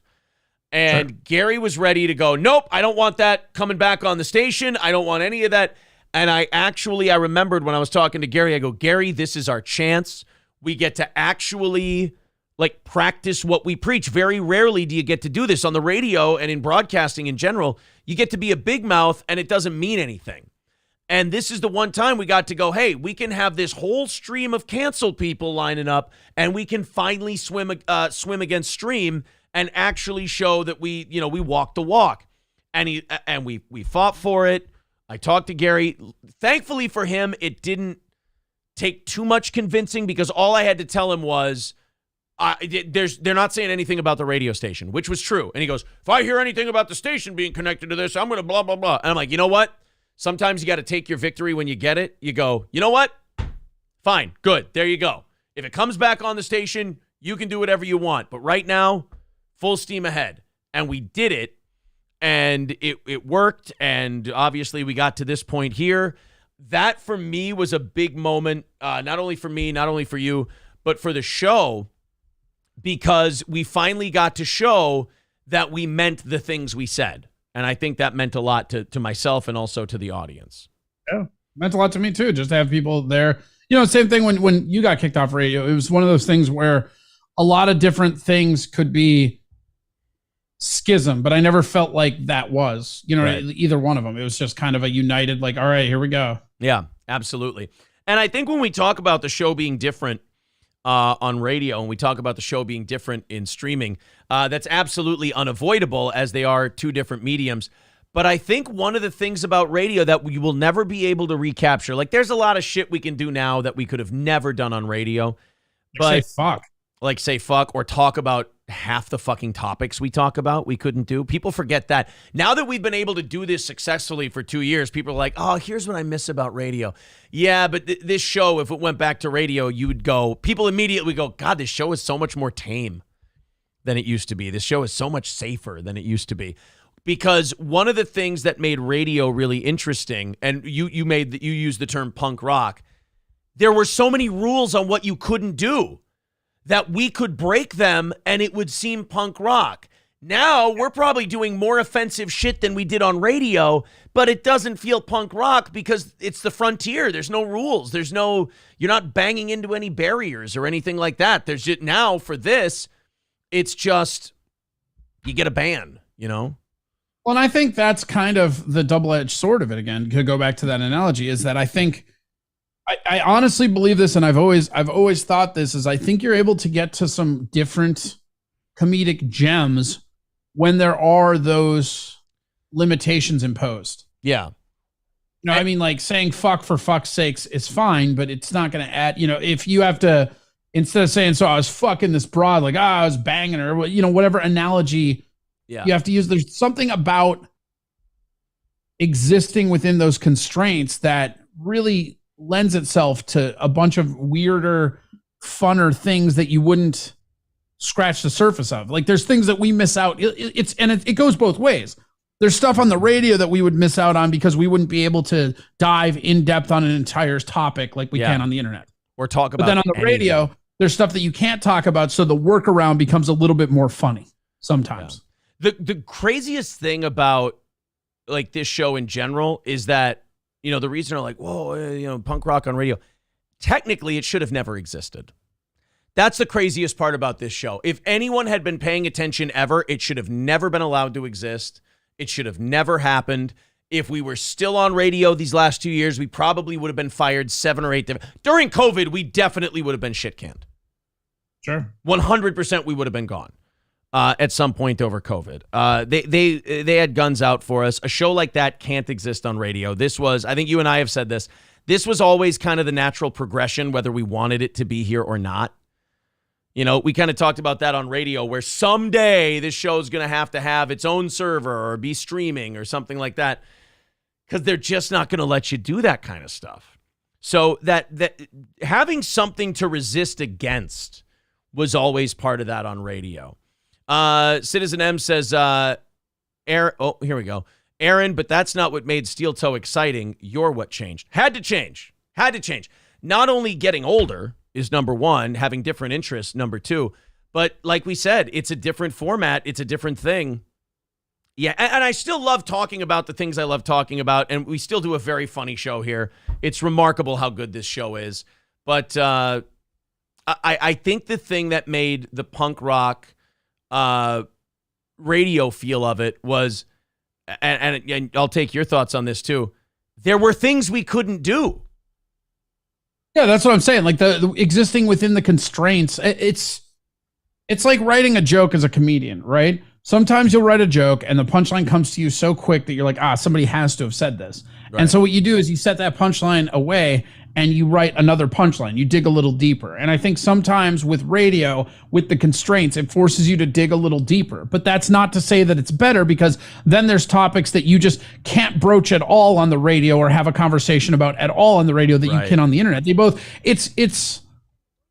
And sure. Gary was ready to go, nope, I don't want that coming back on the station. I don't want any of that. And I remembered when I was talking to Gary, I go, Gary, this is our chance. We get to actually practice what we preach. Very rarely do you get to do this on the radio and in broadcasting in general. You get to be a big mouth and it doesn't mean anything. And this is the one time we got to go, hey, we can have this whole stream of canceled people lining up and we can finally swim against stream and actually show that we walk the walk. And we fought for it. I talked to Gary. Thankfully for him, it didn't take too much convincing because all I had to tell him was they're not saying anything about the radio station, which was true. And he goes, if I hear anything about the station being connected to this, I'm going to blah, blah, blah. And I'm like, you know what? Sometimes you got to take your victory when you get it. You go, you know what? Fine. Good. There you go. If it comes back on the station, you can do whatever you want. But right now, full steam ahead. And we did it. And it worked. And obviously we got to this point here. That for me was a big moment, not only for me, not only for you, but for the show, because we finally got to show that we meant the things we said. And I think that meant a lot to myself and also to the audience. Yeah, meant a lot to me too, just to have people there. Same thing when you got kicked off radio. It was one of those things where a lot of different things could be schism, but I never felt like that was, Right. either one of them. It was just kind of a united, like, all right, here we go. Yeah, absolutely. And I think when we talk about the show being different on radio and we talk about the show being different in streaming, that's absolutely unavoidable as they are two different mediums. But I think one of the things about radio that we will never be able to recapture, like there's a lot of shit we can do now that we could have never done on radio. Like, say fuck Or talk about half the fucking topics we talk about we couldn't do. People forget that. Now that we've been able to do this successfully for 2 years, people are like, oh, here's what I miss about radio. Yeah, but this show, if it went back to radio, you would go, people immediately go, God, this show is so much more tame than it used to be. This show is so much safer than it used to be. Because one of the things that made radio really interesting, and you used the term punk rock, there were so many rules on what you couldn't do that we could break them and it would seem punk rock. Now we're probably doing more offensive shit than we did on radio, but it doesn't feel punk rock because it's the frontier. There's no rules. You're not banging into any barriers or anything like that. There's just, now for this, it's just, you get a ban, Well, and I think that's kind of the double-edged sword of it again, to go back to that analogy, is that I think, I honestly believe this, and I've always thought this, is I think you're able to get to some different comedic gems when there are those limitations imposed. Yeah. I mean, like saying fuck for fuck's sakes is fine, but it's not going to add, if you have to, instead of saying, so I was fucking this broad, like, I was banging her, whatever analogy you have to use, there's something about existing within those constraints that really lends itself to a bunch of weirder, funner things that you wouldn't scratch the surface of. Like there's things that we miss out. It goes both ways. There's stuff on the radio that we would miss out on because we wouldn't be able to dive in depth on an entire topic like we can on the internet. Or talk about. But then on the radio, there's stuff that you can't talk about, so the workaround becomes a little bit more funny sometimes. Yeah. The craziest thing about like this show in general is that, the reason are like, whoa, punk rock on radio. Technically, it should have never existed. That's the craziest part about this show. If anyone had been paying attention ever, it should have never been allowed to exist. It should have never happened. If we were still on radio these last 2 years, we probably would have been fired 7 or 8. During COVID, we definitely would have been shit canned. Sure. 100% we would have been gone. At some point over COVID. They had guns out for us. A show like that can't exist on radio. This was, I think you and I have said this, this was always kind of the natural progression, whether we wanted it to be here or not. We kind of talked about that on radio, where someday this show is going to have its own server or be streaming or something like that, because they're just not going to let you do that kind of stuff. So that having something to resist against was always part of that on radio. Citizen M says, Aaron, oh, here we go. Aaron, but that's not what made Steel Toe exciting. You're what changed. Had to change. Not only getting older is number one, having different interests, number two, but like we said, it's a different format. It's a different thing. Yeah, and I still love talking about the things I love talking about, and we still do a very funny show here. It's remarkable how good this show is. But I think the thing that made the punk rock radio feel of it was, and I'll take your thoughts on this too, there were things we couldn't do. Yeah, that's what I'm saying. Like the existing within the constraints, it's like writing a joke as a comedian, right? Sometimes you'll write a joke and the punchline comes to you so quick that you're like, somebody has to have said this. Right. And so what you do is you set that punchline away and you write another punchline. You dig a little deeper. And I think sometimes with radio, with the constraints, it forces you to dig a little deeper. But that's not to say that it's better, because then there's topics that you just can't broach at all on the radio or have a conversation about at all on the radio that you can on the internet. They both, it's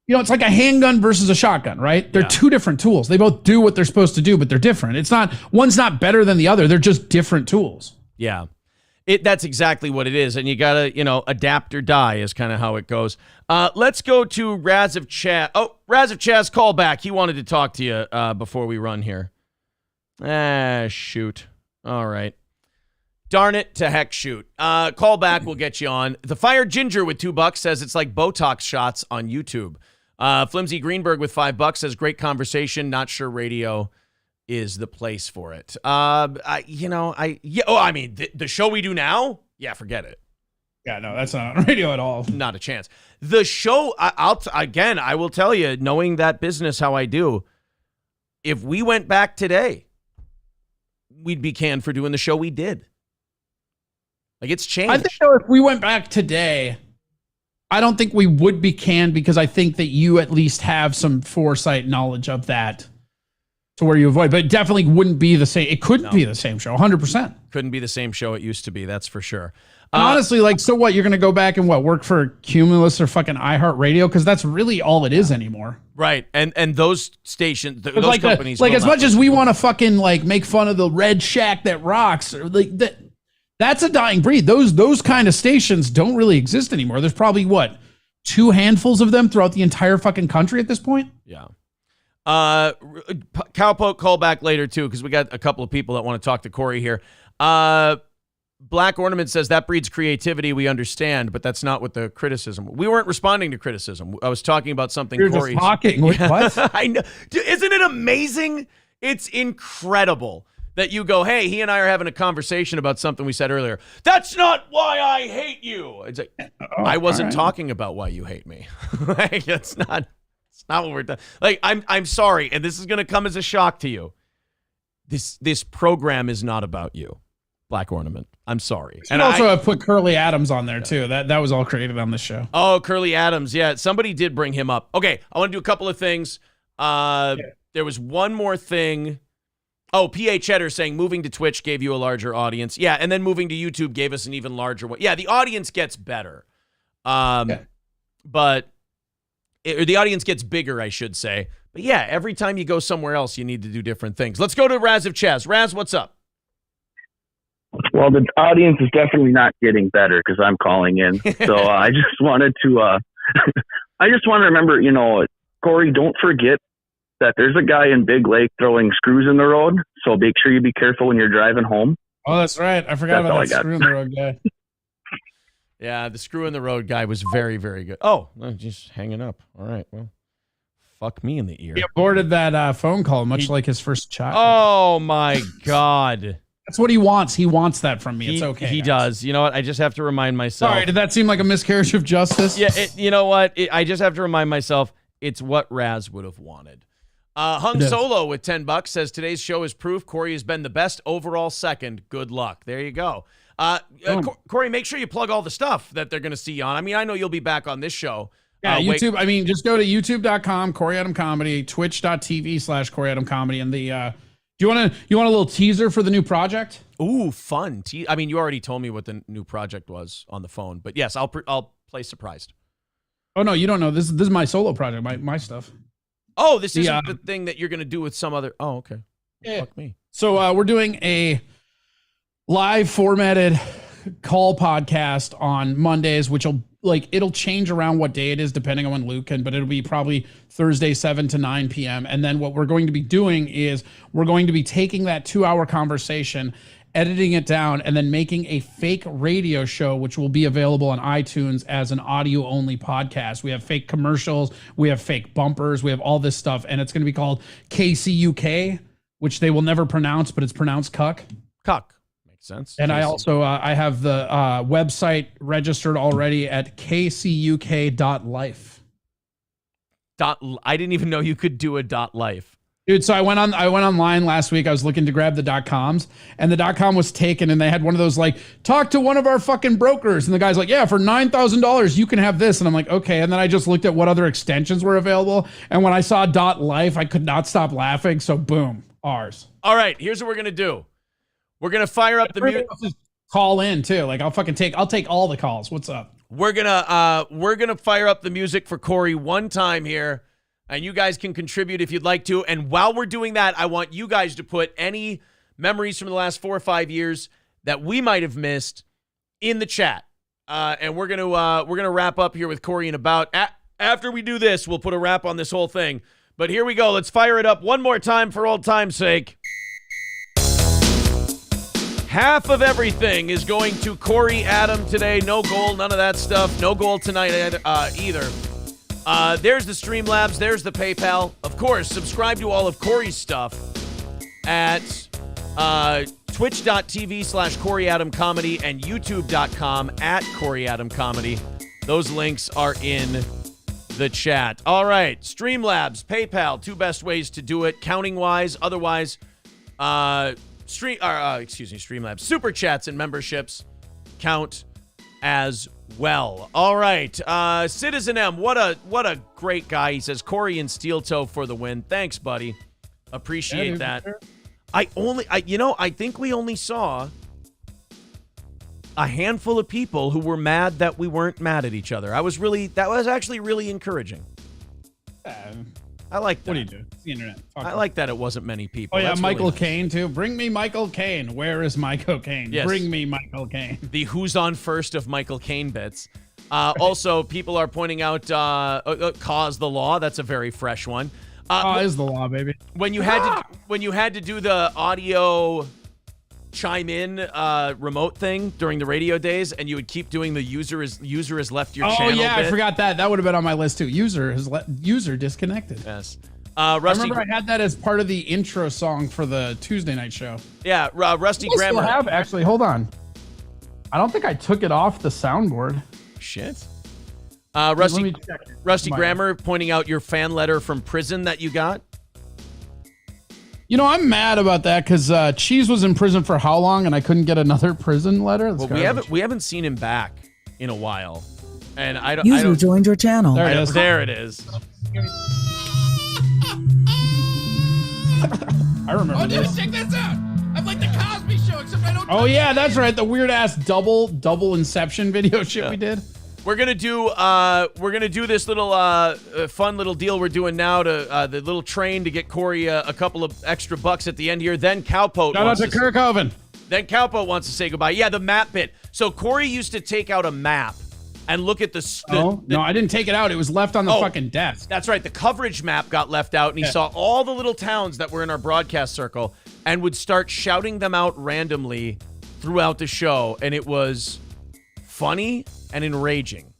like a handgun versus a shotgun, right? They're two different tools. They both do what they're supposed to do, but they're different. It's not, one's not better than the other. They're just different tools. Yeah. That's exactly what it is. And you got to, adapt or die is kind of how it goes. Let's go to Raz of Chaz. Oh, Raz of Chaz, call back. He wanted to talk to you before we run here. Shoot. All right. Darn it, to heck, shoot. Call back, we'll get you on. The Fire Ginger with $2 says it's like Botox shots on YouTube. Flimsy Greenberg with $5 says great conversation. Not sure radio is the place for it. The show we do now, yeah, forget it. Yeah, no, that's not on radio at all. Not a chance. The show, I will tell you, knowing that business how I do, if we went back today, we'd be canned for doing the show we did. Like, it's changed. I think if we went back today, I don't think we would be canned, because I think that you at least have some foresight knowledge of that to where you avoid. But it definitely wouldn't be the same. It couldn't be the same show, 100%. Couldn't be the same show it used to be, that's for sure. Honestly, like, so what? You're going to go back and work for Cumulus or fucking iHeartRadio? Because that's really all it is anymore. Right. And those stations, those like companies. Like, as much as we want to fucking, like, make fun of the Red Shack that rocks, or like that's a dying breed. Those kind of stations don't really exist anymore. There's probably, 2 handfuls of them throughout the entire fucking country at this point? Yeah. Cowpoke call back later, too, because we got a couple of people that want to talk to Corey here. Black Ornament says that breeds creativity. We understand, but that's not what the criticism. We weren't responding to criticism. I was talking about something. You're just talking. What? I know. Isn't it amazing? It's incredible that you go, hey, he and I are having a conversation about something we said earlier. That's not why I hate you. It's like, I wasn't talking about why you hate me. Like, it's not what we're doing. Like, I'm sorry, and this is going to come as a shock to you. This program is not about you, Black Ornament. I'm sorry. And also, I put Curly Adams on there too. That was all created on this show. Oh, Curly Adams. Yeah, somebody did bring him up. Okay, I want to do a couple of things. There was one more thing. Oh, P.A. Cheddar saying moving to Twitch gave you a larger audience. Yeah, and then moving to YouTube gave us an even larger one. Yeah, the audience gets better. But the audience gets bigger, I should say. But yeah, every time you go somewhere else, you need to do different things. Let's go to Raz of Chaz. Raz, what's up? Well, the audience is definitely not getting better because I'm calling in. So I just wanted to, I just want to remember, Corey, don't forget that there's a guy in Big Lake throwing screws in the road. So make sure you be careful when you're driving home. Oh, that's right. I forgot about that screw in the road guy. Yeah, the screw in the road guy was very, very good. Oh, just hanging up. All right, well, fuck me in the ear. He aborted that phone call, much like his first child. Oh, my God. That's what he wants. He wants that from me. It's okay. He does. You know what? I just have to remind myself. Sorry, did that seem like a miscarriage of justice? Yeah, you know what? I just have to remind myself it's what Raz would have wanted. Hung Solo with $10 says today's show is proof Corey has been the best overall second. Good luck. There you go. Corey, make sure you plug all the stuff that they're going to see you on. I mean, I know you'll be back on this show. Yeah, YouTube. I mean, just go to youtube.com, Corey Adam Comedy, twitch.tv/Corey Adam Comedy, and the. You want a little teaser for the new project? Ooh, fun. I mean, you already told me what the new project was on the phone, but yes, I'll play surprised. Oh no, you don't know. This is my solo project, my stuff. Oh, this isn't the thing that you're going to do with some other. Oh, okay. Yeah. Fuck me. So we're doing a live formatted call podcast on Mondays, which it'll change around what day it is depending on when Luke can, but it'll be probably Thursday 7 to 9 p.m. And then what we're going to be doing is we're going to be taking that 2-hour conversation, editing it down, and then making a fake radio show, which will be available on iTunes as an audio-only podcast. We have fake commercials, we have fake bumpers, we have all this stuff, and it's going to be called KCUK, which they will never pronounce, but it's pronounced cuck. Cuck. Makes sense. And I also, I have the website registered already at kcuk.life. I didn't even know you could do a .life. Dude, so I went online last week. I was looking to grab the .coms, and the .com was taken, and they had one of those like, talk to one of our fucking brokers, and the guy's like, yeah, for $9,000 you can have this, and I'm like, okay. And then I just looked at what other extensions were available, and when I saw .life, I could not stop laughing. So boom, ours. All right, here's what we're gonna do. We're gonna fire up the music. Call in too. Like I'll take all the calls. What's up? We're gonna fire up the music for Corey one time here. And you guys can contribute if you'd like to. And while we're doing that, I want you guys to put any memories from the last 4 or 5 years that we might have missed in the chat. And we're gonna wrap up here with Corey in about. After we do this, we'll put a wrap on this whole thing. But here we go. Let's fire it up one more time for old time's sake. Half of everything is going to Corey Adam today. No goal, none of that stuff. No goal tonight either. There's the Streamlabs. There's the PayPal. Of course, subscribe to all of Corey's stuff at twitch.tv/CoreyAdamComedy and youtube.com at CoreyAdamComedy. Those links are in the chat. All right, Streamlabs, PayPal, two best ways to do it, counting-wise. Otherwise, Streamlabs, Super Chats and memberships count as well. All right, Citizen M, what a great guy. He says, Corey and Steel Toe for the win. Thanks, buddy. Appreciate that. Sure. I think we only saw a handful of people who were mad that we weren't mad at each other. That was actually really encouraging. I like that. What do you do? It's the internet. I like that it wasn't many people. Oh, yeah, That's Michael really nice. Caine, too. Bring me Michael Caine. Where is my cocaine? Yes. Bring me Michael Caine. The who's on first of Michael Caine bits. Also, people are pointing out Cause the Law. That's a very fresh one. Is the law, baby. When you had to do the audio chime in remote thing during the radio days, and you would keep doing the user has left your channel. Oh yeah, bit. I forgot that. That would have been on my list too. User disconnected. Yes. Rusty, I remember I had that as part of the intro song for the Tuesday night show. Yeah, Rusty Grammar. Actually, hold on. I don't think I took it off the soundboard. Shit. Rusty Grammar pointing out your fan letter from prison that you got. You know, I'm mad about that because Cheese was in prison for how long, and I couldn't get another prison letter. Well, we haven't seen him back in a while, and I don't. User joined your channel. There it is. I remember. Oh, dude, check this out! I'm like the Cosby Show, except I don't. Oh yeah, that's right. The weird ass double Inception video shit we did. We're gonna do this little fun little deal we're doing now to the little train to get Corey a couple of extra bucks at the end here. Then Cowpote. Shout out to Kirk Hovind. Then Cowpote wants to say goodbye. Yeah, the map bit. So Corey used to take out a map and look at no, I didn't take it out. It was left on the fucking desk. That's right. The coverage map got left out, and he saw all the little towns that were in our broadcast circle and would start shouting them out randomly throughout the show, and it was funny and enraging.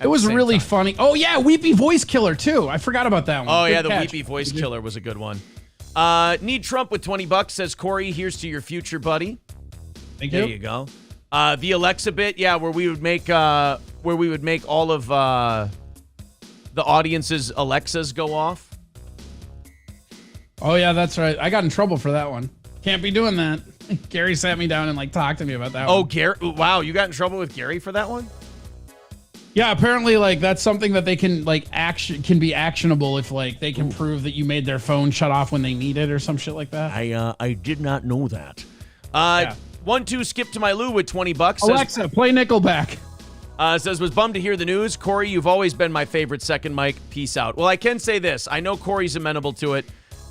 It was really funny. Oh, yeah, Weepy Voice Killer, too. I forgot about that one. Oh, yeah, the Weepy Voice Killer was a good one. Need Trump with $20 says, Corey, here's to your future, buddy. Thank you. There you go. The Alexa bit, yeah, where we would make all of the audience's Alexas go off. Oh, yeah, that's right. I got in trouble for that one. Can't be doing that. Gary sat me down and talked to me about that one. Oh, Gary! Wow, you got in trouble with Gary for that one? Yeah, apparently, that's something that they can can be actionable if they can prove that you made their phone shut off when they need it or some shit like that. I did not know that. 1-2 skip to my Lou with $20. Alexa, play Nickelback. Says, was bummed to hear the news. Corey, you've always been my favorite second mic. Peace out. Well, I can say this. I know Corey's amenable to it.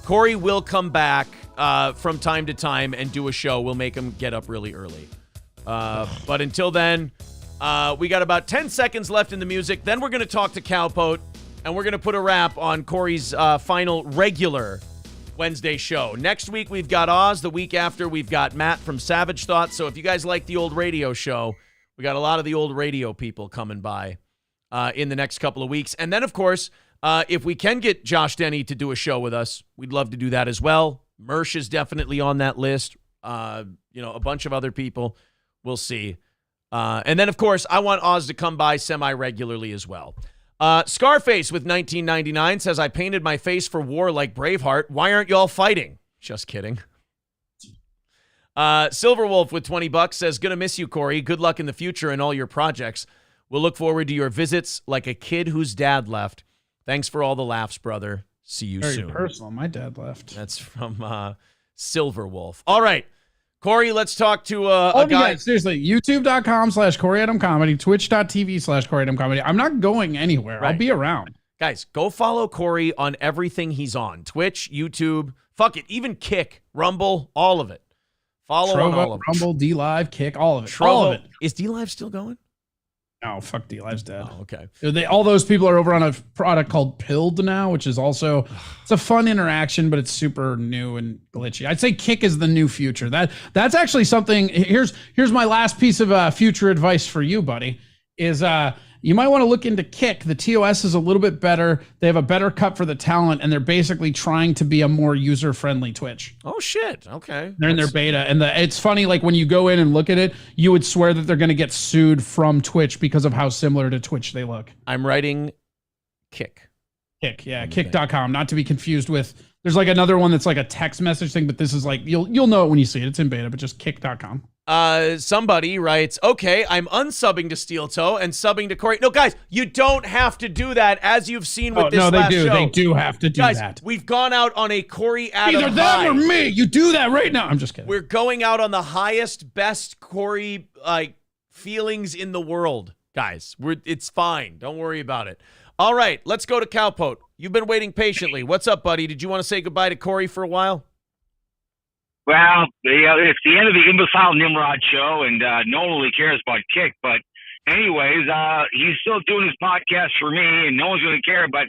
Corey will come back from time to time and do a show. We'll make him get up really early. But until then, we got about 10 seconds left in the music. Then we're going to talk to Cowpote, and we're going to put a wrap on Corey's final regular Wednesday show. Next week, we've got Oz. The week after, we've got Matt from Savage Thoughts. So if you guys like the old radio show, we got a lot of the old radio people coming by in the next couple of weeks. And then, of course, if we can get Josh Denny to do a show with us, we'd love to do that as well. Mersh is definitely on that list. A bunch of other people. We'll see. And then, of course, I want Oz to come by semi-regularly as well. Scarface with 1999 says, I painted my face for war like Braveheart. Why aren't y'all fighting? Just kidding. Silverwolf with $20 says, gonna miss you, Corey. Good luck in the future and all your projects. We'll look forward to your visits like a kid whose dad left. Thanks for all the laughs, brother. See you soon. Very personal. My dad left. That's from Silverwolf. All right. Corey, let's talk to a guy. Guys, seriously, youtube.com/CoreyAdamComedy, twitch.tv/CoreyAdamComedy. I'm not going anywhere. Right. I'll be around. Guys, go follow Corey on everything he's on. Twitch, YouTube, fuck it, even Kick, Rumble, all of it. Follow on all of it. Rumble, D-Live, Kick, all of it. Trovo. All of it. Is D-Live still going? No, fuck D-Live's dead. Oh, okay. All those people are over on a product called Pilled now, which is also, it's a fun interaction, but it's super new and glitchy. I'd say Kick is the new future. That's actually something. Here's my last piece of future advice for you, buddy, is you might want to look into Kick. The TOS is a little bit better. They have a better cut for the talent, and they're basically trying to be a more user-friendly Twitch. Oh, shit. Okay. They're in their beta, and it's funny, like, when you go in and look at it, you would swear that they're going to get sued from Twitch because of how similar to Twitch they look. I'm writing Kick. Kick, yeah, kick.com, not to be confused with, there's like another one that's like a text message thing, but this is like, you'll know it when you see it. It's in beta, but just kick.com. Somebody writes, okay, I'm unsubbing to Steel Toe and subbing to Corey. No, guys, you don't have to do that, as you've seen with this last show. They do have to do that. We've gone out on a Corey Adam either them or me. You do that right now. I'm just kidding. We're going out on the highest, best Corey feelings in the world, guys. It's fine. Don't worry about it. All right, let's go to Cowpote. You've been waiting patiently. What's up, buddy? Did you want to say goodbye to Corey for a while? Well, it's the end of the Imbecile Nimrod show, and no one really cares about Kick. But anyways, he's still doing his podcast for me, and no one's going to care. But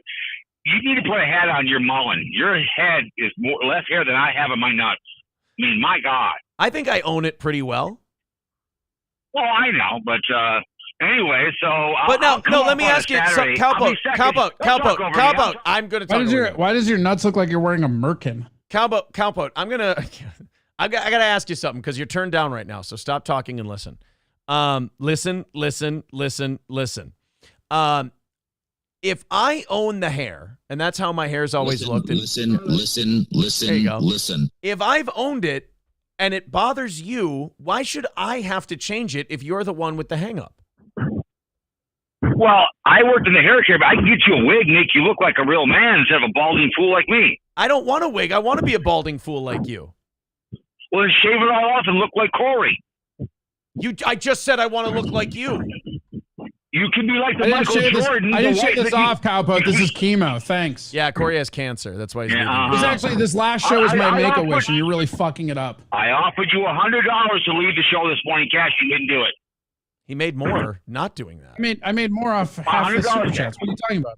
you need to put a hat on your mullen. Your head is less hair than I have in my nuts. I mean, my God. I think I own it pretty well. Well, I know, but anyway, so. But no, let me ask you. So, Cowpote. I'm going to talk over you. Why does your nuts look like you're wearing a merkin? Cowpote, I got to ask you something because you're turned down right now. So stop talking and listen. Listen. If I own the hair, and that's how my hair's always looked. Listen. There you go. Listen. If I've owned it and it bothers you, why should I have to change it if you're the one with the hang up? Well, I worked in the hair care, but I can get you a wig, make you look like a real man instead of a balding fool like me. I don't want a wig. I want to be a balding fool like you. Well, then shave it all off and look like Corey. I just said I want to look like you. You can be like the Michael Jordan. I didn't shave this off, Cowpote. This is chemo. Thanks. Yeah, Corey has cancer. That's why he's This last show is my Make-A-Wish, and you're really fucking it up. I offered you $100 to leave the show this morning, cash. You didn't do it. He made more not doing that. I made more off half the super chats. What are you talking about?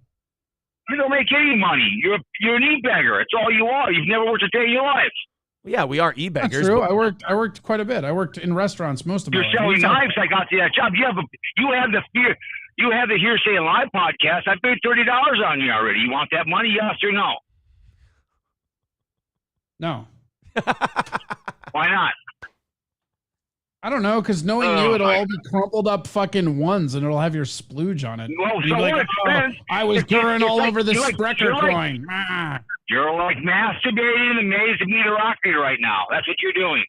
You don't make any money. You're an e-beggar. It's all you are. You've never worked a day in your life. Well, yeah, we are e-beggars. That's true. I worked quite a bit. I worked in restaurants most of my life. You're selling knives. I got you that job. You have the Hearsay and Live podcast. I paid $30 on you already. You want that money? Yes or no? No. Why not? I don't know, because knowing you, it'll all be crumpled up fucking ones, and it'll have your splooge on it. Well, so like, I was gurring all over the Sprecher coin. You're like masturbating in the maze of mediocrity right now. That's what you're doing.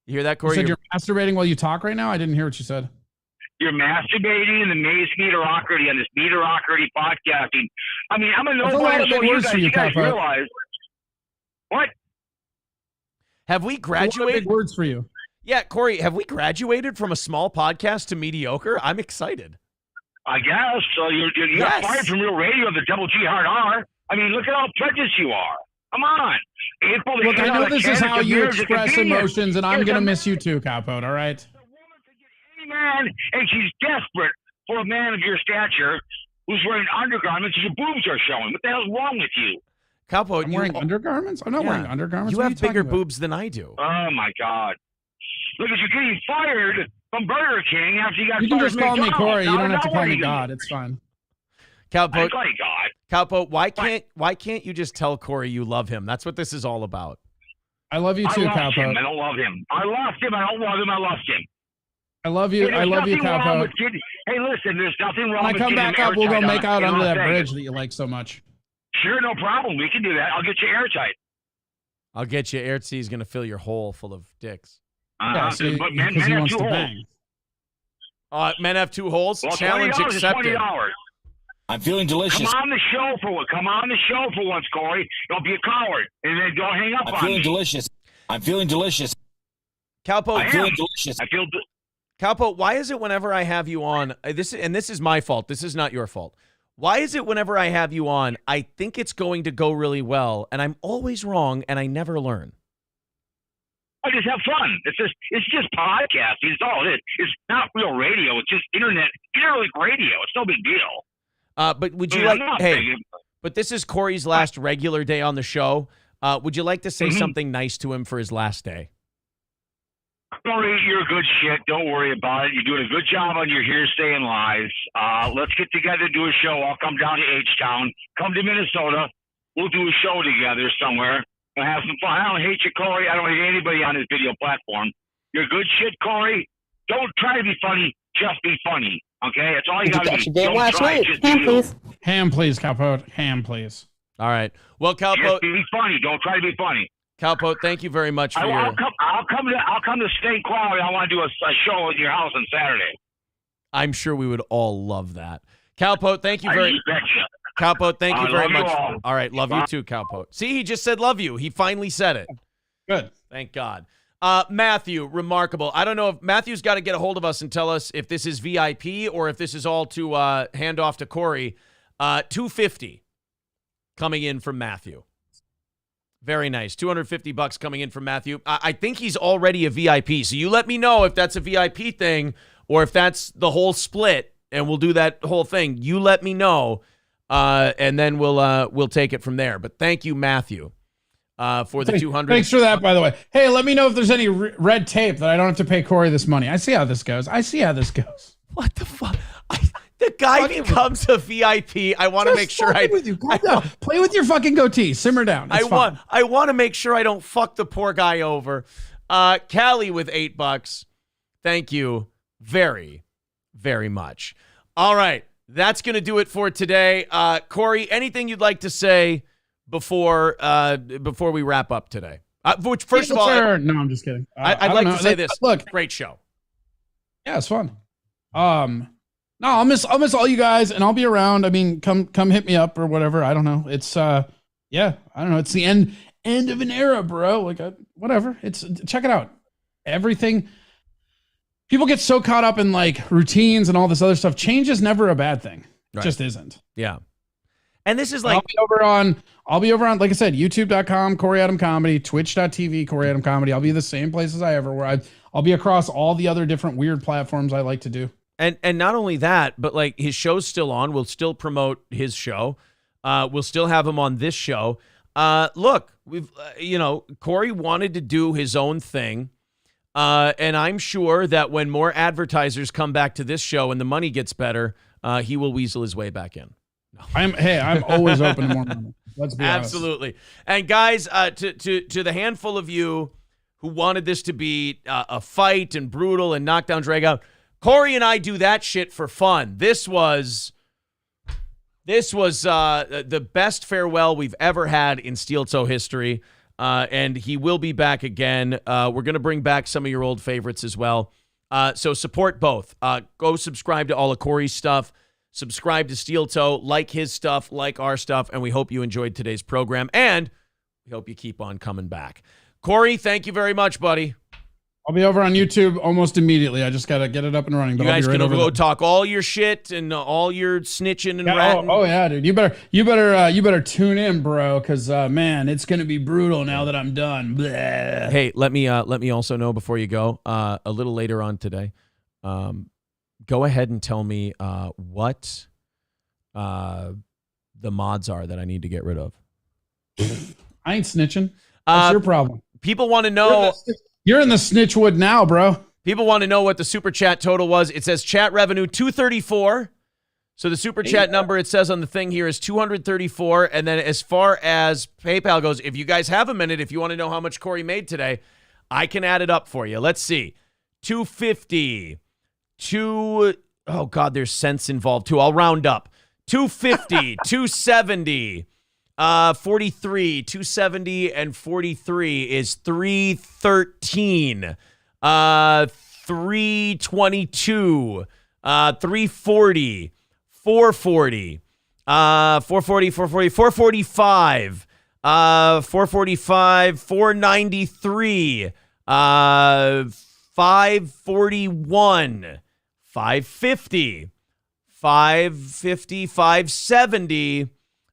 You hear that, Corey? You said you're masturbating while you talk right now? I didn't hear what you said. You're masturbating in the maze of mediocrity on this mediocrity podcasting. I mean, I'm a no-brainer. So you guys realize. What? Have we graduated? Big words for you. Yeah, Corey, have we graduated from a small podcast to mediocre? I'm excited. I guess. So you got fired from real radio, the Double G Hard R. I mean, look at how prejudiced you are. Come on. Look, I know this is how you express emotions, and I'm going to miss you too, Cowpote, all right? The woman could get any man, and she's desperate for a man of your stature who's wearing undergarments and your boobs are showing. What the hell's wrong with you? Cowpote, I'm wearing undergarments? I'm not wearing undergarments. You have bigger boobs than I do. Oh, my God. Look at you getting fired from Burger King after you got fired. You can just call me Corey. You don't have to call me God. It's fine. Cowpote, God. Why can't you just tell Corey you love him? That's what this is all about. I love you too, Cowpote. I don't love him. I lost him. I don't love him. I lost him. I love you. I love you, Cowpote. Hey, listen, there's nothing wrong with when I come back up, we'll go make out under that bridge that you like so much. Sure, no problem. We can do that. I'll get you airtight. I'll get you. Airtight is going to fill your hole full of dicks. But men have 2 holes. Men have 2 holes. Well, Challenge $20 accepted. $20. I'm feeling delicious. Come on the show for once, Corey. Don't be a coward, and then don't hang up on me. I'm feeling delicious. Cowpote, I'm feeling delicious. Cowpote, why is it whenever I have you on, this is my fault. This is not your fault. Why is it whenever I have you on, I think it's going to go really well, and I'm always wrong, and I never learn? I just have fun. It's just podcasting. It's all it is. It's not real radio. It's just internet radio. It's no big deal. But would you but this is Corey's last regular day on the show. Would you like to say something nice to him for his last day? Corey, you're good shit. Don't worry about it. You're doing a good job on your hearsay and lies. Let's get together, do a show. I'll come down to H-Town. Come to Minnesota. We'll do a show together somewhere. We'll have some fun. I don't hate you, Corey. I don't hate anybody on this video platform. You're good shit, Corey. Don't try to be funny. Just be funny. Okay? That's all you got to do. Don't try. Just Ham, do. please. Ham, please, Cowpote. Ham, please. All right. Well, Just Cowpote, be funny. Don't try to be funny. Cowpote, thank you very much for I'll come to State Quality. I want to do a show at your house on Saturday. I'm sure we would all love that. Cowpote, thank you very You betcha. Cowpote, thank you very love you much. all. Right, love you too, Cowpote. See, he just said love you. He finally said it. Good. Thank God. Matthew, remarkable. I don't know if Matthew's got to get a hold of us and tell us if this is VIP or if this is all to hand off to Corey. $250 coming in from Matthew. Very nice. $250 coming in from Matthew. I think he's already a VIP. So you let me know if that's a VIP thing or if that's the whole split, and we'll do that whole thing. You let me know, and then we'll take it from there. But thank you, Matthew, for the 200. Thanks for that, by the way. Hey, let me know if there's any red tape that I don't have to pay Corey this money. I see how this goes. What the fuck? The guy becomes a VIP. I want to make sure with you. Calm down. Play with your fucking goatee. Simmer down. It's fine. I want to make sure I don't fuck the poor guy over. Callie with $8. Thank you very, very much. All right. That's going to do it for today. Corey, anything you'd like to say before we wrap up today? Which, first of all, no, I'm just kidding. I'd like to say this. Look, great show. Yeah, it's fun. No, I'll miss all you guys, and I'll be around. I mean, come hit me up or whatever. I don't know. It's yeah, I don't know. It's the end of an era, bro. Like whatever. Check it out. Everything. People get so caught up in like routines and all this other stuff. Change is never a bad thing. It just isn't. Yeah. And this is like I'll be over on, like I said, youtube.com, Corey Adam Comedy, twitch.tv, Corey Adam Comedy. I'll be the same places I ever were. I'll be across all the other different weird platforms I like to do. And not only that, but like his show's still on. We'll still promote his show. We'll still have him on this show. Look, we've Corey wanted to do his own thing. And I'm sure that when more advertisers come back to this show and the money gets better, he will weasel his way back in. No. I'm always open to more money. Let's be honest. Absolutely. And guys, to the handful of you who wanted this to be a fight and brutal and knockdown, drag out, Corey and I do that shit for fun. This was the best farewell we've ever had in Steel Toe history, and he will be back again. We're going to bring back some of your old favorites as well. So support both. Go subscribe to all of Corey's stuff. Subscribe to Steel Toe, like his stuff, like our stuff, and we hope you enjoyed today's program, and we hope you keep on coming back. Corey, thank you very much, buddy. I'll be over on YouTube almost immediately. I just got to get it up and running. But you guys can go talk all your shit and all your snitching and ratting. Oh yeah, dude. You better tune in, bro, because man, it's gonna be brutal now that I'm done. Bleh. Hey, let me also know before you go. A little later on today, go ahead and tell me what the mods are that I need to get rid of. I ain't snitching. That's your problem. People want to know. You're in the snitchwood now, bro. People want to know what the super chat total was. It says chat revenue $234. So the super chat number it says on the thing here is $234. And then as far as PayPal goes, if you guys have a minute, if you want to know how much Corey made today, I can add it up for you. Let's see. $250. Oh God, there's cents involved too. I'll round up. $250, $270. 43, 270 and 43 is 313. 322, 340, 440, 440, 440, 445, 445, 493, 541, 550, 550, 570,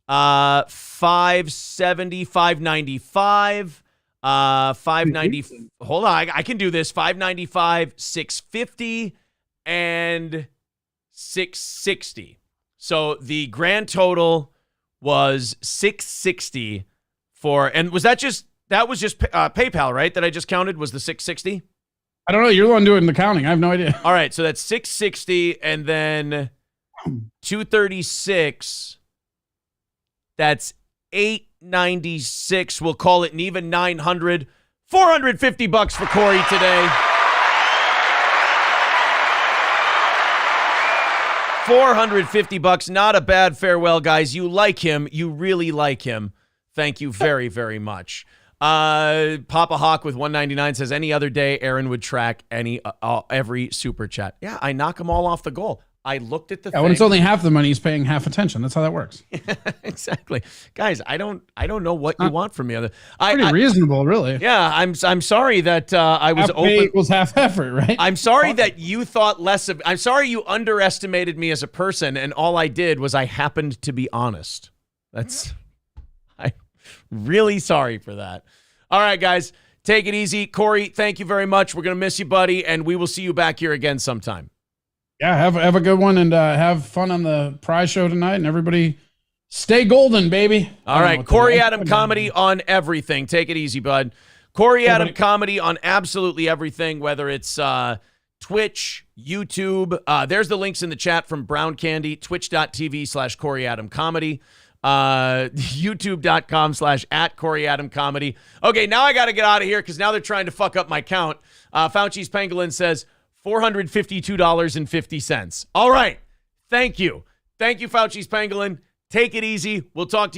570, 595, 590. Hold on, I can do this. 595, 650, and 660. So the grand total was 660 for, and was that was just PayPal, right? That I just counted was the 660. I don't know. You're the one doing the counting. I have no idea. All right, so that's 660 and then 236. That's 896. We'll call it an even 900. $450 for Corey today. $450. Not a bad farewell, guys. You like him. You really like him. Thank you very, very much. Papa Hawk with 199 says any other day Aaron would track every super chat. Yeah, I knock them all off the goal. I looked at the thing. When it's only half the money, he's paying half attention. That's how that works. Exactly. Guys, I don't know what you want from me. Pretty reasonable, really. Yeah, I'm sorry that I was half open. pay equals half effort, right? I'm sorry that you thought less of. I'm sorry you underestimated me as a person, and all I did was I happened to be honest. I'm really sorry for that. All right, guys, take it easy. Corey, thank you very much. We're gonna miss you, buddy, and we will see you back here again sometime. Yeah, have a good one and have fun on the prize show tonight. And everybody stay golden, baby. All right, Corey Adam Comedy on everything. Take it easy, bud. Corey Adam Comedy on absolutely everything, whether it's Twitch, YouTube. There's the links in the chat from Brown Candy, twitch.tv/Corey Adam Comedy, youtube.com/@Corey Adam Comedy. Okay, now I got to get out of here because now they're trying to fuck up my count. Fauci's Pangolin says, $452.50. All right. Thank you. Thank you, Fauci's Pangolin. Take it easy. We'll talk to you.